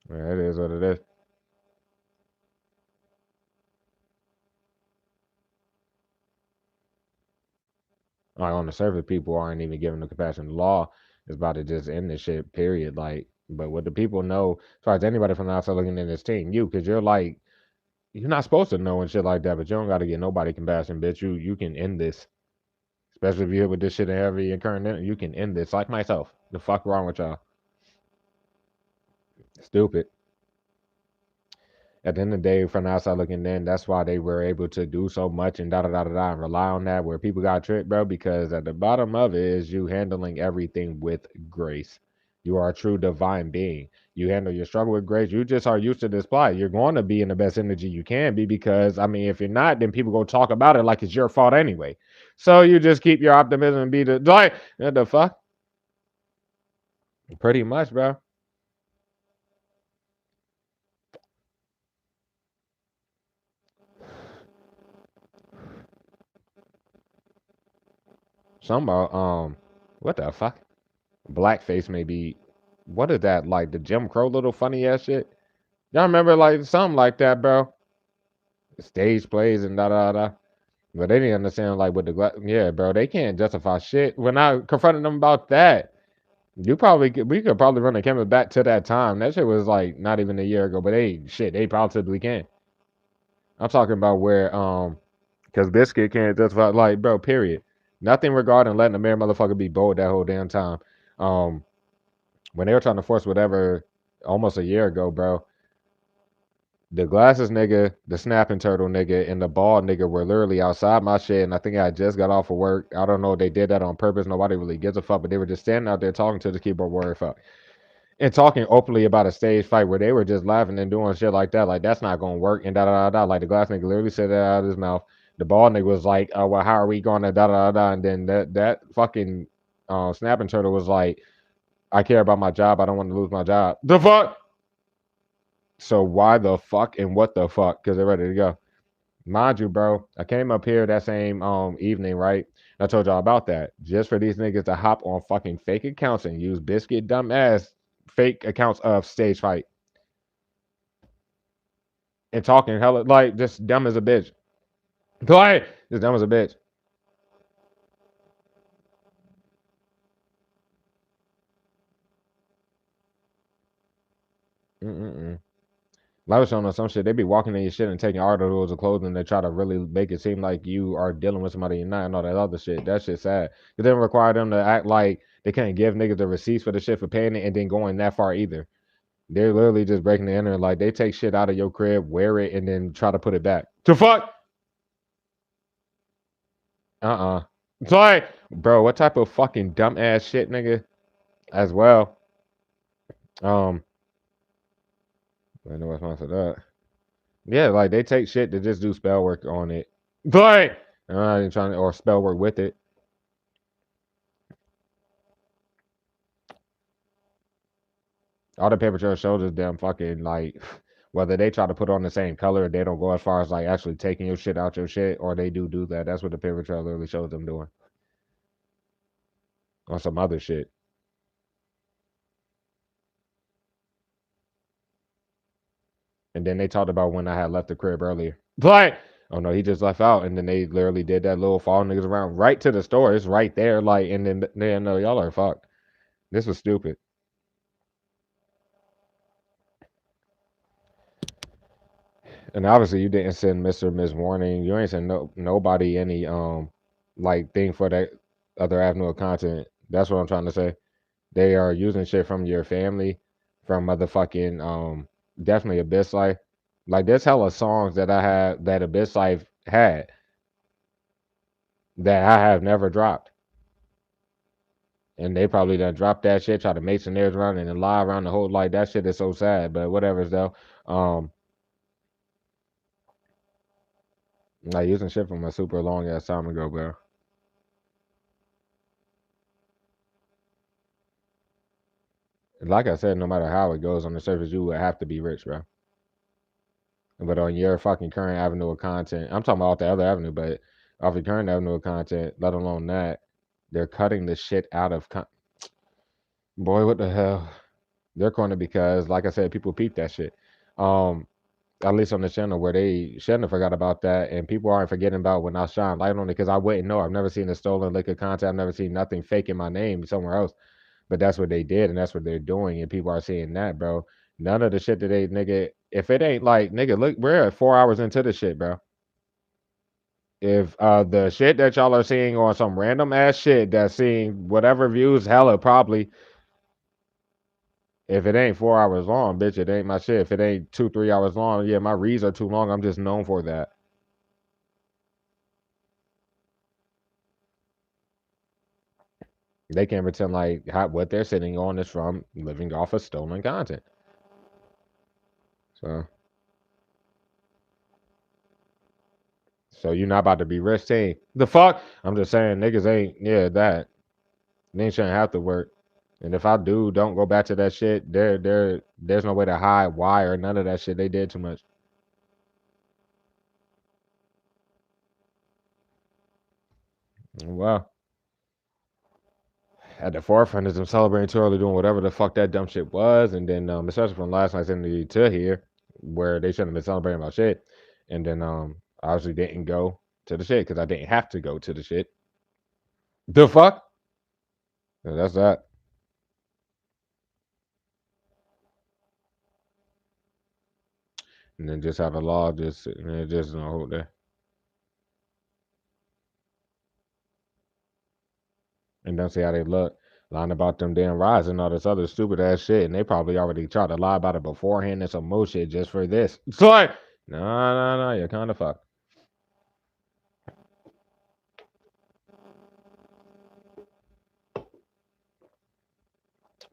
Yeah, it is what it is. Like on the surface, people aren't even giving the compassion. The law is about to just end this shit. Period. Like, but what the people know, as far as anybody from the outside looking in this team, you, because you're like, you're not supposed to know and shit like that. But you don't got to get nobody compassion, bitch. You can end this, especially if you're with this shit in heavy and current. You can end this, like myself. The fuck wrong with y'all? Stupid. At the end of the day, from the outside looking in, that's why they were able to do so much and and rely on that where people got tricked, bro. Because at the bottom of it is you handling everything with grace. You are a true divine being. You handle your struggle with grace. You just are used to this plight. You're going to be in the best energy you can be because, I mean, if you're not, then people go talk about it like it's your fault anyway. So you just keep your optimism and be like, what the fuck? Pretty much, bro. Some what the fuck? Blackface may be what is that like the Jim Crow little funny ass shit? Y'all remember like something like that, bro? Stage plays and da da da. But they didn't understand like with yeah, bro. They can't justify shit. When I confronted them about that, we could probably run the camera back to that time. That shit was like not even a year ago, but they possibly can. I'm talking about where because Biscuit can't justify like bro. Period. Nothing regarding letting a married motherfucker be bold that whole damn time. Um, when they were trying to force whatever almost a year ago, bro, the glasses nigga, the snapping turtle nigga, and the bald nigga were literally outside my shit, and I think I just got off of work. I don't know if they did that on purpose. Nobody really gives a fuck, but they were just standing out there talking to the keyboard warrior fuck. And talking openly about a stage fight where they were just laughing and doing shit like that. Like, that's not gonna work, and da da da da. Like, the glass nigga literally said that out of his mouth. The bald nigga was like, oh, well, how are we gonna da da da da? And then that fucking snapping turtle was like, I care about my job. I don't want to lose my job. The fuck? So why the fuck and what the fuck? Because they're ready to go. Mind you, bro, I came up here that same evening, right? I told y'all about that. Just for these niggas to hop on fucking fake accounts and use biscuit dumbass fake accounts of stage fight and talking hella like just dumb as a bitch. Like just dumb as a bitch. Mm-mm-mm. I was showing on some shit. They be walking in your shit and taking articles of clothing to try to really make it seem like you are dealing with somebody you're not and all that other shit. That shit sad. It didn't require them to act like they can't give niggas the receipts for the shit for paying it and then going that far either. They're literally just breaking the internet. Like they take shit out of your crib, wear it, and then try to put it back. To fuck? Uh-uh. It's like, bro, what type of fucking dumbass shit, nigga? As well. Um, I know what's wrong with that. Yeah, like they take shit to just do spell work on it. Like, I'm not even trying to, or spell work with it. All the paper trail shows is them fucking like whether they try to put on the same color, they don't go as far as like actually taking your shit out your shit, or they do that. That's what the paper trail literally shows them doing on some other shit. And then they talked about when I had left the crib earlier. Like, Oh no, he just left out, and then they literally did that little follow niggas around right to the store. It's right there, like, and then they know y'all are fucked. This was stupid. And obviously, you didn't send Mr. Miss Warning. You ain't send nobody any like thing for that other avenue of content. That's what I'm trying to say. They are using shit from your family, from motherfucking definitely Abyss Life. Like there's hella songs that I have that Abyss Life had that I have never dropped. And they probably done dropped that shit, try to make scenarios around it and lie around the whole like that shit is so sad, but whatever though. Like using shit from a super long ass time ago, bro. Like I said, no matter how it goes on the surface, you would have to be rich, bro. But on your fucking current avenue of content, I'm talking about the other avenue, but off your current avenue of content, let alone that, they're cutting the shit out of. Boy, what the hell? They're corny because, like I said, people peep that shit. Um, at least on the channel where they shouldn't have forgot about that, and people aren't forgetting about when I shine light on it because I wouldn't know. I've never seen a stolen lick of content. I've never seen nothing faking my name somewhere else. But that's what they did, and that's what they're doing, and people are seeing that, bro. None of the shit that they nigga, if it ain't like nigga, look, we're at 4 hours into the shit, bro. If the shit that y'all are seeing on some random ass shit that's seeing whatever views, hella probably, if it ain't 4 hours long, bitch, it ain't my shit. If it ain't 2, 3 hours long, yeah, my reads are too long. I'm just known for that. They can't pretend like what they're sitting on is from living off of stolen content. So, so you're not about to be rich team. The fuck? I'm just saying, niggas ain't that. They shouldn't have to work. And if I do, don't go back to that shit. There's no way to hide why or none of that shit. They did too much. Well, at the forefront is them celebrating too early, doing whatever the fuck that dumb shit was, and then especially from last night's interview to here, where they shouldn't have been celebrating about shit, and then obviously didn't go to the shit because I didn't have to go to the shit. The fuck? Yeah, that's that. And then just have a law just sitting there, just hold there. And don't see how they look. Lying about them damn rides and all this other stupid ass shit. And they probably already tried to lie about it beforehand and some more shit just for this. It's like, no, you're kind of fucked.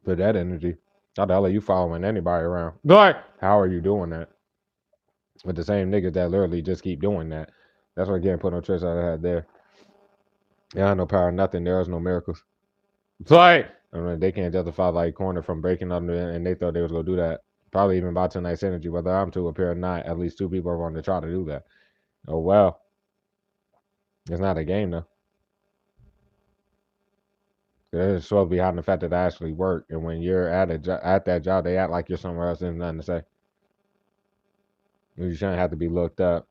Put that energy. How the hell are you following anybody around? Like, how are you doing that? With the same niggas that literally just keep doing that. That's what getting put on trips I had there. Yeah, no power, nothing. There is no miracles. It's like, I mean, they can't justify like corner from breaking under and they thought they was gonna do that. Probably even by tonight's energy, whether I'm to appear or not, at least two people are going to try to do that. Oh well, it's not a game though. They're supposed to be hiding the fact that I actually work, and when you're at that job, they act like you're somewhere else. There's nothing to say. You shouldn't have to be looked up,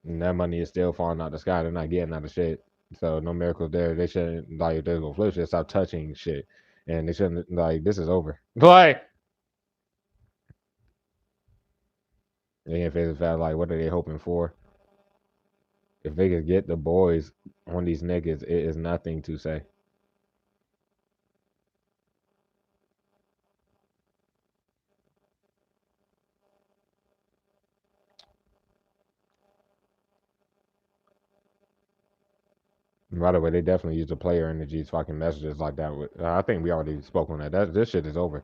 and that money is still falling out the sky. They're not getting out of shit. So no miracles there. They shouldn't like if they're gonna flip shit, stop touching shit, and they shouldn't like this is over. Like they can't face the fact like what are they hoping for? If they could get the boys on these niggas, it is nothing to say. By the way, they definitely use the player energies fucking messages like that. I think we already spoke on that. This shit is over.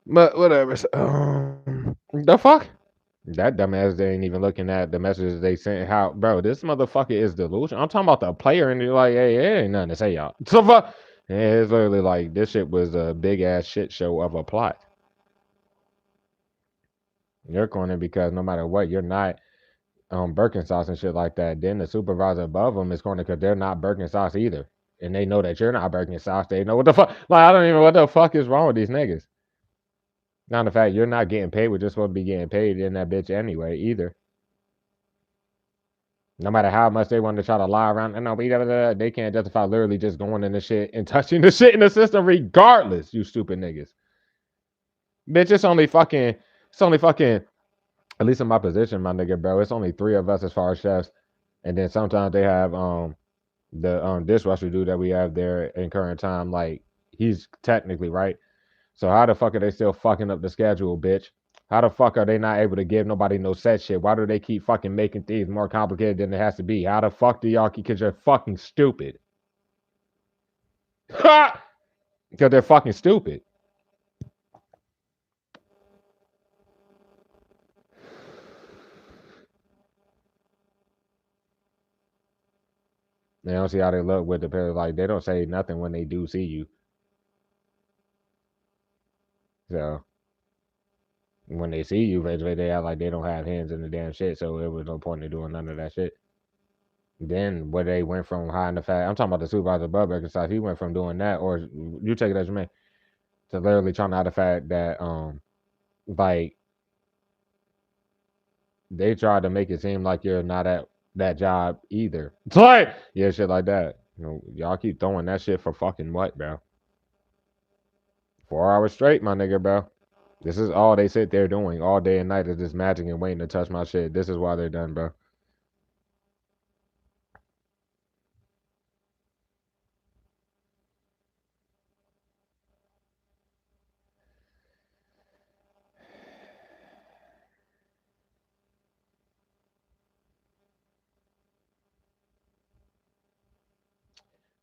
But whatever. The fuck? That dumbass they ain't even looking at the messages they sent. How, bro? This motherfucker is delusional. I'm talking about the player, and they're like, hey, ain't nothing to say, y'all. So fuck. Yeah, it's literally like this shit was a big ass shit show of a plot. You're corner because no matter what, you're not Birkenstocks and shit like that. Then the supervisor above them is corner because they're not Birkenstocks either, and they know that you're not Birkenstocks. They know what the fuck. Like I don't even know what the fuck is wrong with these niggas. Not the fact you're not getting paid what you're supposed to be getting paid in that bitch anyway either. No matter how much they want to try to lie around, and no, they can't justify literally just going in the shit and touching the shit in the system regardless, you stupid niggas. Bitch, it's only fucking, at least in my position, my nigga, bro, it's only 3 of us as far as chefs. And then sometimes they have the dishwasher dude that we have there in current time, like he's technically right. So how the fuck are they still fucking up the schedule, bitch? How the fuck are they not able to give nobody no set shit? Why do they keep fucking making things more complicated than it has to be? How the fuck do y'all keep? Because you're fucking stupid. Because they're fucking stupid. They don't see how they look with the pair. Like they don't say nothing when they do see you. So when they see you, eventually they act like they don't have hands in the damn shit. So there was no point in doing none of that shit. Then where they went from hiding the fact, I'm talking about the supervisor above exercise. He went from doing that, or you take it as you may, to literally trying to hide the fact that like they tried to make it seem like you're not at that job either. It's like yeah, shit like that. You know, y'all keep throwing that shit for fucking what, bro? 4 hours straight, my nigga, bro. This is all they sit there doing all day and night is just magic and waiting to touch my shit. This is why they're done, bro.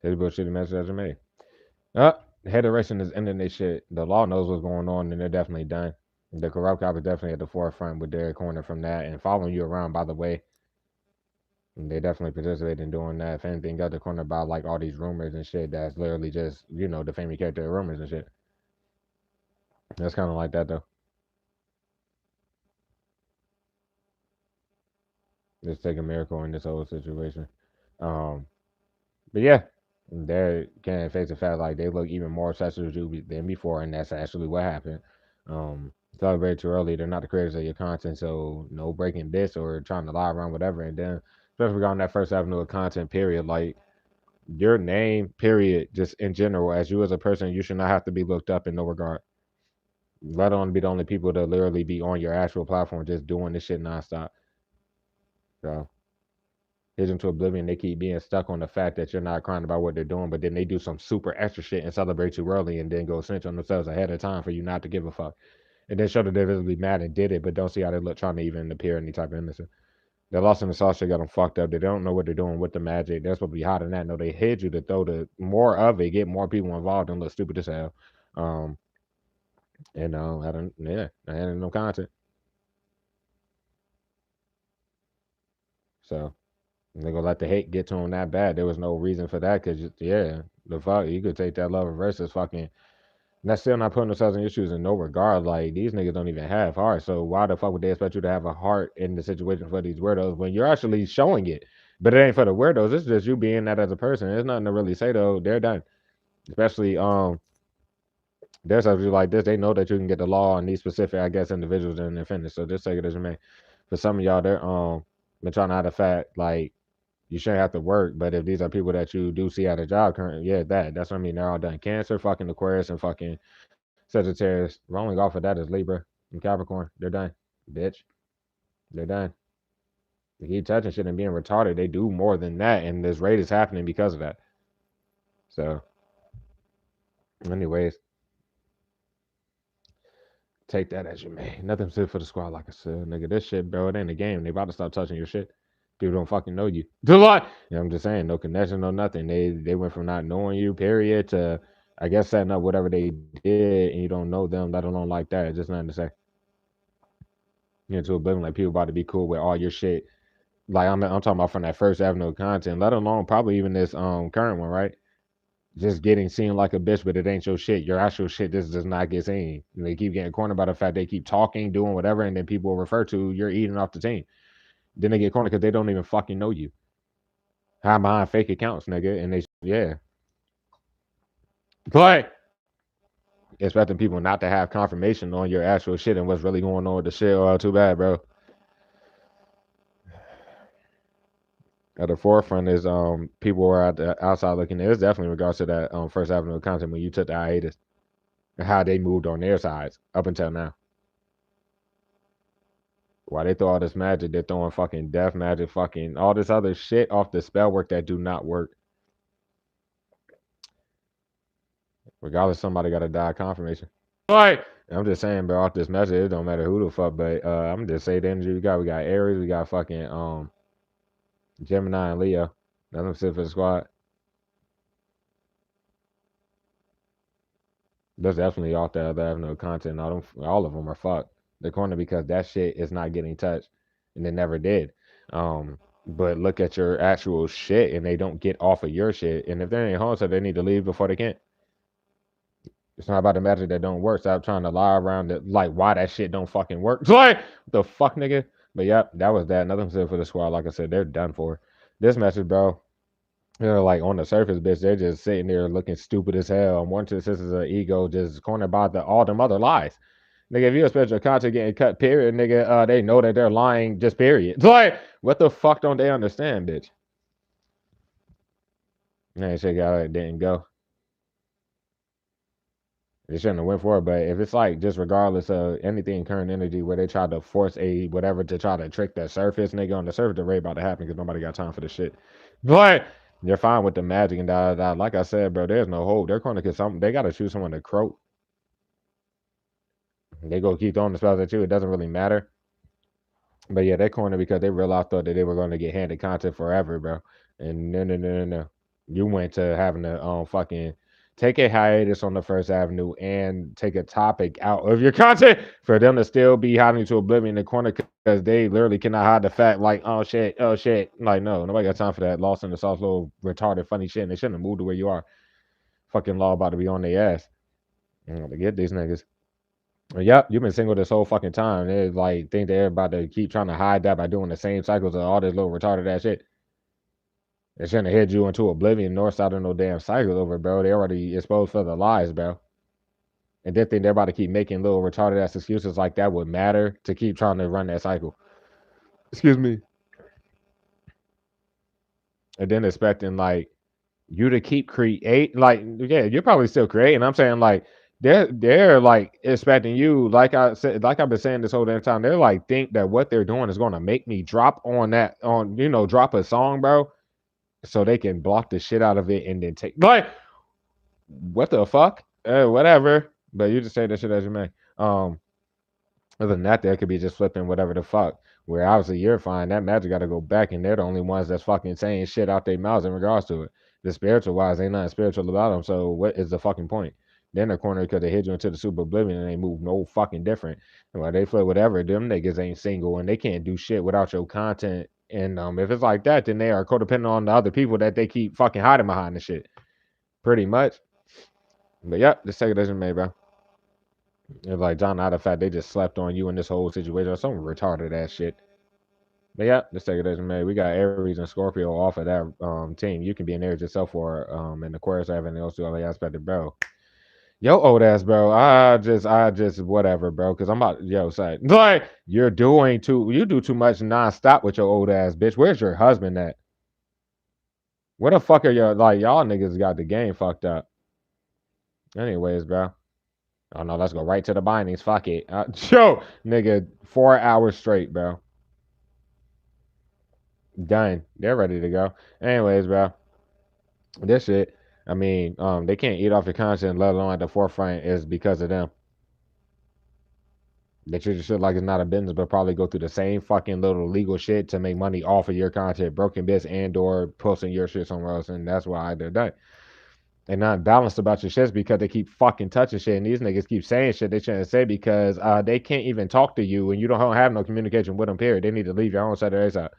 His bullshit message as made. Head direction is ending this shit. The law knows what's going on and they're definitely done. The corrupt cop is definitely at the forefront with their corner from that and following you around, by the way. And they definitely participate in doing that. If anything, got the corner about like all these rumors and shit that's literally just, defaming character rumors and shit. That's kind of like that, though. Just take a miracle in this whole situation. Um, But yeah, they can't face the fact like they look even more obsessed with you than before, and that's actually what happened. Celebrate too early. They're not the creators of your content, so no breaking bits or trying to lie around whatever. And then, especially on that first avenue of content, period, like your name, period, just in general, as you as a person, you should not have to be looked up in no regard. Let alone be the only people to literally be on your actual platform just doing this shit nonstop. So hit them to oblivion. They keep being stuck on the fact that you're not crying about what they're doing, but then they do some super extra shit and celebrate you early and then go cinch on themselves ahead of time for you not to give a fuck. And then show that they're visibly mad and did it, but don't see how they look trying to even appear any type of innocent. They're lost in the sauce shit, got them fucked up. They don't know what they're doing with the magic. They're supposed to be hot in that. No, they hid you to throw the more of it, get more people involved and look stupid as hell. Um, I don't, yeah, I had no content. So they gonna let the hate get to him that bad. There was no reason for that because yeah, the fuck you could take that love versus fucking. That's still not putting themselves in your shoes in no regard. Like these niggas don't even have heart. So why the fuck would they expect you to have a heart in the situation for these weirdos when you're actually showing it? But it ain't for the weirdos. It's just you being that as a person. There's nothing to really say though. They're done. Especially there's something like this. They know that you can get the law on these specific, I guess, individuals and their fitness. So just take it as you may. For some of y'all, they're been trying to hide the fact like you shouldn't have to work, but if these are people that you do see at a job currently, yeah, that's what I mean. They're all done. Cancer, fucking Aquarius, and fucking Sagittarius. Rolling off of that is Libra and Capricorn. They're done. Bitch. They're done. They keep touching shit and being retarded. They do more than that, and this rate is happening because of that. So, anyways, take that as you may. Nothing said for the squad, like I said, nigga. This shit, bro, it ain't a game. They about to start touching your shit. People don't fucking know you. The lot. Yeah, I'm just saying, no connection, no nothing. They went from not knowing you, period, to I guess setting up whatever they did, and you don't know them, let alone like that. It's just nothing to say. To oblivion, like people about to be cool with all your shit. Like I'm talking about from that first avenue of content, let alone probably even this current one, right? Just getting seen like a bitch, but it ain't your shit. Your actual shit, this does not get seen. And they keep getting cornered by the fact they keep talking, doing whatever, and then people will refer to you're eating off the team. Then they get cornered because they don't even fucking know you. Hide behind fake accounts, nigga, and they yeah. But expecting people not to have confirmation on your actual shit and what's really going on with the shit. Oh, too bad, bro. At the forefront is people were at the outside looking in. It was definitely in regards to that First Avenue content when you took the hiatus and how they moved on their sides up until now. Why they throw all this magic, they're throwing fucking death magic, fucking all this other shit off the spell work that do not work. Regardless, somebody got to die confirmation. Like, I'm just saying, bro, off this message, it don't matter who the fuck, but I'm just say the energy we got. We got Aries, we got fucking Gemini and Leo. Nothing sit for the squad. That's definitely off the other avenue of content. All of them are fucked. They're corner because that shit is not getting touched, and it never did. But look at your actual shit, and they don't get off of your shit. And if they ain't home, so they need to leave before they can. It's not about the magic that don't work. Stop trying to lie around it, like why that shit don't fucking work. It's like the fuck, nigga. But yep, that was that. Nothing said for the squad. Like I said, they're done for. This message, bro. They're like on the surface, bitch. They're just sitting there looking stupid as hell. One to this is an ego just cornered by all them other lies. Nigga, if you expect your content getting cut, period, nigga, they know that they're lying, just period. It's like, what the fuck don't they understand, bitch? Man, shit got it, didn't go. They shouldn't have went for it, but if it's like just regardless of anything current energy where they try to force a whatever to try to trick the surface, nigga, on the surface, the raid about to happen because nobody got time for this shit. But they're fine with the magic and da. Like I said, bro, there's no hope. They're going to get something. They got to choose someone to croak. They go keep throwing the spells at you. It doesn't really matter. But yeah, they cornered because they realized thought that they were going to get handed content forever, bro. And no. You went to having to fucking take a hiatus on the First Avenue and take a topic out of your content for them to still be hiding to oblivion in the corner because they literally cannot hide the fact like, oh shit. Like, no, nobody got time for that. Lost in the sauce, little retarded funny shit. And they shouldn't have moved to where you are. Fucking law about to be on their ass. To get these niggas. Yep, you've been single this whole fucking time. They like think they're about to keep trying to hide that by doing the same cycles of all this little retarded ass shit. They shouldn't have hid you into oblivion north side of no damn cycle over, bro. They already exposed for the lies, bro. And then think they're about to keep making little retarded ass excuses like that would matter to keep trying to run that cycle. Excuse me. And then expecting like you to keep create like yeah, you're probably still creating. I'm saying like they're like expecting you, like I said, like I've been saying this whole damn time. They're like think that what they're doing is gonna make me drop on that on drop a song, bro, so they can block the shit out of it and then take like what the fuck? Whatever. But you just say that shit as you may. Other than that, there could be just flipping whatever the fuck. Where obviously you're fine. That magic got to go back, and they're the only ones that's fucking saying shit out their mouths in regards to it. The spiritual wise, ain't nothing spiritual about them. So what is the fucking point? Then the corner because they hit you into the super oblivion and they move no fucking different. Well, they flip whatever. Them niggas ain't single and they can't do shit without your content. And if it's like that, then they are codependent on the other people that they keep fucking hiding behind the shit. Pretty much. But yep, the second doesn't made, bro. It's like John out of fact they just slept on you in this whole situation or some retarded ass shit. But yeah, this second doesn't matter. We got Aries and Scorpio off of that team. You can be an Aries yourself or in Aquarius or everything else to other aspect, bro. Yo, old ass, bro. I just whatever, bro. Cause I'm about say like you do too much nonstop with your old ass bitch. Where's your husband at? Where the fuck are y'all like y'all niggas got the game fucked up? Anyways, bro. Oh no, let's go right to the bindings. Fuck it. Yo, nigga, 4 hours straight, bro. Done. They're ready to go. Anyways, bro. This shit, I mean, they can't eat off your content, let alone at the forefront, is because of them. They treat your shit like it's not a business, but probably go through the same fucking little legal shit to make money off of your content, broken bits and or posting your shit somewhere else, and that's why they're done. They're not balanced about your shits because they keep fucking touching shit, and these niggas keep saying shit they shouldn't say because they can't even talk to you, and you don't have no communication with them. Period. They need to leave your own side of their side.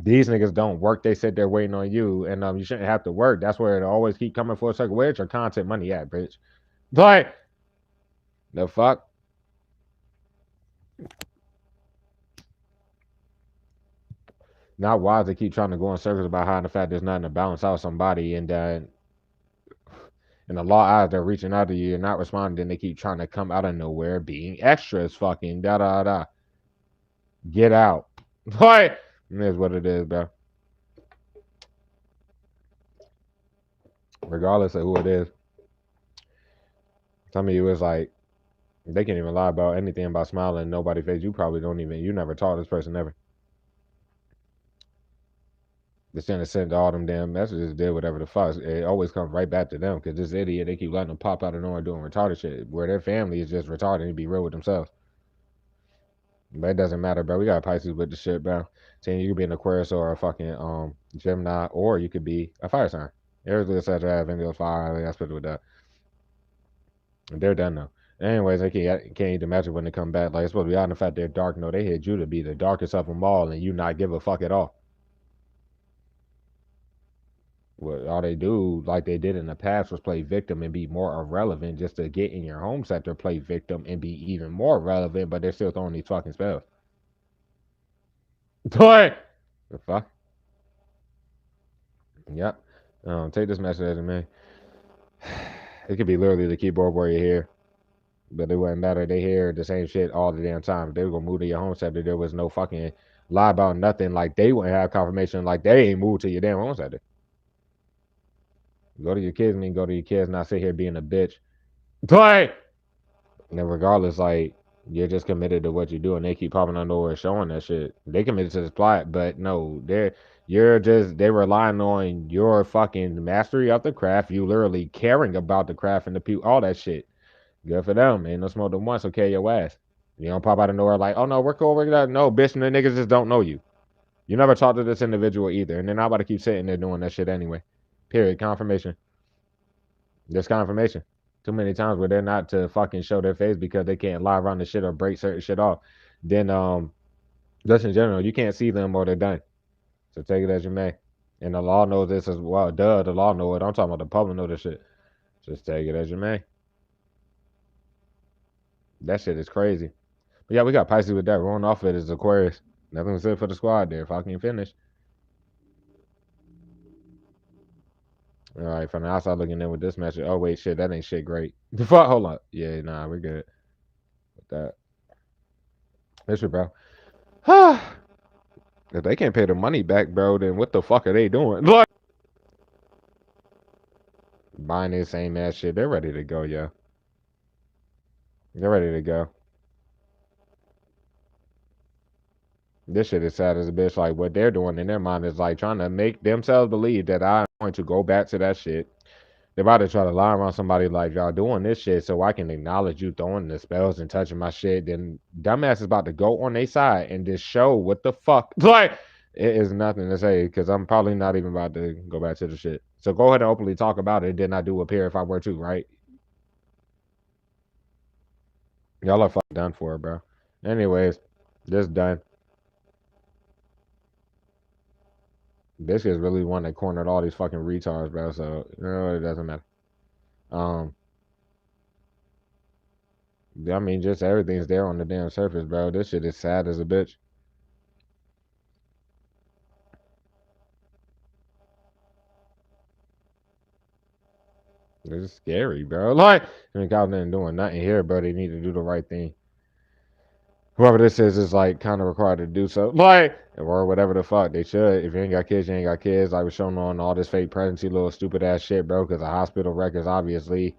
These niggas don't work. They said they're waiting on you, and you shouldn't have to work. That's where it always keep coming for a second. Where's your content money at, bitch? Like the fuck. Not wise to keep trying to go in circles about how the fact there's nothing to balance out somebody, and in the law eyes they're reaching out to you, you're not responding, then they keep trying to come out of nowhere being extras, fucking da da da. Get out. Like It is what it is, bro. Regardless of who it is, some of you is like they can't even lie about anything about smiling in nobody's face. You probably don't even. You never taught this person ever. They send all them damn messages, did whatever the fuck. It always comes right back to them because this idiot, they keep letting them pop out of nowhere doing retarded shit where their family is just retarded and be real with themselves. But it doesn't matter, bro. We got Pisces with the shit, bro. Saying you could be an Aquarius or a fucking Gemini, or you could be a fire sign. Aries, Leo, Sagittarius, Virgo, fire. I split with that. They're done though. Anyways, they can't even imagine when they come back. Like it's supposed to be out in the fact they're dark. No, they hit you to be the darkest of them all, and you not give a fuck at all. What all they do, like they did in the past, was play victim and be more irrelevant just to get in your home sector, play victim and be even more relevant, but they're still throwing these fucking spells. What? The fuck? Yep. Take this message as a man. It could be literally the keyboard warrior here, but it wouldn't matter. They hear the same shit all the damn time. If they were gonna move to your home sector, there was no fucking lie about nothing. Like they wouldn't have confirmation. Like they ain't moved to your damn home sector. Go to your kids, and go to your kids, not sit here being a bitch. What? And regardless, like you're just committed to what you do, and they keep popping on nowhere showing that shit. They committed to this plot, but no, they're relying on your fucking mastery of the craft. You literally caring about the craft and the people, all that shit. Good for them. Ain't no smoke them once, okay, your ass. You don't pop out of nowhere like, oh no, we're cool, we're good. No, bitch, and the niggas just don't know you. You never talked to this individual either, and they're not about to keep sitting there doing that shit anyway. Period. Confirmation. Just confirmation. Too many times where they're not to fucking show their face because they can't lie around the shit or break certain shit off. Then just in general, you can't see them or they're done. So take it as you may. And the law knows this as well. Duh, the law know it. I'm talking about the public know this shit. Just take it as you may. That shit is crazy. But yeah, we got Pisces with that. Rolling off it is Aquarius. Nothing was said for the squad there. Fucking finish. All right, from the outside looking in with this match. Oh wait, shit, that ain't shit great. The fuck, hold on. Yeah, nah, we're good with that. Listen, bro. If they can't pay the money back, bro, then what the fuck are they doing? Like buying this same ass shit. They're ready to go, yo. They're ready to go. This shit is sad as a bitch. Like what they're doing in their mind is like trying to make themselves believe that I'm going to go back to that shit. They're about to try to lie around somebody like y'all doing this shit so I can acknowledge you throwing the spells and touching my shit. Then dumbass is about to go on their side and just show what the fuck. Like it is nothing to say because I'm probably not even about to go back to the shit. So go ahead and openly talk about it. Then I do appear if I were to, right? Y'all are fucking done for it, bro. Anyways, just done. This is really one that cornered all these fucking retards, bro. So it doesn't matter. Um, I mean, just everything's there on the damn surface, bro. This shit is sad as a bitch. It's scary, bro. Like, I mean, God ain't doing nothing here, bro. They need to do the right thing. Whoever this is like kind of required to do so, like, or whatever the fuck they should. If you ain't got kids, you ain't got kids. I was showing on all this fake pregnancy, little stupid ass shit, bro. Because the hospital records, obviously,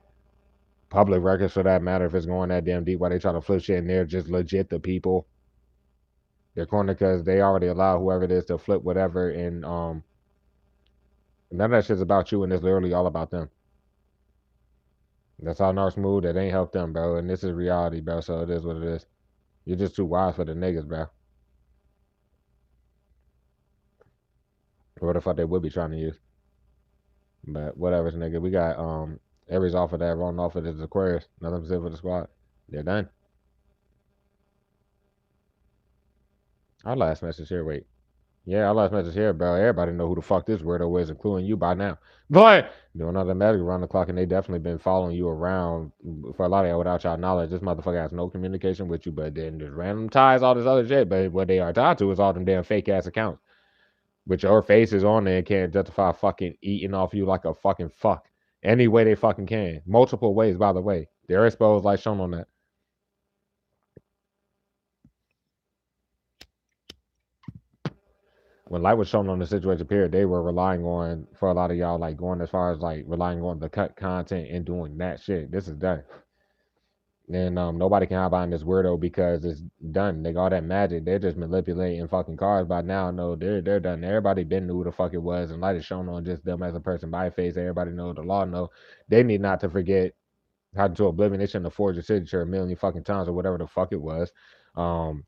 public records for that matter, if it's going that damn deep, why they try to flip shit in there, just legit the people. They're corner because they already allow whoever it is to flip whatever, and none of that shit's about you, and it's literally all about them. That's how narcs move. That ain't help them, bro. And this is reality, bro. So it is what it is. You're just too wise for the niggas, bro. What the fuck they would be trying to use. But whatever, nigga. We got Aries off of that, rolling off of this Aquarius. Nothing to say for the squad. They're done. Our last message here, wait. Yeah, our last message here, bro. Everybody know who the fuck this weirdo is, including you by now. But doing other magic around the clock, and they definitely been following you around for a lot of y'all without y'all knowledge. This motherfucker has no communication with you, but then there's random ties, all this other shit. But what they are tied to is all them damn fake ass accounts. Which your face is on there and can't justify fucking eating off you like a fucking fuck. Any way they fucking can. Multiple ways, by the way. They're exposed like shown on that. when light was shown on the situation period, they were relying on for a lot of y'all like going as far as like relying on the cut content and doing that shit. This is done. And nobody can hide behind this weirdo because it's done. They got all that magic. They're just manipulating fucking cars by now. No, they're done. Everybody been knew who the fuck it was, and light is shown on just them as a person by face. Everybody know the law. Know they need not to forget how to oblivion. They shouldn't have forged your signature a million fucking times or whatever the fuck it was. Um,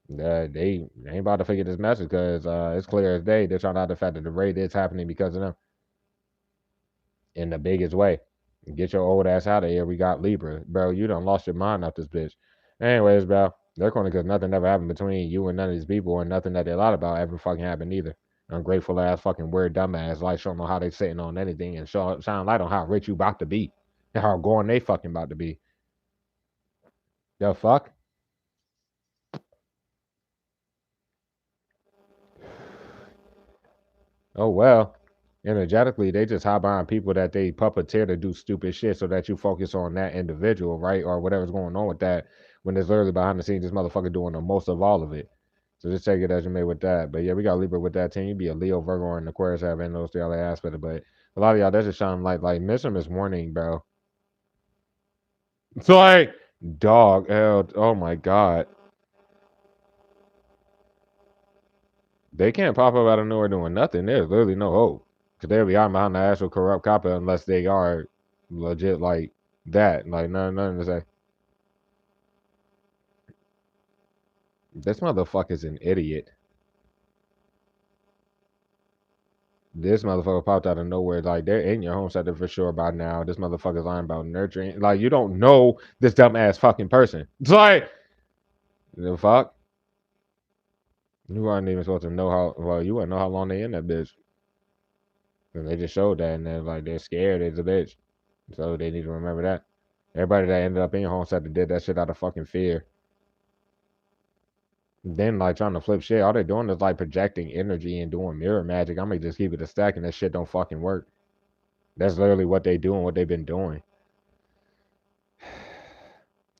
they ain't about to forget this message because it's clear as day. They're trying to hide the fact that the raid is happening because of them in the biggest way. Get your old ass out of here. We got Libra, bro. You done lost your mind out this bitch. Anyways, bro, they're corny because nothing ever happened between you and none of these people, and nothing that they lied about ever fucking happened either. Ungrateful ass, fucking weird dumbass, like showing how they sitting on anything and shine light on how rich you about to be, and how going they fucking about to be. The fuck? Oh well. Energetically, they just hide behind people that they puppeteer to do stupid shit so that you focus on that individual, right? Or whatever's going on with that when there's literally behind the scenes this motherfucker doing the most of all of it. So just take it as you may with that. But yeah, we got Libra with that team. You be a Leo, Virgo, or an Aquarius having those the other aspect of it. But a lot of y'all, that's just shining like miss him this morning, bro. It's like dog, hell, oh my god. They can't pop up out of nowhere doing nothing. There's literally no hope. Because they'll be out behind the actual corrupt copper unless they are legit like that. Like, nothing to say. This motherfucker's an idiot. This motherfucker popped out of nowhere. Like, they're in your home sector for sure by now. This motherfucker's lying about nurturing. Like, you don't know this dumbass fucking person. It's like, the fuck? You weren't even supposed to know how, well, you wouldn't know how long they in that bitch. And they just showed that, and they're like, they're scared as a bitch. So they need to remember that. Everybody that ended up in your home sector did that shit out of fucking fear. Then like trying to flip shit, all they're doing is like projecting energy and doing mirror magic. I'm gonna just keep it a stack, and that shit don't fucking work. That's literally what they do and what they've been doing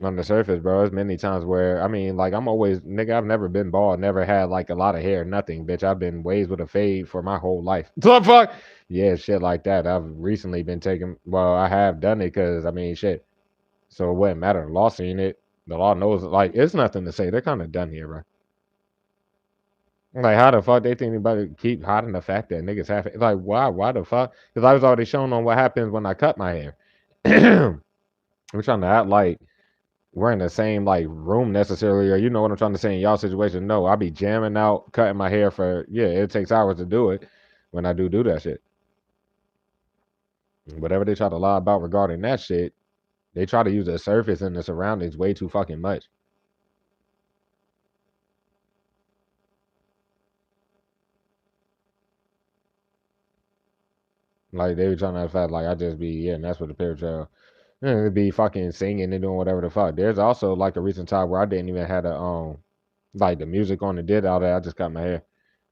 on the surface, bro. There's many times where I mean, like I'm always nigga. I've never been bald, never had like a lot of hair, nothing, bitch. I've been waves with a fade for my whole life. The fuck? Yeah, shit like that. I've recently been taking. Well, I have done it because I mean, shit. So it wouldn't matter. The law seen it. The law knows. Like it's nothing to say. They're kind of done here, bro. Like, how the fuck they think anybody keep hiding the fact that niggas have it? Like, why? Why the fuck? Because I was already shown on what happens when I cut my hair. I'm trying to act like we're in the same like room necessarily, or you know what I'm trying to say in y'all situation. No, I be jamming out, cutting my hair for yeah. It takes hours to do it when I do that shit. Whatever they try to lie about regarding that shit, they try to use the surface and the surroundings way too fucking much. Like they were trying to fact like I just be yeah, and that's what the picture. Yeah, be fucking singing and doing whatever the fuck. There's also like a recent time where I didn't even have the like the music on and did all that. I just cut my hair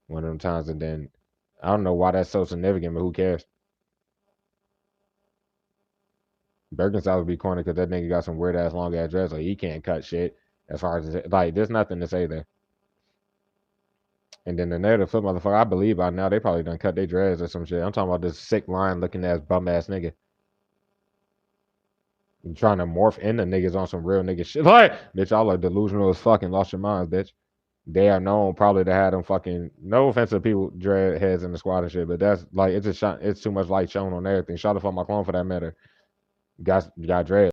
one of them times and then I don't know why that's so significant, but who cares? Birkenstock would be corny because that nigga got some weird ass long ass dress, so he can't cut shit. As far as like, there's nothing to say there. And then the narrative flip motherfucker, I believe by now they probably done cut their dreads or some shit. I'm talking about this sick line looking ass bum ass nigga. Trying to morph into niggas on some real nigga shit. Like, bitch, y'all are delusional as fucking lost your minds, bitch. They are known probably to have them fucking no offense to people dread heads in the squad and shit, but that's like it's just shot, it's too much light shown on everything. Shot the fuck my clone for that matter. Got dread.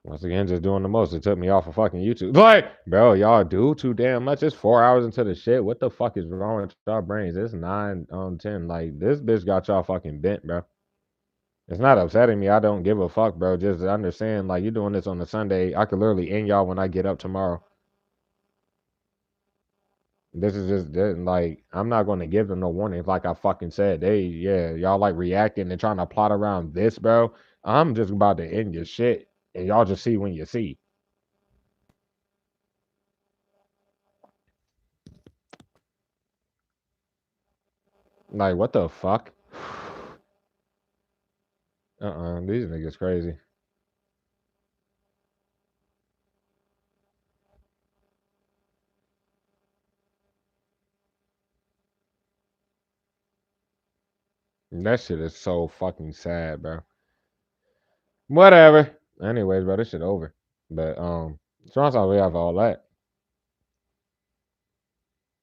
Once again, just doing the most. It took me off of fucking YouTube. Like, bro, y'all do too damn much. It's 4 hours into the shit. What the fuck is wrong with y'all brains? It's 9 on 10. Like this bitch got y'all fucking bent, bro. It's not upsetting me. I don't give a fuck, bro. Just understand, like you doing this on a Sunday. I could literally end y'all when I get up tomorrow. This is just like I'm not going to give them no warning. Like I fucking said, they yeah, y'all like reacting and trying to plot around this, bro. I'm just about to end your shit, and y'all just see when you see. Like what the fuck? These niggas crazy. That shit is so fucking sad, bro. Whatever. Anyways, bro, this shit over. But strong side we have all that.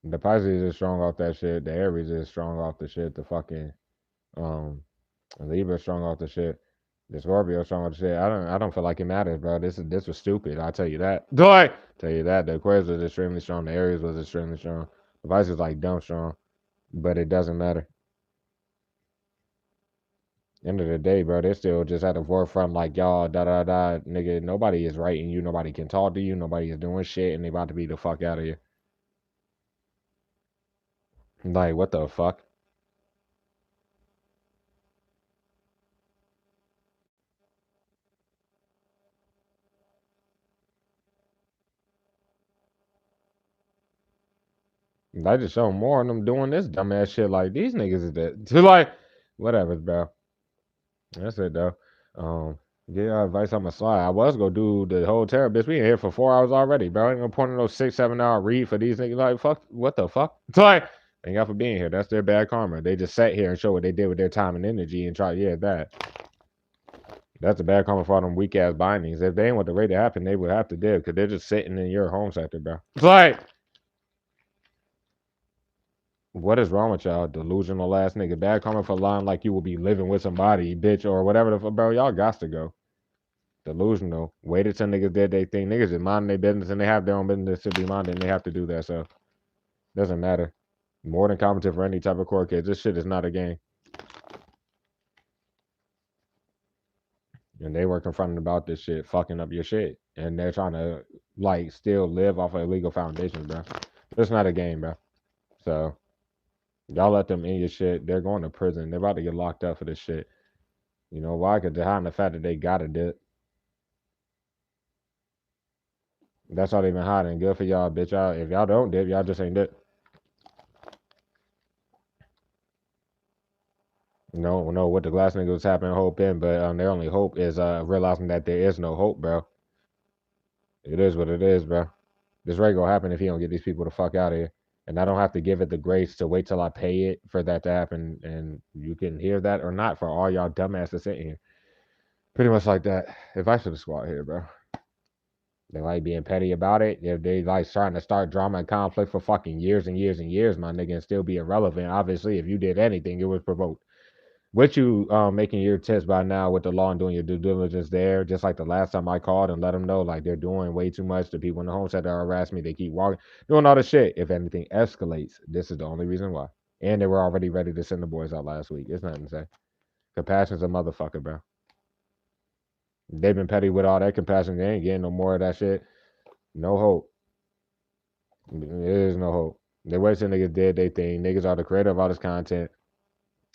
The Pisces is strong off that shit. The Aries is strong off the shit. The fucking um Libra strong off the shit. The Scorpio strong off the shit. I don't feel like it matters, bro. This was stupid. I'll tell you that. Do I tell you that? The Aquarius was extremely strong. The Aries was extremely strong. The Pisces is like dumb strong. But it doesn't matter. End of the day, bro, they're still just at the forefront, like y'all, da da da, nigga. Nobody is writing you, nobody can talk to you, nobody is doing shit, and they about to be the fuck out of here. Like, what the fuck? I just show more of them doing this dumbass shit. Like these niggas is that, like, whatever, bro. That's it though. Get your advice on my slide. I was gonna do the whole terror, bitch. We in here for 4 hours already, bro. Ain't no point in those 6, 7 hour read for these niggas. Like, fuck, what the fuck? It's like, thank y'all for being here. That's their bad karma. They just sat here and show what they did with their time and energy and try. Yeah, that's a bad karma for all them weak ass bindings. If they ain't want the rate to happen, they would have to do because they're just sitting in your home sector, bro. It's like, what is wrong with y'all? Delusional ass nigga. Bad karma for lying like you will be living with somebody, bitch, or whatever the fuck, bro. Y'all got to go. Delusional. Waited till niggas did they thing. Niggas is minding their business and they have their own business to be minded and they have to do that. So doesn't matter. More than competent for any type of court case. This shit is not a game. And they were confronted about this shit, fucking up your shit. And they're trying to like still live off of illegal foundations, bro. It's not a game, bro. So y'all let them in your shit. They're going to prison. They're about to get locked up for this shit. You know why? Because they're hiding the fact that they gotta dip. That's all they've been hiding. Good for y'all, bitch. Y'all, if y'all don't dip, y'all just ain't dip. No, what the glass niggas was happening, hope in, but their only hope is realizing that there is no hope, bro. It is what it is, bro. This rate gonna happen if he don't get these people the fuck out of here. And I don't have to give it the grace to wait till I pay it for that to happen. And you can hear that or not for all y'all dumbasses sitting here. Pretty much like that. Advice for the squad here, bro. They like being petty about it. If they like trying to start drama and conflict for fucking years and years and years, my nigga, and still be irrelevant. Obviously, if you did anything, it was provoked. With you making your test by now with the law and doing your due diligence there, just like the last time I called and let them know like they're doing way too much. The people in the home center harass me. They keep walking, doing all this shit. If anything escalates, this is the only reason why. And they were already ready to send the boys out last week. It's nothing to say. Compassion's a motherfucker, bro. They've been petty with all that compassion. They ain't getting no more of that shit. No hope. There is no hope. They wasting niggas did they thing. Niggas are the creator of all this content.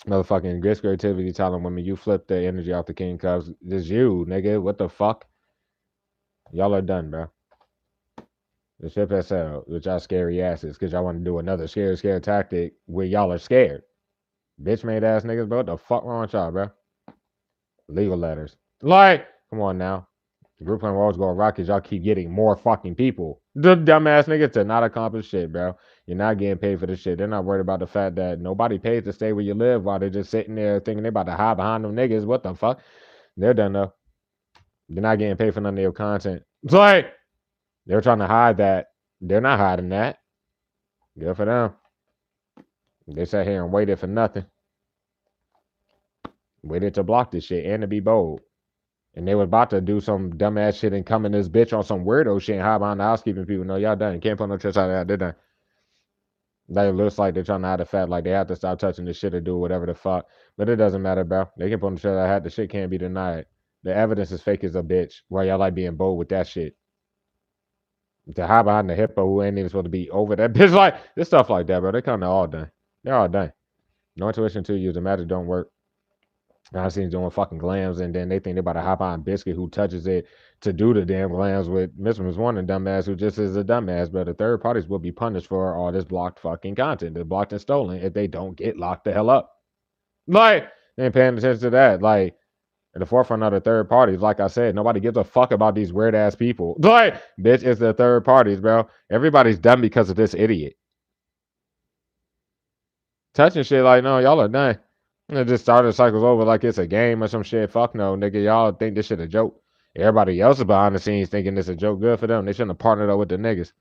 Motherfucking grit creativity telling women you flip the energy off the king cubs. This you, nigga. What the fuck? Y'all are done, bro. The ship has sailed with y'all scary asses because y'all want to do another scare tactic where y'all are scared. Bitch made ass niggas, bro. What the fuck wrong with y'all, bro? Legal letters. Like, come on now. The group plan always going rock because y'all keep getting more fucking people. The dumbass niggas to not accomplish shit, bro. You're not getting paid for this shit. They're not worried about the fact that nobody pays to stay where you live while they're just sitting there thinking they're about to hide behind them niggas. What the fuck? They're done though. They're not getting paid for none of your content. It's like they're trying to hide that. They're not hiding that. Good for them. They sat here and waited for nothing. Waited to block this shit and to be bold. And they were about to do some dumbass shit and come in this bitch on some weirdo shit and hide behind the housekeeping people. No, y'all done. You can't put no trust out of that. They're done. They looks like they're trying to hide the fact like they have to stop touching the shit or do whatever the fuck. But it doesn't matter, bro. They can put on the shit I had. The shit can't be denied. The evidence is fake as a bitch. Why y'all like being bold with that shit? To hide behind the hippo who ain't even supposed to be over that bitch. Like, this stuff like that, bro. They kind of all done. They're all done. No intuition to use. The magic don't work. I've seen doing fucking glams, and then they think they're about to hop on Biscuit, who touches it to do the damn glams with Mr. One and dumbass, who just is a dumbass. But the third parties will be punished for all this blocked fucking content. They're blocked and stolen if they don't get locked the hell up. Like, they ain't paying attention to that. Like, in the forefront of the third parties, like I said, nobody gives a fuck about these weird ass people. Like, bitch, it's the third parties, bro. Everybody's done because of this idiot. Touching shit like, no, y'all are done. It just started cycles over like it's a game or some shit. Fuck no, nigga. Y'all think this shit a joke. Everybody else is behind the scenes thinking this a joke. Good for them. They shouldn't have partnered up with the niggas.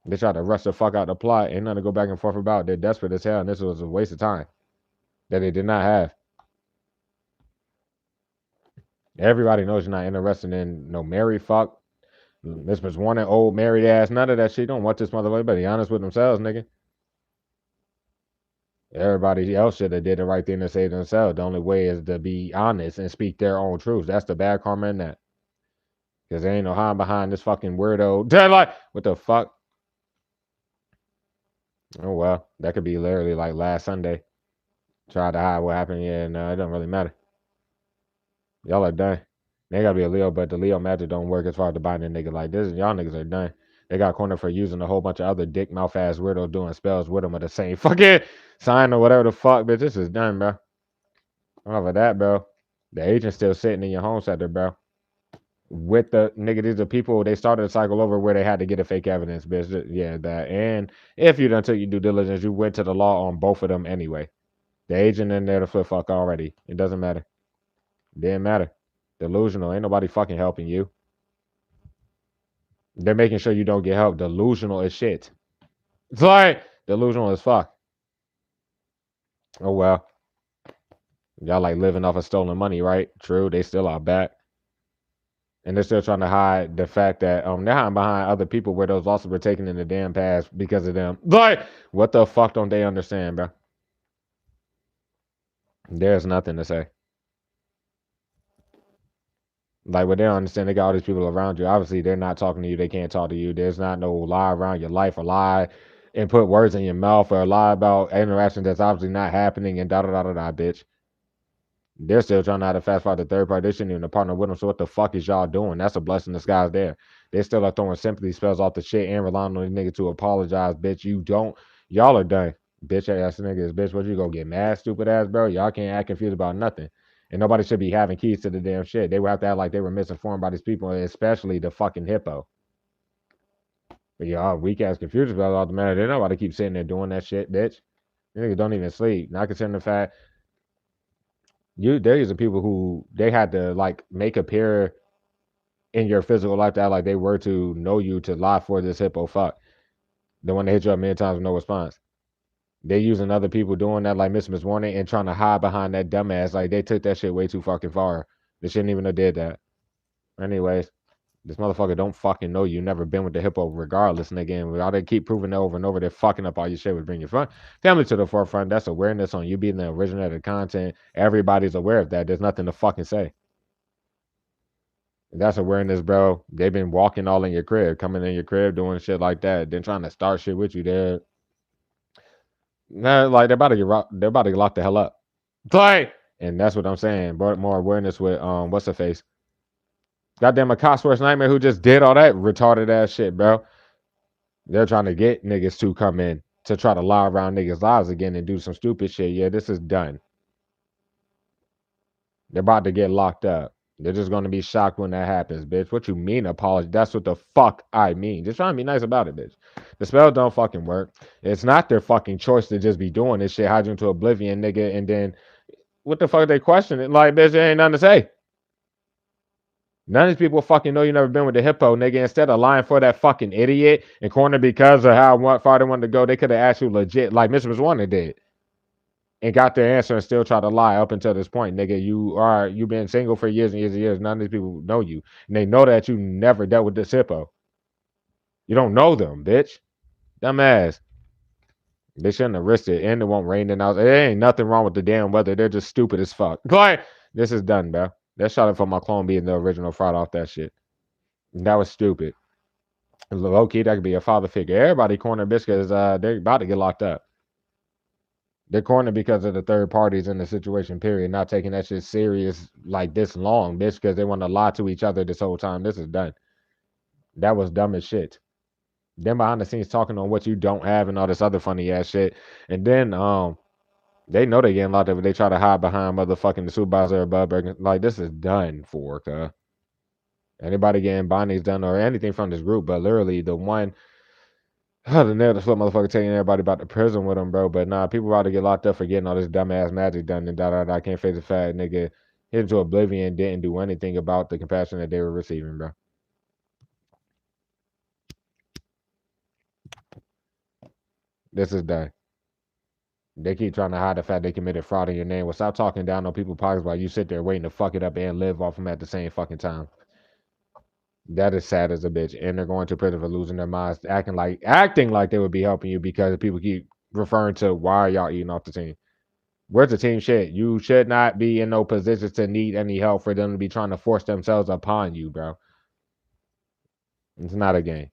They tried to rush the fuck out the plot. Ain't nothing to go back and forth about. They're desperate as hell, and this was a waste of time that they did not have. Everybody knows you're not interested in no married fuck. This was one and old married ass. None of that shit. Don't want this motherfucker. But be honest with themselves, nigga. Everybody else should have did the right thing to save themselves. The only way is to be honest and speak their own truths. That's the bad karma in that. Because there ain't no hiding behind this fucking weirdo. They're like, what the fuck? Oh, well. That could be literally like last Sunday. Tried to hide what happened. Yeah, no, it don't really matter. Y'all are done. They gotta be a Leo, but the Leo magic don't work as far as the binding nigga like this. Y'all niggas are done. They got cornered for using a whole bunch of other dick mouth ass weirdos doing spells with them with the same fucking sign or whatever the fuck, bitch. This is done, bro. Over that, bro. The agent's still sitting in your home center, bro. With the nigga, these are people, they started a cycle over where they had to get a fake evidence, bitch. Yeah, that. And if you done took your due diligence, you went to the law on both of them anyway. The agent in there to flip fuck already. It doesn't matter. Didn't matter. Delusional. Ain't nobody fucking helping you. They're making sure you don't get help. Delusional as shit. It's like delusional as fuck. Oh well. Y'all like living off of stolen money, right? True. They still are back. And they're still trying to hide the fact that they're hiding behind other people where those losses were taken in the damn past because of them. Like, what the fuck don't they understand, bro? There's nothing to say. Like, what they don't understand, they got all these people around you. Obviously, they're not talking to you. They can't talk to you. There's not no lie around your life or lie and put words in your mouth or lie about interaction that's obviously not happening and da da da da da, bitch. They're still trying to have to fast forward the third party. They shouldn't even partner with them. So what the fuck is y'all doing? That's a blessing in disguise there. They still are throwing sympathy spells off the shit and relying on the nigga to apologize, bitch. You don't. Y'all are done. Bitch ass niggas, bitch. What you go get mad, stupid ass, bro? Y'all can't act confused about nothing. And nobody should be having keys to the damn shit. They would have to act like they were misinformed by these people, especially the fucking hippo. But y'all weak ass confused about all the matter. They know why they keep sitting there doing that shit, bitch. Niggas don't even sleep. Not considering the fact there is people who they had to like make appear in your physical life to act like they were to know you to lie for this hippo fuck. Then when they hit you up many times with no response. They using other people doing that like Miss Warning and trying to hide behind that dumbass. Like they took that shit way too fucking far. They shouldn't even have did that. Anyways, this motherfucker don't fucking know you. Never been with the hippo regardless, nigga. And all they keep proving that over and over, they're fucking up all your shit with bring your family to the forefront. That's awareness on you being the originator of content. Everybody's aware of that. There's nothing to fucking say. That's awareness, bro. They've been walking all in your crib, coming in your crib, doing shit like that, then trying to start shit with you. Like they're about to they're about to get locked the hell up. Like, and that's what I'm saying. But more awareness with what's the face? Goddamn a Cosworth Nightmare who just did all that retarded ass shit, bro. They're trying to get niggas to come in to try to lie around niggas' lives again and do some stupid shit. Yeah, this is done. They're about to get locked up. They're just gonna be shocked when that happens, bitch. What you mean apology? That's what the fuck I mean. Just trying to be nice about it, bitch. The spells don't fucking work. It's not their fucking choice to just be doing this shit, hide you into oblivion, nigga, and then what the fuck are they questioning? Like, bitch, there ain't nothing to say. None of these people fucking know you never been with the hippo, nigga. Instead of lying for that fucking idiot and corner because of how far they wanted to go, they could have asked you legit, like Mr. Warner did, and got their answer and still try to lie up until this point, nigga. You've been single for years and years and years. None of these people know you, and they know that you never dealt with this hippo. You don't know them, bitch. Dumbass. They shouldn't have risked it, and it won't rain. And there ain't nothing wrong with the damn weather. They're just stupid as fuck. Like, this is done, bro. That shot it for my clone being the original fraud off that shit. That was stupid. Low key, that could be a father figure. Everybody cornered bitch because they're about to get locked up. They're cornered because of the third parties in the situation, period. Not taking that shit serious like this long, bitch, because they want to lie to each other this whole time. This is done. That was dumb as shit. Then behind the scenes talking on what you don't have and all this other funny ass shit. And then they know they getting locked up, but they try to hide behind motherfucking the supervisor above. Like, this is done for, anybody getting bindings done or anything from this group, but literally the one The nail the flip motherfucker telling everybody about the prison with him, bro. But nah, people about to get locked up for getting all this dumbass magic done and da. Can't face the fact, nigga, hit into oblivion, didn't do anything about the compassion that they were receiving, bro. This is done. They keep trying to hide the fact they committed fraud in your name. Well, stop talking down on people's pockets while you sit there waiting to fuck it up and live off them at the same fucking time. That is sad as a bitch. And they're going to prison for losing their minds, acting like they would be helping you because people keep referring to why are y'all eating off the team. Where's the team shit? You should not be in no position to need any help for them to be trying to force themselves upon you, bro. It's not a game.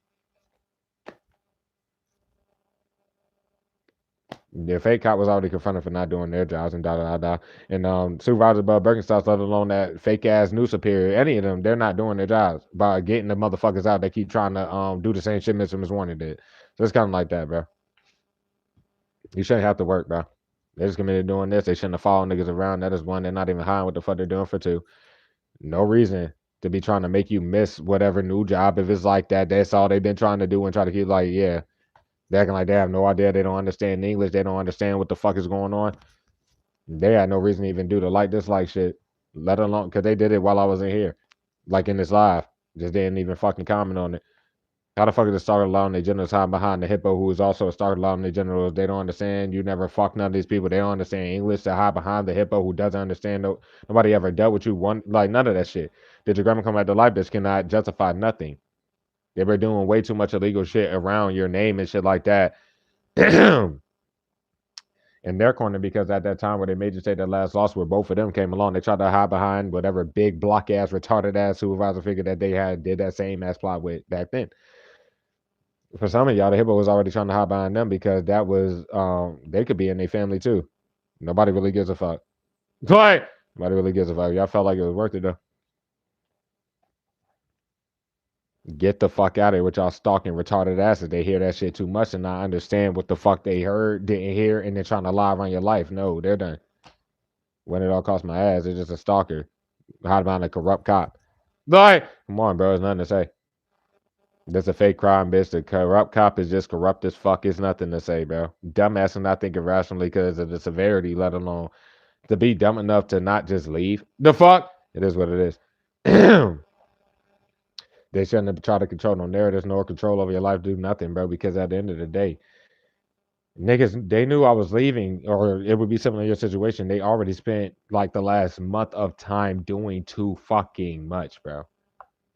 The fake cop was already confronted for not doing their jobs and da. And supervisors above Birkenstocks, let alone that fake ass new superior, any of them, they're not doing their jobs by getting the motherfuckers out. They keep trying to do the same shit Mr. Miss Warner did. So it's kind of like that, bro. You shouldn't have to work, bro. They just committed doing this. They shouldn't have followed niggas around. That is one. They're not even hiding what the fuck they're doing for two. No reason to be trying to make you miss whatever new job. If it's like that, that's all they've been trying to do and try to keep like, yeah. They're acting like they have no idea. They don't understand English. They don't understand what the fuck is going on. They had no reason to even do the like dislike shit, let alone because they did it while I wasn't here, like in this live. Just didn't even fucking comment on it. How the fuck is it started allowing the generals hide behind the hippo who is also a started allowing the generals? They don't understand. You never fuck none of these people. They don't understand English to hide behind the hippo who doesn't understand. Nobody ever dealt with you. One like none of that shit. Did your grandma come back to life? This cannot justify nothing. They were doing way too much illegal shit around your name and shit like that. In their corner because at that time where they made you say that last loss where both of them came along, they tried to hide behind whatever big block ass retarded ass supervisor figure that they had did that same ass plot with back then. For some of y'all, the hippo was already trying to hide behind them because that was they could be in their family too. Nobody really gives a fuck. Like nobody really gives a fuck. Y'all felt like it was worth it though. Get the fuck out of here with y'all stalking retarded asses. They hear that shit too much and not understand what the fuck they heard, didn't hear, and then trying to lie around your life. No, they're done. When it all cost my ass, it's just a stalker. Hide behind a corrupt cop. Like, come on, bro. There's nothing to say. That's a fake crime, bitch. The corrupt cop is just corrupt as fuck. It's nothing to say, bro. Dumbass and not thinking rationally because of the severity, let alone to be dumb enough to not just leave. The fuck? It is what it is. They shouldn't have tried to control no narratives nor control over your life, do nothing, bro, because at the end of the day, niggas, they knew I was leaving, or it would be similar to your situation. They already spent like the last month of time doing too fucking much, bro.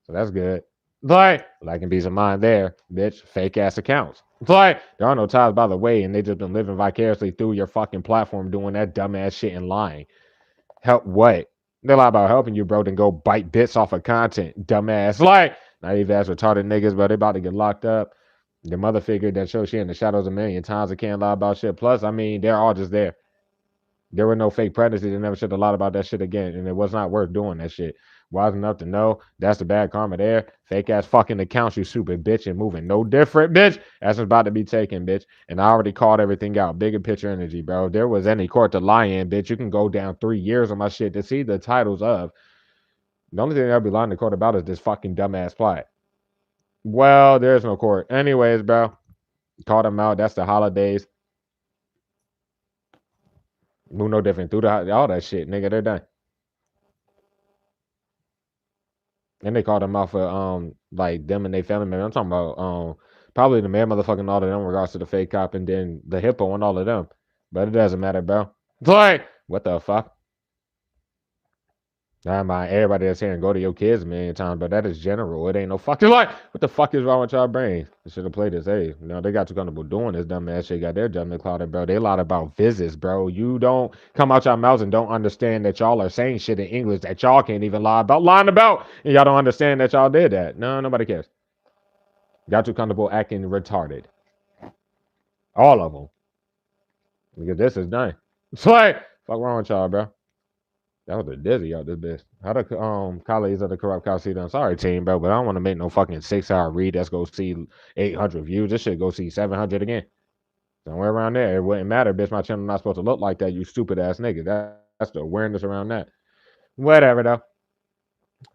So that's good. Like and peace of mind there, bitch. Fake ass accounts. There are no ties by the way, and they just been living vicariously through your fucking platform doing that dumbass shit and lying. Help what? They lie about helping you, bro, then go bite bits off of content. Dumbass. Naive ass retarded niggas, bro. They about to get locked up. The mother figure that shows she in the shadows a million times and can't lie about shit. Plus, I mean, they're all just there. There were no fake pregnancies. They never should have lied about that shit again. And it was not worth doing that shit. Wise enough to know that's the bad karma there. Fake ass fucking accounts, you stupid bitch, and moving no different, bitch. That's what's about to be taken, bitch. And I already called everything out. Bigger picture energy, bro. If there was any court to lie in, bitch, you can go down 3 years on my shit to see the titles of. The only thing I'll be lying to court about is this fucking dumbass plot. Well, there's no court. Anyways, bro. Called them out. That's the holidays. Move no different through all that shit, nigga. They're done. And they called them out for like them and their family members. I'm talking about probably the mayor motherfucking all of them in regards to the fake cop and then the hippo and all of them. But it doesn't matter, bro. What the fuck? Nah, mind everybody that's here and go to your kids a million times, but that is general. It ain't no fucking what the fuck is wrong with y'all brains? They should have played this. Hey, you know, they got too comfortable doing this dumb ass shit. Got their judgment clouded, bro. They lied about visits, bro. You don't come out your mouths and don't understand that y'all are saying shit in English that y'all can't even lying about, and y'all don't understand that y'all did that. No, nobody cares. Got too comfortable acting retarded. All of them. Because this is done. It's like, fuck wrong with y'all, bro. That was a dizzy out this bitch. How the colleagues of the corrupt cow see them? Sorry, team, bro, but I don't want to make no fucking 6-hour read that's go see 800 views. This shit go see 700 again. Somewhere around there. It wouldn't matter, bitch. My channel not supposed to look like that, you stupid ass nigga. That's the awareness around that. Whatever, though.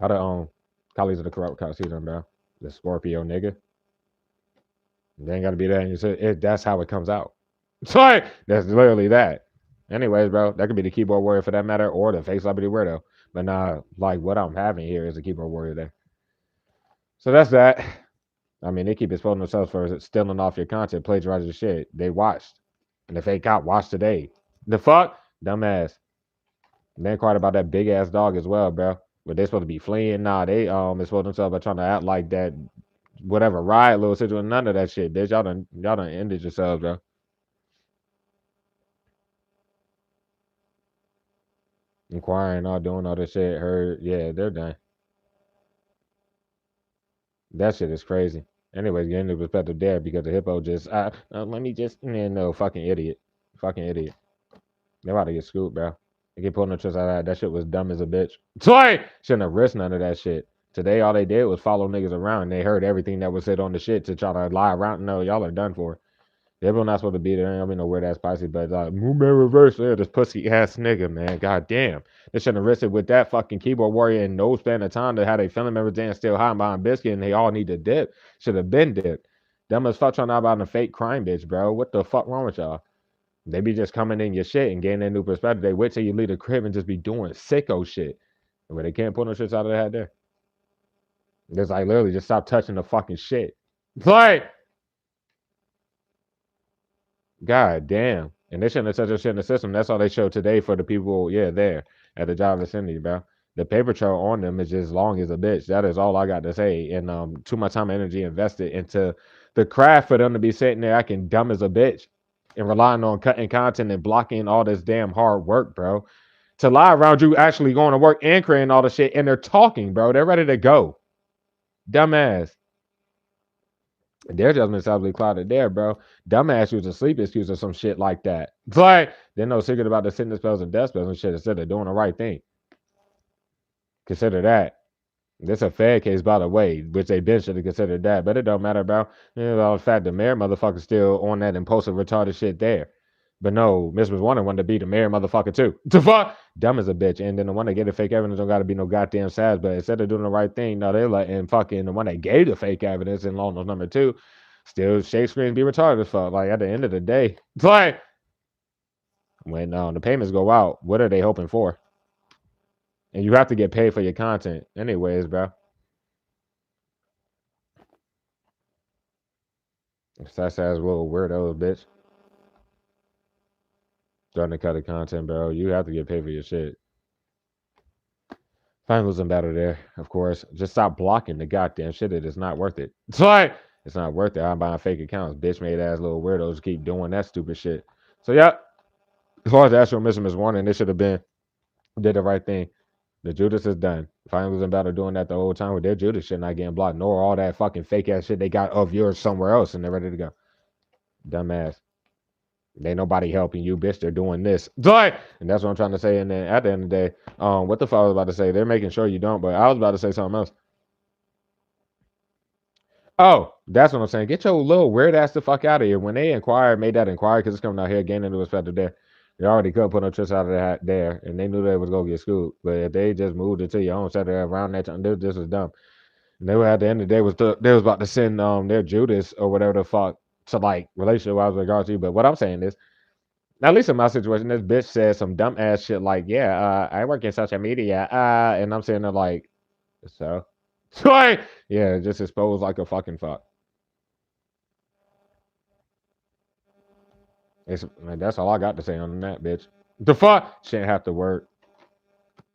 How the colleagues of the corrupt cow see them, bro? The Scorpio nigga. They ain't got to be that. That's how it comes out. Sorry, that's literally that. Anyways, bro, that could be the keyboard warrior for that matter, or the fake celebrity weirdo. But nah, like what I'm having here is a keyboard warrior there. So that's that. I mean, they keep exposing themselves for stealing off your content, plagiarizing shit. They watched, and if they got watched today, the fuck, dumbass. They inquired about that big ass dog as well, bro. But they supposed to be fleeing. Nah, they exposed themselves by trying to act like that whatever riot little situation. None of that shit, bitch. Y'all done ended yourselves, bro. Inquiring, all doing all this shit. Heard, yeah, they're done. That shit is crazy. Anyways, getting the perspective there because the hippo just let me just no fucking idiot, fucking idiot. They about to get scooped, bro. They get pulling the tricks out of that. That shit was dumb as a bitch. Sorry, shouldn't have risked none of that shit. Today, all they did was follow niggas around. And they heard everything that was said on the shit to try to lie around. No, y'all are done for. Everyone not supposed to be there. I mean, no weird ass spicy, but like movement reverse there. This pussy ass nigga, man. God damn. They shouldn't have risked it with that fucking keyboard warrior in no span of time to how they film everything still hiding behind biscuit and they all need to dip. Should have been dipped. Dumb as fuck trying out about a fake crime bitch, bro. What the fuck wrong with y'all? They be just coming in your shit and getting that new perspective. They wait till you leave the crib and just be doing sicko shit. Where they can't pull no shits out of that there. It's like literally just stop touching the fucking shit. Like, God damn. And they shouldn't have touched that shit in the system. That's all they showed today for the people, yeah, there at the job vicinity, bro. The paper trail on them is just long as a bitch. That is all I got to say. And too much time and energy invested into the craft for them to be sitting there acting dumb as a bitch and relying on cutting content and blocking all this damn hard work, bro. To lie around you actually going to work and creating all the shit and they're talking, bro. They're ready to go. Dumbass. Their judgment's probably clouded there, bro. Dumbass used a sleep excuse or some shit like that. But they know secret about the sickness spells and death spells and shit instead of doing the right thing. Consider that. This a fair case, by the way, which they been should have considered that, but it don't matter, bro. You know, the fact the mayor motherfucker still on that impulsive retarded shit there. But no, Miss was wanted to be the mayor motherfucker too. The fuck? Dumb as a bitch. And then the one that gave the fake evidence don't gotta be no goddamn sass, but instead of doing the right thing, no, they letting fucking the one that gave the fake evidence in law number 2 still shake screen be retarded as fuck. Like at the end of the day, it's like when the payments go out, what are they hoping for? And you have to get paid for your content, anyways, bro. Sass ass little weirdos, bitch. Starting to cut the content, bro. You have to get paid for your shit. Fine losing battle there, of course. Just stop blocking the goddamn shit. It is not worth it. It's like it's not worth it. I'm buying fake accounts. Bitch made ass little weirdos keep doing that stupid shit. So yeah, as far as the actual mission is warning, they should have been did the right thing. The Judas is done. Fine losing battle doing that the whole time with their Judas shit not getting blocked, nor all that fucking fake ass shit they got of yours somewhere else and they're ready to go. Dumbass. Ain't nobody helping you, bitch. They're doing this. And that's what I'm trying to say. And then at the end of the day, what the fuck I was about to say, they're making sure you don't, but I was about to say something else. Oh, that's what I'm saying. Get your little weird ass the fuck out of here. When they made that inquiry, because it's coming out here again into effect there. They already could put no tricks out of that there, and they knew they was gonna get screwed. But if they just moved it to your own Saturday around that time, this was dumb. And they were at the end of the day they was about to send their Judas or whatever the fuck to like relationship wise with regards to you. But what I'm saying is at least in my situation, this bitch said some dumb ass shit like, "Yeah, I work in social media," and I'm saying they're like, so, like, yeah, just exposed like a fucking fuck. Man, that's all I got to say on that, bitch. The fuck shouldn't have to work.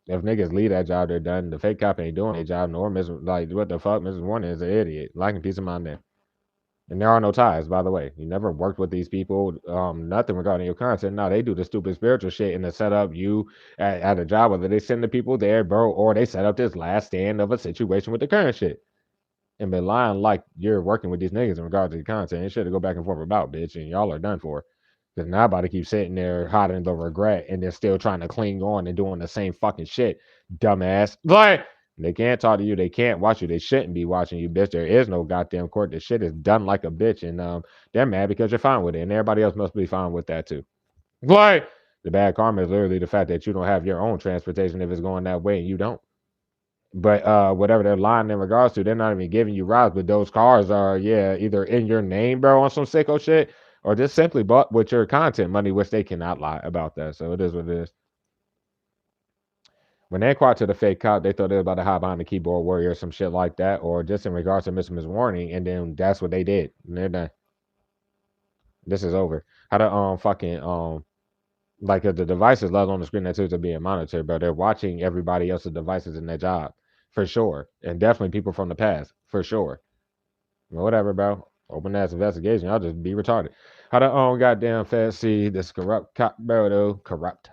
If niggas leave that job, they're done. The fake cop ain't doing their job, nor Miss like what the fuck, Mrs. Warner is an idiot. Lacking peace of mind there. And there are no ties, by the way. You never worked with these people, nothing regarding your content. No, they do the stupid spiritual shit and to set up you at a job, whether they send the people there, bro, or they set up this last stand of a situation with the current shit. And been lying like you're working with these niggas in regards to the content. It should go back and forth about, bitch, and y'all are done for. Because now about to keep sitting there hiding the regret and they're still trying to cling on and doing the same fucking shit, dumbass. Like, they can't talk to you. They can't watch you. They shouldn't be watching you, bitch. There is no goddamn court. The shit is done like a bitch. And they're mad because you're fine with it. And everybody else must be fine with that too. Like, the bad karma is literally the fact that you don't have your own transportation if it's going that way and you don't. But whatever they're lying in regards to, they're not even giving you rides. But those cars are, yeah, either in your name, bro, on some sicko shit, or just simply bought with your content money, which they cannot lie about that. So it is what it is. When they inquired to the fake cop, they thought they were about to hide behind the keyboard warrior or some shit like that, or just in regards to Miss Warning, and then that's what they did. And they're done. This is over. How the fucking like if the devices left on the screen that too are being monitored, but they're watching everybody else's devices in their job for sure, and definitely people from the past for sure. Well, whatever, bro. Open ass investigation. I'll just be retarded. How the goddamn Fed see this corrupt cop, bro? Though corrupt.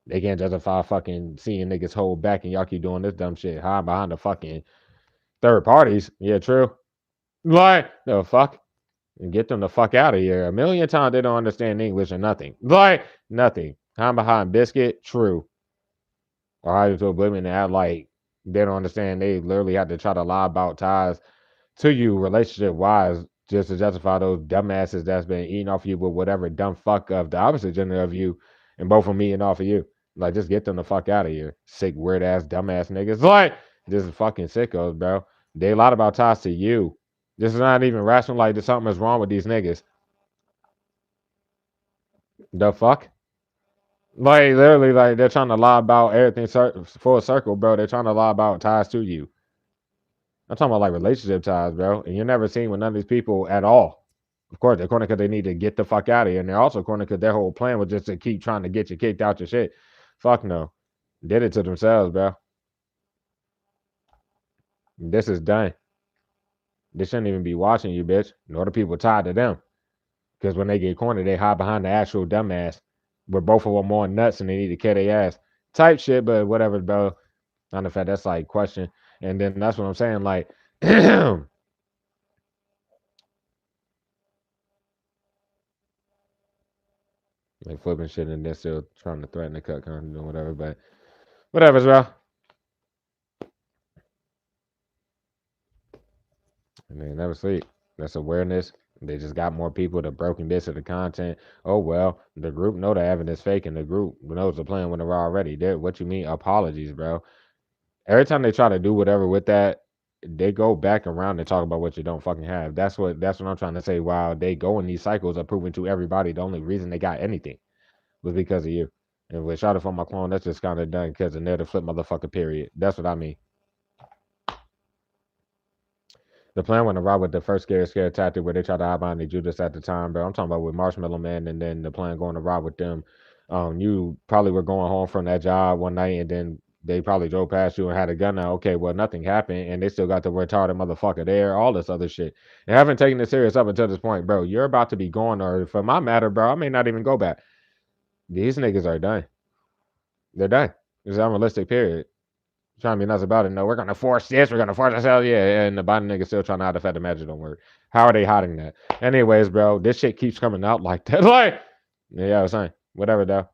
They can't justify fucking seeing niggas hold back and y'all keep doing this dumb shit. Hide behind the fucking third parties. Yeah, true. Like the fuck. And get them the fuck out of here. A million times they don't understand English or nothing. Like nothing. Hide behind biscuit. True. Or hide to oblivion and act like they don't understand. They literally have to try to lie about ties to you relationship wise just to justify those dumbasses that's been eating off you with whatever dumb fuck of the opposite gender of you and both of them eating off of you. Like, just get them the fuck out of here. Sick, weird ass, dumbass niggas. Like, this is fucking sickos, bro. They lie about ties to you. This is not even rational. Like, there's something is wrong with these niggas. The fuck? Like, literally, like, they're trying to lie about everything full circle, bro. They're trying to lie about ties to you. I'm talking about like relationship ties, bro. And you're never seen with none of these people at all. Of course, they're corny because they need to get the fuck out of here. And they're also corny because their whole plan was just to keep trying to get you kicked out your shit. Fuck no. Did it to themselves, bro. This is done. They shouldn't even be watching you, bitch. Nor the people tied to them. Because when they get cornered, they hide behind the actual dumbass. Where both of them more nuts and they need to kill their ass. Type shit, but whatever, bro. On the fact that's like question. And then that's what I'm saying. Like, like flipping shit and then still trying to threaten to cut content or whatever. But whatever, bro. And they never sleep. That's awareness. They just got more people to broken bits of the content. Oh well, the group know the evidence fake, and the group knows the plan when they're already there. What you mean apologies, bro? Every time they try to do whatever with that, they go back around and talk about what you don't fucking have. That's what I'm trying to say. While they go in these cycles of proving to everybody the only reason they got anything was because of you. And with shot it from my clone, that's just kind of done because of there to flip motherfucker. Period. That's what I mean. The plan went awry with the first scare tactic where they tried to hide behind the Judas at the time, bro. I'm talking about with Marshmallow Man and then the plan going awry with them. You probably were going home from that job one night and then they probably drove past you and had a gun out. Okay, well, nothing happened and they still got the retarded motherfucker there, all this other shit. And haven't taken it serious up until this point, bro. You're about to be gone, or for my matter, bro, I may not even go back. These niggas are done. They're done. It's unrealistic, period. Trying to be nuts about it. No, we're gonna force this. We're gonna force ourselves. Yeah, and the Biden nigga still trying to hide the fact the magic don't work. How are they hiding that? Anyways, bro, this shit keeps coming out like that. Like, yeah, I was saying, whatever, though.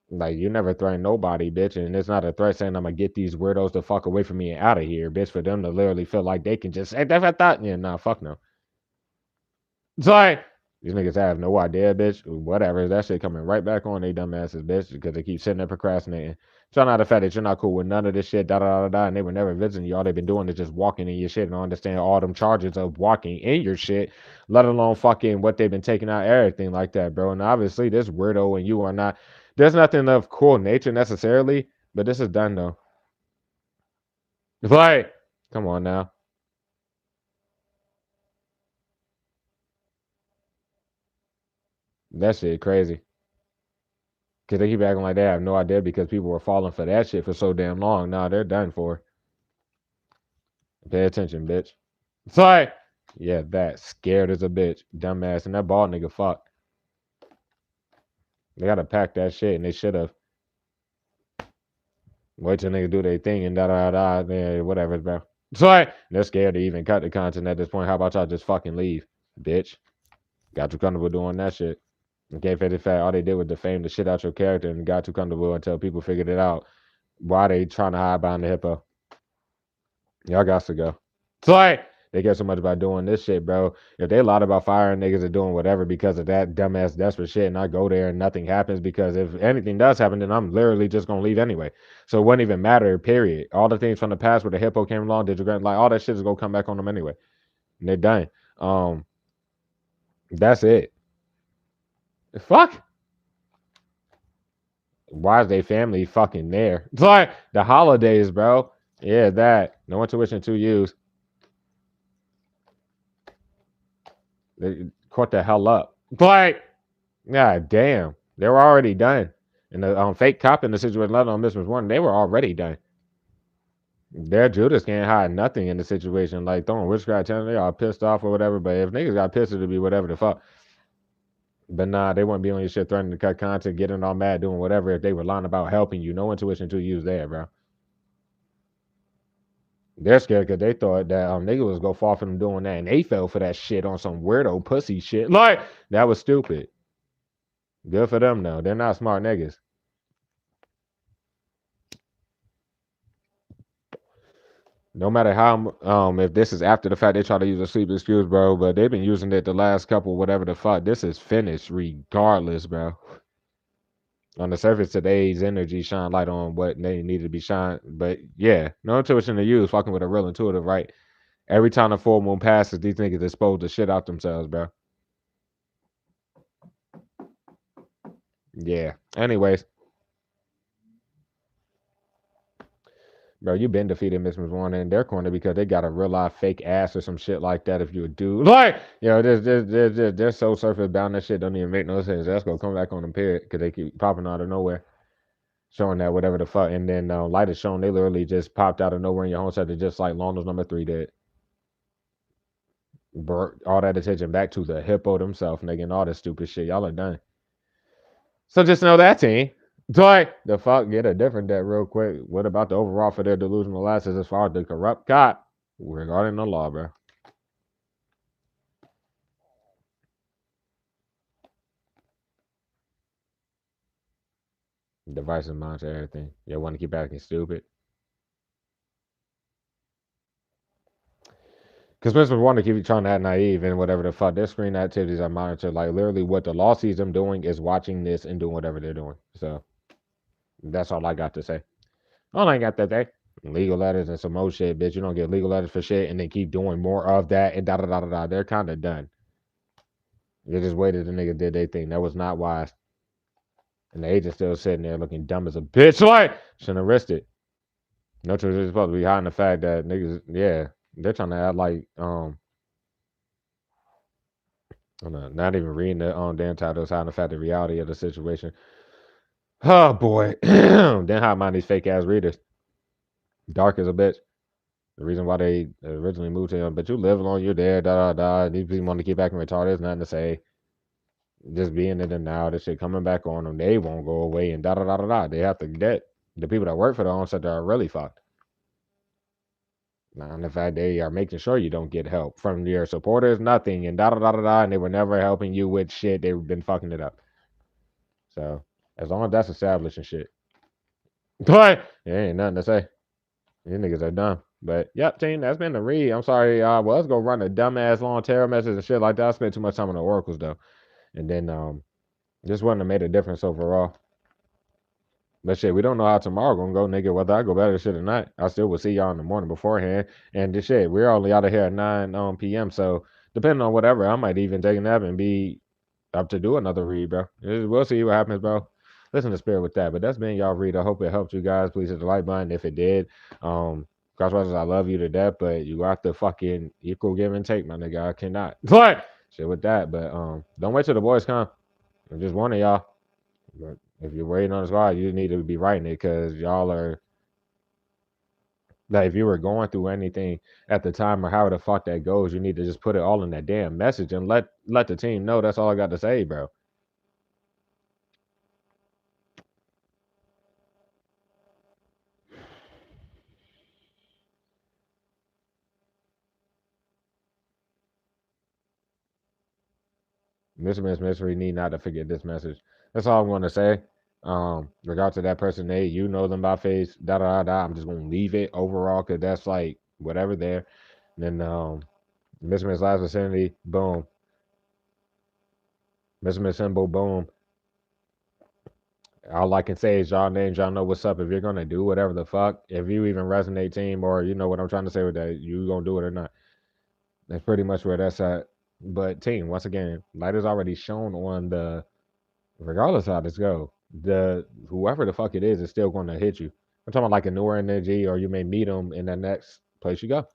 Like, you never threaten nobody, bitch, and it's not a threat saying I'm gonna get these weirdos the fuck away from me and out of here, bitch. For them to literally feel like they can just say that I thought, yeah, nah, fuck no. It's like these niggas have no idea, bitch. Whatever. That shit coming right back on they dumbasses, bitch, because they keep sitting there procrastinating. Trying out the fact that you're not cool with none of this shit, da da da da, and they were never visiting you. All they've been doing is just walking in your shit and I understand all them charges of walking in your shit, let alone fucking what they've been taking out, everything like that, bro. And obviously, this weirdo and you are not. There's nothing of cool nature necessarily, but this is done though. Like, come on now. That shit crazy. Because they keep acting like they have no idea because people were falling for that shit for so damn long. Nah, they're done for. Pay attention, bitch. It's like, yeah, that. Scared as a bitch. Dumbass. And that bald nigga, fuck. They gotta pack that shit and they should have. Wait till nigga do their thing and da da da. Man, whatever, bro. It's like, they're scared to even cut the content at this point. How about y'all just fucking leave, bitch? Got too comfortable doing that shit. Okay, for the fact, all they did was defame the shit out your character and got too comfortable until people figured it out. Why they trying to hide behind the hippo? Y'all got to go. It's like They care so much about doing this shit, bro. If they lied about firing niggas and doing whatever because of that dumbass desperate shit, and I go there and nothing happens, because if anything does happen, then I'm literally just gonna leave anyway. So it wouldn't even matter. Period. All the things from the past where the hippo came along, did you like all that shit is gonna come back on them anyway. And they're done. That's it. Fuck. Why is they family fucking there? It's like the holidays, bro. Yeah, that. No intuition, 2 U's. They caught the hell up. Like, god damn. They were already done. And the fake cop in the situation led on Miss Warren, they were already done. Their Judas can't hide nothing in the situation. Like throwing witchcraft telling they all pissed off or whatever. But if niggas got pissed, it'd be whatever the fuck. But nah, they wouldn't be on your shit threatening to cut content, getting all mad, doing whatever if they were lying about helping you. No intuition to use there, bro. They're scared because they thought that nigga was gonna fall for them doing that, and they fell for that shit on some weirdo pussy shit. Like that was stupid. Good for them though. They're not smart niggas. No matter how if this is after the fact, they try to use a sleep excuse, bro. But they've been using it the last couple, whatever the fuck. This is finished regardless, bro. On the surface, today's energy shine light on what they needed to be shined. But yeah, no intuition to use, fucking with a real intuitive, right? Every time the full moon passes, these niggas expose the shit out themselves, bro. Yeah. Anyways, bro, you been defeated Miss Warner in their corner because they got a real life fake ass or some shit like that. If you a dude, like, they're so surface bound. That shit don't even make no sense. That's gonna come back on them period because they keep popping out of nowhere, showing that whatever the fuck. And then light is shown. They literally just popped out of nowhere in your home center, just like Londo's number 3 did. Brought all that attention back to the hippo themselves, nigga, and all this stupid shit. Y'all are done. So just know that team. Like the fuck, get a different debt real quick. What about the overall for their delusional asses as far as the corrupt cop regarding the law, bro? Devices monitor everything. You want to keep acting stupid. Because Mr. want to keep trying to act naive and whatever the fuck. Their screen activities are monitored. Like literally, what the law sees them doing is watching this and doing whatever they're doing. So that's all I got to say. All I got to say. Legal letters and some more shit, bitch. You don't get legal letters for shit and then keep doing more of that and da da da da da. They're kind of done. They just waited. The nigga did their thing. That was not wise. And the agent still sitting there looking dumb as a bitch. Like, shouldn't have risked it. No truth is supposed to be hiding the fact that niggas, yeah, they're trying to act like, not even reading the damn titles, hiding the fact the reality of the situation. Oh boy, then how mind these fake ass readers? Dark as a bitch. The reason why they originally moved to him, but you live alone, you're there, da da da. These people want to keep acting retarded. There's nothing to say. Just being in the now, this shit coming back on them, they won't go away and da da da da da. They have to get the people that work for the onset are really fucked. Now, and the fact they are making sure you don't get help from your supporters, nothing, and da da da da da, and they were never helping you with shit. They've been fucking it up. So as long as that's established and shit, but there ain't nothing to say. These niggas are dumb. But yep, team, that's been the read. I'm sorry. Well, let's go run a dumbass long terror message and shit like that. I spent too much time on the oracles though, and then this wouldn't have made a difference overall. But shit, we don't know how tomorrow gonna go, nigga. Whether I go better shit or not, I still will see y'all in the morning beforehand. And this shit, we're only out of here at 9 p.m. So depending on whatever, I might even take a nap and be up to do another read, bro. We'll see what happens, bro. Listen to spirit with that. But that's been y'all read. I hope it helped you guys. Please hit the like button if it did. Crosswise, I love you to death, but you got to fucking equal give and take, my nigga. I cannot. But shit with that. But don't wait till the boys come. I'm just warning y'all. But if you're waiting on the squad, you need to be writing it because y'all are like if you were going through anything at the time or how the fuck that goes, you need to just put it all in that damn message and let the team know. That's all I got to say, bro. Miss Mystery need not to forget this message. That's all I'm going to say. Regard to that person, hey, you know them by face, da da da. I'm just gonna leave it overall because that's like whatever there. And then Mr. Miss Last Vicinity, boom. Mr. Miss Symbol, boom. All I can say is y'all names, y'all know what's up. If you're gonna do whatever the fuck, if you even resonate team or you know what I'm trying to say with that, you gonna do it or not. That's pretty much where that's at. But team, once again, light is already shown on the regardless of how this go, the whoever the fuck it is still gonna hit you. I'm talking about like a newer energy or you may meet them in the next place you go.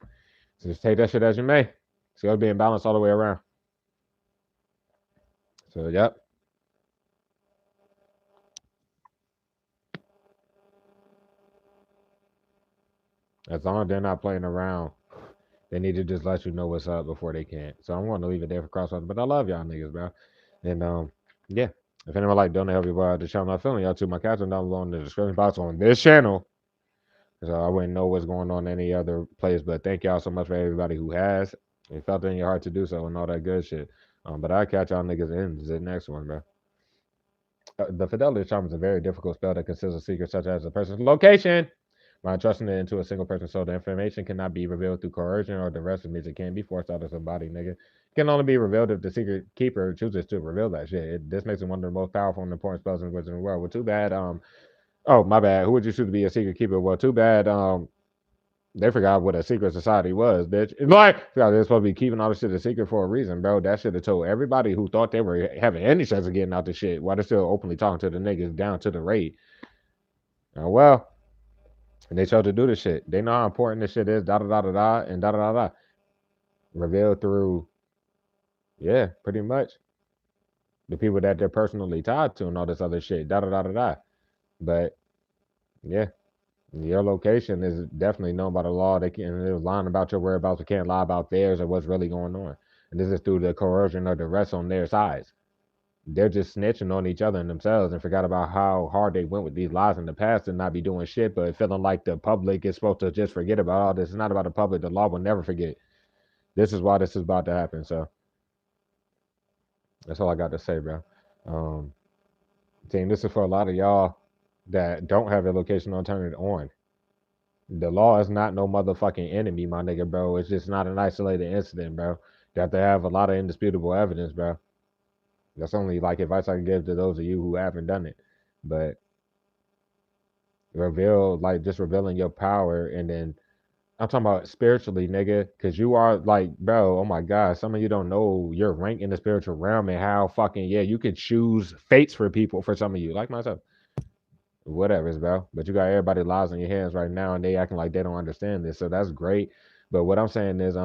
So just take that shit as you may. It's gonna be in balance all the way around. So yep. As long as they're not playing around, they need to just let you know what's up before they can't. So I'm going to leave it there for crosswise. But I love y'all niggas, bro. And yeah. If anyone like donate help you the channel, not feeling y'all to my caption down below in the description box on this channel. So I wouldn't know what's going on any other place. But thank y'all so much for everybody who has. And felt it in your heart to do so and all that good shit. But I'll catch y'all niggas in the next one, bro. The fidelity charm is a very difficult spell that consists of secrets such as a person's location. By trusting it into a single person, so the information cannot be revealed through coercion or the rest of it can't be forced out of somebody, nigga. It can only be revealed if the secret keeper chooses to reveal that shit. This makes it one of the most powerful and important spells in the world. Well, too bad. Oh my bad. Who would you choose to be a secret keeper? Well, too bad. They forgot what a secret society was, bitch. Like, they're supposed to be keeping all this shit a secret for a reason, bro. That should have told everybody who thought they were having any chance of getting out the shit while they're still openly talking to the niggas down to the raid. Well, and they chose to do this shit. They know how important this shit is, da da da da da, and da da da da. Revealed through, yeah, pretty much the people that they're personally tied to and all this other shit, da da da da da. But yeah, your location is definitely known by the law. They can they're lying about your whereabouts. They can't lie about theirs or what's really going on. And this is through the coercion or the rest on their sides. They're just snitching on each other and themselves and forgot about how hard they went with these lies in the past and not be doing shit, but feeling like the public is supposed to just forget about all this. It's not about the public. The law will never forget. This is why this is about to happen. So that's all I got to say, bro. Um, team, this is for a lot of y'all that don't have a location on, turn it on. The law is not no motherfucking enemy, my nigga, bro. It's just not an isolated incident, bro. You have to have a lot of indisputable evidence, bro. That's only like advice I can give to those of you who haven't done it. But reveal, like, just revealing your power, and then I'm talking about spiritually, nigga, because you are like, bro, oh my God, some of you don't know your rank in the spiritual realm and how fucking, yeah, you could choose fates for people, for some of you, like myself. Whatever, bro. But you got everybody lives in your hands right now and they acting like they don't understand this. So that's great. But what I'm saying is,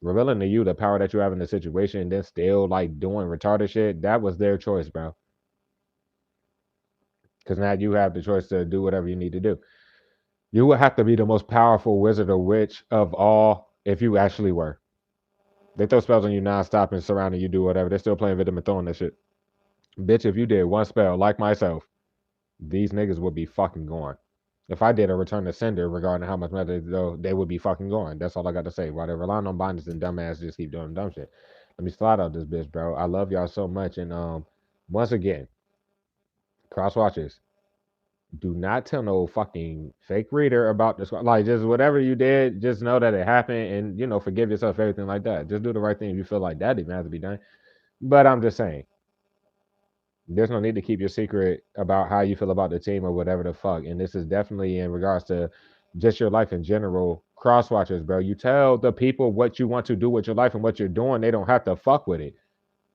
revealing to you the power that you have in the situation and then still like doing retarded shit, that was their choice, bro. Because now you have the choice to do whatever you need to do. You would have to be the most powerful wizard or witch of all if you actually were. They throw spells on you nonstop and surrounding you, do whatever. They're still playing victim and throwing that shit. Bitch, if you did one spell like myself, these niggas would be fucking gone. If I did a return to sender regarding how much money they would be fucking going. That's all I got to say. While they're relying on binders and dumbass just keep doing dumb shit. Let me slide out this bitch, bro. I love y'all so much. And once again, cross watches. Do not tell no fucking fake reader about this. Like, just whatever you did, just know that it happened and, you know, forgive yourself, everything like that. Just do the right thing if you feel like that even has to be done. But I'm just saying, there's no need to keep your secret about how you feel about the team or whatever the fuck. And this is definitely in regards to just your life in general. Cross watchers, bro. You tell the people what you want to do with your life and what you're doing. They don't have to fuck with it.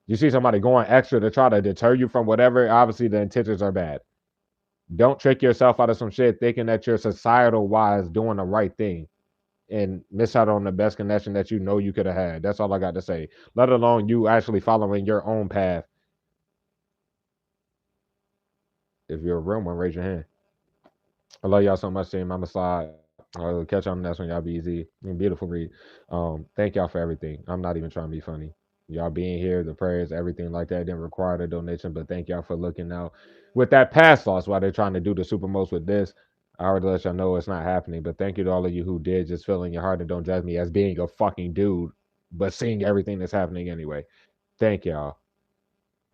You see somebody going extra to try to deter you from whatever, obviously the intentions are bad. Don't trick yourself out of some shit thinking that you're societal wise doing the right thing and miss out on the best connection that you know you could have had. That's all I got to say. Let alone you actually following your own path. If you're a real one, raise your hand. I love y'all so much, team. I'm a slide. I'll catch y'all on the next one. Y'all be easy. Beautiful read. Thank y'all for everything. I'm not even trying to be funny. Y'all being here, the prayers, everything like that didn't require the donation, but thank y'all for looking out with that pass loss while they're trying to do the supermost with this. I already let y'all know it's not happening, but thank you to all of you who did just fill in your heart and don't judge me as being a fucking dude, but seeing everything that's happening anyway. Thank y'all.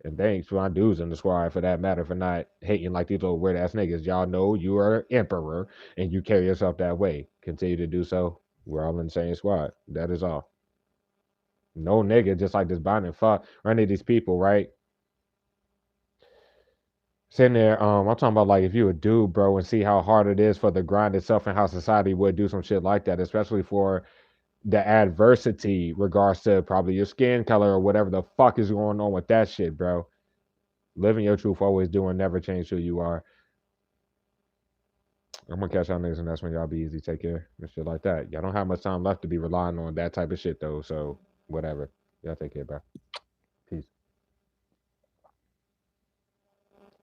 And thanks for my dudes in the squad for that matter for not hating like these little weird ass niggas. Y'all know you are emperor and you carry yourself that way. Continue to do so. We're all in the same squad. That is all. No nigga, just like this bonding fuck. Or any of these people, right? Sitting there, I'm talking about like if you a dude, bro, and see how hard it is for the grind itself and how society would do some shit like that, especially for the adversity regards to probably your skin color or whatever the fuck is going on with that shit, bro. Living your truth, always doing, never change who you are. I'm gonna catch y'all niggas, and that's when y'all be easy. Take care and shit like that. Y'all don't have much time left to be relying on that type of shit though, so whatever. Y'all take care, bro.